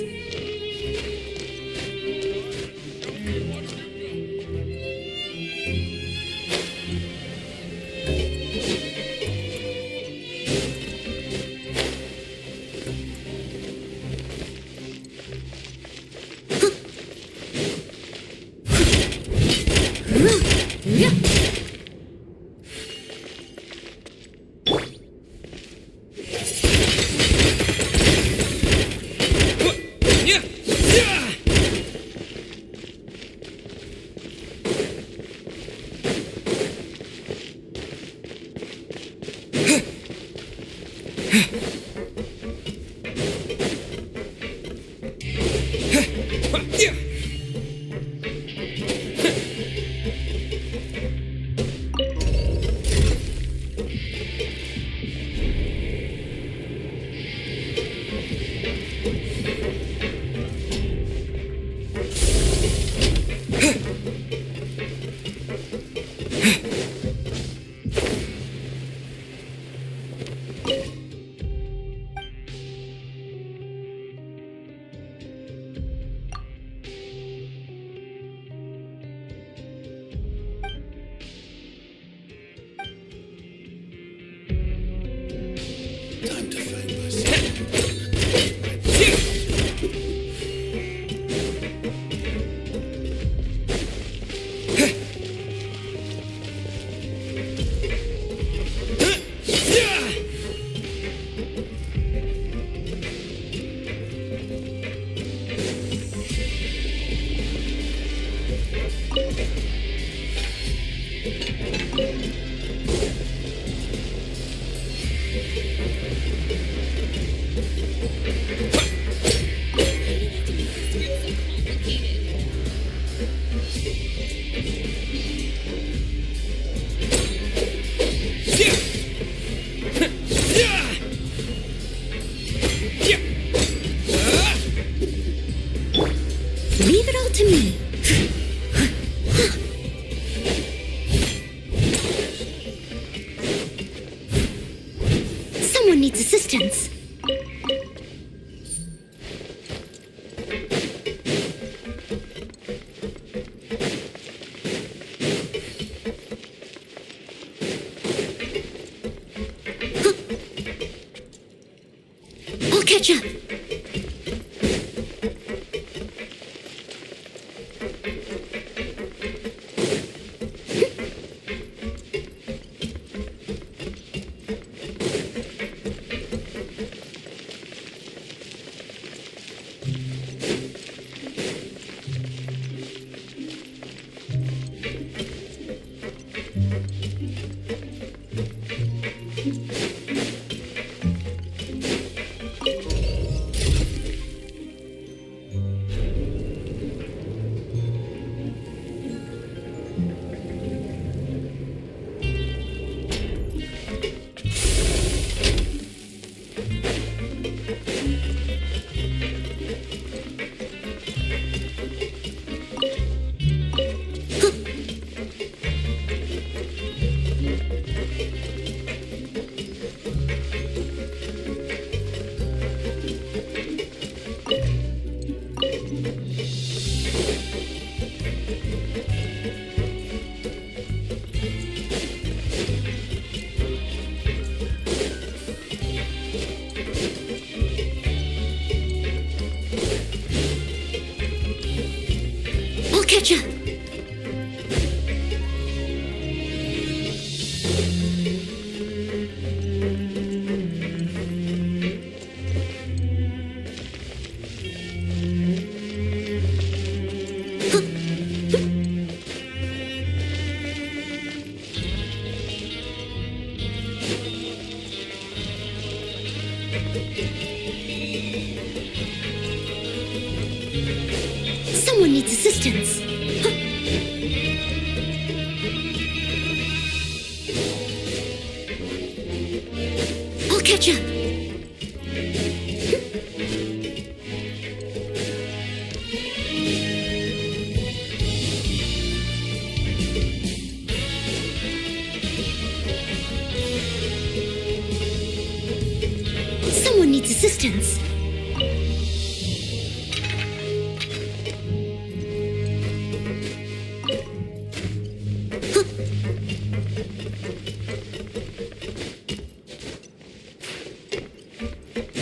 to find myself. Leave it all to me. Someone needs assistance. I'll catch up. I'll catch up. Someone needs assistance. I'll catch up. Someone needs assistance.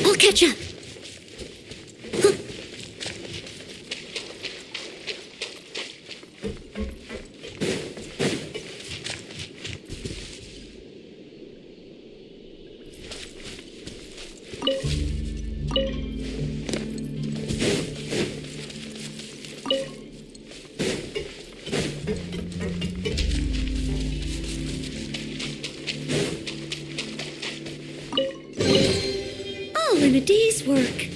I'll catch up. All in a day's work.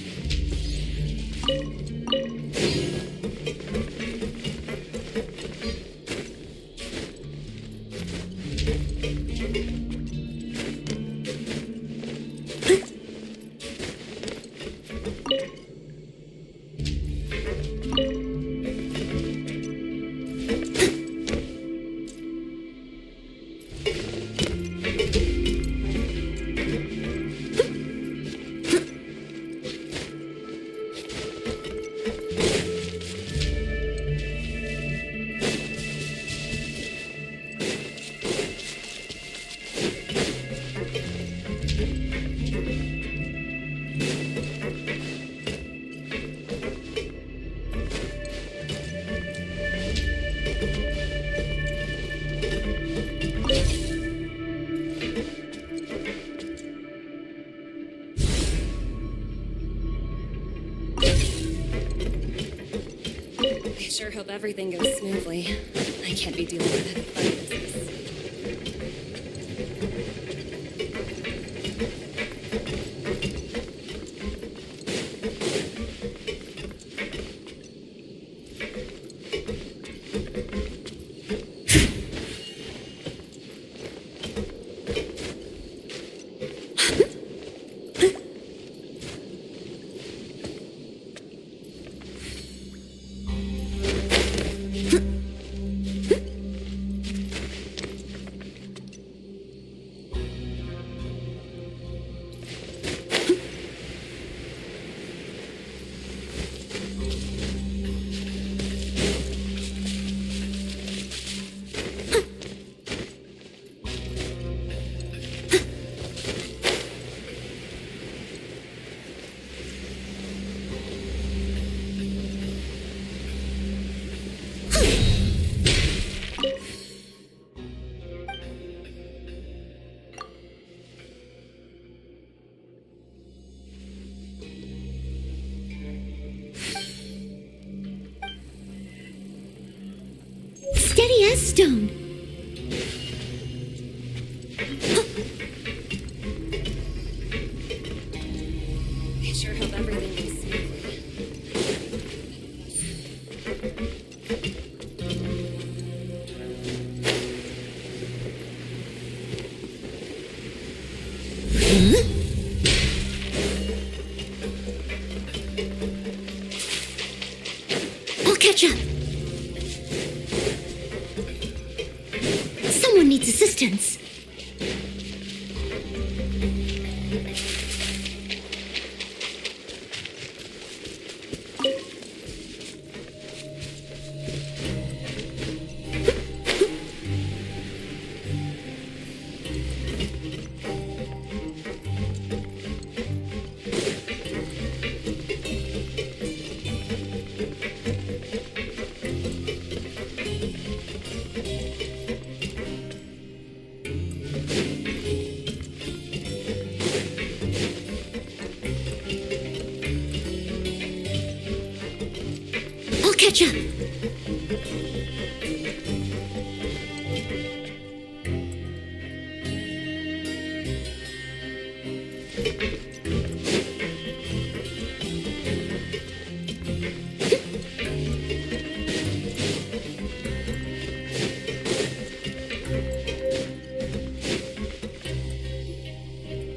I sure hope everything goes smoothly. I can't be dealing with any fun business. Steady as stone. I sure hope everything goes smoothly. I'll catch up. Someone needs assistance. I'll catch up.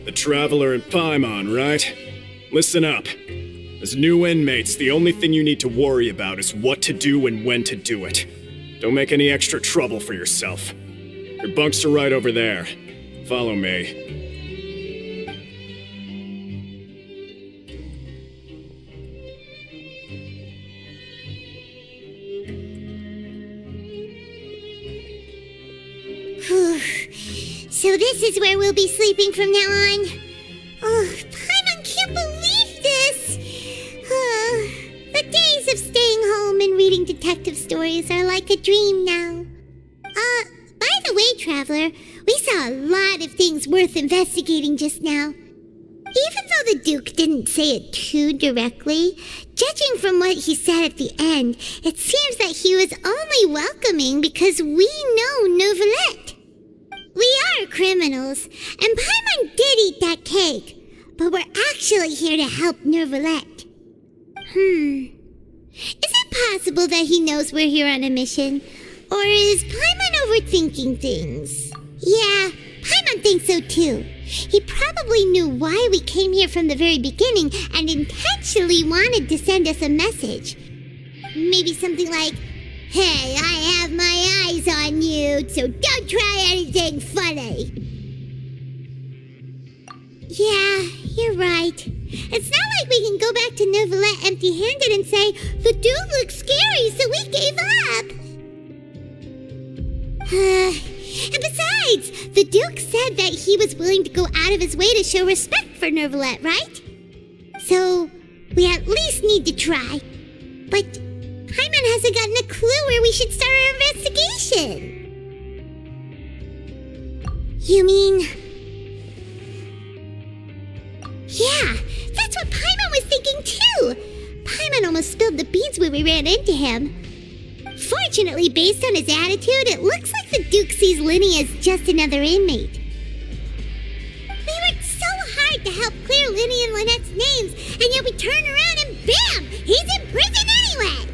The Traveler in Paimon, right? Listen up. As new inmates, the only thing you need to worry about is what to do and when to do it. Don't make any extra trouble for yourself. Your bunks are right over there. Follow me. So this is where we'll be sleeping from now on. Oh, Paimon can't believe this. The days of staying home and reading detective stories are like a dream now. By the way, Traveler, we saw a lot of things worth investigating just now. Even though the Duke didn't say it too directly, judging from what he said at the end, it seems that he was only welcoming because we know Neuvillette. We are criminals, and Paimon did eat that cake, but we're actually here to help Neuvillette. Is it possible that he knows we're here on a mission? Or is Paimon overthinking things? Yeah, Paimon thinks so too. He probably knew why we came here from the very beginning and intentionally wanted to send us a message. Maybe something like, "Hey, I have my eyes on you, so don't try anything funny." Yeah, you're right. It's not like we can go back to Neuvillette empty-handed and say, "The dude looks scary, so we gave up." And besides, the Duke said that he was willing to go out of his way to show respect for Neuvillette, right? So, we at least need to try. But Paimon hasn't gotten a clue where we should start our investigation. You mean... Yeah, that's what Paimon was thinking too! Paimon almost spilled the beans when we ran into him. Fortunately, based on his attitude, it looks like the Duke sees Linny as just another inmate. We worked so hard to help clear Linny and Lynette's names, and yet we turn around and bam! He's in prison anyway!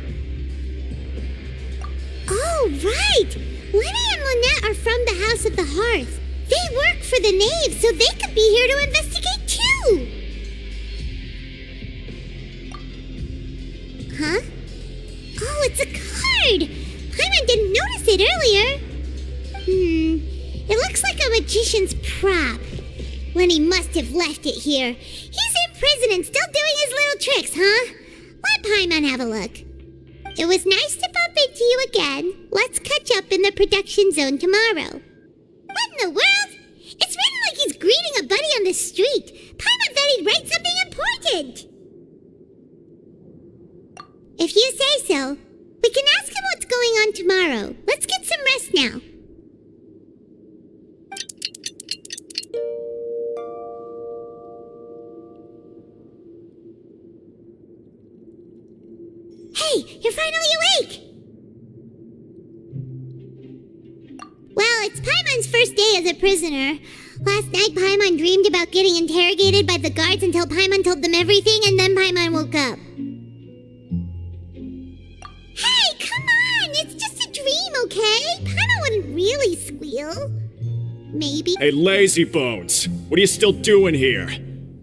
Oh, right! Linny and Lynette are from the House of the Hearth. They work for the Knave, so they could be here to investigate too! Huh? Oh, it's a card! Paimon didn't notice it earlier. It looks like a magician's prop. Lenny must have left it here. He's in prison and still doing his little tricks, huh? Let Paimon have a look. It was nice to bump into you again. Let's catch up in the production zone tomorrow. What in the world? It's written like he's greeting a buddy on the street. Paimon thought he'd write something important. If you say so, we can ask him what's going on tomorrow. Let's get some rest now. Hey, you're finally awake! Well, it's Paimon's first day as a prisoner. Last night, Paimon dreamed about getting interrogated by the guards until Paimon told them everything, and then Paimon woke up. Hey, come on! It's just a dream, okay? Paimon wouldn't really squeal. Maybe. Hey, lazy bones! What are you still doing here?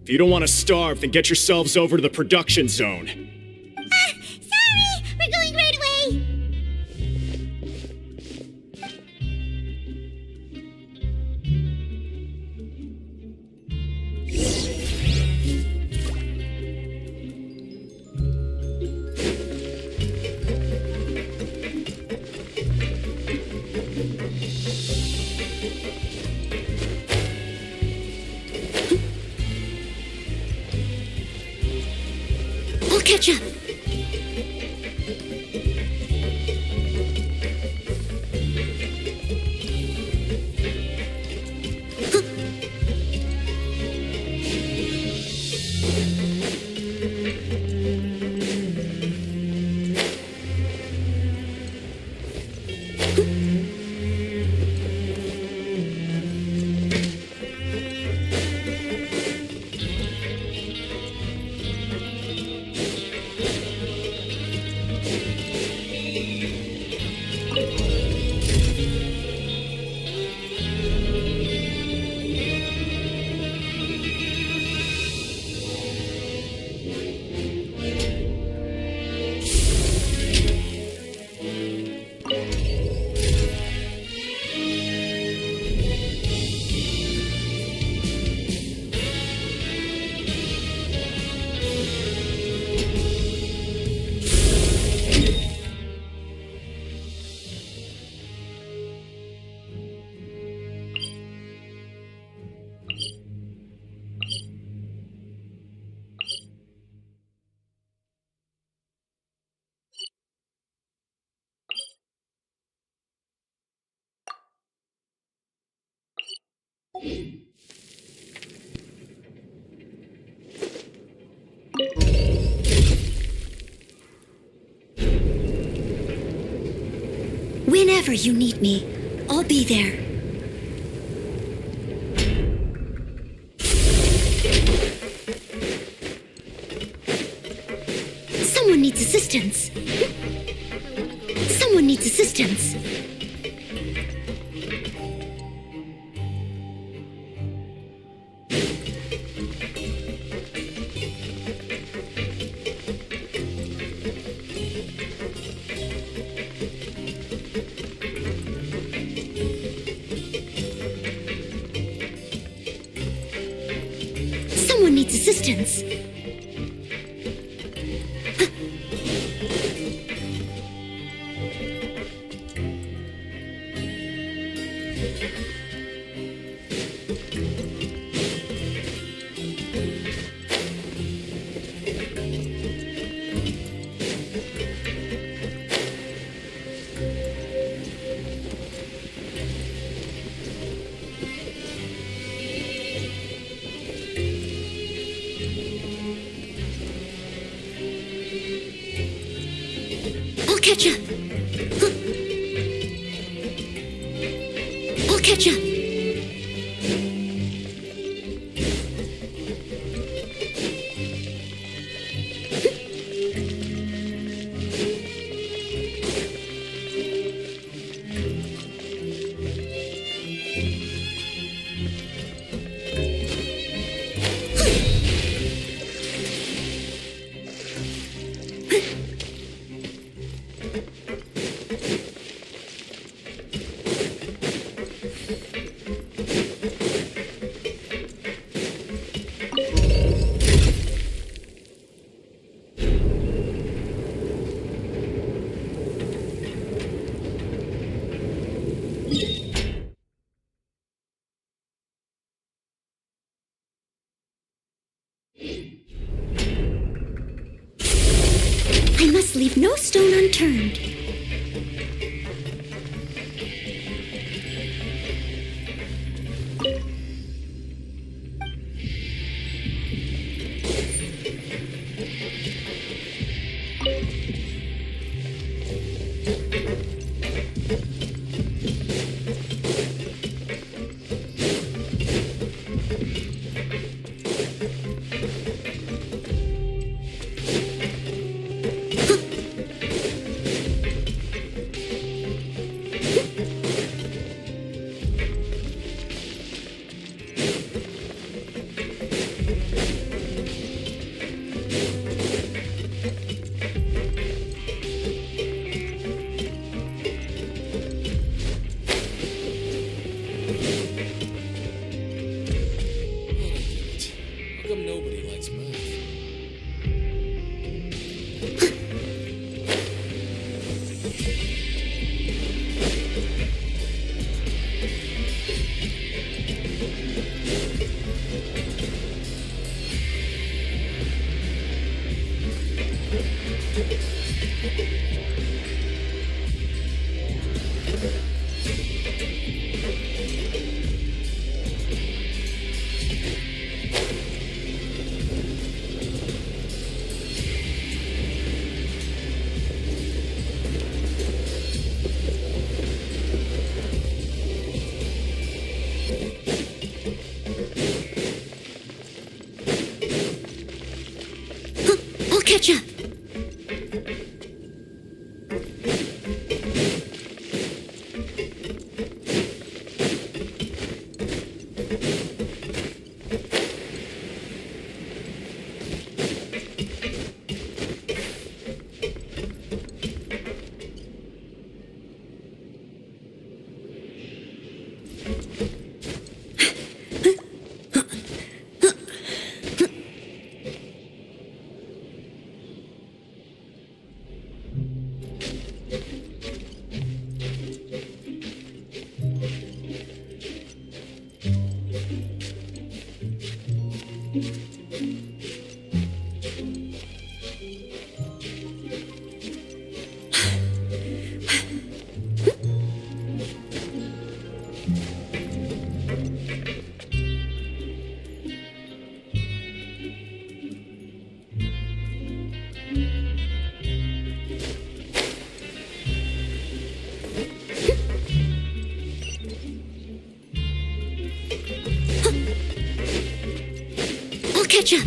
If you don't want to starve, then get yourselves over to the production zone. Sorry! We're going right away! I'll catch up. Whenever you need me, I'll be there. Someone needs assistance. Someone needs assistance. Someone needs assistance. I'll catch ya! I'll catch ya! I must leave no stone unturned. How come nobody likes math? I'll catch ya! I'll catch ya!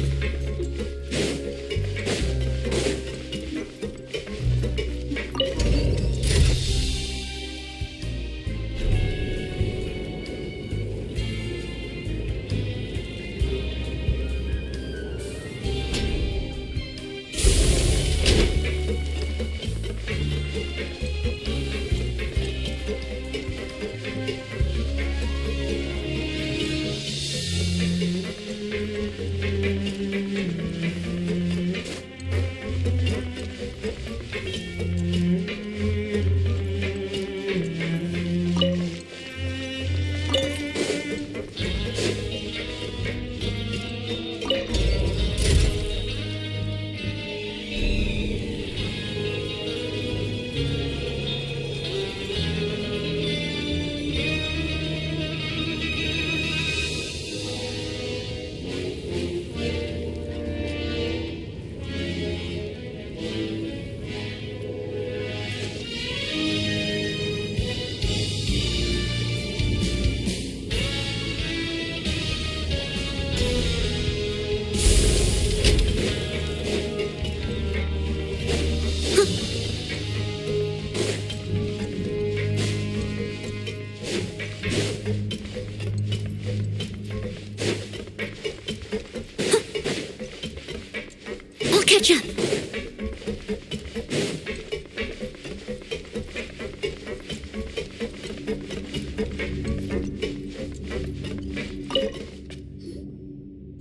catch up.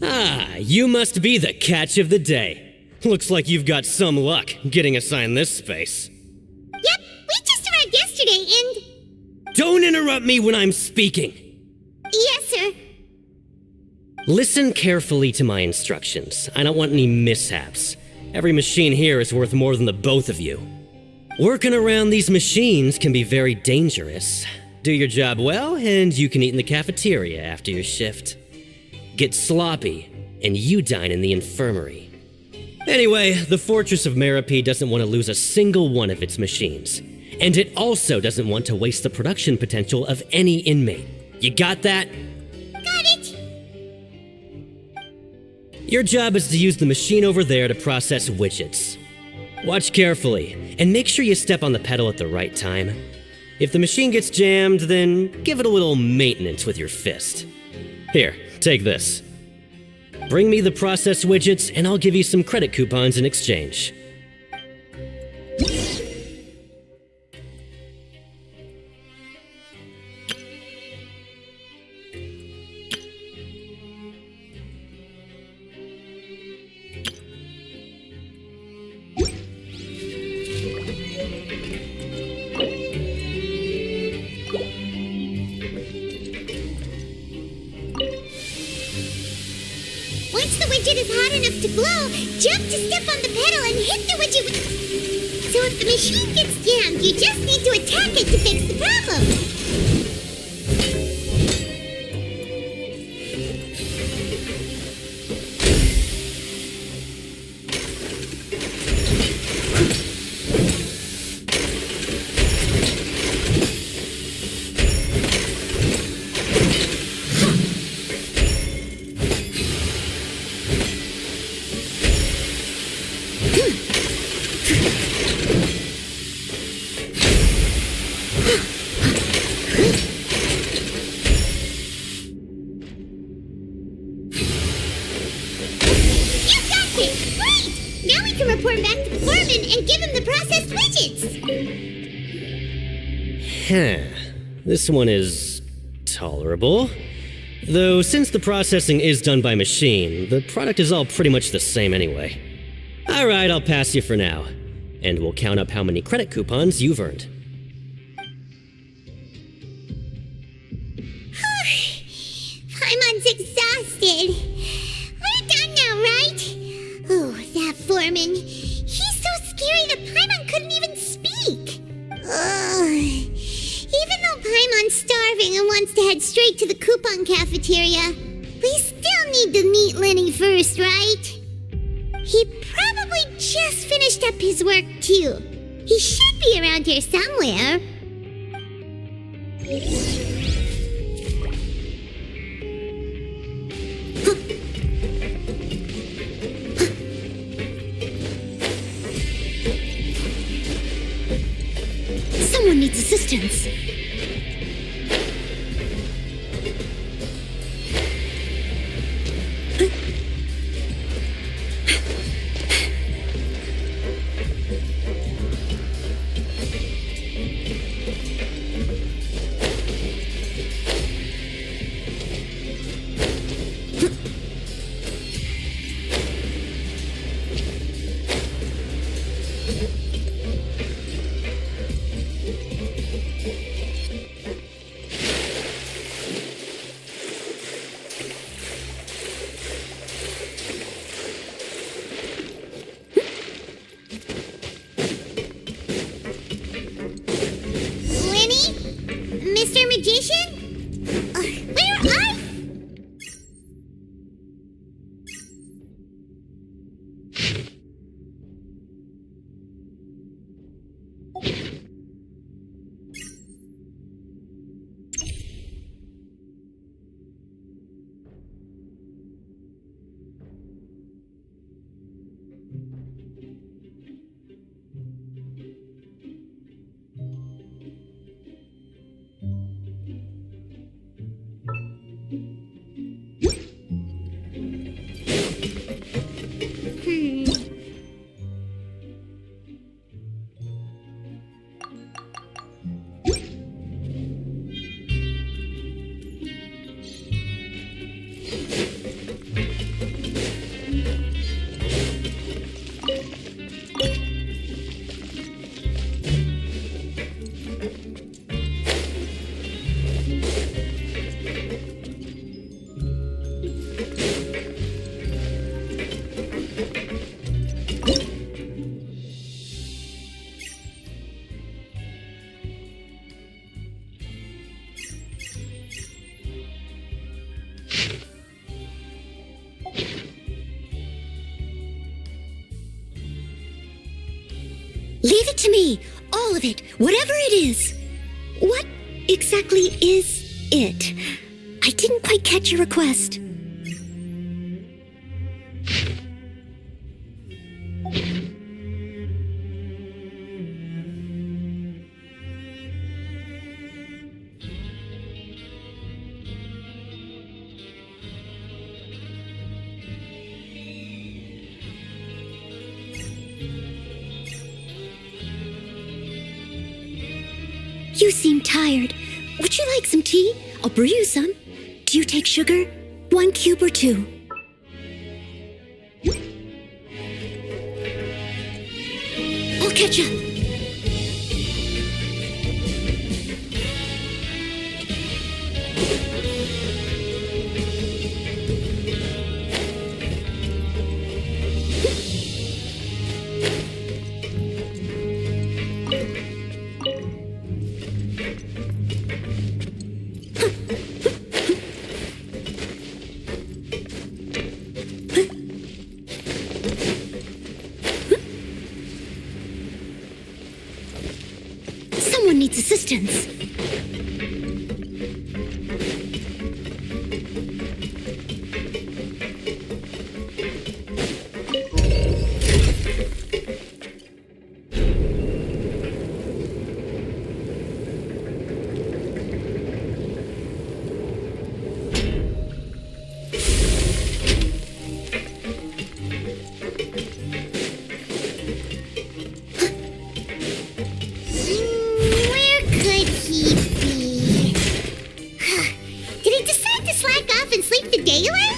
Ah, you must be the catch of the day. Looks like you've got some luck getting assigned this space. Yep, we just arrived yesterday and... Don't interrupt me when I'm speaking. Yes, sir. Listen carefully to my instructions. I don't want any mishaps. Every machine here is worth more than the both of you. Working around these machines can be very dangerous. Do your job well, and you can eat in the cafeteria after your shift. Get sloppy, and you dine in the infirmary. Anyway, the Fortress of Merope doesn't want to lose a single one of its machines. And it also doesn't want to waste the production potential of any inmate. You got that? Got it! Your job is to use the machine over there to process widgets. Watch carefully, and make sure you step on the pedal at the right time. If the machine gets jammed, then give it a little maintenance with your fist. Here, take this. Bring me the process widgets, and I'll give you some credit coupons in exchange. Once the widget is hot enough to blow, jump to step on the pedal and hit the widget with... So if the machine gets jammed, you just need to attack it to fix the problem. Report back to the foreman and give him the processed widgets. This one is tolerable. Though since the processing is done by machine, the product is all pretty much the same anyway. Alright, I'll pass you for now. And we'll count up how many credit coupons you've earned. Paimon's exhausted. We're done now, right? Oh, that foreman. He's so scary that Paimon couldn't even speak. Ugh. Even though Paimon's starving and wants to head straight to the coupon cafeteria, we still need to meet Lenny first, right? He probably just finished up his work, too. He should be around here somewhere. Someone needs assistance. Leave it to me. All of it. Whatever it is. What exactly is it? I didn't quite catch your request. You seem tired. Would you like some tea? I'll brew you some. Do you take sugar? 1 cube or 2? I'll catch up. Someone needs assistance. Where could he be? Did he decide to slack off and sleep the day away?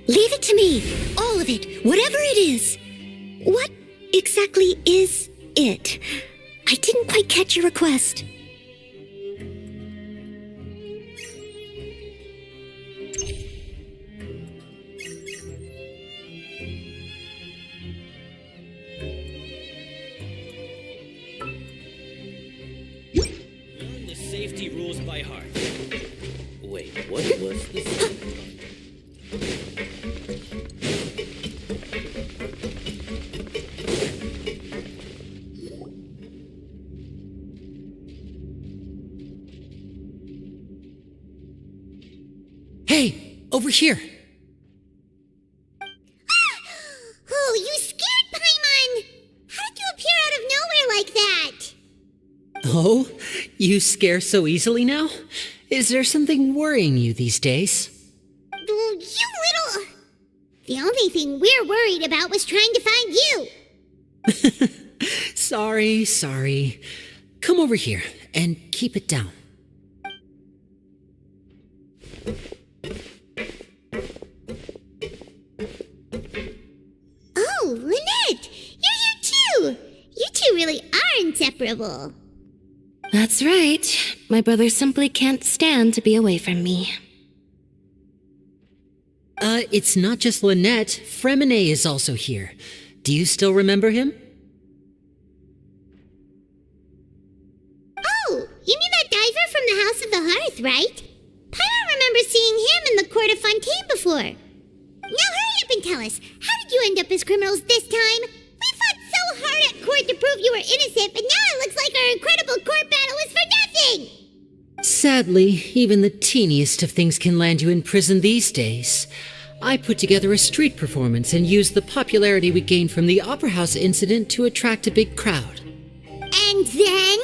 Leave it to me. All of it. Whatever it is. What exactly is it? I didn't quite catch your request. Learn the safety rules by heart. Wait, what was this? Hey, over here. Oh, you scared Paimon! How did you appear out of nowhere like that? Oh, you scare so easily now? Is there something worrying you these days? You little... The only thing we're worried about was trying to find you. Sorry. Come over here and keep it down. Oh, Lynette! You're here too! You two really are inseparable. That's right. My brother simply can't stand to be away from me. It's not just Lynette. Fremine is also here. Do you still remember him? Oh, you mean that diver from the House of the Hearth, right? Paimon remembers seeing him in the court of Fontaine before. Now hurry up and tell us, how did you end up as criminals this time? We fought so hard at court to prove you were innocent, but now it looks like our incredible court battle was for nothing! Sadly, even the teeniest of things can land you in prison these days. I put together a street performance and used the popularity we gained from the Opera House incident to attract a big crowd. And then?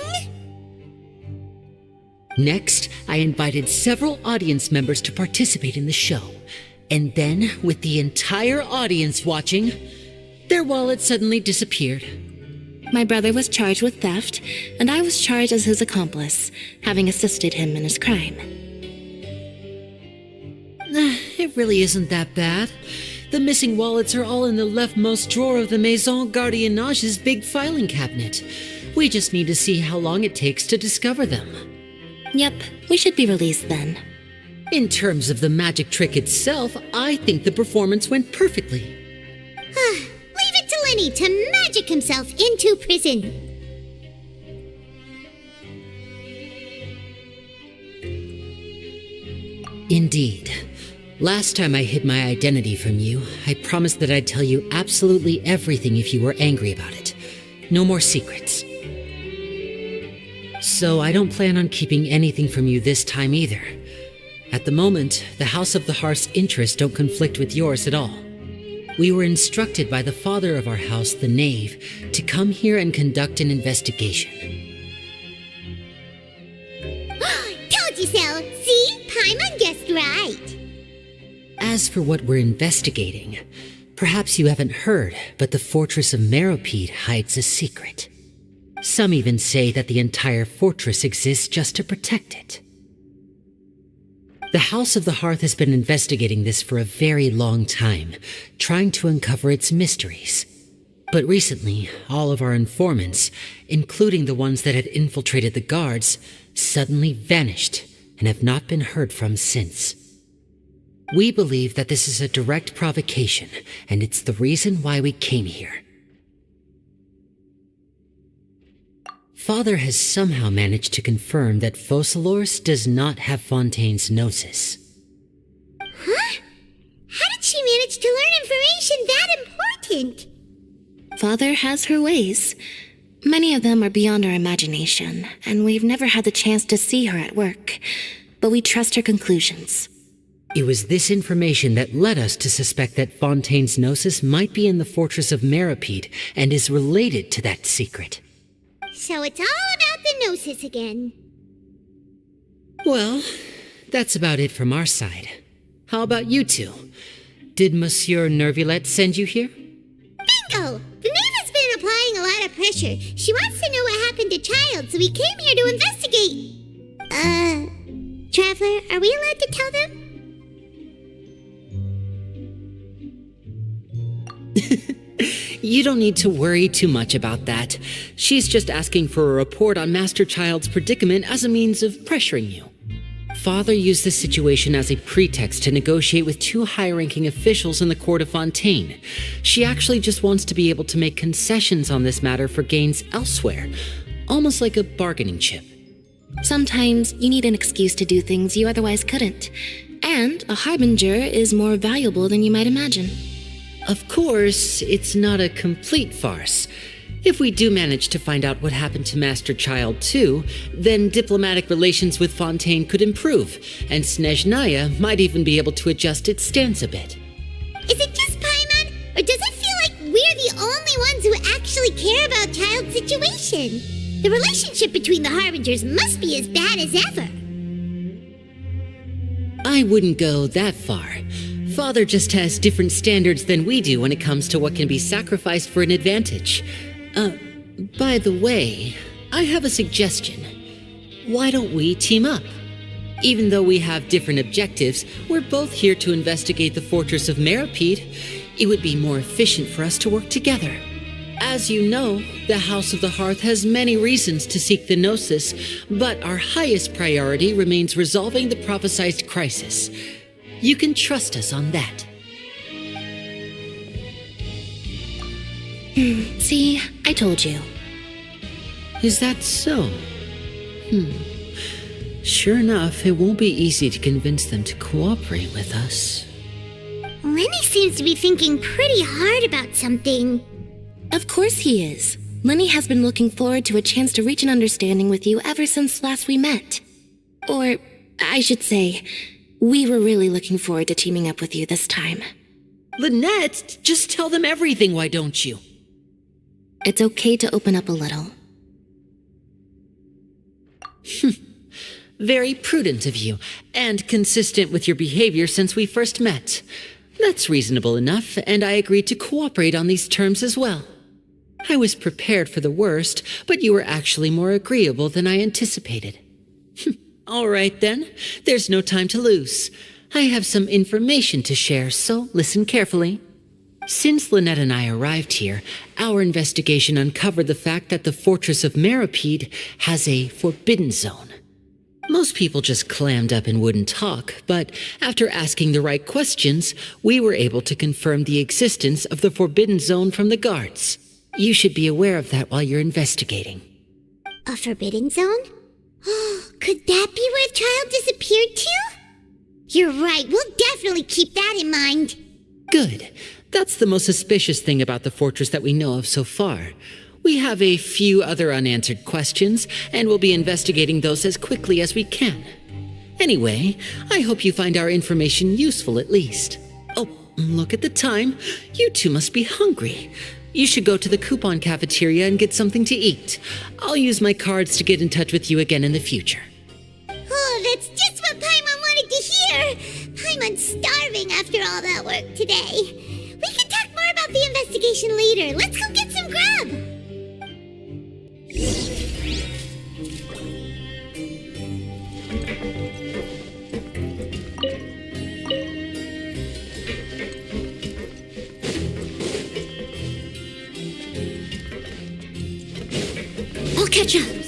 Next, I invited several audience members to participate in the show. And then, with the entire audience watching, their wallet suddenly disappeared. My brother was charged with theft, and I was charged as his accomplice, having assisted him in his crime. It really isn't that bad. The missing wallets are all in the leftmost drawer of the Maison Gardiennage's big filing cabinet. We just need to see how long it takes to discover them. Yep, we should be released then. In terms of the magic trick itself, I think the performance went perfectly. Leave it to Lenny to magic himself into prison. Indeed. Last time I hid my identity from you, I promised that I'd tell you absolutely everything if you were angry about it. No more secrets. So I don't plan on keeping anything from you this time either. At the moment, the House of the Hearth's interests don't conflict with yours at all. We were instructed by the father of our house, the Knave, to come here and conduct an investigation. Told you so! See? Paimon guessed right. As for what we're investigating, perhaps you haven't heard, but the fortress of Meropide hides a secret. Some even say that the entire fortress exists just to protect it. The House of the Hearth has been investigating this for a very long time, trying to uncover its mysteries. But recently, all of our informants, including the ones that had infiltrated the guards, suddenly vanished and have not been heard from since. We believe that this is a direct provocation, and it's the reason why we came here. Father has somehow managed to confirm that Focalors does not have Fontaine's gnosis. Huh? How did she manage to learn information that important? Father has her ways. Many of them are beyond our imagination, and we've never had the chance to see her at work. But we trust her conclusions. It was this information that led us to suspect that Fontaine's gnosis might be in the fortress of Meropide and is related to that secret. So it's all about the gnosis again. Well, that's about it from our side. How about you two? Did Monsieur Nervulette send you here? Bingo! The Knave has been applying a lot of pressure. She wants to know what happened to Child, so we came here to investigate. Traveler, are we allowed to tell them? You don't need to worry too much about that. She's just asking for a report on Master Child's predicament as a means of pressuring you. Father used this situation as a pretext to negotiate with two high-ranking officials in the court of Fontaine. She actually just wants to be able to make concessions on this matter for gains elsewhere, almost like a bargaining chip. Sometimes you need an excuse to do things you otherwise couldn't. And a harbinger is more valuable than you might imagine. Of course, it's not a complete farce. If we do manage to find out what happened to Master Child too, then diplomatic relations with Fontaine could improve, and Snezhnaya might even be able to adjust its stance a bit. Is it just Paimon, or does it feel like we're the only ones who actually care about Child's situation? The relationship between the Harbingers must be as bad as ever. I wouldn't go that far. Father just has different standards than we do when it comes to what can be sacrificed for an advantage. By the way, I have a suggestion. Why don't we team up? Even though we have different objectives, we're both here to investigate the fortress of Meropide. It would be more efficient for us to work together. As you know, the House of the Hearth has many reasons to seek the Gnosis, but our highest priority remains resolving the prophesized crisis. You can trust us on that. See, I told you. Is that so? Sure enough, it won't be easy to convince them to cooperate with us. Lenny seems to be thinking pretty hard about something. Of course he is. Lenny has been looking forward to a chance to reach an understanding with you ever since last we met. Or, I should say, we were really looking forward to teaming up with you this time. Lynette, just tell them everything, why don't you? It's okay to open up a little. Very prudent of you, and consistent with your behavior since we first met. That's reasonable enough, and I agreed to cooperate on these terms as well. I was prepared for the worst, but you were actually more agreeable than I anticipated. All right then, there's no time to lose. I have some information to share, so listen carefully. Since Lynette and I arrived here, our investigation uncovered the fact that the Fortress of Meripede has a forbidden zone. Most people just clammed up and wouldn't talk, but after asking the right questions, we were able to confirm the existence of the forbidden zone from the guards. You should be aware of that while you're investigating. A forbidden zone? Could that be where the child disappeared to? You're right, we'll definitely keep that in mind. Good. That's the most suspicious thing about the fortress that we know of so far. We have a few other unanswered questions, and we'll be investigating those as quickly as we can. Anyway, I hope you find our information useful at least. Oh, look at the time. You two must be hungry. You should go to the coupon cafeteria and get something to eat. I'll use my cards to get in touch with you again in the future. Oh, that's just what Paimon wanted to hear! Paimon's starving after all that work today. We can talk more about the investigation later. Let's go get some grub! I'll catch up.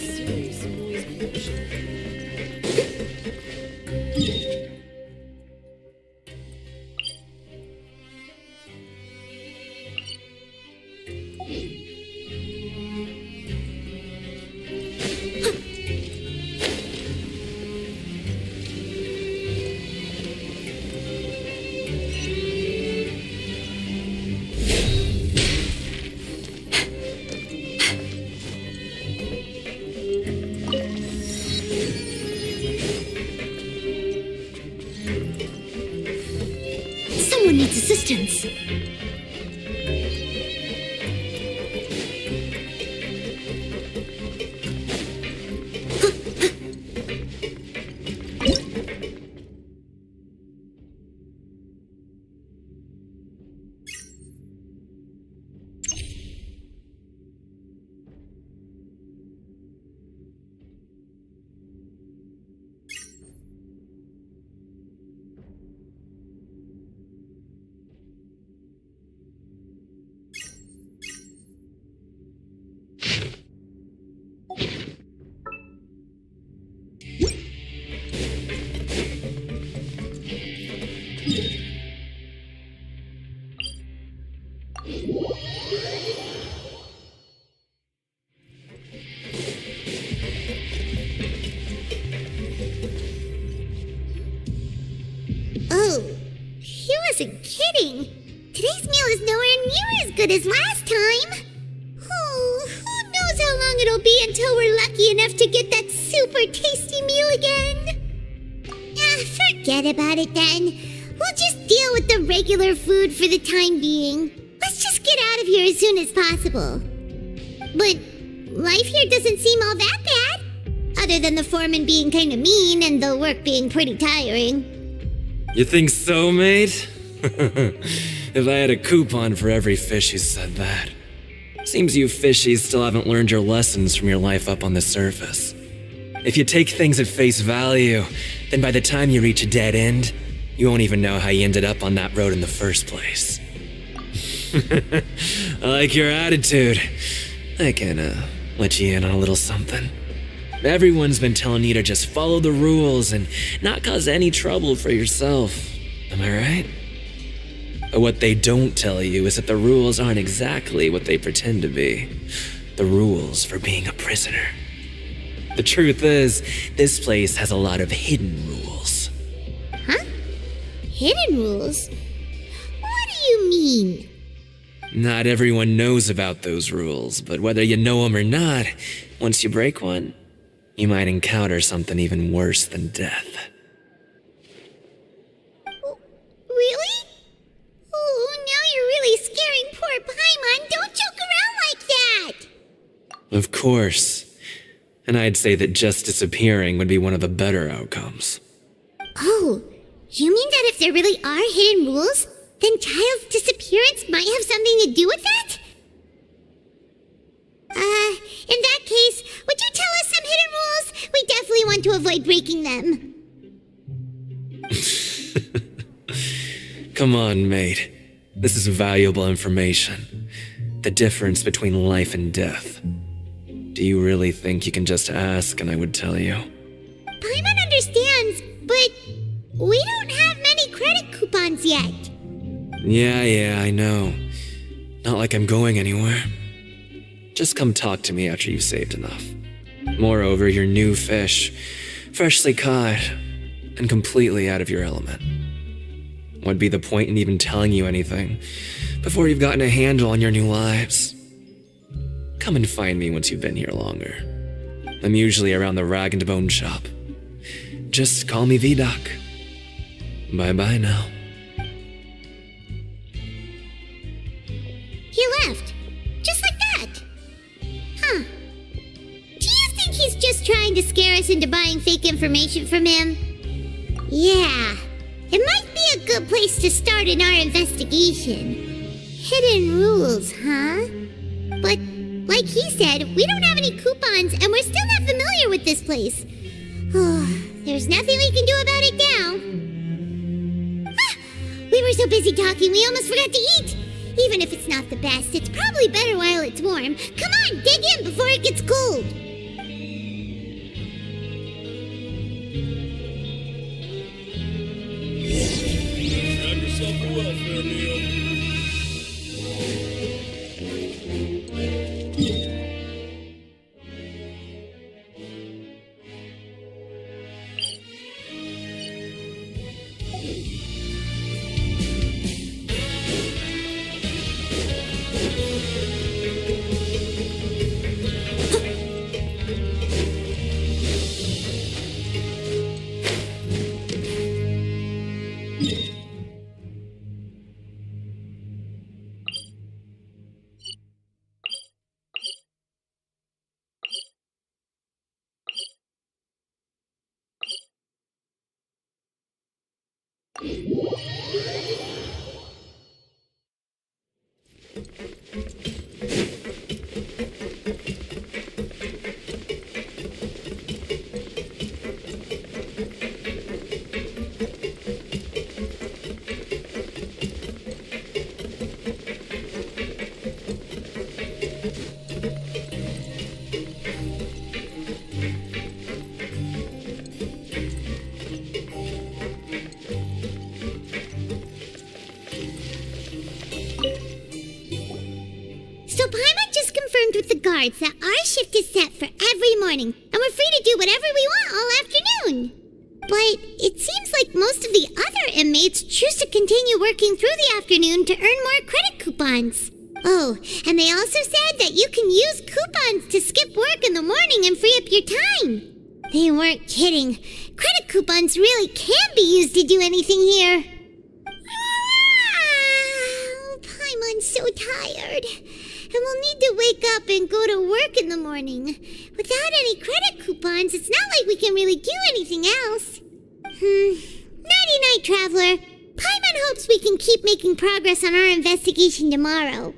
Someone needs assistance. Oh, he wasn't kidding. Today's meal is nowhere near as good as last time. Oh, who knows how long it'll be until we're lucky enough to get that super tasty meal again. Forget about it then. We'll just deal with the regular food for the time being. Let's just get out of here as soon as possible. But life here doesn't seem all that bad. Other than the foreman being kind of mean and the work being pretty tiring. You think so, mate? If I had a coupon for every fish who said that. Seems you fishies still haven't learned your lessons from your life up on the surface. If you take things at face value, then by the time you reach a dead end, you won't even know how you ended up on that road in the first place. I like your attitude. I can, let you in on a little something. Everyone's been telling you to just follow the rules and not cause any trouble for yourself. Am I right? But what they don't tell you is that the rules aren't exactly what they pretend to be. The rules for being a prisoner. The truth is, this place has a lot of hidden rules. Huh? Hidden rules? What do you mean? Not everyone knows about those rules, but whether you know them or not, once you break one, you might encounter something even worse than death. Really? Oh, now you're really scaring poor Paimon. Don't joke around like that! Of course. And I'd say that just disappearing would be one of the better outcomes. Oh, you mean that if there really are hidden rules, then Child's disappearance might have something to do with that? In that case, would you tell us some hidden rules? We definitely want to avoid breaking them. Come on, mate. This is valuable information. The difference between life and death. Do you really think you can just ask and I would tell you? Paimon understands, but we don't have many credit coupons yet. Yeah, I know. Not like I'm going anywhere. Just come talk to me after you've saved enough. Moreover, you're new fish, freshly caught, and completely out of your element. What'd be the point in even telling you anything before you've gotten a handle on your new lives? Come and find me once you've been here longer. I'm usually around the rag and bone shop. Just call me Vidoc. Bye-bye now. He left. Just like that. Huh. Do you think he's just trying to scare us into buying fake information from him? Yeah. It might be a good place to start in our investigation. Hidden rules, huh? But, like he said, we don't have any coupons and we're still not familiar with this place. There's nothing we can do about it now. We were so busy talking we almost forgot to eat. Even if it's not the best, it's probably better while it's warm. Come on, dig in before it gets cold. Have yourself a welfare meal. Guards that our shift is set for every morning, and we're free to do whatever we want all afternoon. But it seems like most of the other inmates choose to continue working through the afternoon to earn more credit coupons. Oh, and they also said that you can use coupons to skip work in the morning and free up your time. They weren't kidding. Credit coupons really can be used to do anything here. Paimon's so tired. And we'll need to wake up and go to work in the morning. Without any credit coupons, it's not like we can really do anything else. Nighty-night, Traveler. Paimon hopes we can keep making progress on our investigation tomorrow.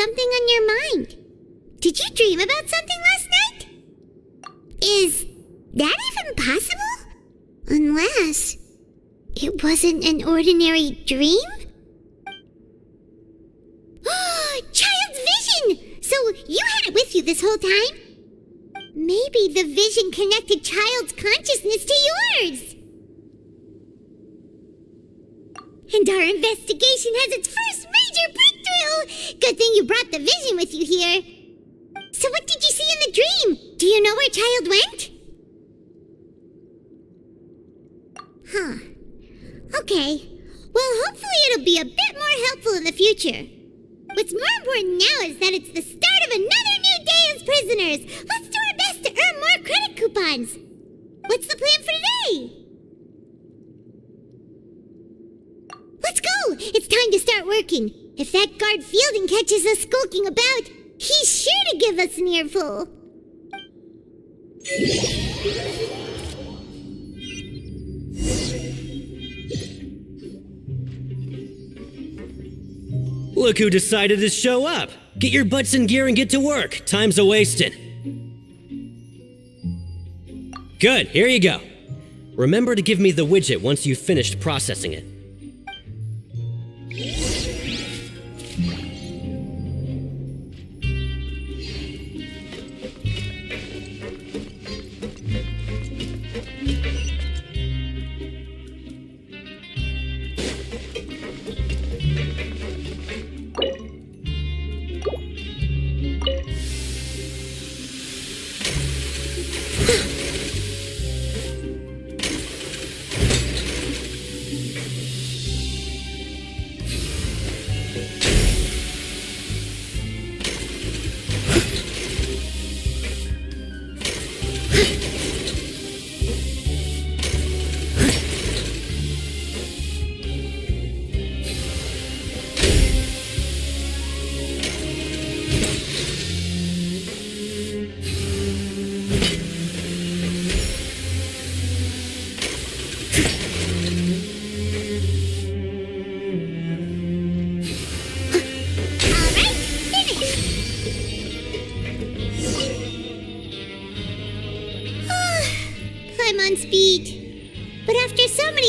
something on your mind. Did you dream about something last night? Is that even possible? Unless it wasn't an ordinary dream? Child's vision! So you had it with you this whole time? Maybe the vision connected Child's consciousness to yours. And our investigation has its first major breakthrough! Good thing you brought the vision with you here. So what did you see in the dream? Do you know where Child went? Huh. Okay. Well, hopefully it'll be a bit more helpful in the future. What's more important now is that it's the start of another new day as prisoners. Let's do our best to earn more credit coupons. What's the plan for today? Let's go! It's time to start working. If that guard Fielding catches us skulking about, he's sure to give us an earful. Look who decided to show up! Get your butts in gear and get to work. Time's a-wasting. Good, here you go. Remember to give me the widget once you've finished processing it.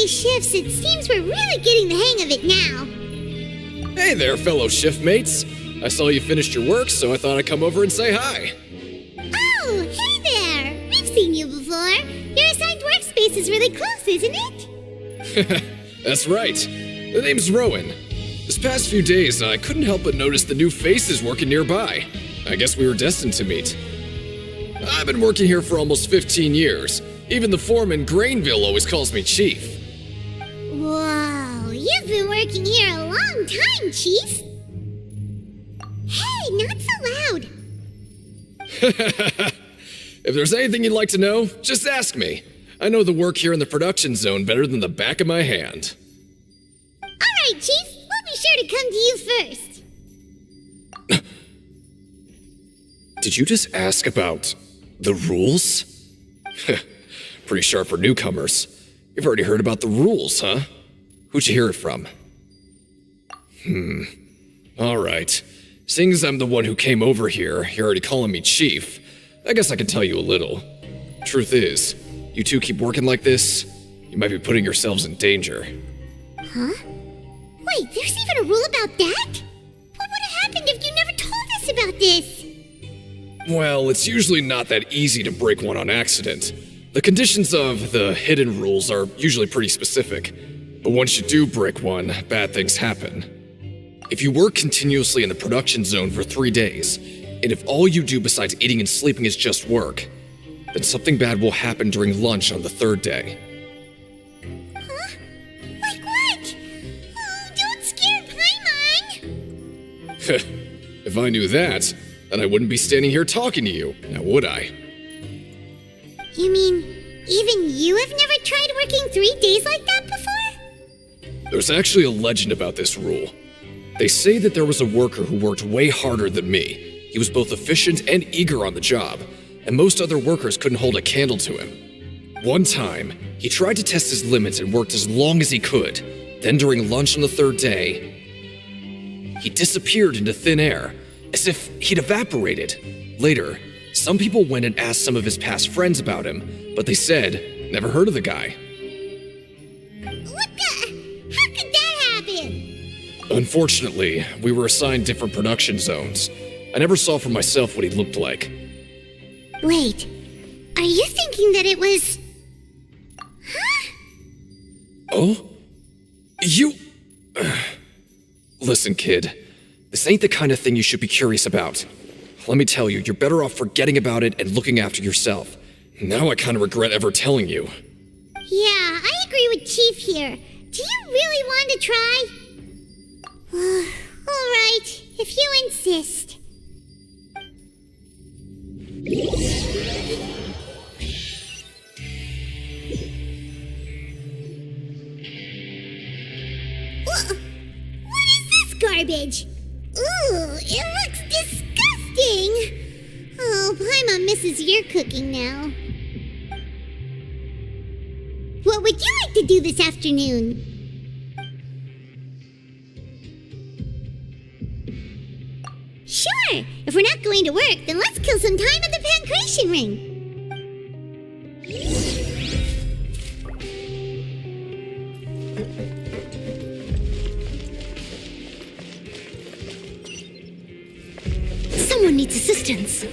Shifts, it seems we're really getting the hang of it now. Hey there, fellow shift mates. I saw you finished your work, so I thought I'd come over and say hi. Oh, hey there! We've seen you before. Your assigned workspace is really close, isn't it? That's right. The name's Rowan. This past few days, I couldn't help but notice the new faces working nearby. I guess we were destined to meet. I've been working here for almost 15 years. Even the foreman, Grainville, always calls me Chief. Whoa, you've been working here a long time, Chief. Hey, not so loud. If there's anything you'd like to know, just ask me. I know the work here in the production zone better than the back of my hand. All right, Chief. We'll be sure to come to you first. Did you just ask about the rules? Pretty sharp for newcomers. You've already heard about the rules, huh? Who'd you hear it from? All right. Seeing as I'm the one who came over here, you're already calling me Chief. I guess I can tell you a little. Truth is, you two keep working like this, you might be putting yourselves in danger. Huh? Wait, there's even a rule about that? What would have happened if you never told us about this? Well, it's usually not that easy to break one on accident. The conditions of the hidden rules are usually pretty specific, but once you do break one, bad things happen. If you work continuously in the production zone for 3 days, and if all you do besides eating and sleeping is just work, then something bad will happen during lunch on the 3rd day. Huh? Like what? Oh, don't scare Paimon! If I knew that, then I wouldn't be standing here talking to you, now would I? You mean, even you have never tried working 3 days like that before? There's actually a legend about this rule. They say that there was a worker who worked way harder than me. He was both efficient and eager on the job, and most other workers couldn't hold a candle to him. One time, he tried to test his limits and worked as long as he could. Then during lunch on the 3rd day, he disappeared into thin air, as if he'd evaporated. Later, some people went and asked some of his past friends about him, but they said, never heard of the guy. What the? How could that happen? Unfortunately, we were assigned different production zones. I never saw for myself what he looked like. Wait, are you thinking that it was... Oh? You... Listen, kid. This ain't the kind of thing you should be curious about. Let me tell you, you're better off forgetting about it and looking after yourself. Now I kind of regret ever telling you. Yeah, I agree with Chief here. Do you really want to try? All right, if you insist. What is this garbage? Ooh, it looks disgusting. Oh, Paimon misses your cooking now. What would you like to do this afternoon? Sure! If we're not going to work, then let's kill some time at the Pancration Ring. Someone needs assistance.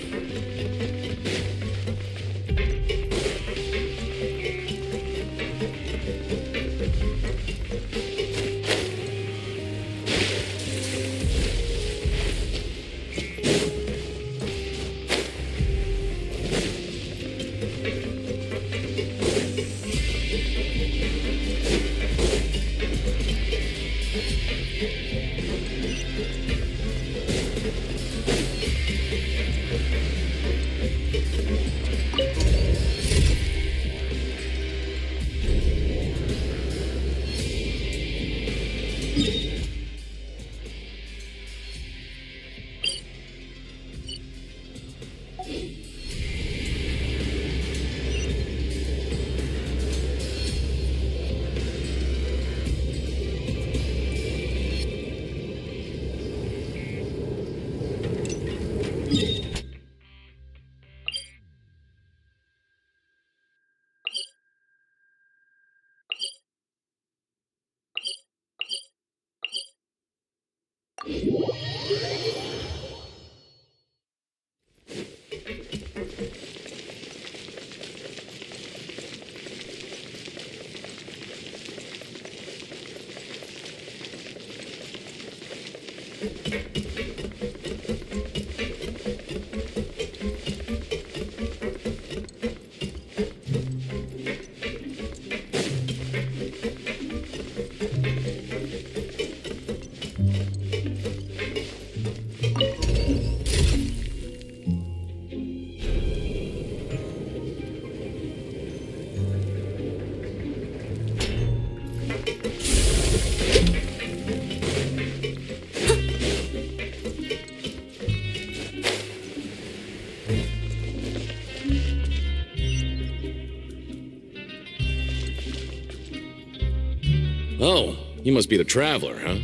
Oh, you must be the Traveler, huh?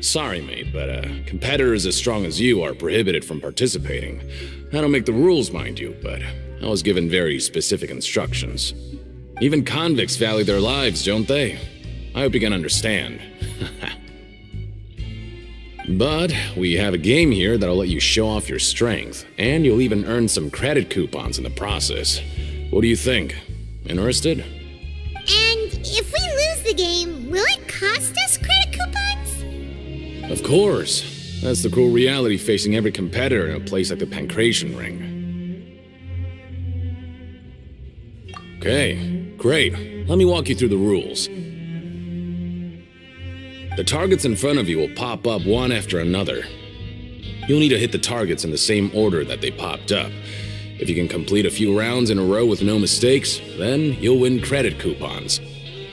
Sorry, mate, but competitors as strong as you are prohibited from participating. I don't make the rules, mind you, but I was given very specific instructions. Even convicts value their lives, don't they? I hope you can understand. But we have a game here that'll let you show off your strength, and you'll even earn some credit coupons in the process. What do you think? Interested? And if we lose the game, will it cost us credit coupons? Of course. That's the cruel reality facing every competitor in a place like the Pancration Ring. Okay, great. Let me walk you through the rules. The targets in front of you will pop up one after another. You'll need to hit the targets in the same order that they popped up. If you can complete a few rounds in a row with no mistakes, then you'll win credit coupons.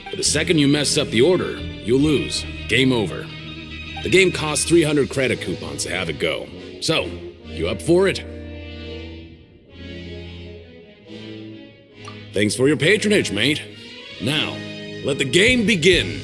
But the second you mess up the order, you'll lose. Game over. The game costs 300 credit coupons to have it go. So, you up for it? Thanks for your patronage, mate. Now, let the game begin.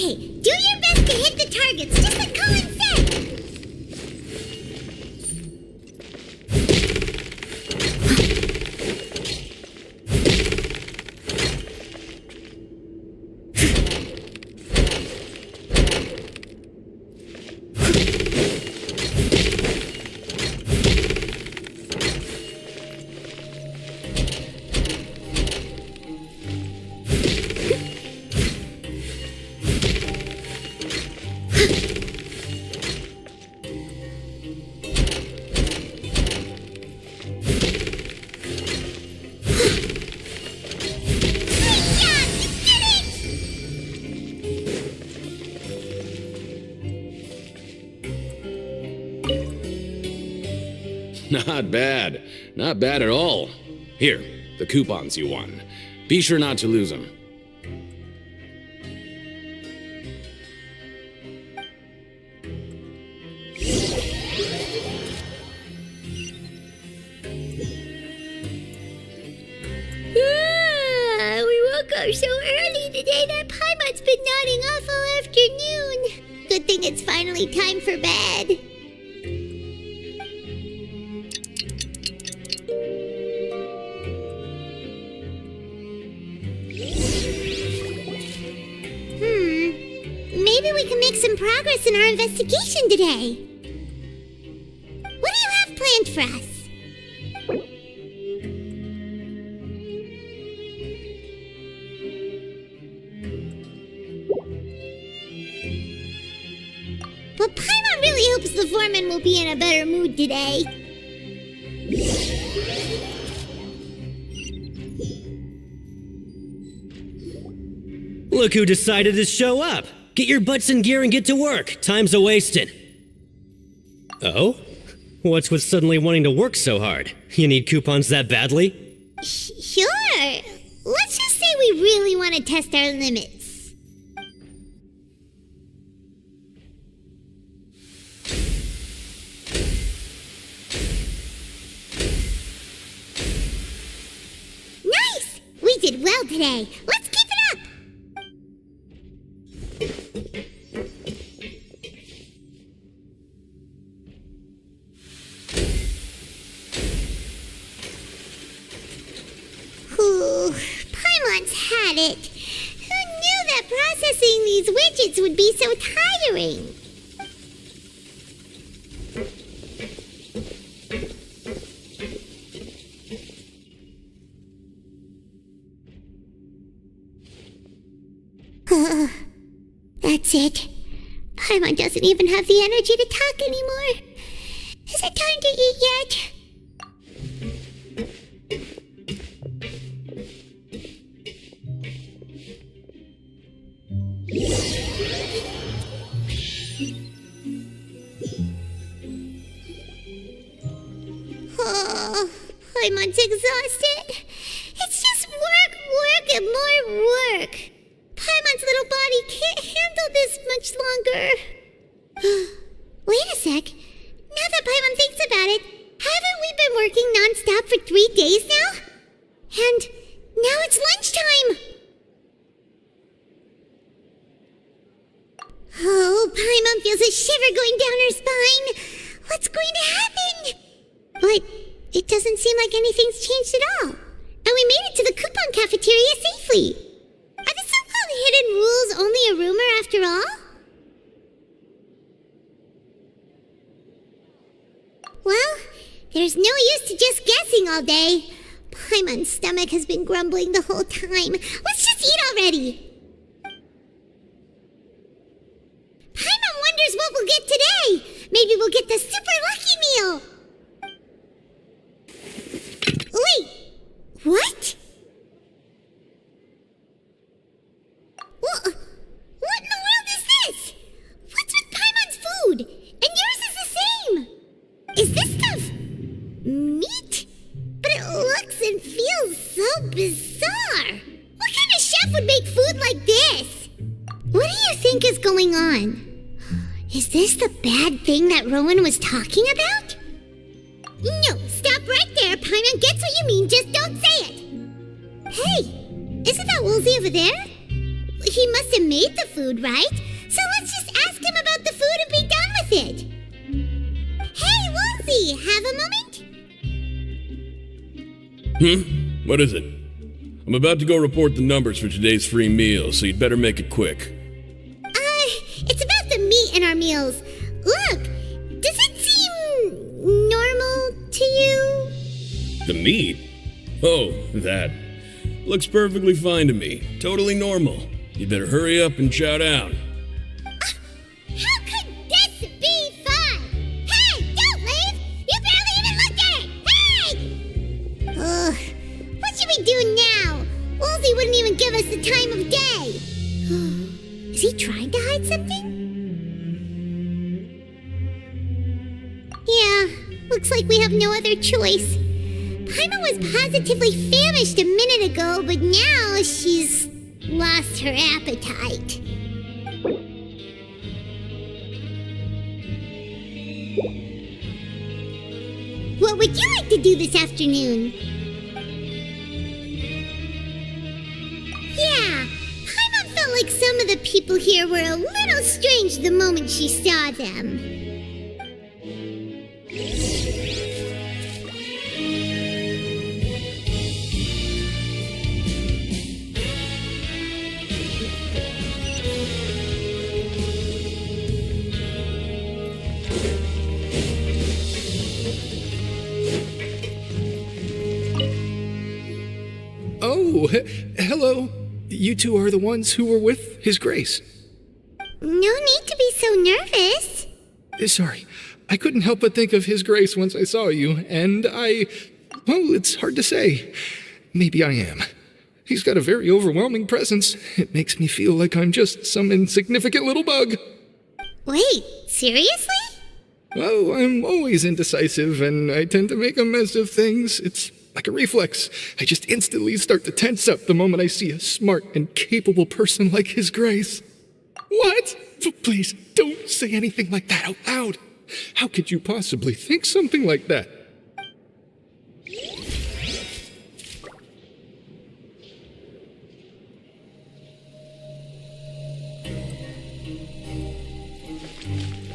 Okay, do your best to hit the targets, just like Colin said. Not bad. Not bad at all. Here, the coupons you won. Be sure not to lose them. We woke up so early today that Paimon's been nodding off all afternoon. Good thing it's finally time for bed. Maybe we can make some progress in our investigation today. What do you have planned for us? Well, Paimon really hopes the foreman will be in a better mood today. Look who decided to show up! Get your butts in gear and get to work. Time's a-wasting. Oh? What's with suddenly wanting to work so hard? You need coupons that badly? Sure. Let's just say we really want to test our limits. Nice! We did well today. Let's keep it up! Paimon's had it. Who knew that processing these widgets would be so tiring? That's it. Paimon doesn't even have the energy to talk anymore. Is it time to eat yet? Oh, Paimon's exhausted. It's just work, work, and more work. Paimon's little body can't handle this much longer. Wait a sec. Now that Paimon thinks about it, haven't we been working non-stop for 3 days now? And now it's lunchtime. Oh, Paimon feels a shiver going down her spine. What's going to happen? But it doesn't seem like anything's changed at all. And we made it to the coupon cafeteria safely. Are the so-called hidden rules only a rumor after all? Well, there's no use to just guessing all day. Paimon's stomach has been grumbling the whole time. Let's just eat already. Paimon wonders what we'll get today. Maybe we'll get the super lucky meal. Wait, what? What in the world is this? What's with Paimon's food? And yours is the same. Is this stuff meat? But it looks and feels so bizarre. What kind of chef would make food like this? What do you think is going on? Is this the bad thing that Rowan was talking about? No, stop right there. Paimon gets what you mean, just don't say it. Hey, isn't that Woolsey over there? He must have made the food, right? So let's just ask him about the food and be done with it. Hey, Wolsey, have a moment? What is it? I'm about to go report the numbers for today's free meal, so you'd better make it quick. It's about the meat in our meals. Look, does it seem normal to you? The meat? Oh, that. Looks perfectly fine to me. Totally normal. You better hurry up and chow down. How could this be fun? Hey, don't leave! You barely even looked at it! Hey! Ugh, what should we do now? Wolsey wouldn't even give us the time of day. Is he trying to hide something? Yeah, looks like we have no other choice. Paima was positively famished a minute ago, but now she's lost her appetite. What would you like to do this afternoon? Yeah, Paima felt like some of the people here were a little strange the moment she saw them. Oh, hello. You two are the ones who were with His Grace. No need to be so nervous. Sorry, I couldn't help but think of His Grace once I saw you, and well, it's hard to say. Maybe I am. He's got a very overwhelming presence. It makes me feel like I'm just some insignificant little bug. Wait, seriously? Oh, I'm always indecisive, and I tend to make a mess of things. It's like a reflex. I just instantly start to tense up the moment I see a smart and capable person like His Grace. What? Please, don't say anything like that out loud. How could you possibly think something like that?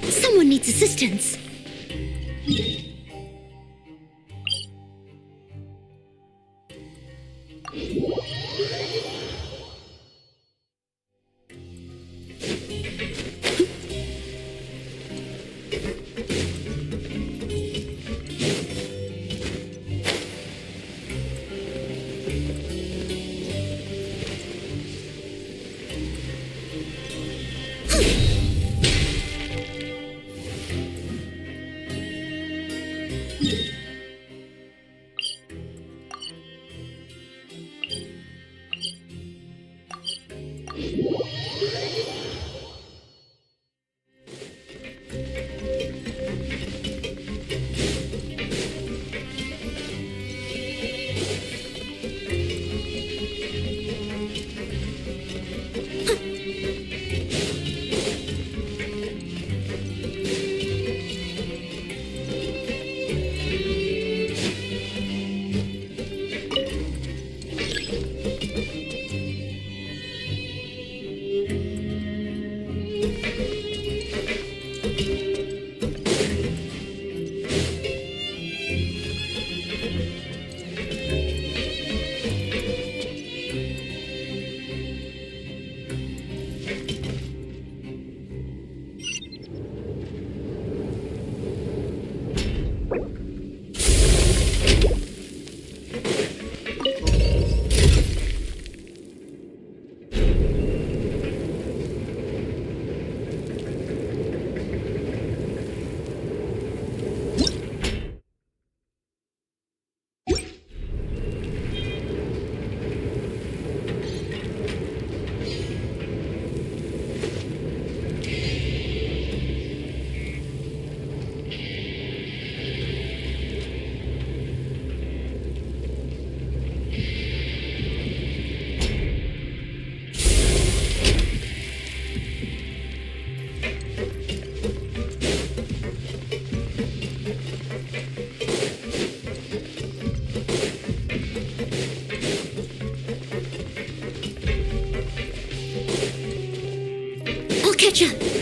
Someone needs assistance. catch up!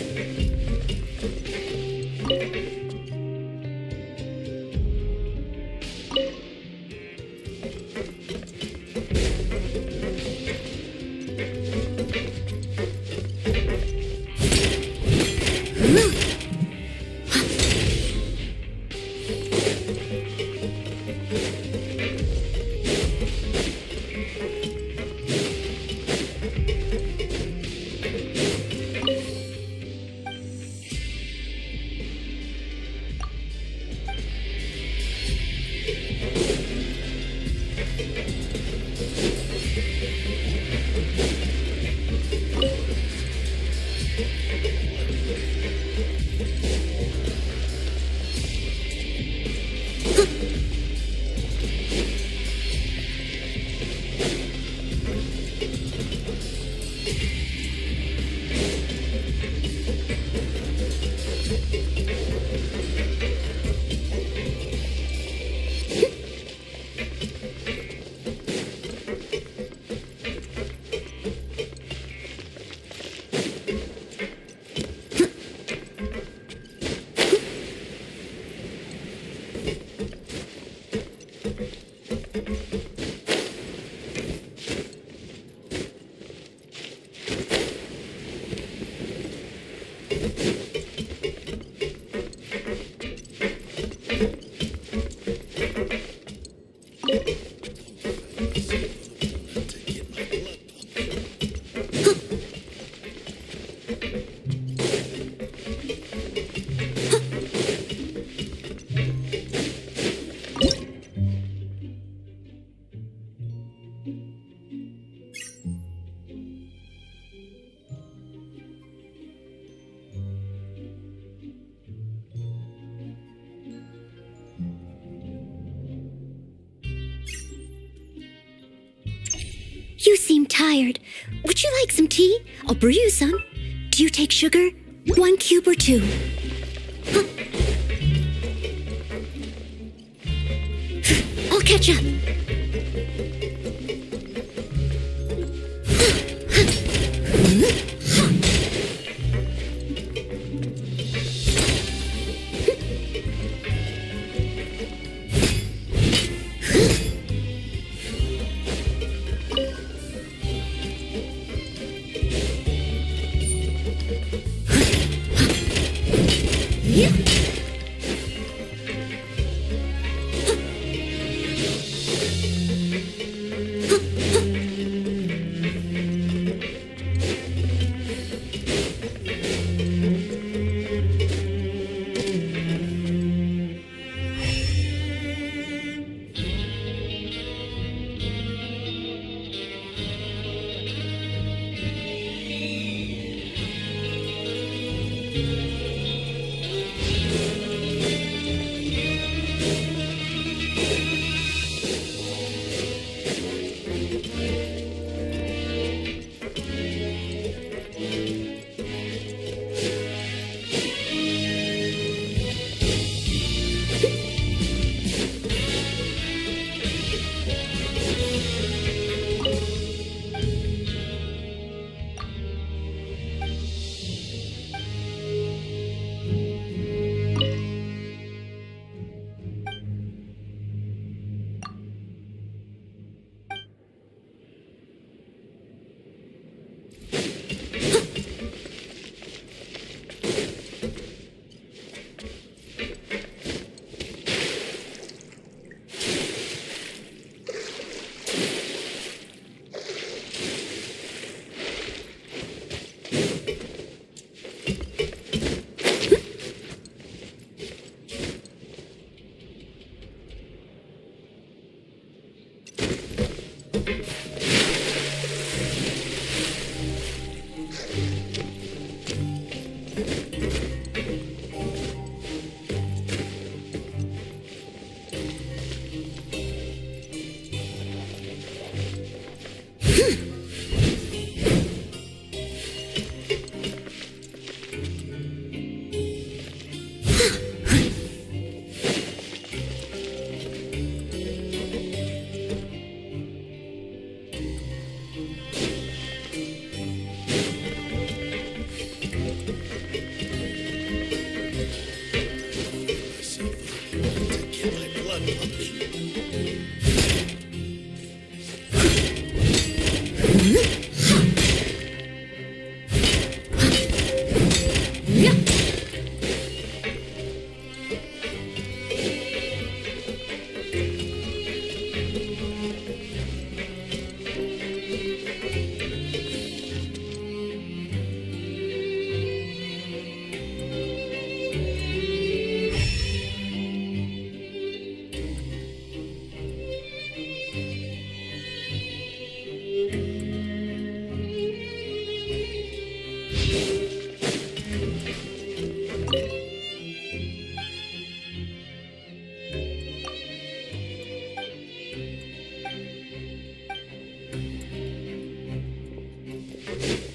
You seem tired. Would you like some tea? I'll brew you some. Do you take sugar? 1 cube or 2? I'll catch up.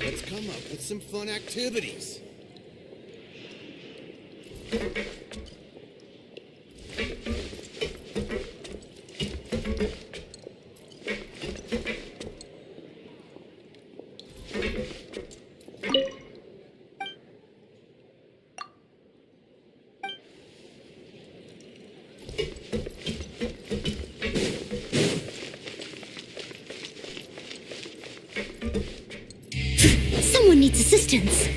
Let's come up with some fun activities. Someone needs assistance.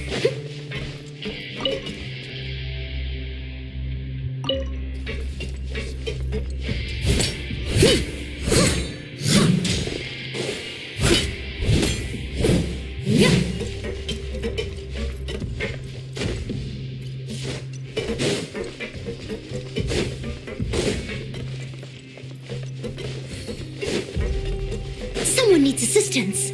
Someone needs assistance.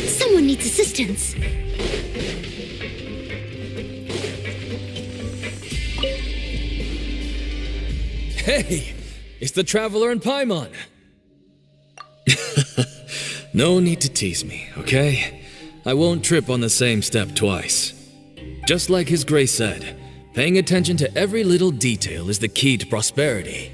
Someone needs assistance. Hey, it's the Traveler and Paimon. No need to tease me, okay? I won't trip on the same step twice. Just like His Grace said, paying attention to every little detail is the key to prosperity.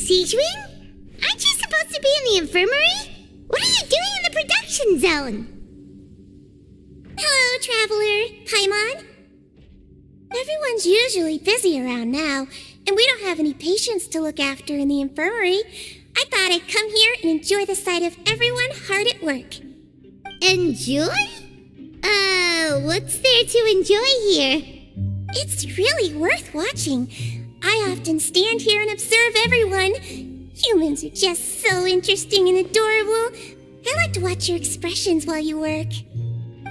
Siegewing? Aren't you supposed to be in the infirmary? What are you doing in the production zone? Hello, Traveler. Paimon? Everyone's usually busy around now, and we don't have any patients to look after in the infirmary. I thought I'd come here and enjoy the sight of everyone hard at work. Enjoy? What's there to enjoy here? It's really worth watching. I often stand here and observe everyone. Humans are just so interesting and adorable. I like to watch your expressions while you work.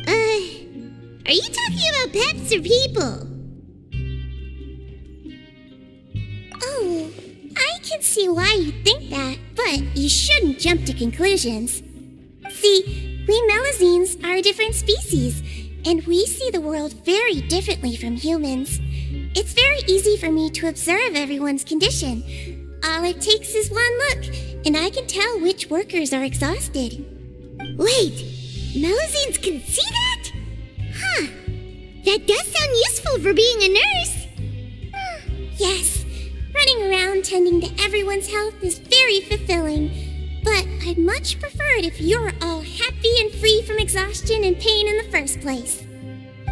Are you talking about pets or people? Oh, I can see why you think that, but you shouldn't jump to conclusions. See, we Melazines are a different species, and we see the world very differently from humans. It's very easy for me to observe everyone's condition. All it takes is one look, and I can tell which workers are exhausted. Wait, Melazines can see that? Huh. That does sound useful for being a nurse. Yes, running around tending to everyone's health is very fulfilling. But I'd much prefer it if you're all happy and free from exhaustion and pain in the first place.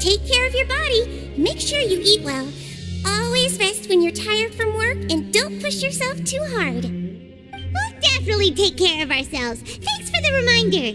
Take care of your body, make sure you eat well. Always rest when you're tired from work, and don't push yourself too hard. We'll definitely take care of ourselves. Thanks for the reminder.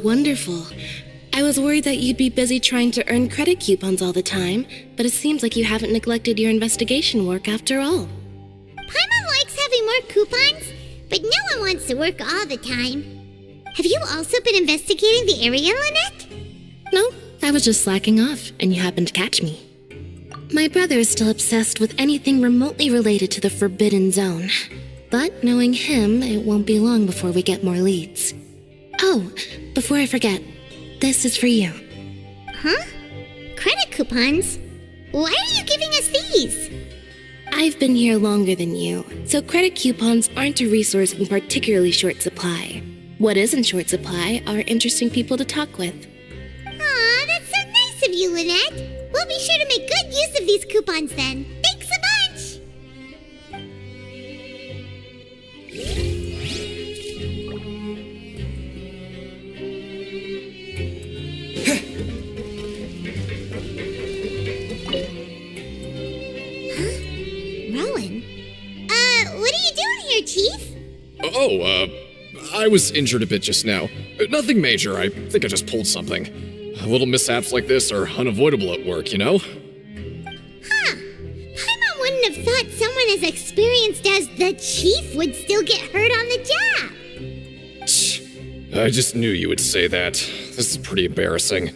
Wonderful. I was worried that you'd be busy trying to earn credit coupons all the time, but it seems like you haven't neglected your investigation work after all. Paimon likes having more coupons, but no one wants to work all the time. Have you also been investigating the area, Lynette? No, I was just slacking off, and you happened to catch me. My brother is still obsessed with anything remotely related to the Forbidden Zone. But knowing him, it won't be long before we get more leads. Oh, before I forget, this is for you. Huh? Credit coupons? Why are you giving us these? I've been here longer than you, so credit coupons aren't a resource in particularly short supply. What is in short supply are interesting people to talk with. Aw, that's so nice of you, Lynette. We'll be sure to make good use of these coupons then. Thanks a bunch! Rowan? What are you doing here, Chief? I was injured a bit just now. Nothing major, I think I just pulled something. Little mishaps like this are unavoidable at work, you know? Huh. Paimon wouldn't have thought someone as experienced as the Chief would still get hurt on the job. I just knew you would say that. This is pretty embarrassing.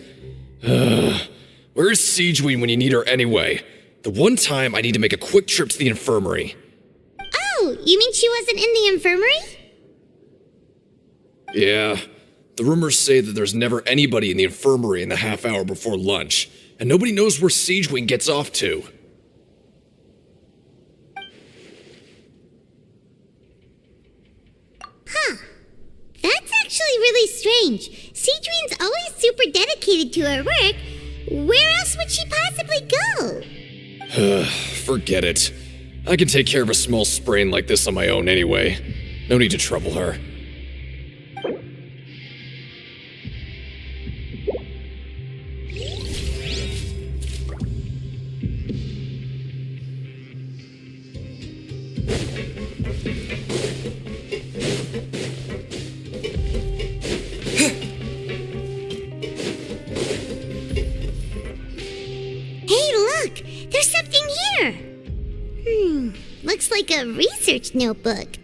Where's Siegeween when you need her anyway? The one time I need to make a quick trip to the infirmary. Oh, you mean she wasn't in the infirmary? Yeah. The rumors say that there's never anybody in the infirmary in the half hour before lunch, and nobody knows where Siegeween gets off to. Huh. That's actually really strange. Siegeween's always super dedicated to her work. Where else would she possibly go? Forget it. I can take care of a small sprain like this on my own anyway. No need to trouble her. There's something here! Looks like a research notebook.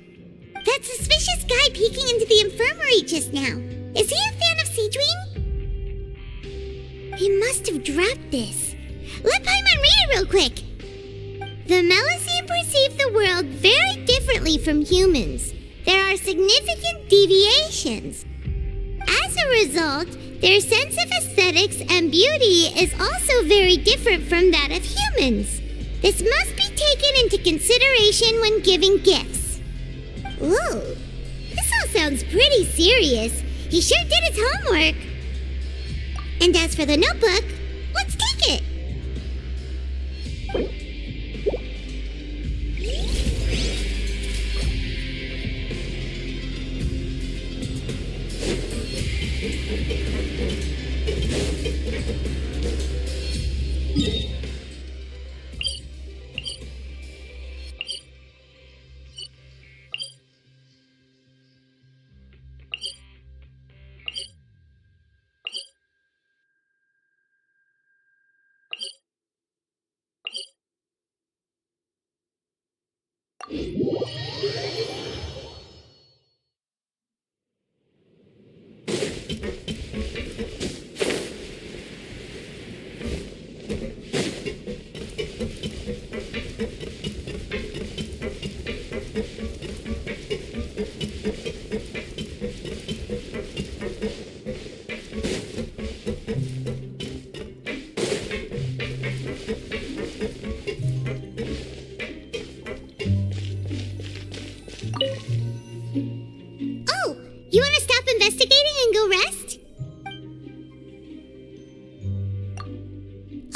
That suspicious guy peeking into the infirmary just now. Is he a fan of Seedream? He must have dropped this. Let Paimon read it real quick. The Melusine perceive the world very differently from humans. There are significant deviations. As a result, their sense of aesthetics and beauty is also very different from that of humans. This must be taken into consideration when giving gifts. Ooh, this all sounds pretty serious. He sure did his homework. And as for the notebook, let's take it.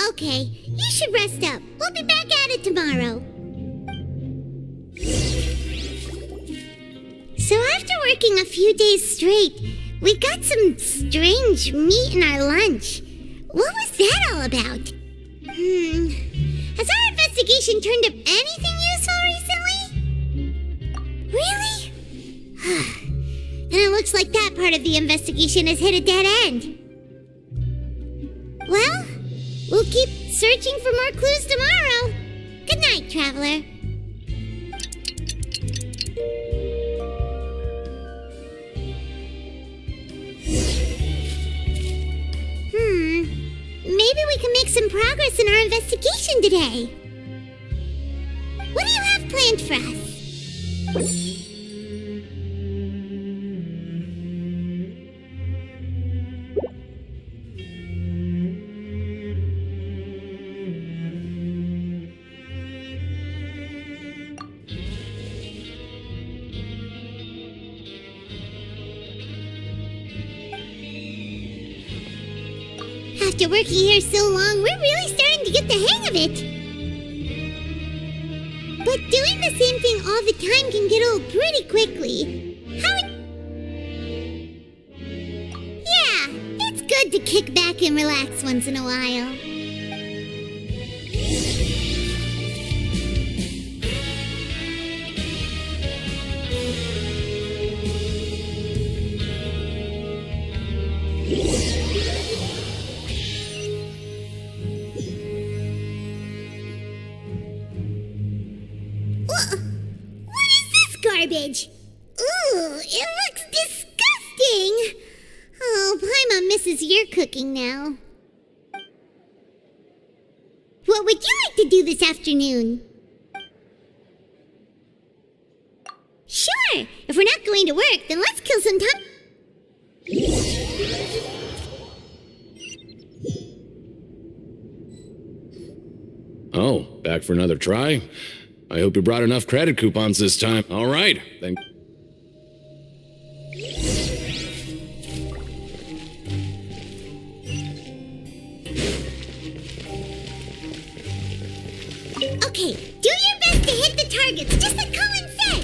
Okay, you should rest up. We'll be back at it tomorrow. So after working a few days straight, we got some strange meat in our lunch. What was that all about? Has our investigation turned up anything useful recently? Really? Then it looks like that part of the investigation has hit a dead end. Well, we'll keep searching for more clues tomorrow. Good night, Traveler. Maybe we can make some progress in our investigation today. What do you have planned for us? After working here so long, we're really starting to get the hang of it. But doing the same thing all the time can get old pretty quickly. Yeah, it's good to kick back and relax once in a while. Garbage. Ooh, it looks disgusting. Oh, Paimon misses your cooking now. What would you like to do this afternoon? Sure, if we're not going to work, then let's kill some time. Oh, back for another try? I hope you brought enough credit coupons this time. All right, then. Okay, do your best to hit the targets, just like Colin said.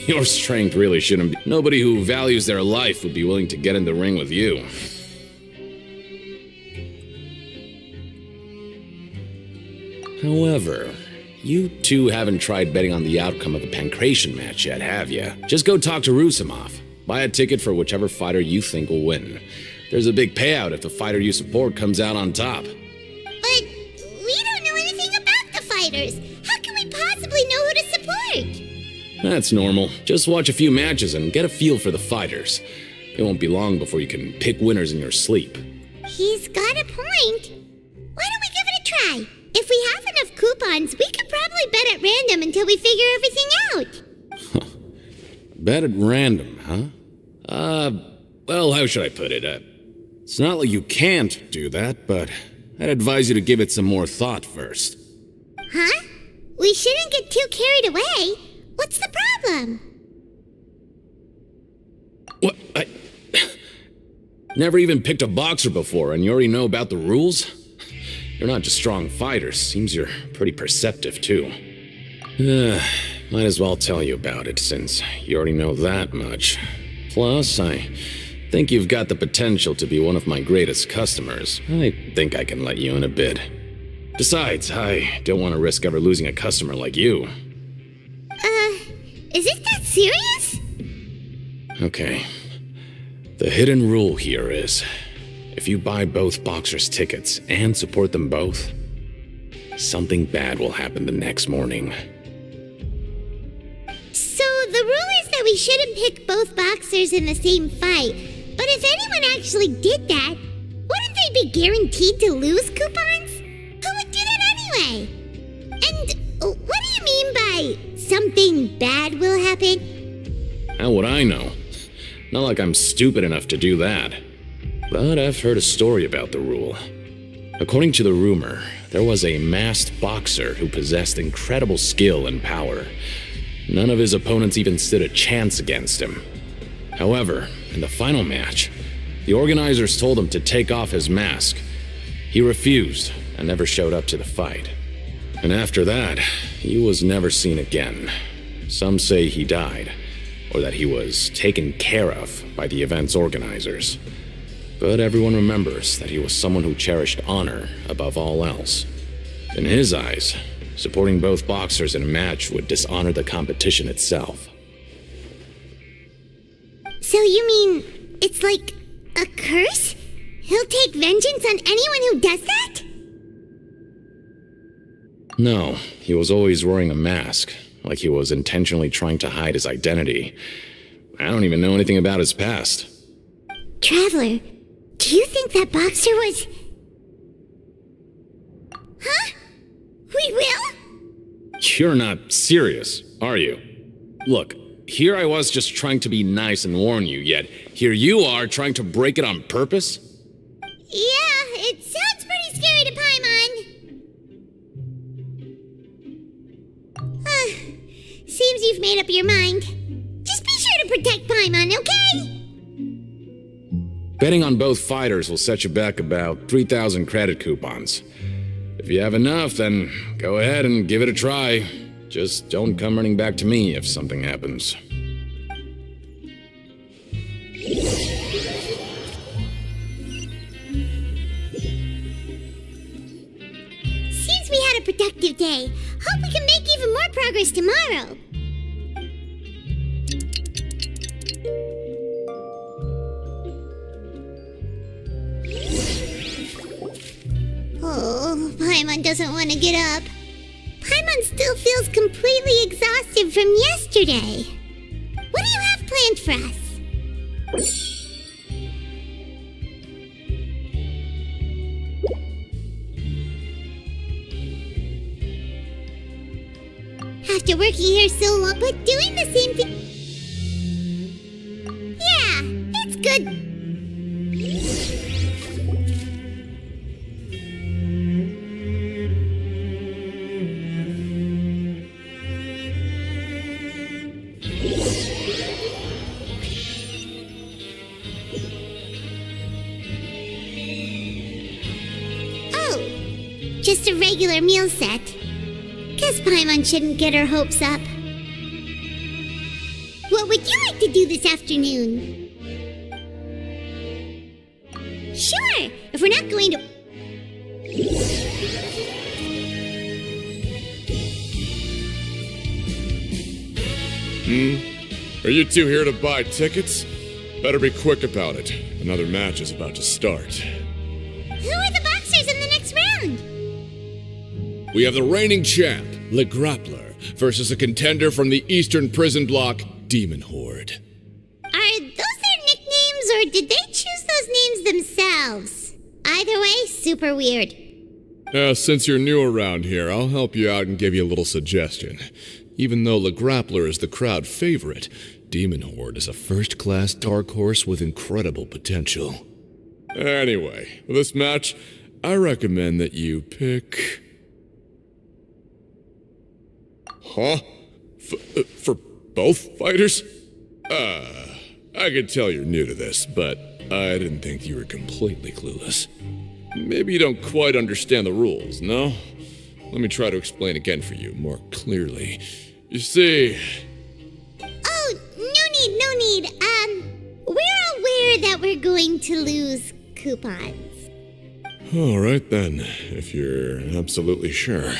Your strength really shouldn't be. Nobody who values their life would be willing to get in the ring with you. However, you two haven't tried betting on the outcome of the Pancration match yet, have you? Just go talk to Rusimov. Buy a ticket for whichever fighter you think will win. There's a big payout if the fighter you support comes out on top. But we don't know anything about the fighters. How can we possibly know who to support? That's normal. Just watch a few matches and get a feel for the fighters. It won't be long before you can pick winners in your sleep. He's got a point. Why don't we give it a try? If we have enough coupons, we could probably bet at random until we figure everything out. Bet at random, huh? Well, how should I put it? It's not like you can't do that, but I'd advise you to give it some more thought first. Huh? We shouldn't get too carried away. What's the problem? What? Never even picked a boxer before, and you already know about the rules? You're not just strong fighters. Seems you're pretty perceptive, too. Might as well tell you about it, since you already know that much. Plus, I think you've got the potential to be one of my greatest customers. I think I can let you in a bid. Besides, I don't want to risk ever losing a customer like you. Is it that serious? Okay. The hidden rule here is, if you buy both boxers' tickets and support them both, something bad will happen the next morning. So the rule is that we shouldn't pick both boxers in the same fight. But if anyone actually did that, wouldn't they be guaranteed to lose coupons? Who would do that anyway? And what do you mean by something bad will happen? How would I know? Not like I'm stupid enough to do that. But I've heard a story about the rule. According to the rumor, there was a masked boxer who possessed incredible skill and power. None of his opponents even stood a chance against him. However, in the final match, the organizers told him to take off his mask. He refused and never showed up to the fight. And after that, he was never seen again. Some say he died, or that he was taken care of by the event's organizers. But everyone remembers that he was someone who cherished honor above all else. In his eyes, supporting both boxers in a match would dishonor the competition itself. So you mean it's like a curse? He'll take vengeance on anyone who does that? No, he was always wearing a mask, like he was intentionally trying to hide his identity. I don't even know anything about his past. Traveler, do you think that boxer was... Huh? We will? You're not serious, are you? Look, here I was just trying to be nice and warn you, yet here you are trying to break it on purpose? Yeah, it sounds pretty scary to Paimon. Seems you've made up your mind. Just be sure to protect Paimon, okay? Betting on both fighters will set you back about 3,000 credit coupons. If you have enough, then go ahead and give it a try. Just don't come running back to me if something happens. Seems we had a productive day. Hope we can make even more progress tomorrow. Oh, Paimon doesn't want to get up. Paimon still feels completely exhausted from yesterday. What do you have planned for us? After working here so long, but doing the same thing... Yeah, that's good. Oh, just a regular meal set. Guess Paimon shouldn't get her hopes up. What would you like to do this afternoon? Sure, if we're not going to... Are you two here to buy tickets? Better be quick about it. Another match is about to start. Who are the boxers in the next round? We have the reigning champ, Le Grappler, versus a contender from the Eastern Prison Block, Demon Horde. Are those their nicknames, or did they choose those names themselves? Either way, super weird. Since you're new around here, I'll help you out and give you a little suggestion. Even though Le Grappler is the crowd favorite, Demon Horde is a first-class dark horse with incredible potential. Anyway, for this match, I recommend that you pick... Huh? For both fighters? I can tell you're new to this, but I didn't think you were completely clueless. Maybe you don't quite understand the rules, no? Let me try to explain again for you more clearly. You see... Oh, no need. We're aware that we're going to lose coupons. All right then, if you're absolutely sure.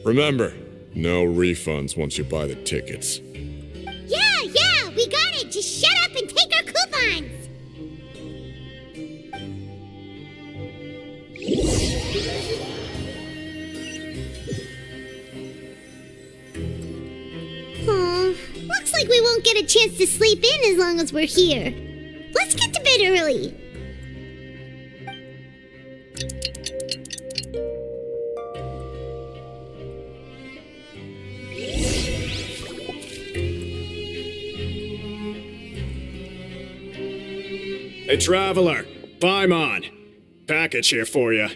Remember, no refunds once you buy the tickets. Yeah, we got it. Just shut up and take our coupons. Looks like we won't get a chance to sleep in as long as we're here. Let's get to bed early. Hey, Traveler, Paimon. Package here for you.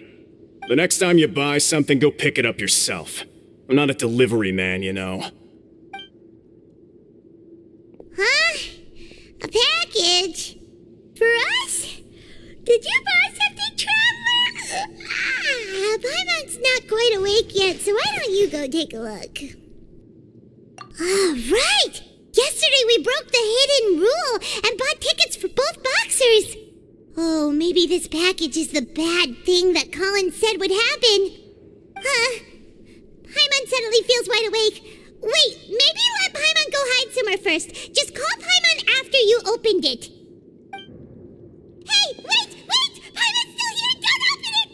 The next time you buy something, go pick it up yourself. I'm not a delivery man, you know. Huh? A package? For us? Did you buy something, Traveler? Paimon's not quite awake yet, so why don't you go take a look? Right! Yesterday we broke the hidden rule and bought tickets for both boxers. Oh, maybe this package is the bad thing that Colin said would happen. Paimon suddenly feels wide awake. Wait, maybe let Paimon go hide somewhere first. Just call Paimon after you opened it. Hey, wait! Paimon's still here! Don't open it!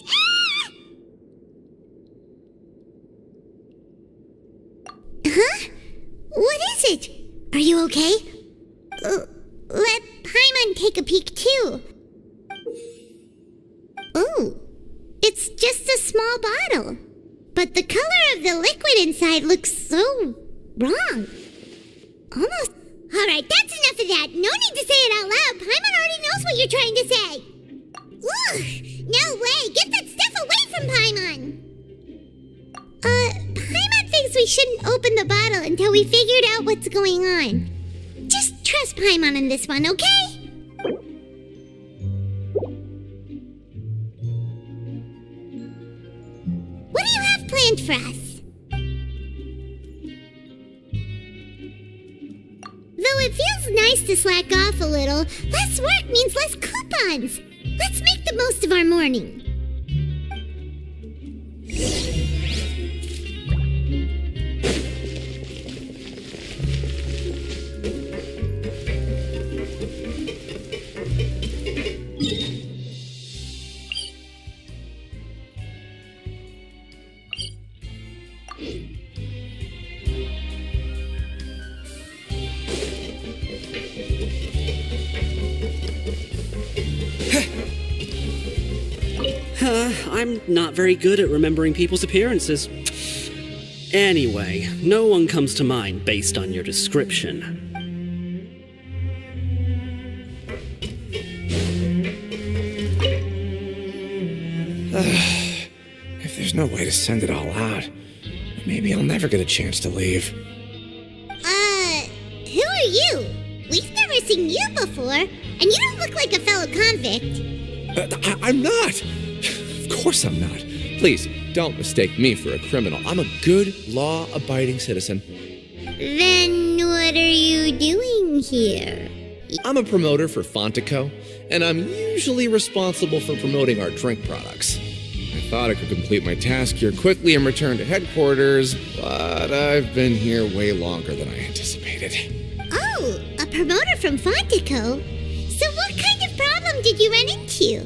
Huh? What is it? Are you okay? Let Paimon take a peek too. Oh, it's just a small bottle. But the color of the liquid inside looks so wrong. Almost. Alright, that's enough of that. No need to say it out loud. Paimon already knows what you're trying to say. Ugh, no way. Get that stuff away from Paimon. Paimon thinks we shouldn't open the bottle until we figured out what's going on. Just trust Paimon on this one, okay? What do you have planned for us? Though it feels nice to slack off a little, less work means less coupons. Let's make the most of our morning. I'm not very good at remembering people's appearances. Anyway, no one comes to mind based on your description. If there's no way to send it all out, maybe I'll never get a chance to leave. Who are you? We've never seen you before. and you don't look like a fellow convict. I'm not. Of course I'm not. Please, don't mistake me for a criminal. I'm a good, law-abiding citizen. Then what are you doing here? I'm a promoter for Fontico, and I'm usually responsible for promoting our drink products. I thought I could complete my task here quickly and return to headquarters, but I've been here way longer than I anticipated. Oh, a promoter from Fontico? So what kind of problem did you run into?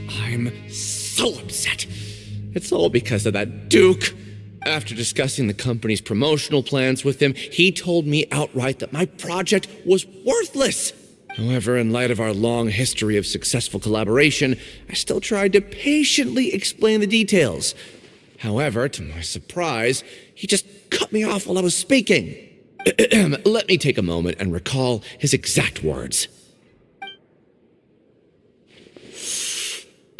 I'm so upset. It's all because of that Duke. After discussing the company's promotional plans with him, he told me outright that my project was worthless. However, in light of our long history of successful collaboration, I still tried to patiently explain the details. However, to my surprise, he just cut me off while I was speaking. Let me take a moment and recall his exact words.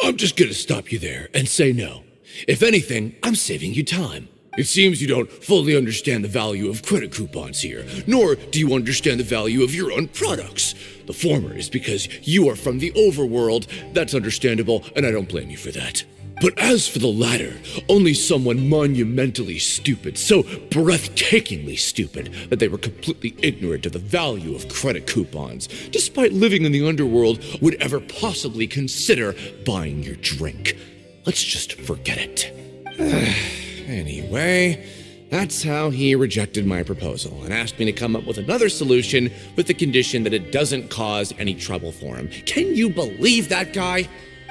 I'm just gonna stop you there and say no. If anything, I'm saving you time. It seems you don't fully understand the value of credit coupons here, nor do you understand the value of your own products. The former is because you are from the overworld. That's understandable, and I don't blame you for that. But as for the latter, only someone monumentally stupid, so breathtakingly stupid that they were completely ignorant of the value of credit coupons, despite living in the underworld, would ever possibly consider buying your drink. Let's just forget it. Anyway, that's how he rejected my proposal and asked me to come up with another solution with the condition that it doesn't cause any trouble for him. Can you believe that guy?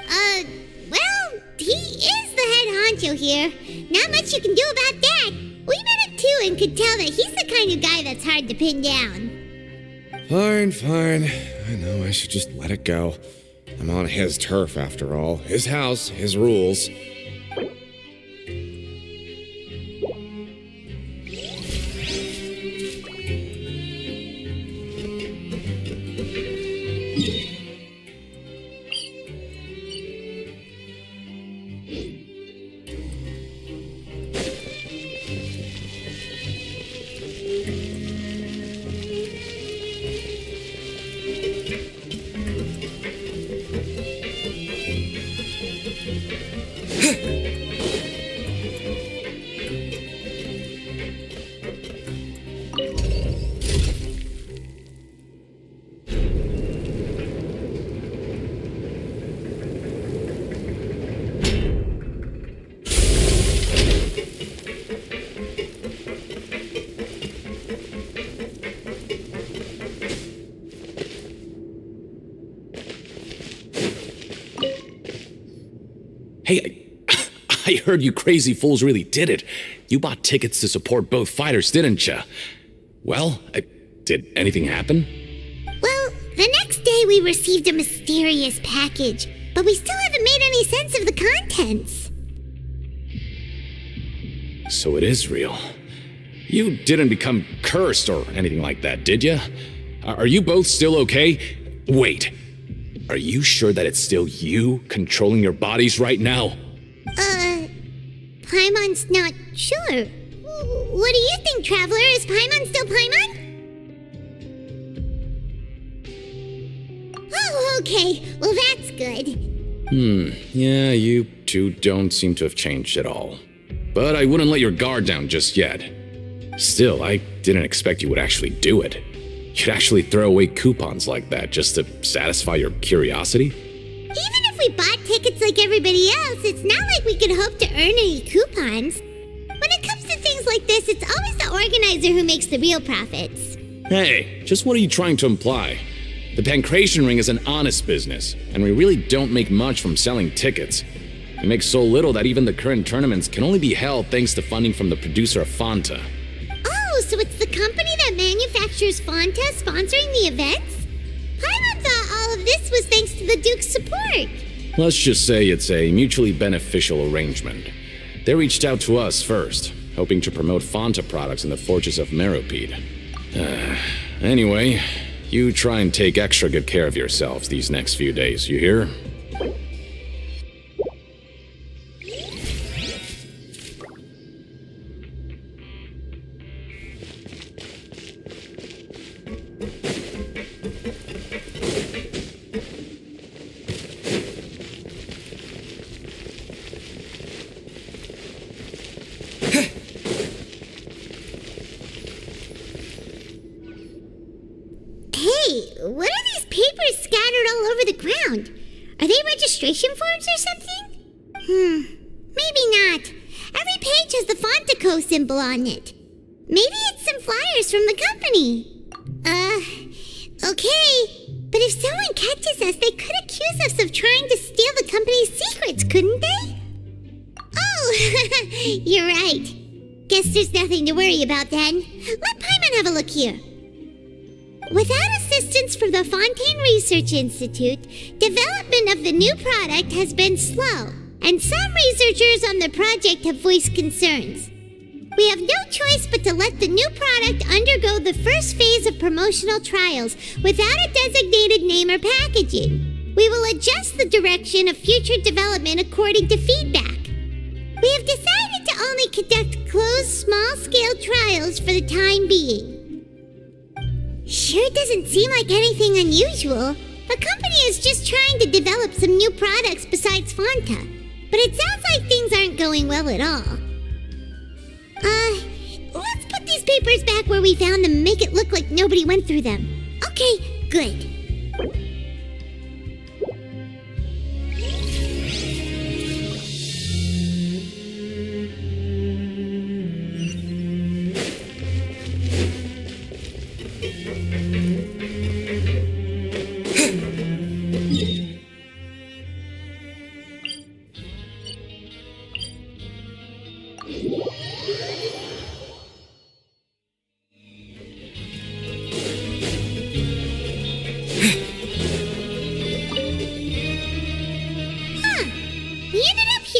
Well, he is the head honcho here. Not much you can do about that. We met him too and could tell that he's the kind of guy that's hard to pin down. Fine. I know I should just let it go. I'm on his turf after all. His house, his rules. Hey, I heard you crazy fools really did it. You bought tickets to support both fighters, didn't you? Well, did anything happen? Well, the next day we received a mysterious package, but we still haven't made any sense of the contents. So it is real. You didn't become cursed or anything like that, did you? Are you both still okay? Wait. Are you sure that it's still you controlling your bodies right now? Paimon's not sure. What do you think, Traveler? Is Paimon still Paimon? Oh, okay. Well, that's good. Yeah, you two don't seem to have changed at all. But I wouldn't let your guard down just yet. Still, I didn't expect you would actually do it. You'd actually throw away coupons like that just to satisfy your curiosity? Even if we bought tickets like everybody else, it's not like we could hope to earn any coupons. When it comes to things like this, it's always the organizer who makes the real profits. Hey, just what are you trying to imply? The Pancration Ring is an honest business, and we really don't make much from selling tickets. We make so little that even the current tournaments can only be held thanks to funding from the producer of Fanta. Oh, so it's the company that manufactures Fanta sponsoring the events? Paimon thought all of this was thanks to the Duke's support. Let's just say it's a mutually beneficial arrangement. They reached out to us first, hoping to promote Fanta products in the Fortress of Meropide. Anyway, you try and take extra good care of yourselves these next few days, you hear? papers scattered all over the ground. Are they registration forms or something? Maybe not. Every page has the Fontaco symbol on it. Maybe it's some flyers from the company. Okay. But if someone catches us, they could accuse us of trying to steal the company's secrets, couldn't they? Oh, you're right. Guess there's nothing to worry about then. Let Paimon have a look here. Without assistance from the Fontaine Research Institute, development of the new product has been slow, and some researchers on the project have voiced concerns. We have no choice but to let the new product undergo the first phase of promotional trials without a designated name or packaging. We will adjust the direction of future development according to feedback. We have decided to only conduct closed, small-scale trials for the time being. Sure doesn't seem like anything unusual. The company is just trying to develop some new products besides Fonta. But it sounds like things aren't going well at all. Let's put these papers back where we found them and make it look like nobody went through them. Okay, good.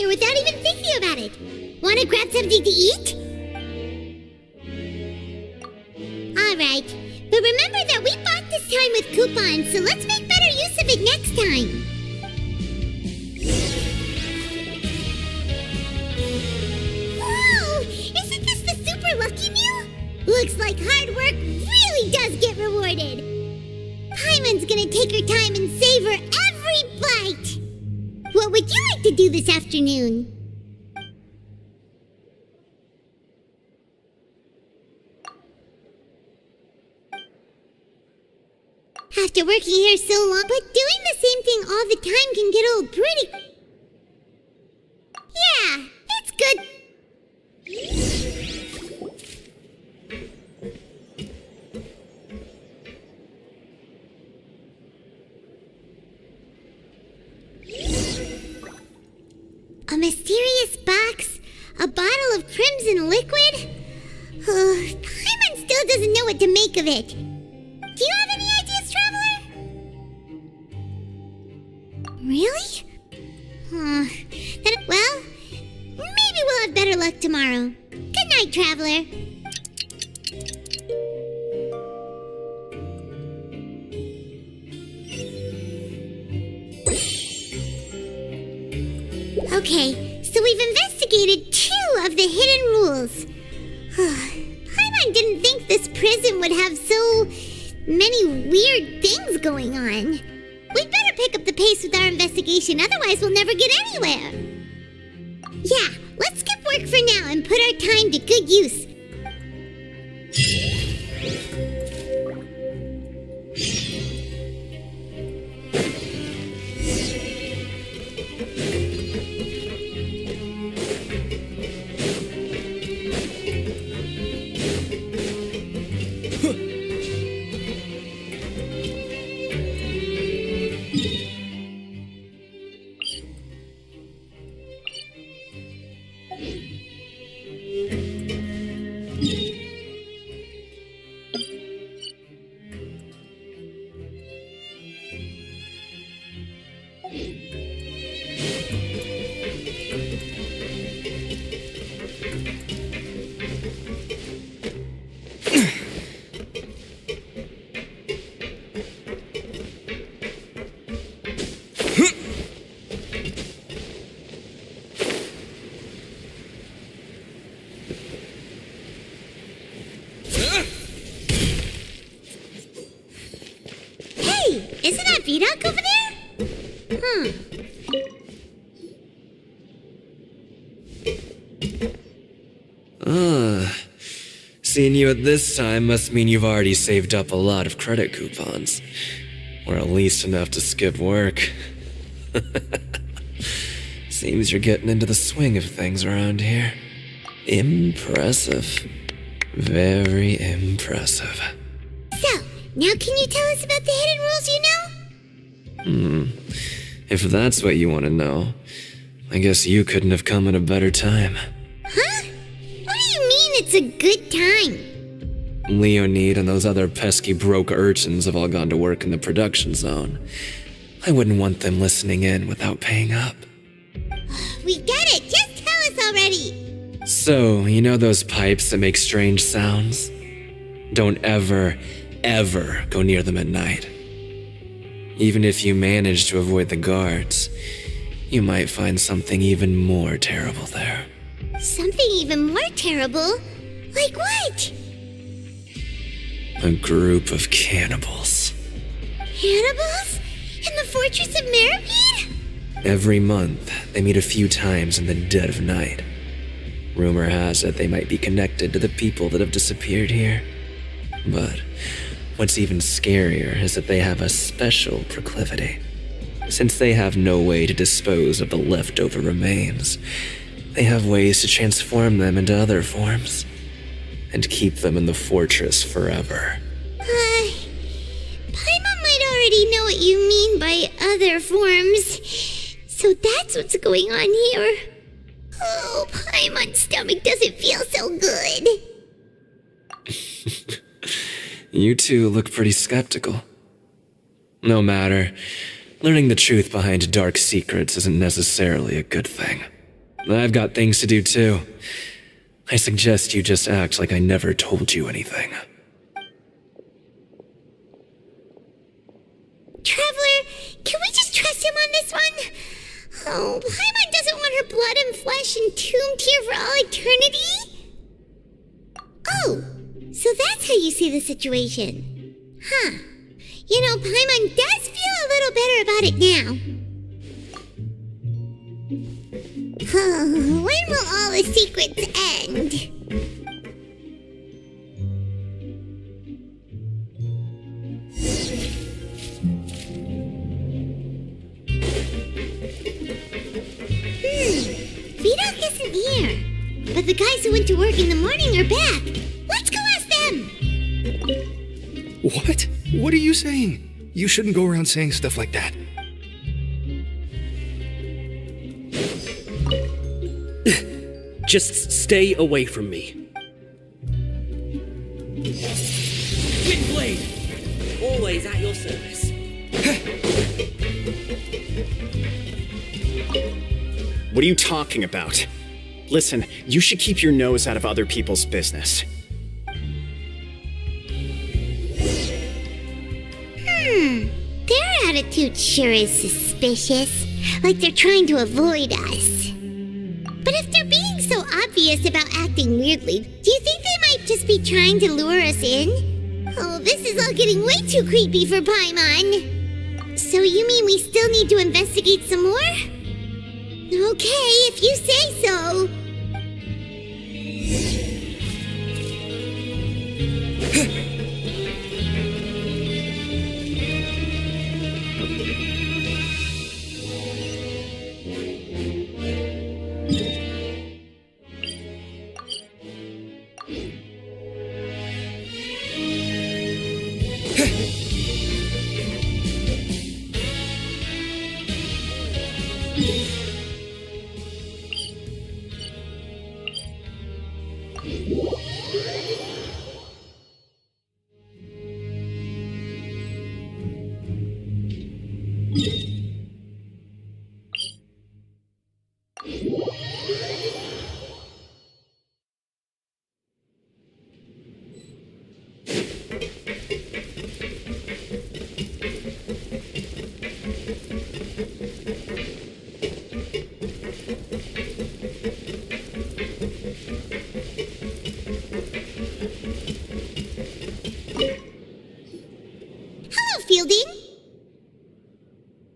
Without even thinking about it. Want to grab something to eat? Alright, but remember that we bought this time with coupons, so let's make better use of it next time. Whoa! Isn't this the super lucky meal? Looks like hard work really does get rewarded. Paimon's gonna take her time and savor every bite. What would you like to do this afternoon? After working here so long, but doing the same thing all the time can get old pretty... Yeah, it's good. A mysterious box? A bottle of crimson liquid? Paimon still doesn't know what to make of it. Do you have any ideas, Traveler? Really? Well, maybe we'll have better luck tomorrow. Good night, Traveler. Okay, so we've investigated 2 of the hidden rules. Paimon didn't think this prison would have so many weird things going on. We'd better pick up the pace with our investigation, otherwise we'll never get anywhere. Yeah, let's skip work for now and put our time to good use. Isn't that Vidoc over there? Seeing you at this time must mean you've already saved up a lot of credit coupons. Or at least enough to skip work. Seems you're getting into the swing of things around here. Impressive. Very impressive. So, now can you tell us about the hidden rules you know? If that's what you want to know, I guess you couldn't have come at a better time. Huh? What do you mean it's a good time? Leonid and those other pesky broke urchins have all gone to work in the production zone. I wouldn't want them listening in without paying up. We get it! Just tell us already! So, you know those pipes that make strange sounds? Don't ever go near them at night. Even if you manage to avoid the guards, you might find something even more terrible there. Something even more terrible? Like what? A group of cannibals. Cannibals? In the Fortress of Meripede? Every month, they meet a few times in the dead of night. Rumor has it they might be connected to the people that have disappeared here. But what's even scarier is that they have a special proclivity. Since they have no way to dispose of the leftover remains, they have ways to transform them into other forms and keep them in the fortress forever. Paimon might already know what you mean by other forms. So that's what's going on here. Oh, Paimon's stomach doesn't feel so good. You two look pretty skeptical. No matter. Learning the truth behind dark secrets isn't necessarily a good thing. I've got things to do too. I suggest you just act like I never told you anything. Traveler, can we just trust him on this one? Oh, Paimon doesn't want her blood and flesh entombed here for all eternity? Oh, so that's how you see the situation. Huh. You know, Paimon does feel a little better about it now. When will all the secrets end? Vidok isn't here. But the guys who went to work in the morning are back. Let's go ask them! What? What are you saying? You shouldn't go around saying stuff like that. Just stay away from me. Windblade! Always at your service. What are you talking about? Listen, you should keep your nose out of other people's business. Their attitude sure is suspicious. Like they're trying to avoid us. But if they're being so obvious about acting weirdly, do you think they might just be trying to lure us in? Oh, this is all getting way too creepy for Paimon. So you mean we still need to investigate some more? Okay, if you say so.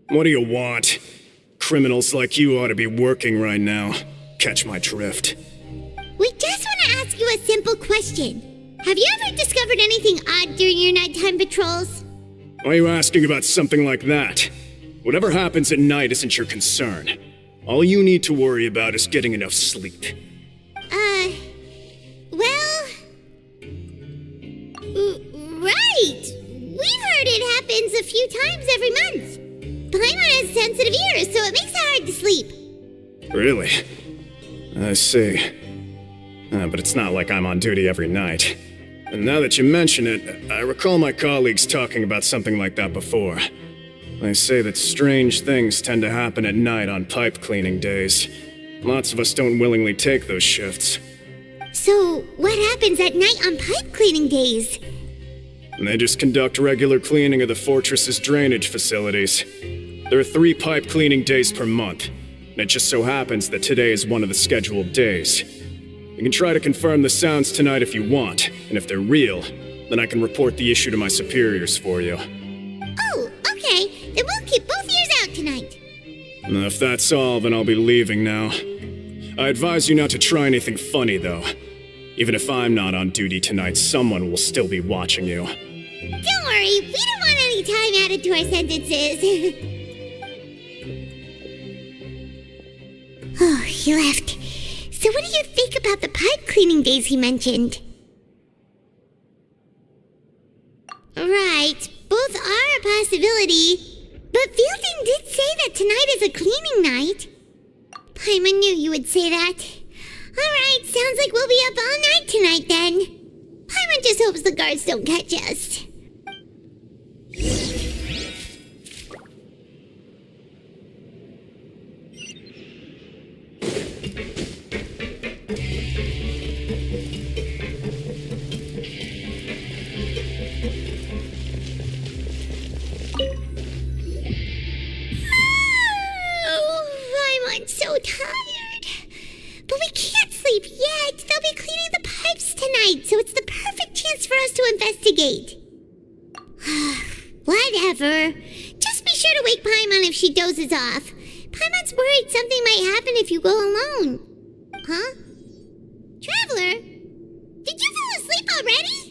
What do you want? Criminals like you ought to be working right now. Catch my drift. We just want to ask you a simple question. Have you ever discovered anything odd during your nighttime patrols? Why are you asking about something like that? Whatever happens at night isn't your concern. All you need to worry about is getting enough sleep. Well... right! We've heard it happens a few times every month. Paimon has sensitive ears, so it makes it hard to sleep. Really? I see. But it's not like I'm on duty every night. And now that you mention it, I recall my colleagues talking about something like that before. They say that strange things tend to happen at night on pipe cleaning days. Lots of us don't willingly take those shifts. So, what happens at night on pipe cleaning days? And they just conduct regular cleaning of the fortress's drainage facilities. There are 3 pipe cleaning days per month, and it just so happens that today is one of the scheduled days. You can try to confirm the sounds tonight if you want, and if they're real, then I can report the issue to my superiors for you. Oh, okay. Then we'll keep both ears out tonight. If that's all, then I'll be leaving now. I advise you not to try anything funny, though. Even if I'm not on duty tonight, someone will still be watching you. Don't worry, we don't want any time added to our sentences. Oh, he left. So what do you think about the pipe cleaning days he mentioned? Right, both are a possibility. But Fielding did say that tonight is a cleaning night. Paimon knew you would say that. Alright, sounds like we'll be up all night tonight then. Paimon just hopes the guards don't catch us. I'm so tired. But we can't sleep yet. They'll be cleaning the pipes tonight, so it's the perfect chance for us to investigate. Whatever. Just be sure to wake Paimon if she dozes off. Paimon's worried something might happen if you go alone. Huh? Traveler? Did you fall asleep already?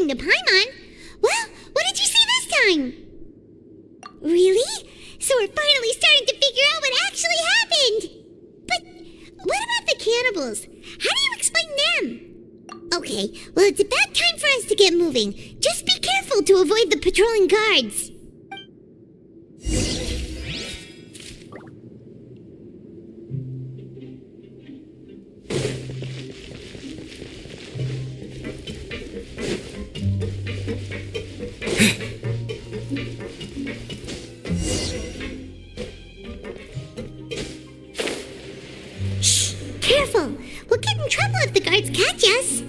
To Paimon. Well, what did you see this time? Really? So we're finally starting to figure out what actually happened. But what about the cannibals? How do you explain them? Okay, well, it's about time for us to get moving. Just be careful to avoid the patrolling guards. Careful! We'll get in trouble if the guards catch us!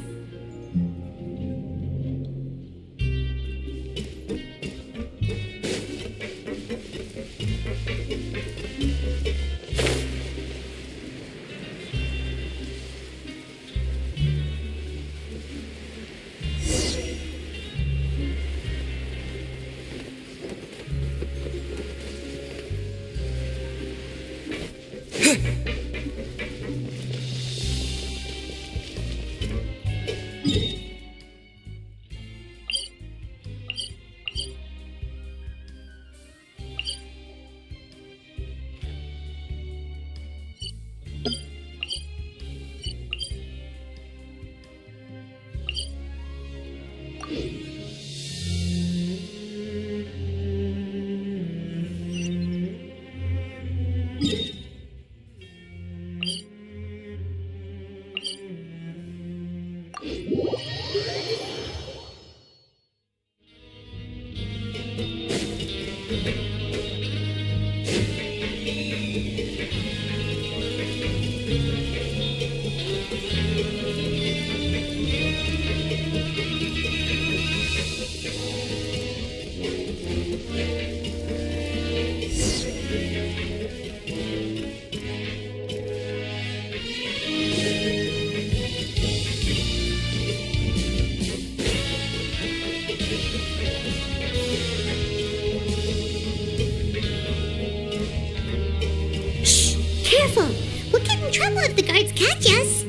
Careful! We'll get in trouble if the guards catch us.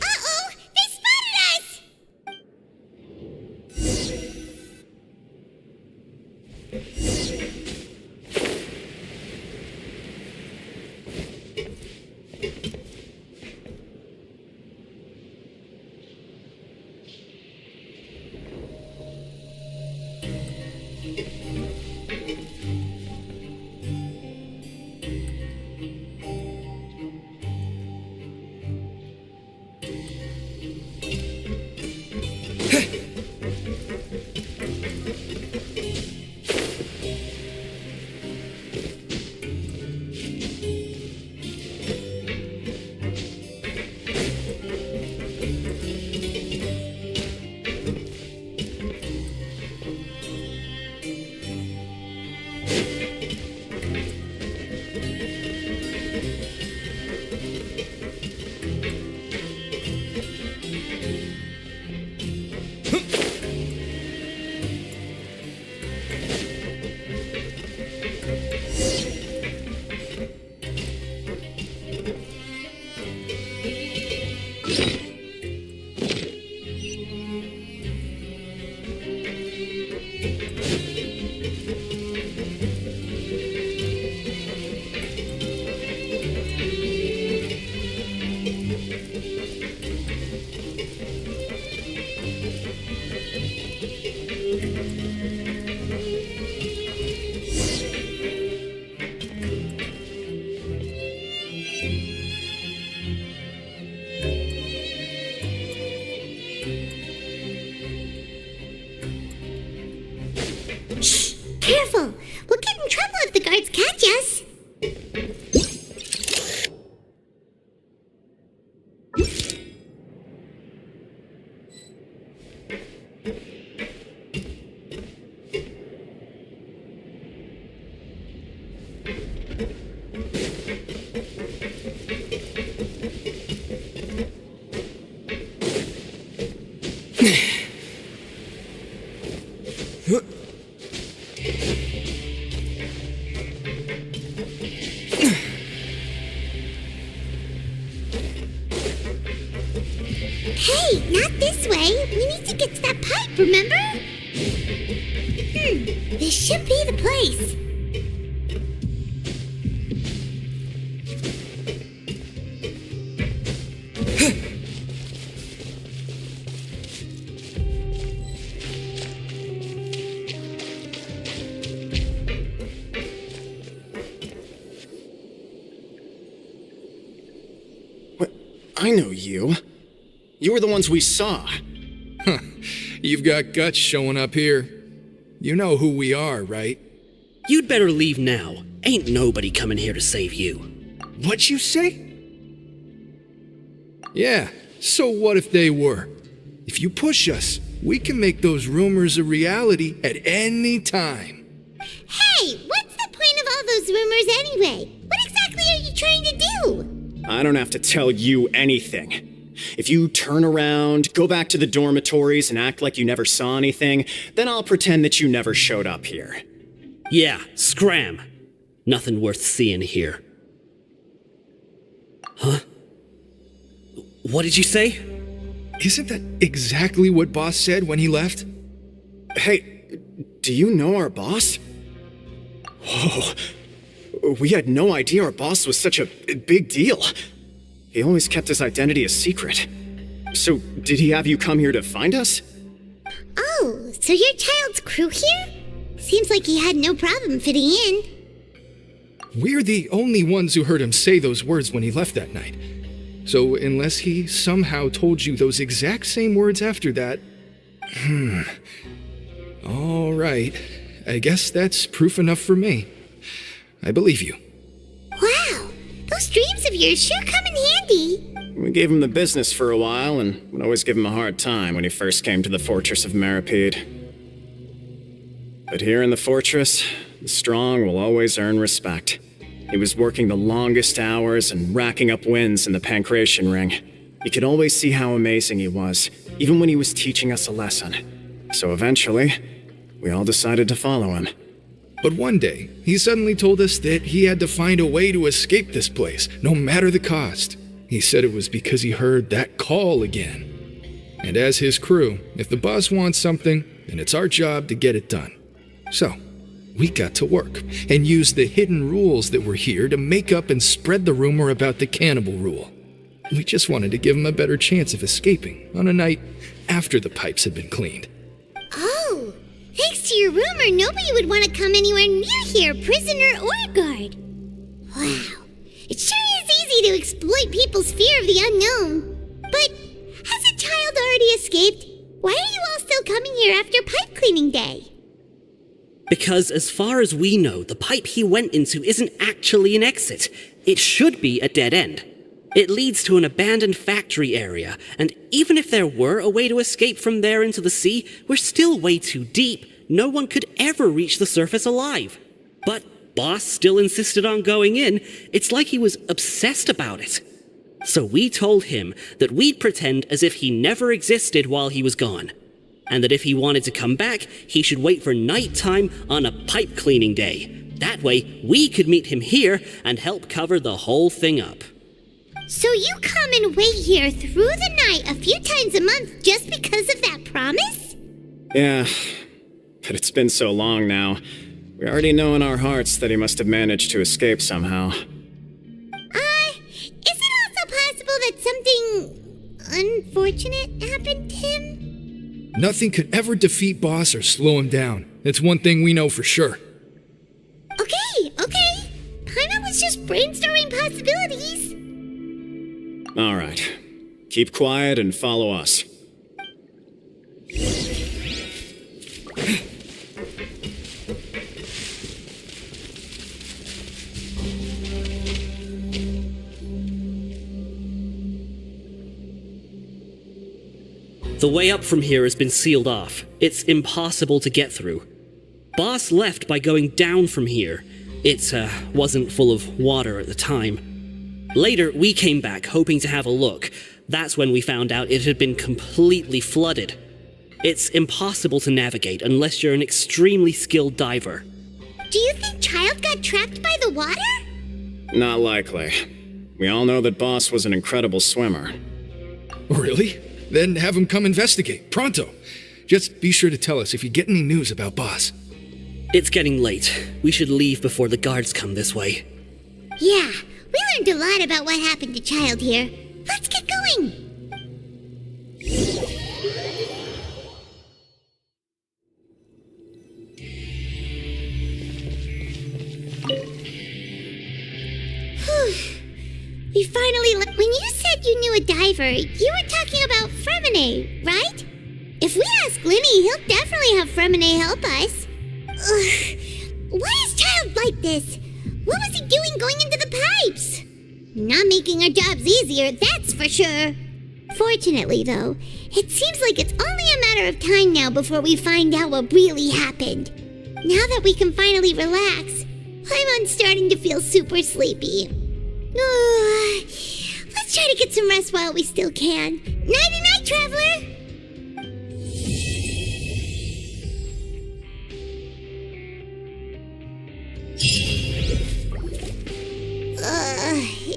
Uh-oh! They spotted us! Careful! We'll get in trouble if the guards catch us. Hey, not this way. We need to get to that pipe, remember? This should be the place. I know you. You were the ones we saw. Huh. You've got guts showing up here. You know who we are, right? You'd better leave now. Ain't nobody coming here to save you. What'd you say? Yeah, so what if they were? If you push us, we can make those rumors a reality at any time. Hey, what's the point of all those rumors anyway? What exactly are you trying to do? I don't have to tell you anything. If you turn around, go back to the dormitories, and act like you never saw anything, then I'll pretend that you never showed up here. Yeah, scram. Nothing worth seeing here. Huh? What did you say? Isn't that exactly what Boss said when he left? Hey, do you know our boss? Whoa. We had no idea our boss was such a big deal. He always kept his identity a secret. So, did he have you come here to find us? So your child's crew here? Seems like he had no problem fitting in. We're the only ones who heard him say those words when he left that night. So unless he somehow told you those exact same words after that... All right. I guess that's proof enough for me. I believe you. Wow, those dreams of yours sure come in handy. We gave him the business for a while and would always give him a hard time when he first came to the fortress of Maripede. But here in the fortress, the strong will always earn respect. He was working the longest hours and racking up wins in the Pancration Ring. You could always see how amazing he was, even when he was teaching us a lesson. So eventually, we all decided to follow him. But one day, he suddenly told us that he had to find a way to escape this place, no matter the cost. He said it was because he heard that call again. And as his crew, if the boss wants something, then it's our job to get it done. So, we got to work and used the hidden rules that were here to make up and spread the rumor about the cannibal rule. We just wanted to give him a better chance of escaping on a night after the pipes had been cleaned. Oh, thanks to your rumor, nobody would want to come anywhere near here, prisoner or guard. Wow, it sure is easy to exploit people's fear of the unknown. But has a child already escaped? Why are you all still coming here after pipe cleaning day? Because as far as we know, the pipe he went into isn't actually an exit. It should be a dead end. It leads to an abandoned factory area, and even if there were a way to escape from there into the sea, we're still way too deep. No one could ever reach the surface alive. But Boss still insisted on going in. It's like he was obsessed about it. So we told him that we'd pretend as if he never existed while he was gone. And that if he wanted to come back, he should wait for nighttime on a pipe cleaning day. That way, we could meet him here and help cover the whole thing up. So you come and wait here through the night a few times a month just because of that promise? Yeah, but it's been so long now. We already know in our hearts that he must have managed to escape somehow. Is it also possible that something unfortunate happened to him? Nothing could ever defeat Boss or slow him down. It's one thing we know for sure. Okay. Paimon was just brainstorming possibilities. All right. Keep quiet and follow us. The way up from here has been sealed off. It's impossible to get through. Boss left by going down from here. It wasn't full of water at the time. Later, we came back hoping to have a look. That's when we found out it had been completely flooded. It's impossible to navigate unless you're an extremely skilled diver. Do you think Child got trapped by the water? Not likely. We all know that Boss was an incredible swimmer. Really? Then have him come investigate, pronto. Just be sure to tell us if you get any news about Boss. It's getting late. We should leave before the guards come this way. Yeah, we learned a lot about what happened to Child here. Let's get going! We finally when you said you knew a diver, you were talking about Fremine, right? If we ask Linny, he'll definitely have Fremine help us. Why is Child like this? What was he doing going into the pipes? Not making our jobs easier, that's for sure. Fortunately, though, it seems like it's only a matter of time now before we find out what really happened. Now that we can finally relax, I'm starting to feel super sleepy. Let's try to get some rest while we still can. Nighty-night, traveler!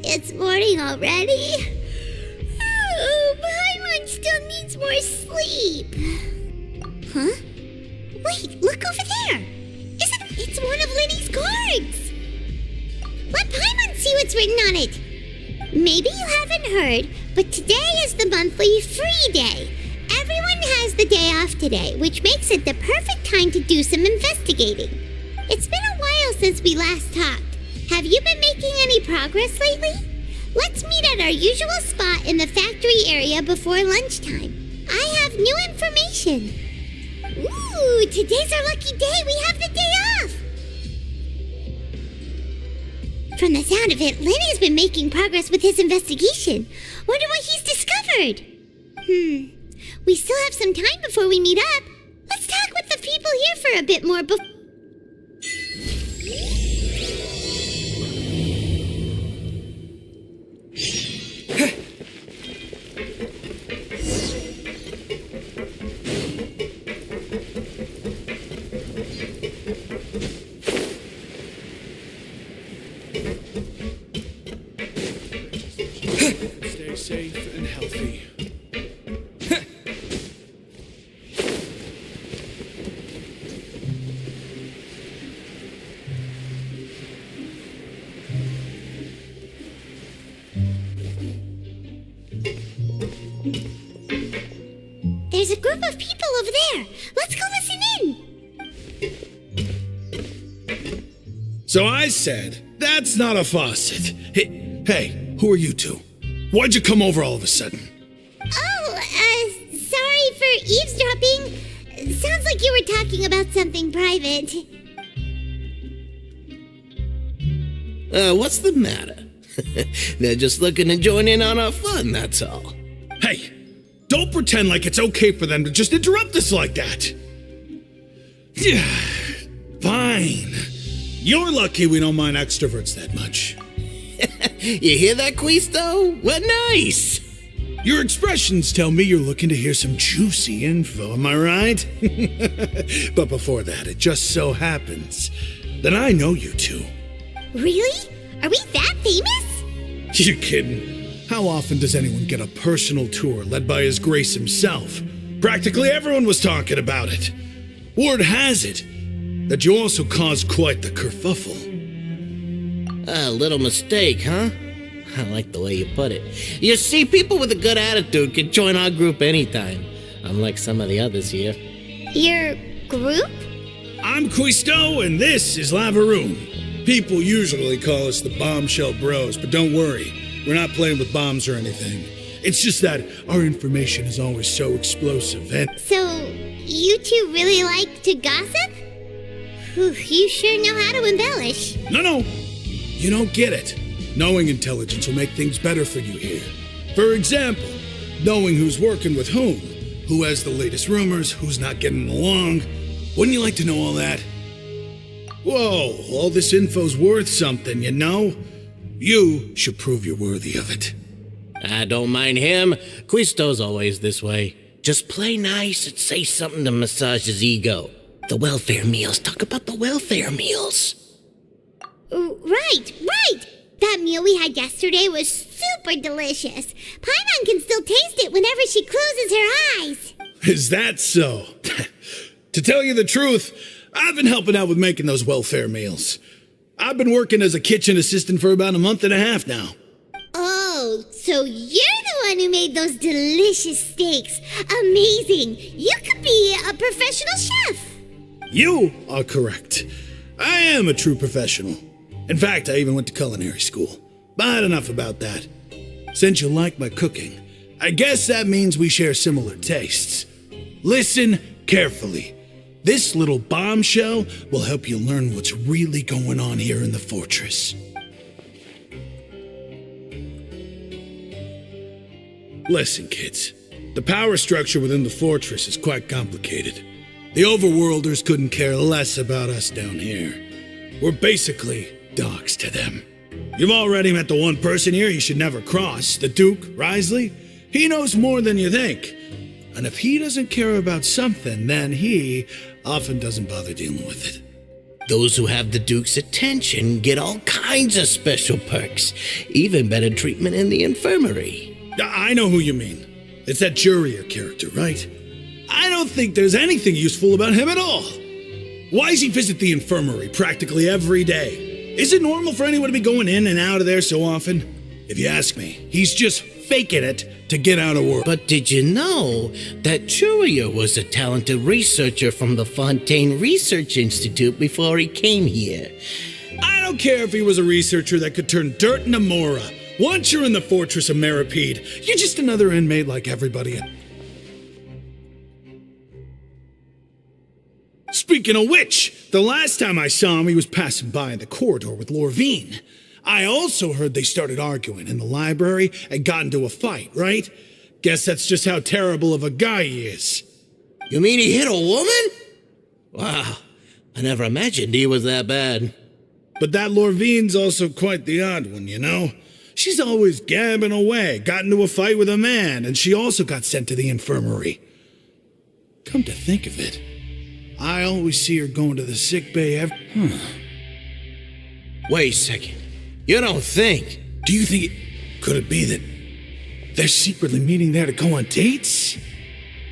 It's morning already? Oh, Paimon still needs more sleep. Huh? Wait, look over there! It's one of Linny's cards! Let Paimon see what's written on it. Maybe you haven't heard, but today is the monthly free day. Everyone has the day off today, which makes it the perfect time to do some investigating. It's been a while since we last talked. Have you been making any progress lately? Let's meet at our usual spot in the factory area before lunchtime. I have new information. Ooh, today's our lucky day. We have the day off. From the sound of it, Lenny's been making progress with his investigation. Wonder what he's discovered. We still have some time before we meet up. Let's talk with the people here for a bit more before... Stay safe and healthy. There's a group of people over there. Let's go listen in. So I said, that's not a faucet. Hey, who are you two? Why'd you come over all of a sudden? Oh, sorry for eavesdropping. Sounds like you were talking about something private. What's the matter? They're just looking to join in on our fun, that's all. Hey, don't pretend like it's okay for them to just interrupt us like that. Yeah, fine. You're lucky we don't mind extroverts that much. You hear that, Quisto? What nice! Your expressions tell me you're looking to hear some juicy info, am I right? But before that, it just so happens that I know you two. Really? Are we that famous? You kidding? How often does anyone get a personal tour led by His Grace himself? Practically everyone was talking about it. Word has it that you also caused quite the kerfuffle. A little mistake, huh? I like the way you put it. You see, people with a good attitude can join our group anytime, unlike some of the others here. Your group? I'm Quisto, and this is Lavaroon. People usually call us the Bombshell Bros, but don't worry, we're not playing with bombs or anything. It's just that our information is always so explosive, and... So, you two really like to gossip? Whew, you sure know how to embellish. No. You don't get it. Knowing intelligence will make things better for you here. For example, knowing who's working with who has the latest rumors, who's not getting along. Wouldn't you like to know all that? Whoa, all this info's worth something, you know? You should prove you're worthy of it. I don't mind him. Quisto's always this way. Just play nice and say something to massage his ego. The welfare meals. Talk about the welfare meals. Right. That meal we had yesterday was super delicious. Paimon can still taste it whenever she closes her eyes. Is that so? To tell you the truth, I've been helping out with making those welfare meals. I've been working as a kitchen assistant for about a month and a half now. Oh, so you're the one who made those delicious steaks. Amazing. You could be a professional chef. You are correct. I am a true professional. In fact, I even went to culinary school. But enough about that. Since you like my cooking, I guess that means we share similar tastes. Listen carefully. This little bombshell will help you learn what's really going on here in the fortress. Listen, kids. The power structure within the fortress is quite complicated. The overworlders couldn't care less about us down here. We're basically dogs to them. You've already met the one person here you should never cross, the Duke, Risley. He knows more than you think. And if he doesn't care about something, then he often doesn't bother dealing with it. Those who have the Duke's attention get all kinds of special perks, even better treatment in the infirmary. I know who you mean. It's that Jurier character, right? I don't think there's anything useful about him at all. Why does he visit the infirmary practically every day? Is it normal for anyone to be going in and out of there so often? If you ask me, he's just faking it to get out of work. But did you know that Churia was a talented researcher from the Fontaine Research Institute before he came here? I don't care if he was a researcher that could turn dirt into Mora. Once you're in the fortress of Meripede, you're just another inmate like everybody else. Speaking of which, the last time I saw him, he was passing by in the corridor with Lorvine. I also heard they started arguing in the library and got into a fight, right? Guess that's just how terrible of a guy he is. You mean he hit a woman? Wow, I never imagined he was that bad. But that Lorvine's also quite the odd one, you know? She's always gabbing away, got into a fight with a man, and she also got sent to the infirmary. Come to think of it, I always see her going to the sick bay Wait a second. You don't think? Do you think could it be that they're secretly meeting there to go on dates?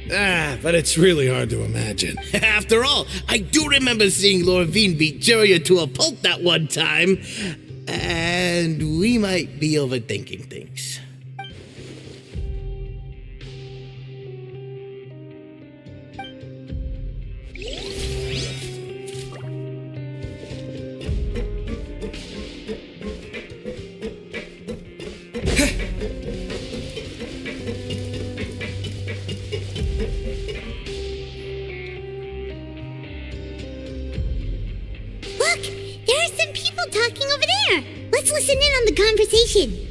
But it's really hard to imagine. After all, I do remember seeing Lorvine beat Churia to a pulp that one time. And we might be overthinking things. Look, there are some people talking over there. Let's listen in on the conversation.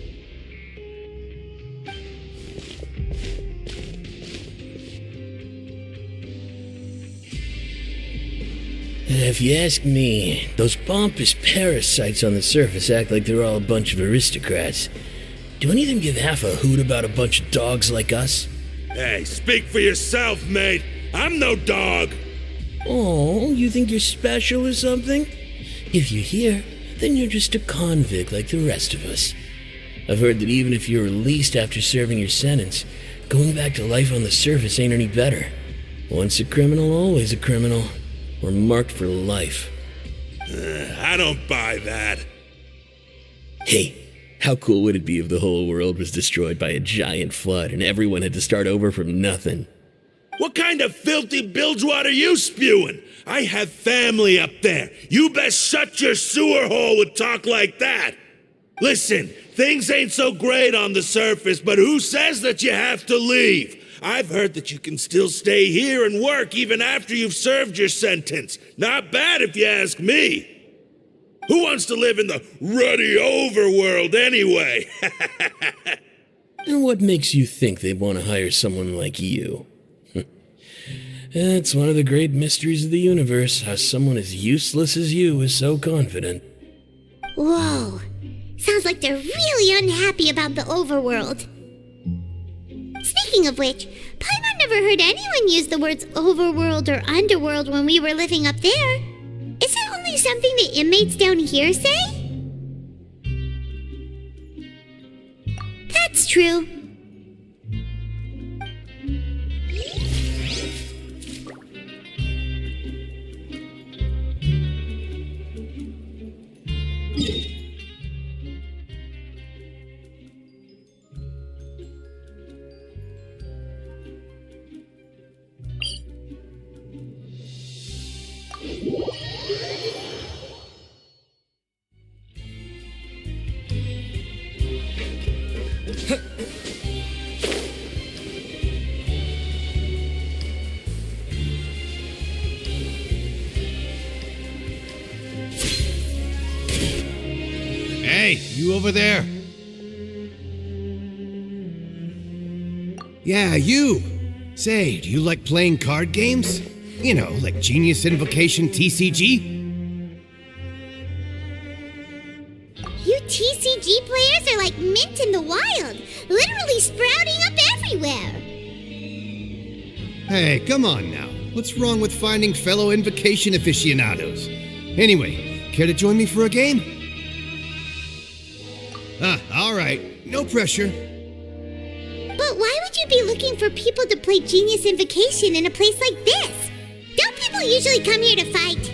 If you ask me, those pompous parasites on the surface act like they're all a bunch of aristocrats. Do any of them give half a hoot about a bunch of dogs like us? Hey, speak for yourself, mate. I'm no dog. Oh, you think you're special or something? If you're here, then you're just a convict like the rest of us. I've heard that even if you're released after serving your sentence, going back to life on the surface ain't any better. Once a criminal, always a criminal. We're marked for life. I don't buy that. Hey, how cool would it be if the whole world was destroyed by a giant flood and everyone had to start over from nothing? What kind of filthy bilgewater are you spewing? I have family up there. You best shut your sewer hole with talk like that. Listen, things ain't so great on the surface, but who says that you have to leave? I've heard that you can still stay here and work even after you've served your sentence. Not bad if you ask me. Who wants to live in the ruddy overworld anyway? And what makes you think they want to hire someone like you? It's one of the great mysteries of the universe, how someone as useless as you is so confident. Whoa. Sounds like they're really unhappy about the overworld. Speaking of which, Paimon never heard anyone use the words overworld or underworld when we were living up there. Is it only something the inmates down here say? That's true. Hey, you over there? Yeah, you. Say, do you like playing card games? You know, like Genius Invocation TCG? You TCG players are like mint in the wild, literally sprouting up everywhere. Hey, come on now. What's wrong with finding fellow Invocation aficionados? Anyway, care to join me for a game? All right. No pressure. But why would you be looking for people to play Genius Invocation in a place like this? Don't people usually come here to fight?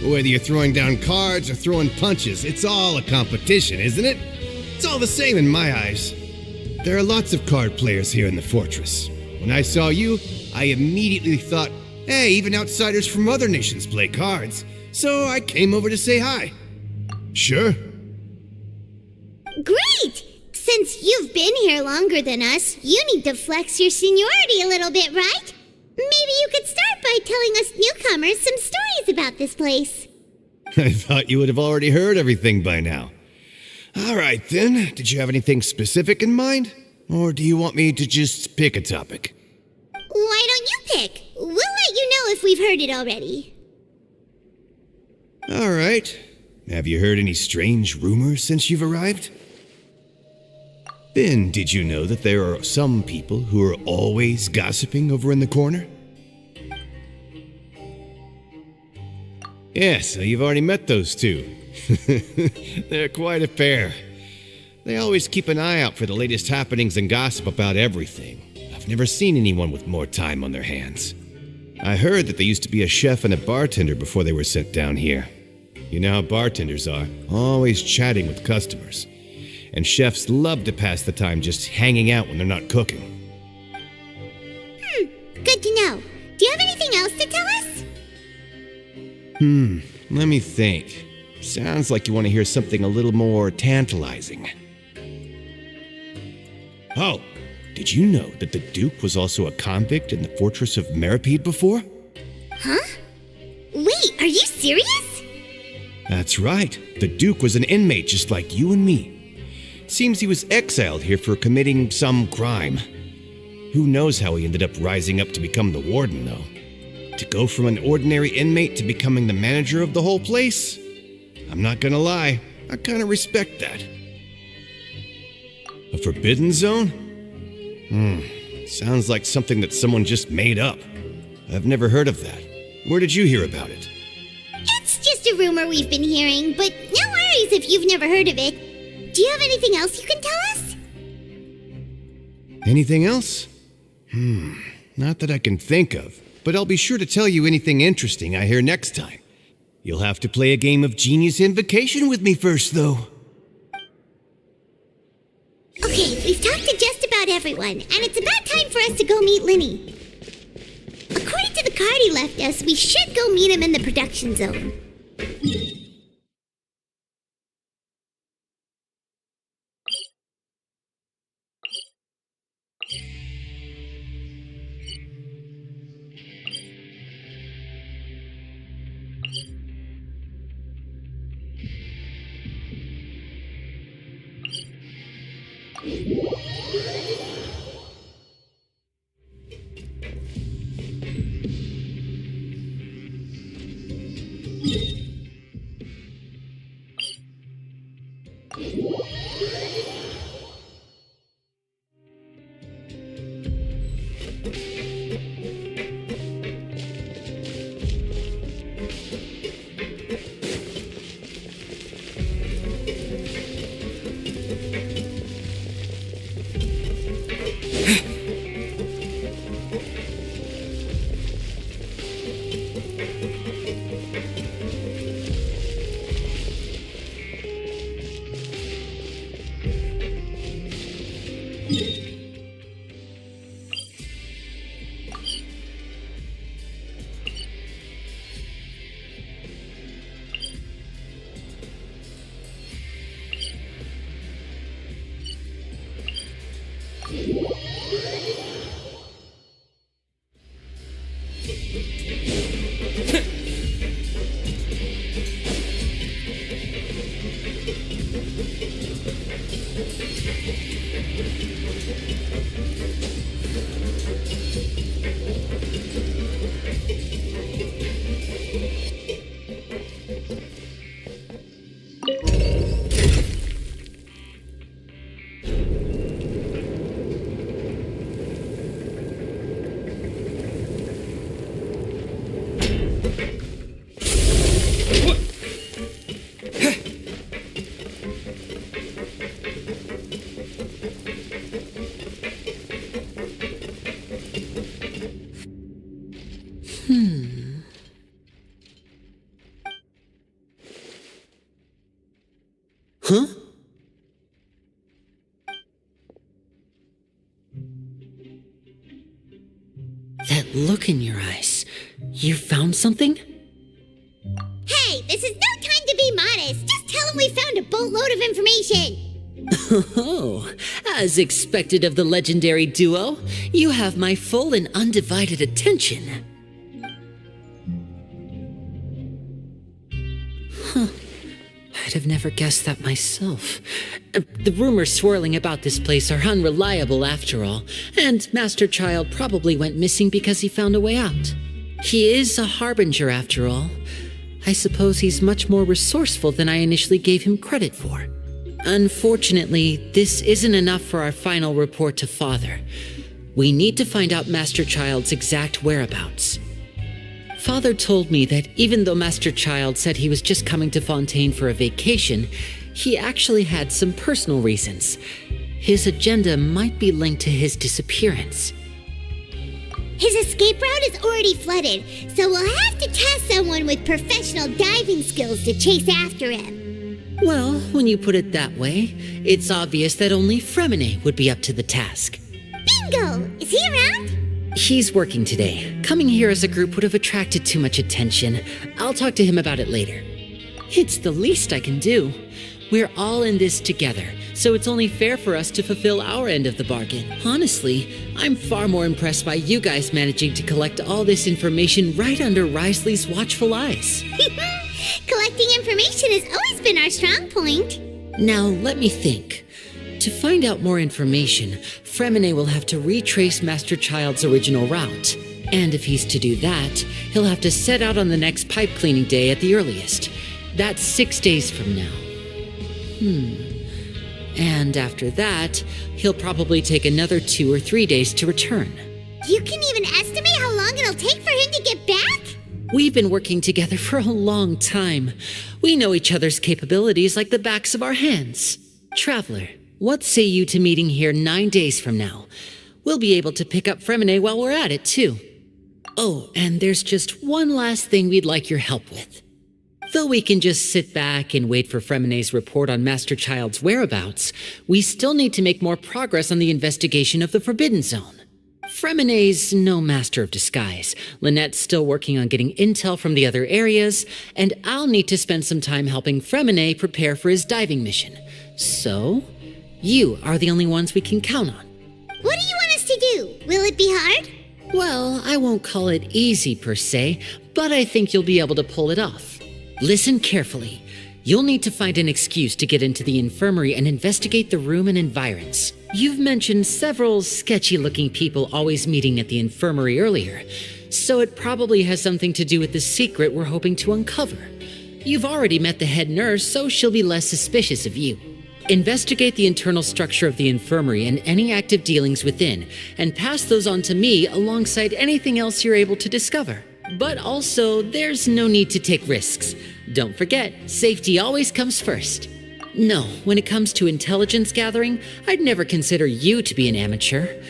Whether you're throwing down cards or throwing punches, it's all a competition, isn't it? It's all the same in my eyes. There are lots of card players here in the fortress. When I saw you, I immediately thought, hey, even outsiders from other nations play cards. So I came over to say hi. Sure. Great! Since you've been here longer than us, you need to flex your seniority a little bit, right? Maybe you could start by telling us newcomers some stories about this place. I thought you would have already heard everything by now. All right, then. Did you have anything specific in mind? Or do you want me to just pick a topic? Why don't you pick? We'll let you know if we've heard it already. All right. Have you heard any strange rumors since you've arrived? Then, did you know that there are some people who are always gossiping over in the corner? Yeah, so you've already met those two. They're quite a pair. They always keep an eye out for the latest happenings and gossip about everything. I've never seen anyone with more time on their hands. I heard that they used to be a chef and a bartender before they were sent down here. You know how bartenders are, always chatting with customers. And chefs love to pass the time just hanging out when they're not cooking. Good to know. Do you have anything else to tell us? Let me think. Sounds like you want to hear something a little more tantalizing. Oh, did you know that the Duke was also a convict in the fortress of Meripede before? Huh? Wait, are you serious? That's right. The Duke was an inmate just like you and me. Seems he was exiled here for committing some crime. Who knows how he ended up rising up to become the warden, though. To go from an ordinary inmate to becoming the manager of the whole place? I'm not gonna lie, I kinda respect that. A forbidden zone? Sounds like something that someone just made up. I've never heard of that. Where did you hear about it? It's just a rumor we've been hearing, but no worries if you've never heard of it. Do you have anything else you can tell us? Anything else? Not that I can think of, but I'll be sure to tell you anything interesting I hear next time. You'll have to play a game of Genius Invocation with me first, though. Okay, we've talked to just about everyone, and it's about time for us to go meet Linny. According to the card he left us, we should go meet him in the production zone. Huh? look in your eyes. You found something? Hey, this is no time to be modest. Just tell him we found a boatload of information. Oh, as expected of the legendary duo, you have my full and undivided attention. Huh. I'd have never guessed that myself. The rumors swirling about this place are unreliable after all, and Master Child probably went missing because he found a way out. He is a harbinger after all. I suppose he's much more resourceful than I initially gave him credit for. Unfortunately, this isn't enough for our final report to Father. We need to find out Master Child's exact whereabouts. Father told me that even though Master Child said he was just coming to Fontaine for a vacation, he actually had some personal reasons. His agenda might be linked to his disappearance. His escape route is already flooded, so we'll have to task someone with professional diving skills to chase after him. Well, when you put it that way, it's obvious that only Fremine would be up to the task. Bingo! Is he around? He's working today. Coming here as a group would have attracted too much attention. I'll talk to him about it later. It's the least I can do. We're all in this together, so it's only fair for us to fulfill our end of the bargain. Honestly, I'm far more impressed by you guys managing to collect all this information right under Risley's watchful eyes. Collecting information has always been our strong point. Now, let me think. To find out more information, Fremine will have to retrace Master Child's original route. And if he's to do that, he'll have to set out on the next pipe cleaning day at the earliest. That's 6 days from now. And after that, he'll probably take another 2 or 3 days to return. You can even estimate how long it'll take for him to get back? We've been working together for a long time. We know each other's capabilities like the backs of our hands. Traveler, what say you to meeting here 9 days from now? We'll be able to pick up Fremine while we're at it, too. Oh, and there's just one last thing we'd like your help with. Though we can just sit back and wait for Fremine's report on Master Child's whereabouts, we still need to make more progress on the investigation of the Forbidden Zone. Fremine's no master of disguise. Lynette's still working on getting intel from the other areas, and I'll need to spend some time helping Fremine prepare for his diving mission. So, you are the only ones we can count on. What do you want us to do? Will it be hard? Well, I won't call it easy per se, but I think you'll be able to pull it off. Listen carefully. You'll need to find an excuse to get into the infirmary and investigate the room and environs. You've mentioned several sketchy-looking people always meeting at the infirmary earlier, so it probably has something to do with the secret we're hoping to uncover. You've already met the head nurse, so she'll be less suspicious of you. Investigate the internal structure of the infirmary and any active dealings within, and pass those on to me alongside anything else you're able to discover. But also, there's no need to take risks. Don't forget, safety always comes first. No, when it comes to intelligence gathering, I'd never consider you to be an amateur.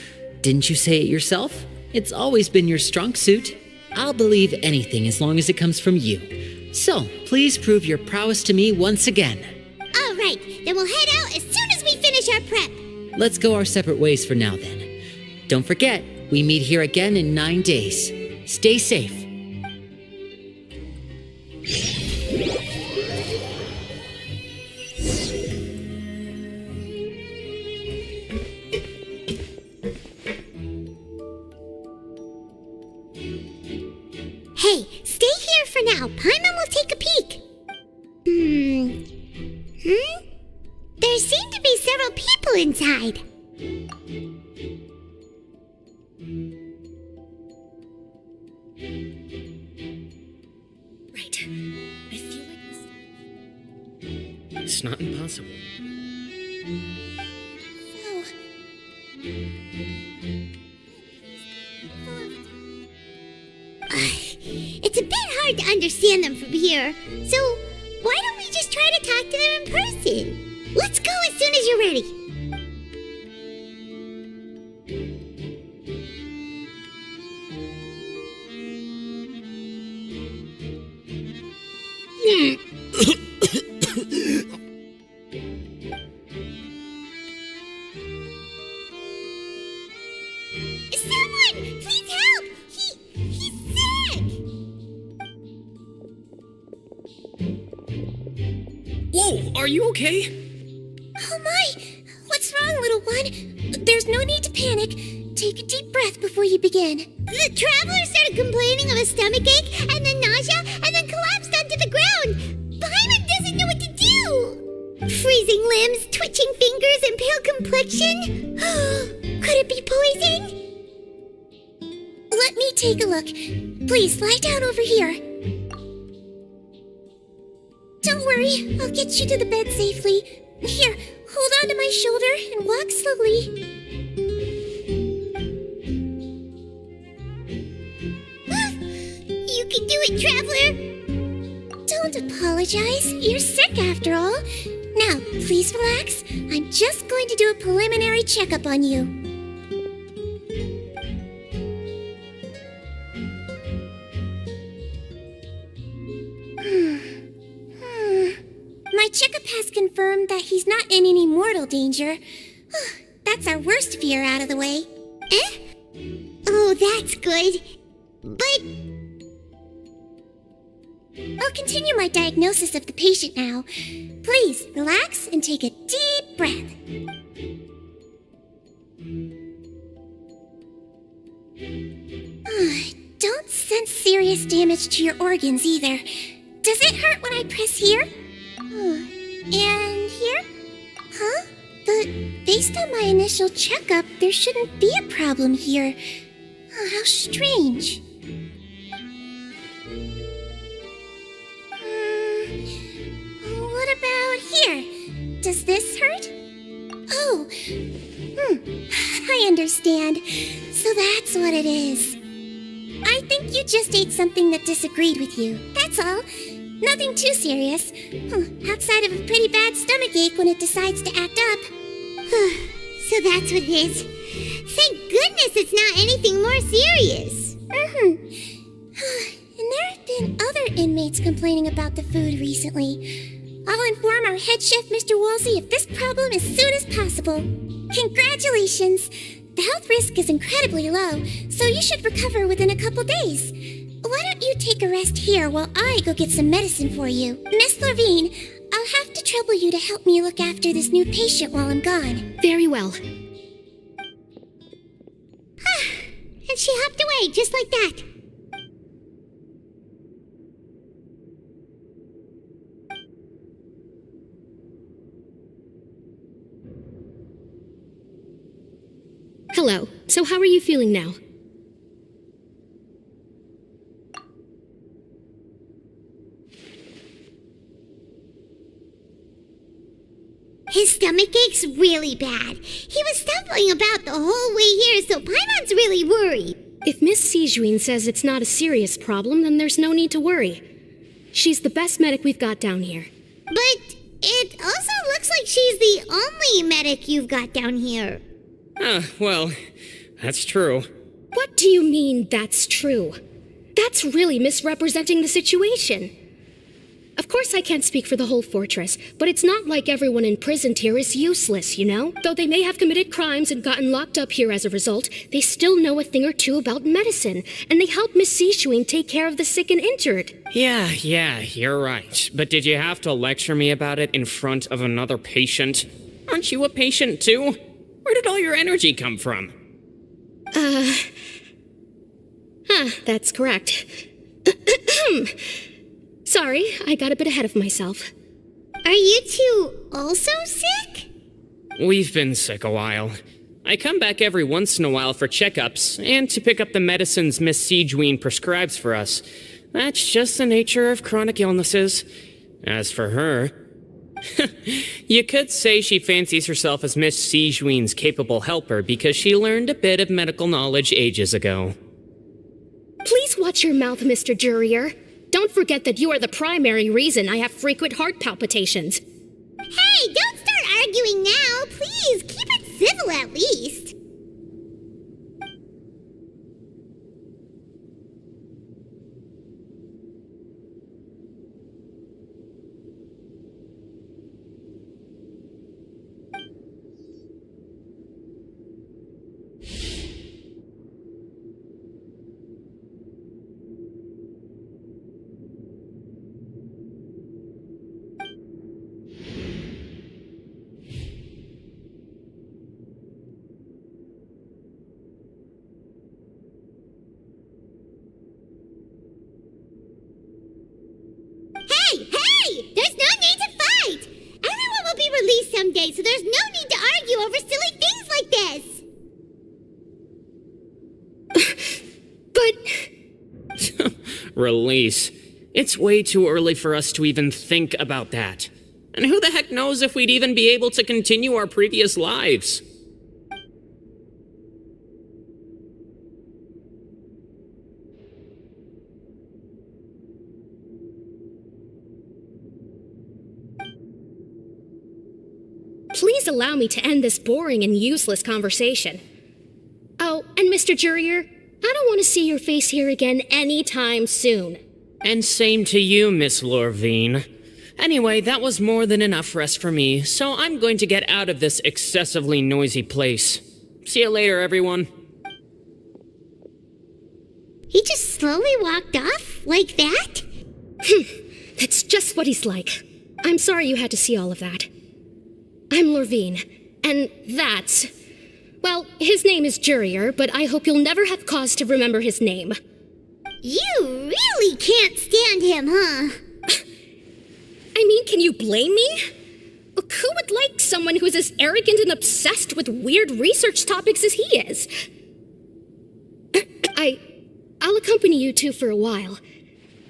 Didn't you say it yourself? It's always been your strong suit. I'll believe anything as long as it comes from you. So, please prove your prowess to me once again. All right, then we'll head out as soon as we finish our prep. Let's go our separate ways for now then. Don't forget, we meet here again in 9 days. Stay safe. Hey, stay here for now. Paimon will take a peek. There seem to be several people inside. Right. I feel like it's not impossible. It's a bit hard to understand them from here, so why don't we just try to talk to them in person? Let's go as soon as you're ready. Someone, please help! Whoa, are you okay? Oh my! What's wrong, little one? There's no need to panic. Take a deep breath before you begin. The traveler started complaining of a stomachache, and then nausea, and then collapsed onto the ground. Paimon doesn't know what to do. Freezing limbs, twitching fingers, and pale complexion. Could it be poison? Let me take a look. Please, lie down over here. Don't worry, I'll get you to the bed safely. Here, hold on to my shoulder and walk slowly. You can do it, traveler. Don't apologize. You're sick after all. Now, please relax. I'm just going to do a preliminary checkup on you. My checkup has confirmed that he's not in any mortal danger. That's our worst fear out of the way. Oh, that's good. But I'll continue my diagnosis of the patient now. Please relax and take a deep breath. Don't sense serious damage to your organs either. Does it hurt when I press here? And here? Huh? But based on my initial checkup, there shouldn't be a problem here. How strange. What about here? Does this hurt? Oh, I understand. So that's what it is. I think you just ate something that disagreed with you. That's all. Nothing too serious. Outside of a pretty bad stomachache when it decides to act up. So that's what it is. Thank goodness it's not anything more serious. And there have been other inmates complaining about the food recently. I'll inform our head chef, Mr. Woolsey, of this problem as soon as possible. Congratulations! The health risk is incredibly low, so you should recover within a couple days. Why don't you take a rest here while I go get some medicine for you? Miss Lorvine, I'll have to trouble you to help me look after this new patient while I'm gone. Very well. And she hopped away just like that. Hello. So how are you feeling now? His stomach ache's really bad. He was stumbling about the whole way here, so Paimon's really worried. If Miss Sijuin says it's not a serious problem, then there's no need to worry. She's the best medic we've got down here. But it also looks like she's the only medic you've got down here. Well, that's true. What do you mean, that's true? That's really misrepresenting the situation. Of course I can't speak for the whole fortress, but it's not like everyone imprisoned here is useless, you know? Though they may have committed crimes and gotten locked up here as a result, they still know a thing or two about medicine, and they help Miss Sijuin take care of the sick and injured. Yeah, you're right. But did you have to lecture me about it in front of another patient? Aren't you a patient too? Where did all your energy come from? That's correct. Sorry, I got a bit ahead of myself. Are you two also sick? We've been sick a while. I come back every once in a while for checkups and to pick up the medicines Miss Sijuin prescribes for us. That's just the nature of chronic illnesses. As for her, you could say she fancies herself as Miss Sijuin's capable helper because she learned a bit of medical knowledge ages ago. Please watch your mouth, Mr. Jurier. Don't forget that you are the primary reason I have frequent heart palpitations. Hey, don't start arguing now. Please, keep it civil at least. Hey! There's no need to fight! Everyone will be released someday, so there's no need to argue over silly things like this! Release. It's way too early for us to even think about that. And who the heck knows if we'd even be able to continue our previous lives? Please allow me to end this boring and useless conversation. Oh, and Mr. Jurier, I don't want to see your face here again anytime soon. And same to you, Miss Lorvine. Anyway, that was more than enough rest for me, so I'm going to get out of this excessively noisy place. See you later, everyone. He just slowly walked off like that? That's just what he's like. I'm sorry you had to see all of that. I'm Lorvine, and that's... Well, his name is Jurier, but I hope you'll never have cause to remember his name. You really can't stand him, huh? I mean, can you blame me? Who would like someone who is as arrogant and obsessed with weird research topics as he is? I'll accompany you two for a while.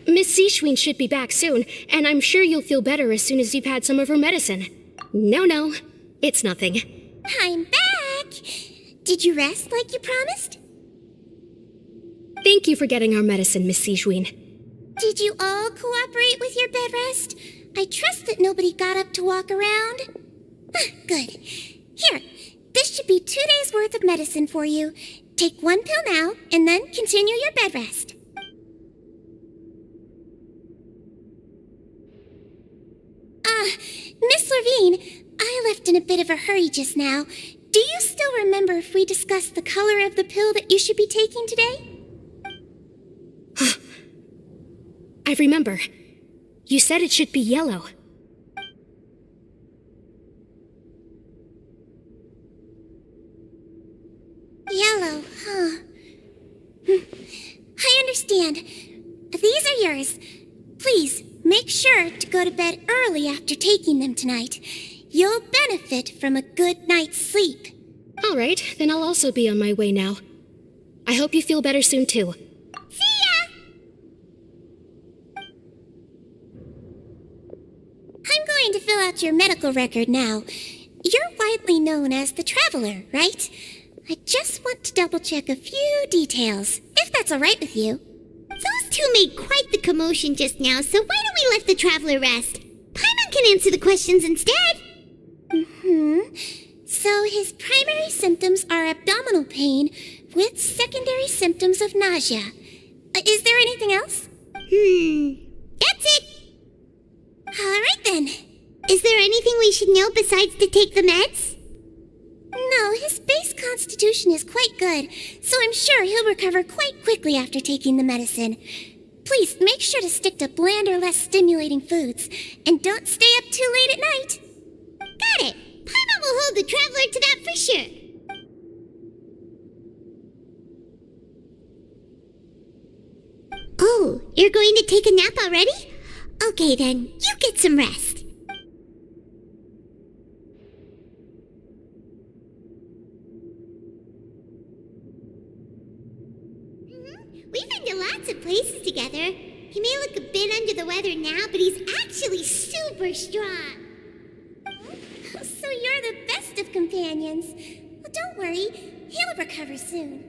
Miss Seashween should be back soon, and I'm sure you'll feel better as soon as you've had some of her medicine. No, it's nothing. I'm back! Did you rest like you promised? Thank you for getting our medicine, Miss Seashween. Did you all cooperate with your bed rest? I trust that nobody got up to walk around. Good. Here, this should be 2 days' worth of medicine for you. Take 1 pill now, and then continue your bed rest. Miss Lorvine, I left in a bit of a hurry just now. Do you still remember if we discussed the color of the pill that you should be taking today? I remember. You said it should be yellow. Yellow, huh? I understand. These are yours. Please, make sure to go to bed early after taking them tonight. You'll benefit from a good night's sleep. All right, then I'll also be on my way now. I hope you feel better soon, too. See ya! I'm going to fill out your medical record now. You're widely known as the Traveler, right? I just want to double-check a few details, if that's all right with you. Those two made quite the commotion just now, so why don't we let the Traveler rest? Paimon can answer the questions instead. So his primary symptoms are abdominal pain with secondary symptoms of nausea. Is there anything else? That's it. All right then. Is there anything we should know besides to take the meds? No, his base constitution is quite good, so I'm sure he'll recover quite quickly after taking the medicine. Please make sure to stick to bland or less stimulating foods, and don't stay up too late at night. Got it. Paimon will hold the Traveler to that for sure. Oh, you're going to take a nap already? Okay then, you get some rest. We've been to lots of places together. He may look a bit under the weather now, but he's actually super strong. So you're the best of companions. Well, don't worry. He'll recover soon.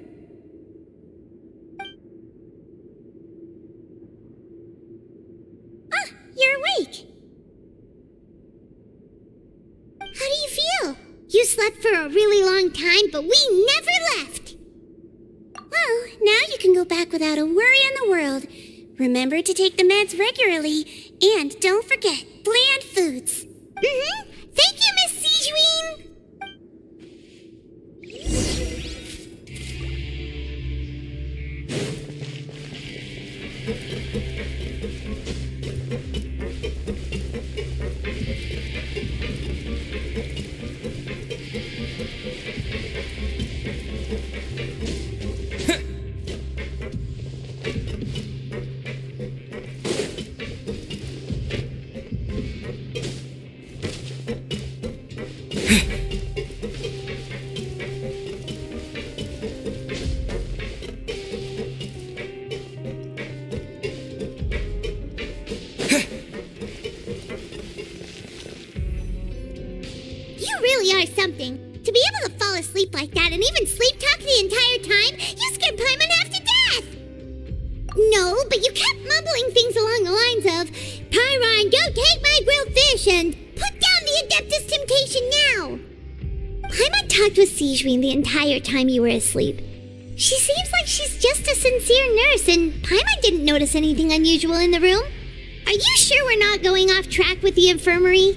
Ah, you're awake. How do you feel? You slept for a really long time, but we never left. Well, now you can go back without a worry in the world. Remember to take the meds regularly, and don't forget bland foods. Thank you, Miss Seashween. something. To be able to fall asleep like that and even sleep talk the entire time, you scared Paimon half to death! No, but you kept mumbling things along the lines of, Pyron, don't take my grilled fish, and put down the Adeptus Temptation now! Paimon talked with Sigewinne the entire time you were asleep. She seems like she's just a sincere nurse, and Paimon didn't notice anything unusual in the room. Are you sure we're not going off track with the infirmary?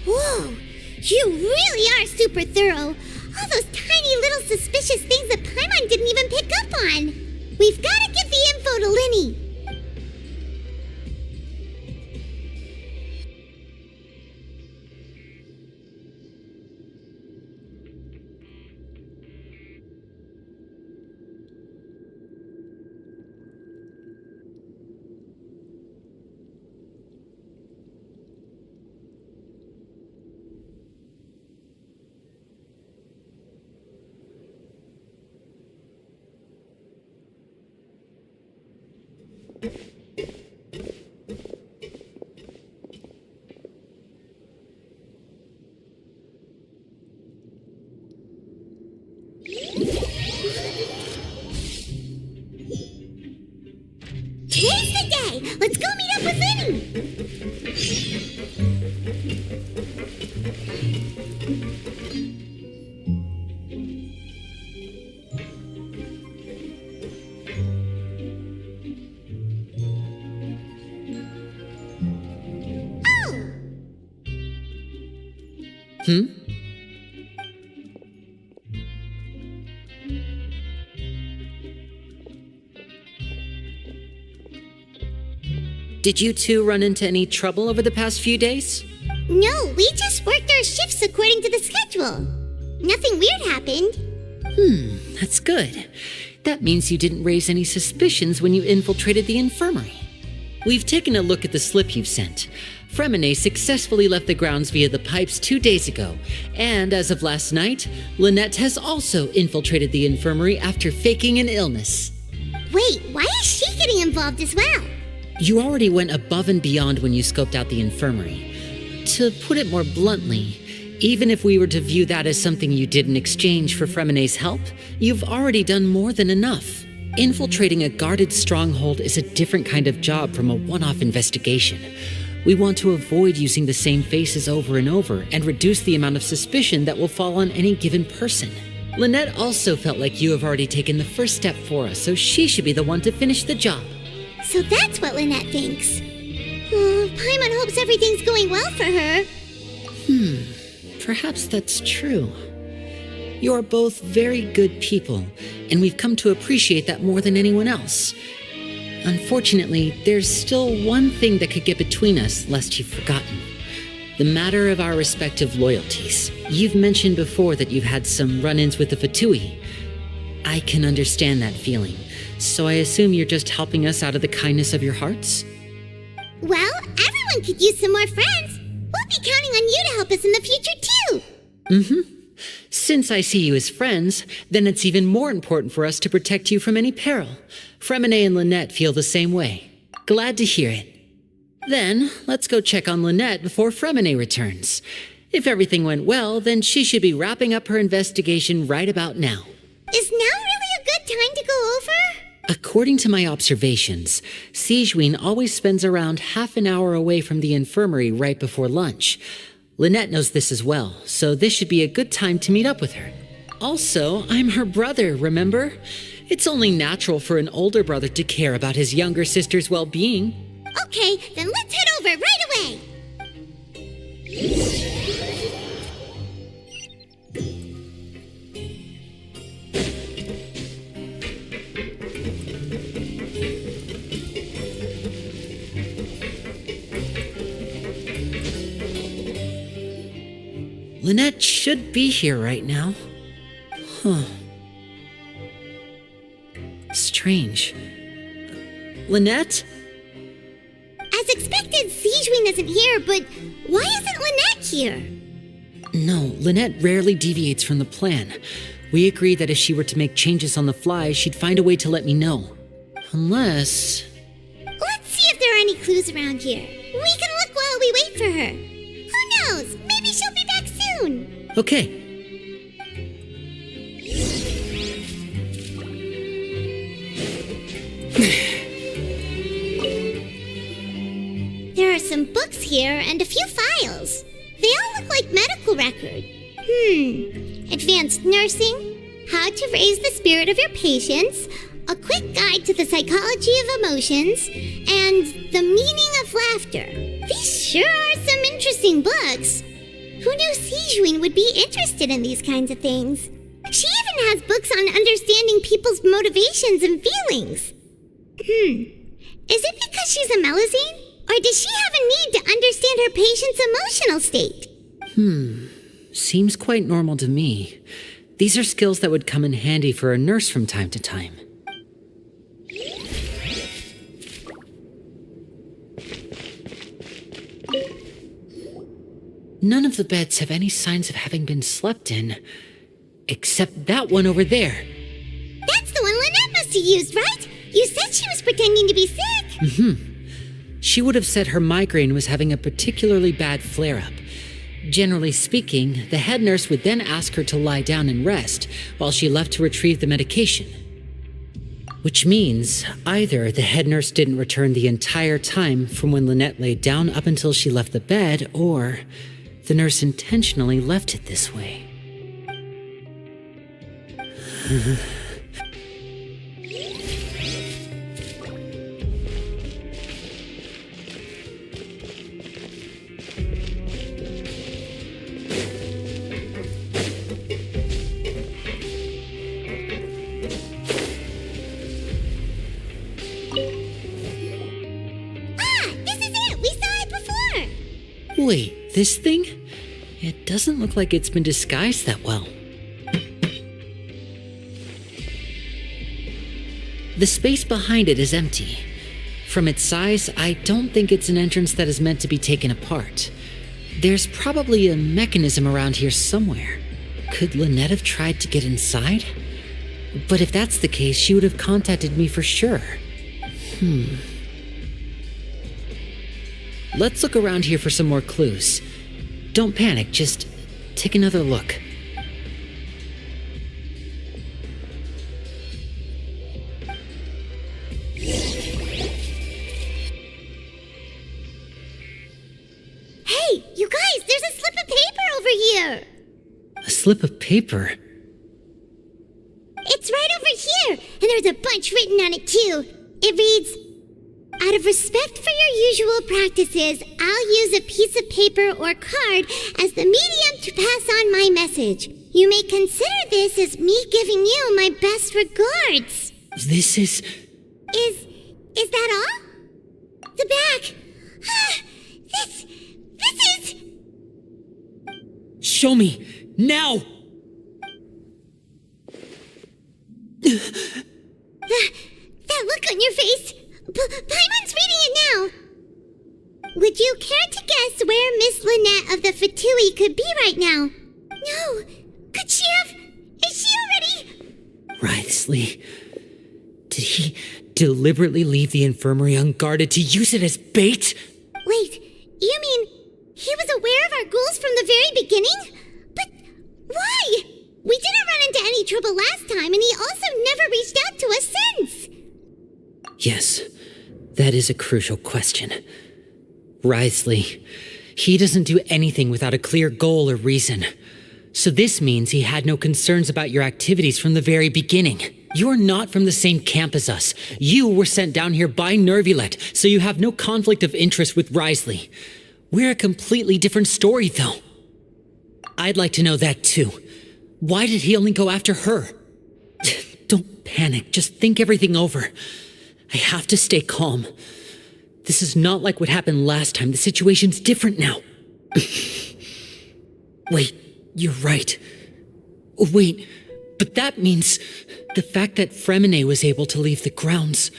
Whoa, you really are super thorough. All those tiny little suspicious things that Paimon didn't even pick up on. We've got to give the info to Linny. Today's the day! Let's go meet up with Linny! Hmm? Did you two run into any trouble over the past few days? No, we just worked our shifts according to the schedule. Nothing weird happened. That's good. That means you didn't raise any suspicions when you infiltrated the infirmary. We've taken a look at the slip you've sent. Fremine successfully left the grounds via the pipes 2 days ago, and as of last night, Lynette has also infiltrated the infirmary after faking an illness. Wait, why is she getting involved as well? You already went above and beyond when you scoped out the infirmary. To put it more bluntly, even if we were to view that as something you did in exchange for Fremine's help, you've already done more than enough. Infiltrating a guarded stronghold is a different kind of job from a one-off investigation. We want to avoid using the same faces over and over and reduce the amount of suspicion that will fall on any given person. Lynette also felt like you have already taken the first step for us, so she should be the one to finish the job. So that's what Lynette thinks. Oh, Paimon hopes everything's going well for her. Perhaps that's true. You are both very good people, and we've come to appreciate that more than anyone else. Unfortunately, there's still one thing that could get between us, lest you've forgotten. The matter of our respective loyalties. You've mentioned before that you've had some run-ins with the Fatui. I can understand that feeling, so I assume you're just helping us out of the kindness of your hearts? Well, everyone could use some more friends. We'll be counting on you to help us in the future, too. Since I see you as friends, then it's even more important for us to protect you from any peril. Fremine and Lynette feel the same way. Glad to hear it. Then, let's go check on Lynette before Fremine returns. If everything went well, then she should be wrapping up her investigation right about now. Is now really a good time to go over? According to my observations, Sigewinne always spends around half an hour away from the infirmary right before lunch. Lynette knows this as well, so this should be a good time to meet up with her. Also, I'm her brother, remember? It's only natural for an older brother to care about his younger sister's well-being. Okay, then let's head over right away. Lynette should be here right now. Strange. Lynette? As expected, Sigewinne isn't here, but why isn't Lynette here? No, Lynette rarely deviates from the plan. We agreed that if she were to make changes on the fly, she'd find a way to let me know. Unless... Let's see if there are any clues around here. We can look while we wait for her. Who knows? Maybe she'll be back soon. Okay. There are some books here and a few files. They all look like medical records. Advanced nursing, how to raise the spirit of your patients, a quick guide to the psychology of emotions, and the meaning of laughter. These sure are some interesting books. Who knew Sijuin would be interested in these kinds of things? She even has books on understanding people's motivations and feelings. Is it because she's a Melusine? Or does she have a need to understand her patient's emotional state? Seems quite normal to me. These are skills that would come in handy for a nurse from time to time. None of the beds have any signs of having been slept in, except that one over there. That's the one Lynette must have used, right? You said she was pretending to be sick. She would have said her migraine was having a particularly bad flare-up. Generally speaking, the head nurse would then ask her to lie down and rest while she left to retrieve the medication. Which means either the head nurse didn't return the entire time from when Lynette laid down up until she left the bed, or the nurse intentionally left it this way. Wait, this thing? It doesn't look like it's been disguised that well. The space behind it is empty. From its size, I don't think it's an entrance that is meant to be taken apart. There's probably a mechanism around here somewhere. Could Lynette have tried to get inside? But if that's the case, she would have contacted me for sure. Let's look around here for some more clues. Don't panic, just take another look. Hey, you guys, there's a slip of paper over here. A slip of paper? It's right over here, and there's a bunch written on it too. It reads, "Out of respect for your usual practices, I'll use a piece of paper or card as the medium to pass on my message. You may consider this as me giving you my best regards." This is... Is that all? The back. This is... Show me! Now! That look on your face. Paimon's reading it now. Would you care to guess where Miss Lynette of the Fatui could be right now? No. Could she have... Is she already... Wriothesley. Did he deliberately leave the infirmary unguarded to use it as bait? Wait, you mean he was aware of our goals from the very beginning? But why? We didn't run into any trouble last time, and he also never reached out to us since. Yes, that is a crucial question. Wriothesley, he doesn't do anything without a clear goal or reason. So this means he had no concerns about your activities from the very beginning. You're not from the same camp as us. You were sent down here by Nervulet, so you have no conflict of interest with Wriothesley. We're a completely different story, though. I'd like to know that, too. Why did he only go after her? Don't panic. Just think everything over. I have to stay calm. This is not like what happened last time. The situation's different now. Wait, you're right. Wait, but that means the fact that Fremine was able to leave the grounds.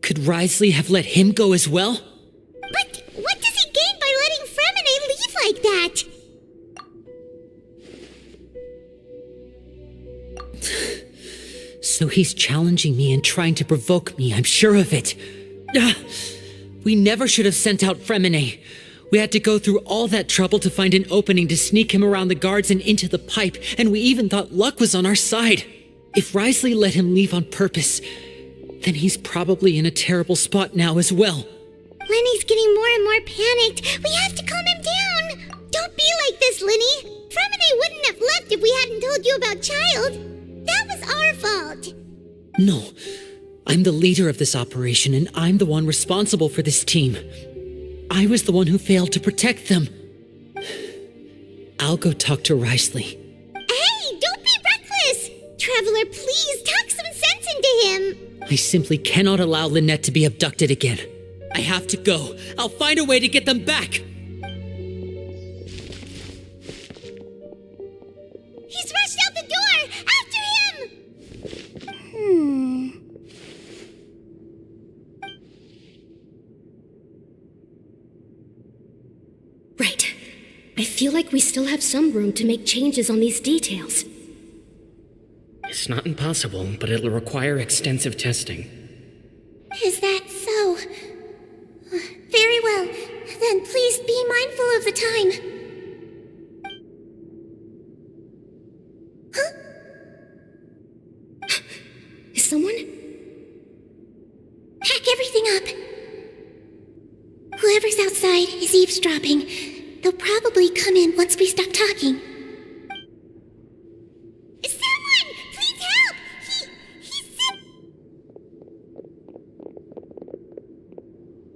Could Wriothesley have let him go as well? But what does he gain by letting Fremine leave like that? So he's challenging me and trying to provoke me, I'm sure of it. We never should have sent out Fremine. We had to go through all that trouble to find an opening to sneak him around the guards and into the pipe, and we even thought luck was on our side. If Risley let him leave on purpose, then he's probably in a terrible spot now as well. Lenny's getting more and more panicked. We have to calm him down. Don't be like this, Lenny. Fremine wouldn't have left if we hadn't told you about Child. That was our fault. No, I'm the leader of this operation, and I'm the one responsible for this team. I was the one who failed to protect them. I'll go talk to Risley. Hey, don't be reckless! Traveler, please talk some sense into him. I simply cannot allow Lynette to be abducted again. I have to go. I'll find a way to get them back. He's rushed out the door! After him! Right. I feel like we still have some room to make changes on these details. It's not impossible, but it'll require extensive testing. Is that so? Very well. Then please be mindful of the time. Is someone? Pack everything up. Whoever's outside is eavesdropping. They'll probably come in once we stop talking. Someone! Please help! He's sick!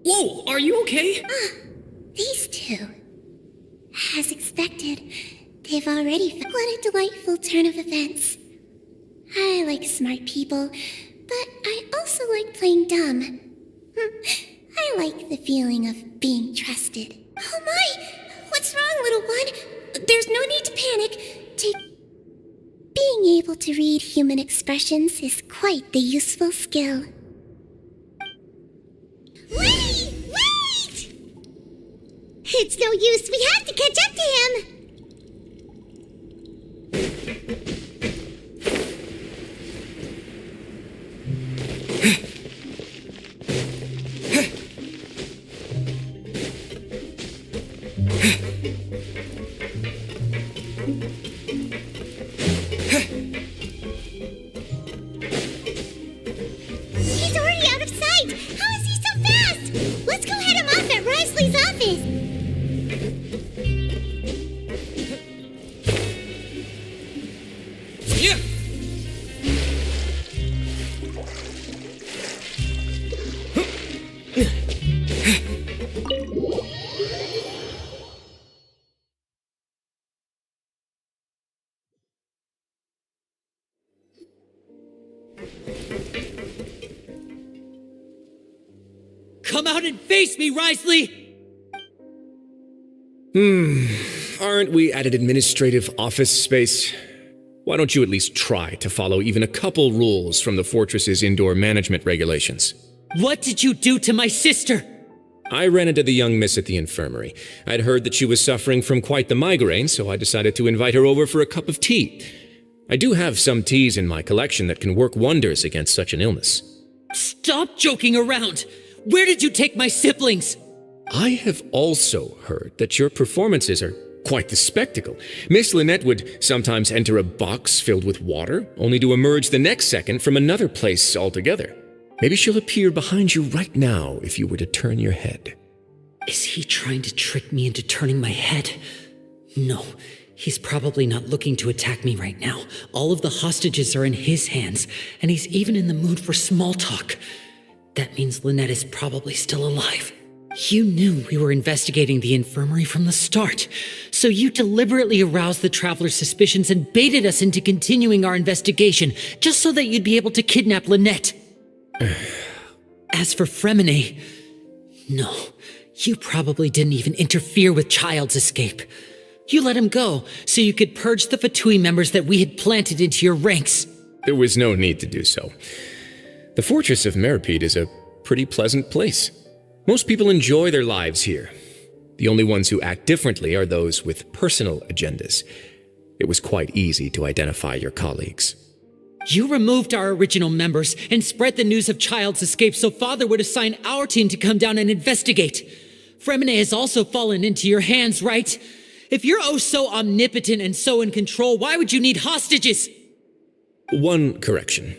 Whoa, are you okay? These two. As expected, they've already... What a delightful turn of events. I like smart people, but I also like playing dumb. I like the feeling of being trusted. Oh my! What's wrong, little one? There's no need to panic. Being able to read human expressions is quite the useful skill. Wait! It's no use. We have to catch up to him. He's already out of sight! How is he so fast? Let's go head him off at Risley's office! Yeah. Come out and face me, Risley! Aren't we at an administrative office space? Why don't you at least try to follow even a couple rules from the fortress's indoor management regulations? What did you do to my sister? I ran into the young miss at the infirmary. I'd heard that she was suffering from quite the migraine, so I decided to invite her over for a cup of tea. I do have some teas in my collection that can work wonders against such an illness. Stop joking around! Where did you take my siblings? I have also heard that your performances are quite the spectacle. Miss Lynette would sometimes enter a box filled with water, only to emerge the next second from another place altogether. Maybe she'll appear behind you right now if you were to turn your head. Is he trying to trick me into turning my head? No, he's probably not looking to attack me right now. All of the hostages are in his hands, and he's even in the mood for small talk. That means Lynette is probably still alive. You knew we were investigating the infirmary from the start, so you deliberately aroused the traveler's suspicions and baited us into continuing our investigation just so that you'd be able to kidnap Lynette. As for Fremine, no, you probably didn't even interfere with Child's escape. You let him go so you could purge the Fatui members that we had planted into your ranks. There was no need to do so. The fortress of Meripede is a pretty pleasant place. Most people enjoy their lives here. The only ones who act differently are those with personal agendas. It was quite easy to identify your colleagues. You removed our original members and spread the news of Child's escape so Father would assign our team to come down and investigate. Fremine has also fallen into your hands, right? If you're oh so omnipotent and so in control, why would you need hostages? One correction.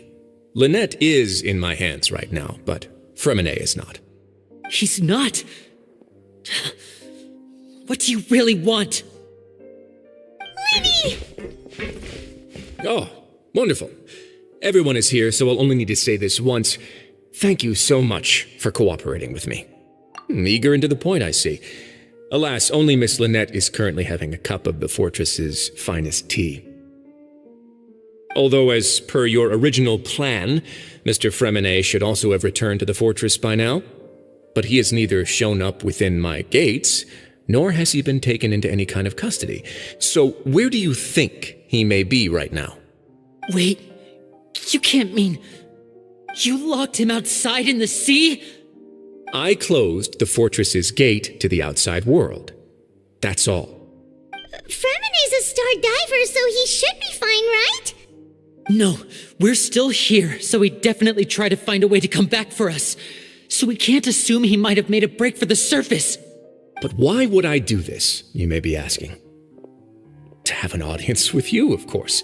Lynette is in my hands right now, but Fremine is not. He's not. What do you really want? Lenny! Oh, wonderful. Everyone is here, so I'll only need to say this once. Thank you so much for cooperating with me. Eager and to the point, I see. Alas, only Miss Lynette is currently having a cup of the fortress's finest tea. Although, as per your original plan, Mr. Fremine should also have returned to the fortress by now. But he has neither shown up within my gates, nor has he been taken into any kind of custody. So where do you think he may be right now? Wait, you can't mean you locked him outside in the sea? I closed the fortress's gate to the outside world. That's all. Fremine's a star diver, so he should be fine, right? No, we're still here, so he definitely tried to find a way to come back for us. So we can't assume he might have made a break for the surface. But why would I do this, you may be asking? To have an audience with you, of course.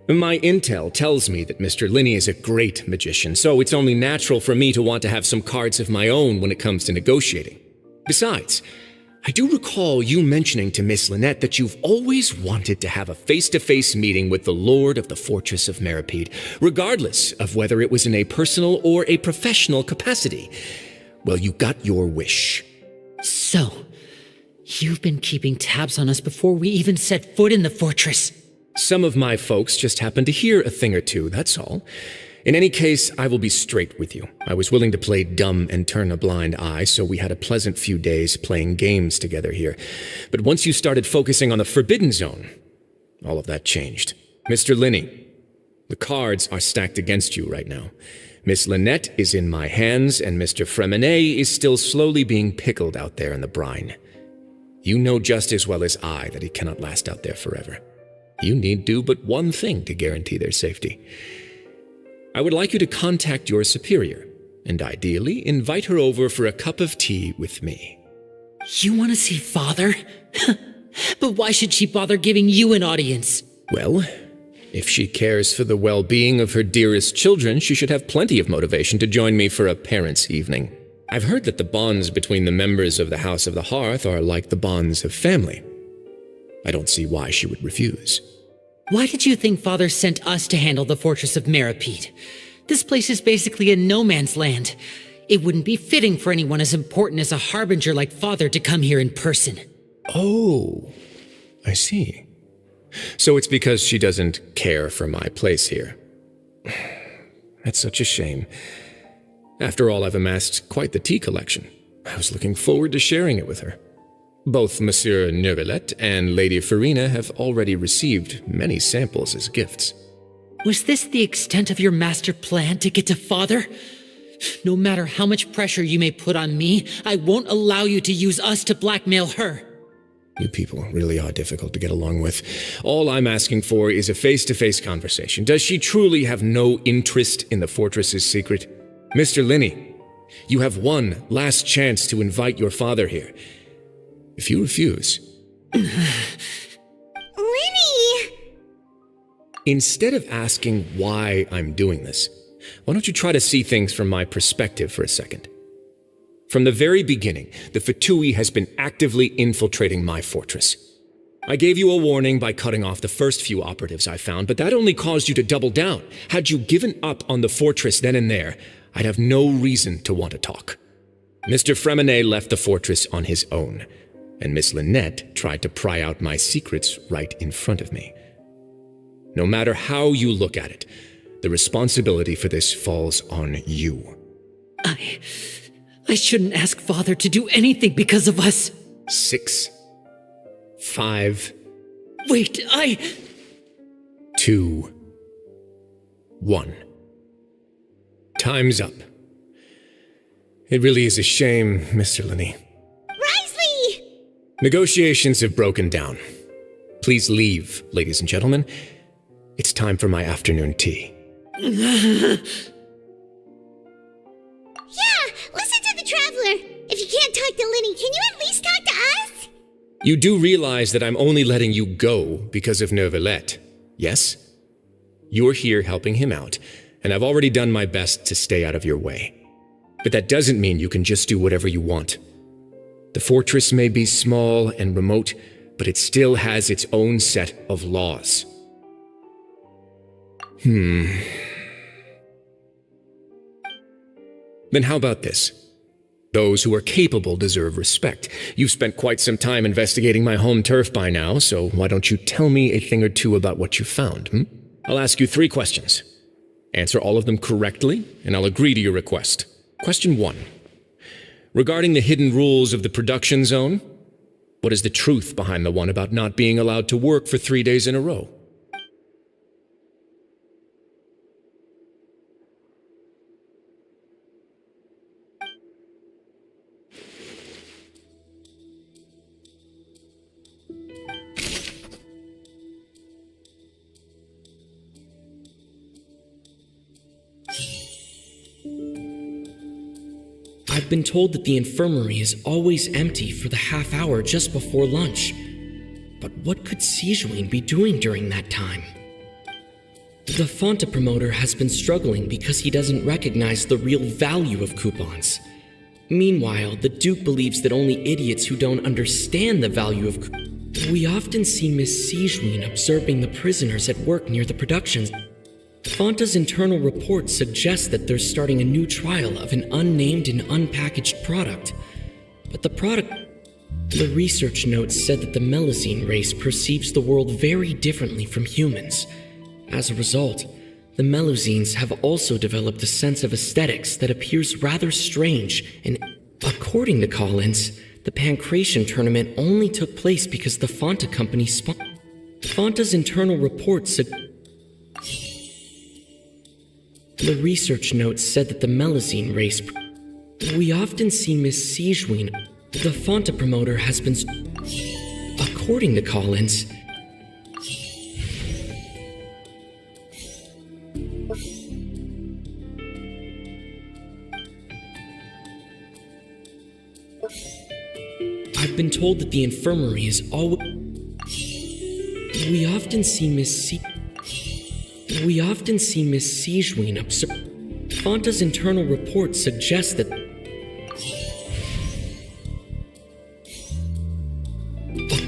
My intel tells me that Mr. Linney is a great magician, so it's only natural for me to want to have some cards of my own when it comes to negotiating. Besides, I do recall you mentioning to Miss Lynette that you've always wanted to have a face-to-face meeting with the Lord of the Fortress of Meripede, regardless of whether it was in a personal or a professional capacity. Well, you got your wish. So, you've been keeping tabs on us before we even set foot in the fortress. Some of my folks just happened to hear a thing or two, that's all. In any case, I will be straight with you. I was willing to play dumb and turn a blind eye, so we had a pleasant few days playing games together here. But once you started focusing on the Forbidden Zone, all of that changed. Mr. Linney, the cards are stacked against you right now. Miss Lynette is in my hands, and Mr. Fremine is still slowly being pickled out there in the brine. You know just as well as I that he cannot last out there forever. You need do but one thing to guarantee their safety. I would like you to contact your superior, and ideally invite her over for a cup of tea with me. You want to see Father? But why should she bother giving you an audience? Well, if she cares for the well-being of her dearest children, she should have plenty of motivation to join me for a parents' evening. I've heard that the bonds between the members of the House of the Hearth are like the bonds of family. I don't see why she would refuse. Why did you think Father sent us to handle the Fortress of Meripede? This place is basically a no-man's land. It wouldn't be fitting for anyone as important as a harbinger like Father to come here in person. Oh, I see. So it's because she doesn't care for my place here. That's such a shame. After all, I've amassed quite the tea collection. I was looking forward to sharing it with her. Both Monsieur Neuvillette and Lady Farina have already received many samples as gifts. Was this the extent of your master plan to get to Father? No matter how much pressure you may put on me, I won't allow you to use us to blackmail her. You people really are difficult to get along with. All I'm asking for is a face-to-face conversation. Does she truly have no interest in the fortress's secret? Mr. Linney, you have one last chance to invite your father here. If you refuse... Lenny! Instead of asking why I'm doing this, why don't you try to see things from my perspective for a second? From the very beginning, the Fatui has been actively infiltrating my fortress. I gave you a warning by cutting off the first few operatives I found, but that only caused you to double down. Had you given up on the fortress then and there, I'd have no reason to want to talk. Mr. Fremine left the fortress on his own, and Miss Lynette tried to pry out my secrets right in front of me. No matter how you look at it, the responsibility for this falls on you. I shouldn't ask Father to do anything because of us. 6, 5... Wait, 2, 1. Time's up. It really is a shame, Mr. Linney. Risley! Negotiations have broken down. Please leave, ladies and gentlemen. It's time for my afternoon tea. Yeah, listen to the Traveler. If you can't talk to Lenny, can you at least talk to us? You do realize that I'm only letting you go because of Neuvillette, yes? You're here helping him out, and I've already done my best to stay out of your way. But that doesn't mean you can just do whatever you want. The fortress may be small and remote, but it still has its own set of laws. Then how about this? Those who are capable deserve respect. You've spent quite some time investigating my home turf by now, so why don't you tell me a thing or two about what you found, I'll ask you 3 questions. Answer all of them correctly, and I'll agree to your request. Question 1. Regarding the hidden rules of the production zone, what is the truth behind the one about not being allowed to work for 3 days in a row? I've been told that the infirmary is always empty for the half hour just before lunch. But what could Sijuin be doing during that time? The Fonta promoter has been struggling because he doesn't recognize the real value of coupons. Meanwhile, the Duke believes that only idiots who don't understand the value of We often see Miss Sijuin observing the prisoners at work near the productions. Fonta's internal reports suggest that they're starting a new trial of an unnamed and unpackaged product. But the research notes said that the Melusine race perceives the world very differently from humans. As a result, the Melusines have also developed a sense of aesthetics that appears rather strange, and according to Collins, the Pancration tournament only took place because the Fonta company Fonta's internal reports The research notes said that the Melusine race. We often see Miss Sijuin. The Fonta promoter has been. According to Collins. I've been told that the infirmary is always. We often see Miss Sijuin observe. Fonta's internal reports suggest that.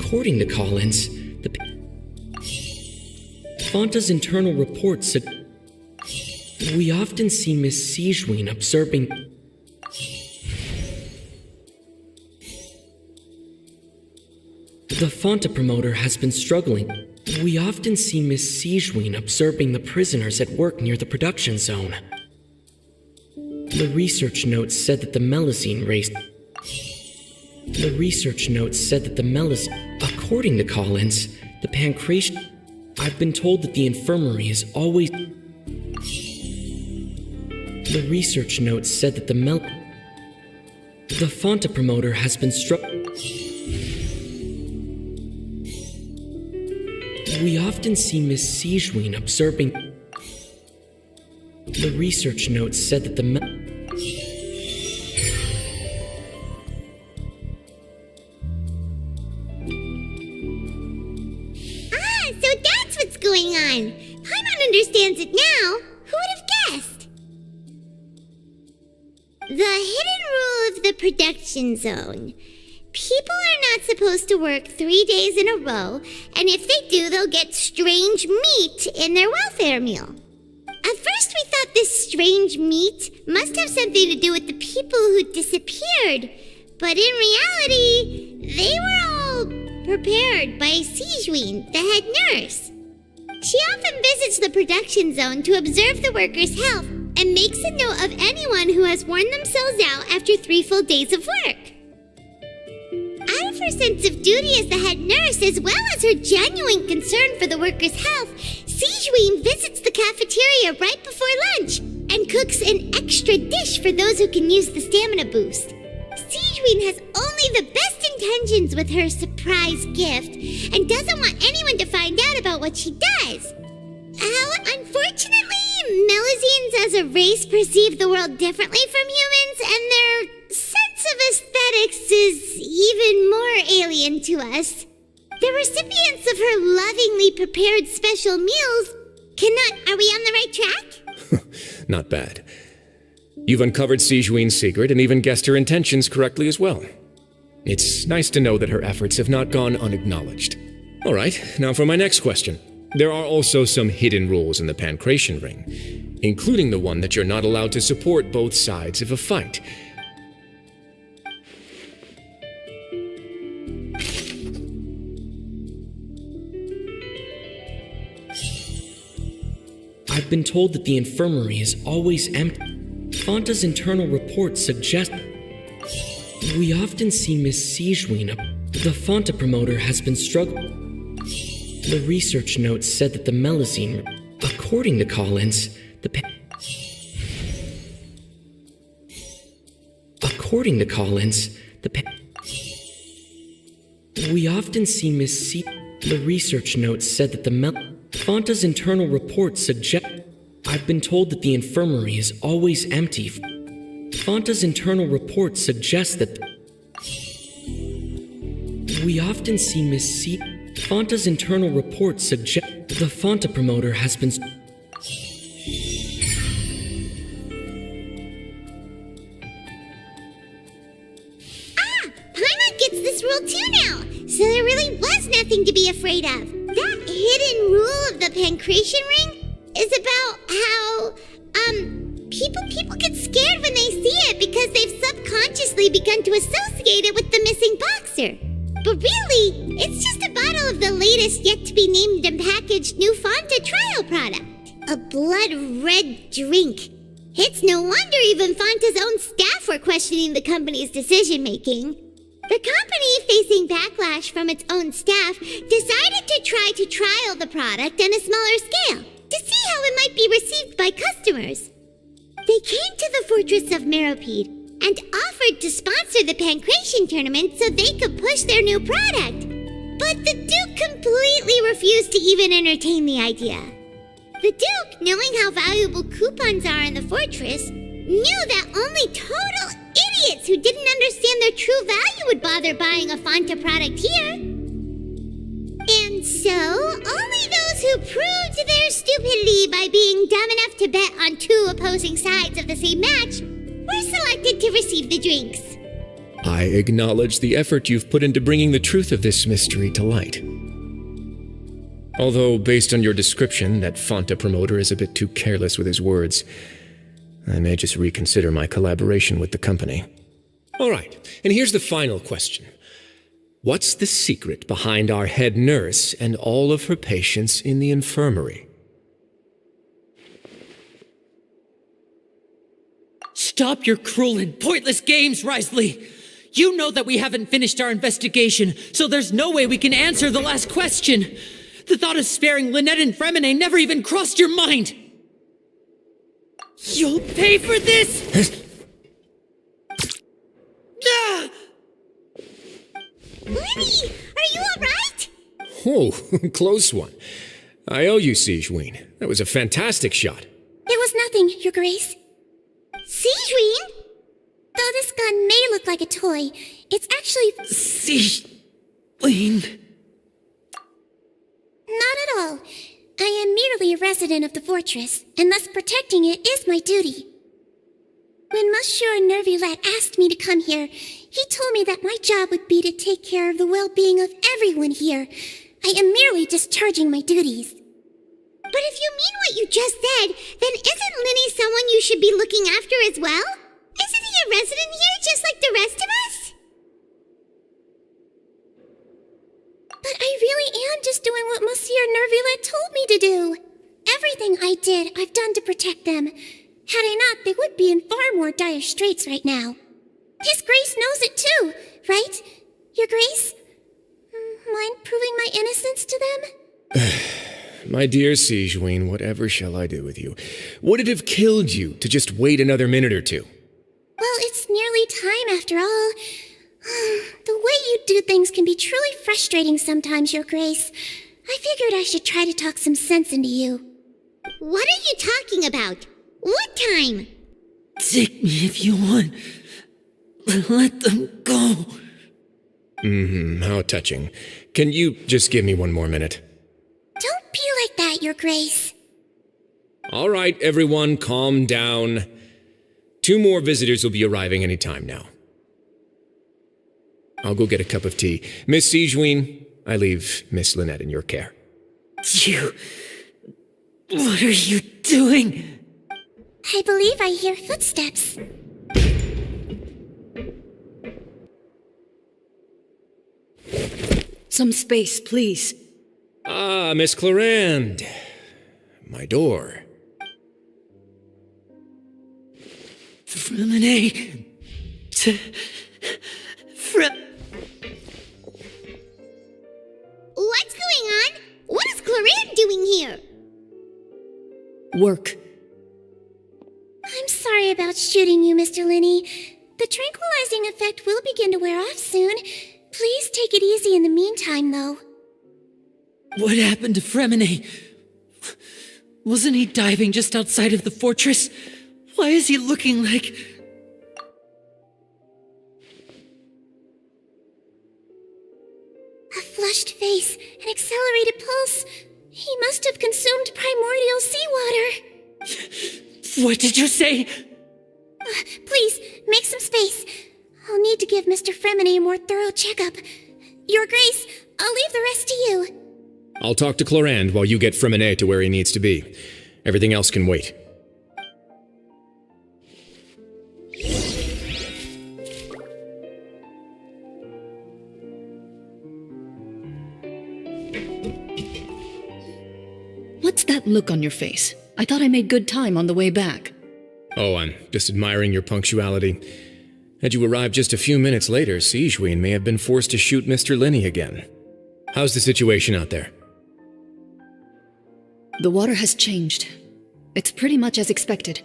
According to Collins, Fonta's internal reports We often see Miss Sijuin observing. The Fonta promoter has been struggling. We often see Miss Sijuin observing the prisoners at work near the production zone. The research notes said that the Melusine race. According to Collins, the Pancration. I've been told that the infirmary is always. The research notes said that the Fonta promoter has been We often see Miss Sijuin observing. The research notes said that the So that's what's going on. Paimon understands it now. Who would have guessed? The hidden rule of the production zone. People are not supposed to work 3 days in a row, and if they do, they'll get strange meat in their welfare meal. At first we thought this strange meat must have something to do with the people who disappeared, but in reality, they were all prepared by Sijuin, the head nurse. She often visits the production zone to observe the workers' health and makes a note of anyone who has worn themselves out after 3 full days of work. Out of her sense of duty as the head nurse, as well as her genuine concern for the workers' health, Sijuin visits the cafeteria right before lunch and cooks an extra dish for those who can use the stamina boost. Sijuin has only the best intentions with her surprise gift and doesn't want anyone to find out about what she does. Unfortunately, Melazines as a race perceive the world differently from humans, and their sense of aesthetics is even more alien to us. The recipients of her lovingly prepared special meals cannot... Are we on the right track? Not bad. You've uncovered Sijuin's secret and even guessed her intentions correctly as well. It's nice to know that her efforts have not gone unacknowledged. All right, now for my next question. There are also some hidden rules in the Pancration Ring, including the one that you're not allowed to support both sides of a fight. I've been told that the infirmary is always empty. Fonta's internal reports suggest... We often see Miss Sijuin. The Fonta promoter has been struggling. The research notes said that the Melazine... According to Collins, According to Collins, We often see Miss C... The research notes said that the Fonta's internal reports suggest... I've been told that the infirmary is always empty. Fonta's internal reports suggest that... We often see Miss C... Fonta's internal reports suggest... The Fonta promoter has been... Paimon gets this rule too now, so there really was nothing to be afraid of. That hidden rule of the Pancration Ring is about how, people get scared when they see it because they've subconsciously begun to associate it with the missing boxer. But really, it's just a bottle of the latest yet-to-be-named and packaged new Fonta trial product. A blood-red drink. It's no wonder even Fonta's own staff were questioning the company's decision-making. The company, facing backlash from its own staff, decided to try to trial the product on a smaller scale to see how it might be received by customers. They came to the fortress of Meropide and offered to sponsor the Pancration tournament so they could push their new product. But the Duke completely refused to even entertain the idea. The Duke, knowing how valuable coupons are in the fortress, knew that only total idiots who didn't understand their true value would bother buying a Fonta product here. And so, only those who proved their stupidity by being dumb enough to bet on two opposing sides of the same match were selected to receive the drinks. I acknowledge the effort you've put into bringing the truth of this mystery to light. Although, based on your description, that Fonta promoter is a bit too careless with his words, I may just reconsider my collaboration with the company. All right, and here's the final question. What's the secret behind our head nurse and all of her patients in the infirmary? Stop your cruel and pointless games, Risley! You know that we haven't finished our investigation, so there's no way we can answer the last question. The thought of sparing Lynette and Fremine never even crossed your mind! You'll pay for this! Ah! Lenny, are you alright? Oh, close one. I owe you, Sijuin. That was a fantastic shot. It was nothing, Your Grace. Sijuin? Though this gun may look like a toy, it's actually... Sijuin... Not at all. I am merely a resident of the fortress, and thus protecting it is my duty. When Monsieur Nervulette asked me to come here, he told me that my job would be to take care of the well-being of everyone here. I am merely discharging my duties. But if you mean what you just said, then isn't Linny someone you should be looking after as well? Isn't he a resident here just like the rest of us? But I really am just doing what Monsieur Nervulette told me to do. Everything I did, I've done to protect them. Had I not, they would be in far more dire straits right now. His Grace knows it too, right? Your Grace? Mind proving my innocence to them? My dear Sijuin, whatever shall I do with you? Would it have killed you to just wait another minute or two? Well, it's nearly time after all. The way you do things can be truly frustrating sometimes, Your Grace. I figured I should try to talk some sense into you. What are you talking about? What time? Take me if you want, but let them go. How touching. Can you just give me one more minute? Don't be like that, Your Grace. All right, everyone, calm down. 2 more visitors will be arriving any time now. I'll go get a cup of tea. Miss Sigewinne, I leave Miss Lynette in your care. What are you doing? I believe I hear footsteps. Some space, please. Ah, Miss Clarande. My door. Freminet. What's going on? What is Clarande doing here? Work. I'm sorry about shooting you, Mr. Linney. The tranquilizing effect will begin to wear off soon. Please take it easy in the meantime, though. What happened to Freminet? Wasn't he diving just outside of the fortress? Why is he looking like... A flushed face, an accelerated pulse. He must have consumed primordial seawater. What did you say? Please, make some space. I'll need to give Mr. Freminet a more thorough checkup. Your Grace, I'll leave the rest to you. I'll talk to Clarande while you get Freminet to where he needs to be. Everything else can wait. What's that look on your face? I thought I made good time on the way back. Oh, I'm just admiring your punctuality. Had you arrived just a few minutes later, Sigewinne may have been forced to shoot Mr. Linney again. How's the situation out there? The water has changed. It's pretty much as expected.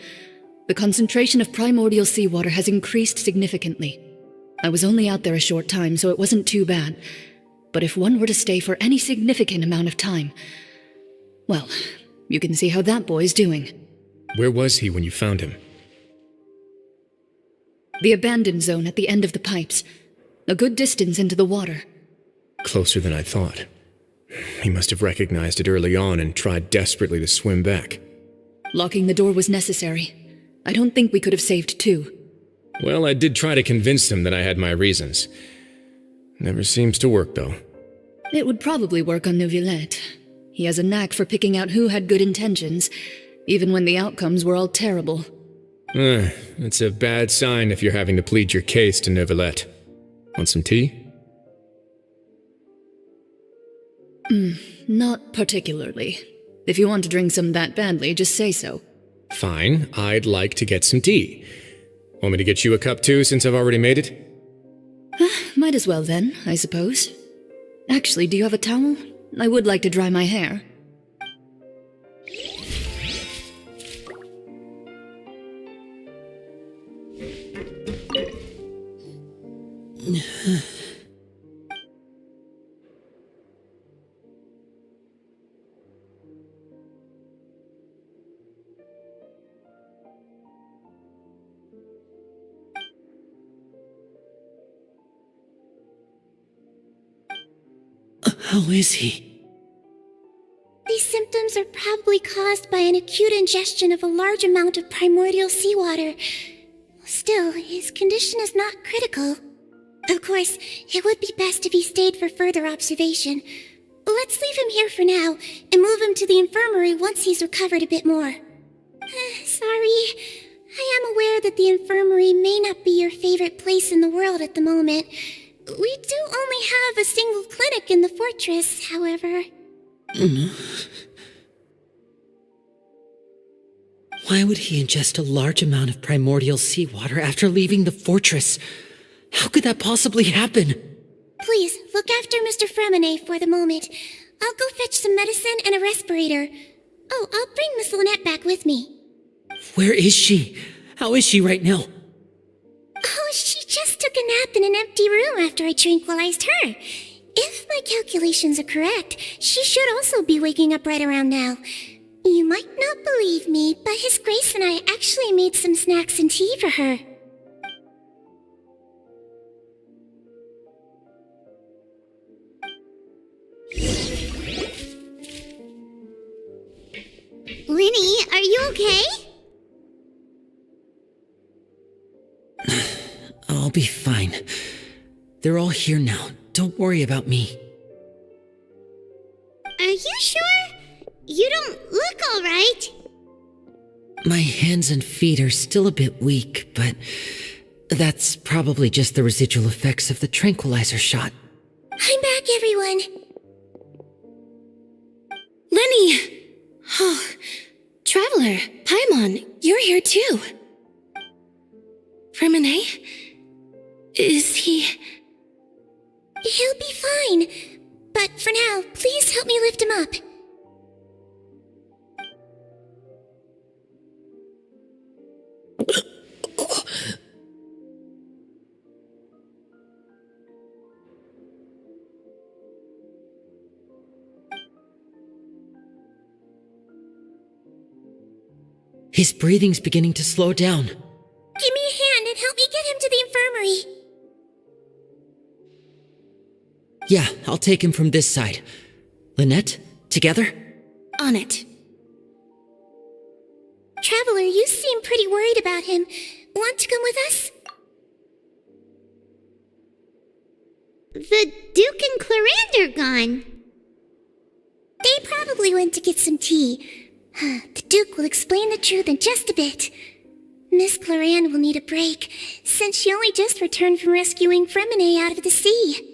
The concentration of primordial seawater has increased significantly. I was only out there a short time, so it wasn't too bad. But if one were to stay for any significant amount of time... Well, you can see how that boy's doing. Where was he when you found him? The abandoned zone at the end of the pipes. A good distance into the water. Closer than I thought. He must have recognized it early on and tried desperately to swim back. Locking the door was necessary. I don't think we could have saved 2. Well, I did try to convince him that I had my reasons. Never seems to work, though. It would probably work on Neuvillette. He has a knack for picking out who had good intentions, even when the outcomes were all terrible. It's a bad sign if you're having to plead your case to Neuvillette. Want some tea? Not particularly. If you want to drink some that badly, just say so. Fine, I'd like to get some tea. Want me to get you a cup too, since I've already made it? Might as well then, I suppose. Actually, do you have a towel? I would like to dry my hair. How is he? These symptoms are probably caused by an acute ingestion of a large amount of primordial seawater. Still, his condition is not critical. Of course, it would be best if he stayed for further observation. Let's leave him here for now, and move him to the infirmary once he's recovered a bit more. Sorry. I am aware that the infirmary may not be your favorite place in the world at the moment. We do only have a single clinic in the fortress, however. Why would he ingest a large amount of primordial seawater after leaving the fortress? How could that possibly happen? Please, look after Mr. Freminet for the moment. I'll go fetch some medicine and a respirator. Oh, I'll bring Miss Lynette back with me. Where is she? How is she right now? Oh, she just took a nap in an empty room after I tranquilized her. If my calculations are correct, she should also be waking up right around now. You might not believe me, but His Grace and I actually made some snacks and tea for her. Linny, are you okay? I'll be fine. They're all here now. Don't worry about me. Are you sure? You don't look all right. My hands and feet are still a bit weak, but that's probably just the residual effects of the tranquilizer shot. I'm back, everyone. Lenny! Oh, Traveler, Paimon, you're here too. Fremine? Is he... He'll be fine. But for now, please help me lift him up. His breathing's beginning to slow down. Give me a hand and help me get him to the infirmary. Yeah, I'll take him from this side. Lynette, together? On it. Traveler, you seem pretty worried about him. Want to come with us? The Duke and Clarande are gone. They probably went to get some tea. The Duke will explain the truth in just a bit. Miss Clarande will need a break, since she only just returned from rescuing Fremine out of the sea.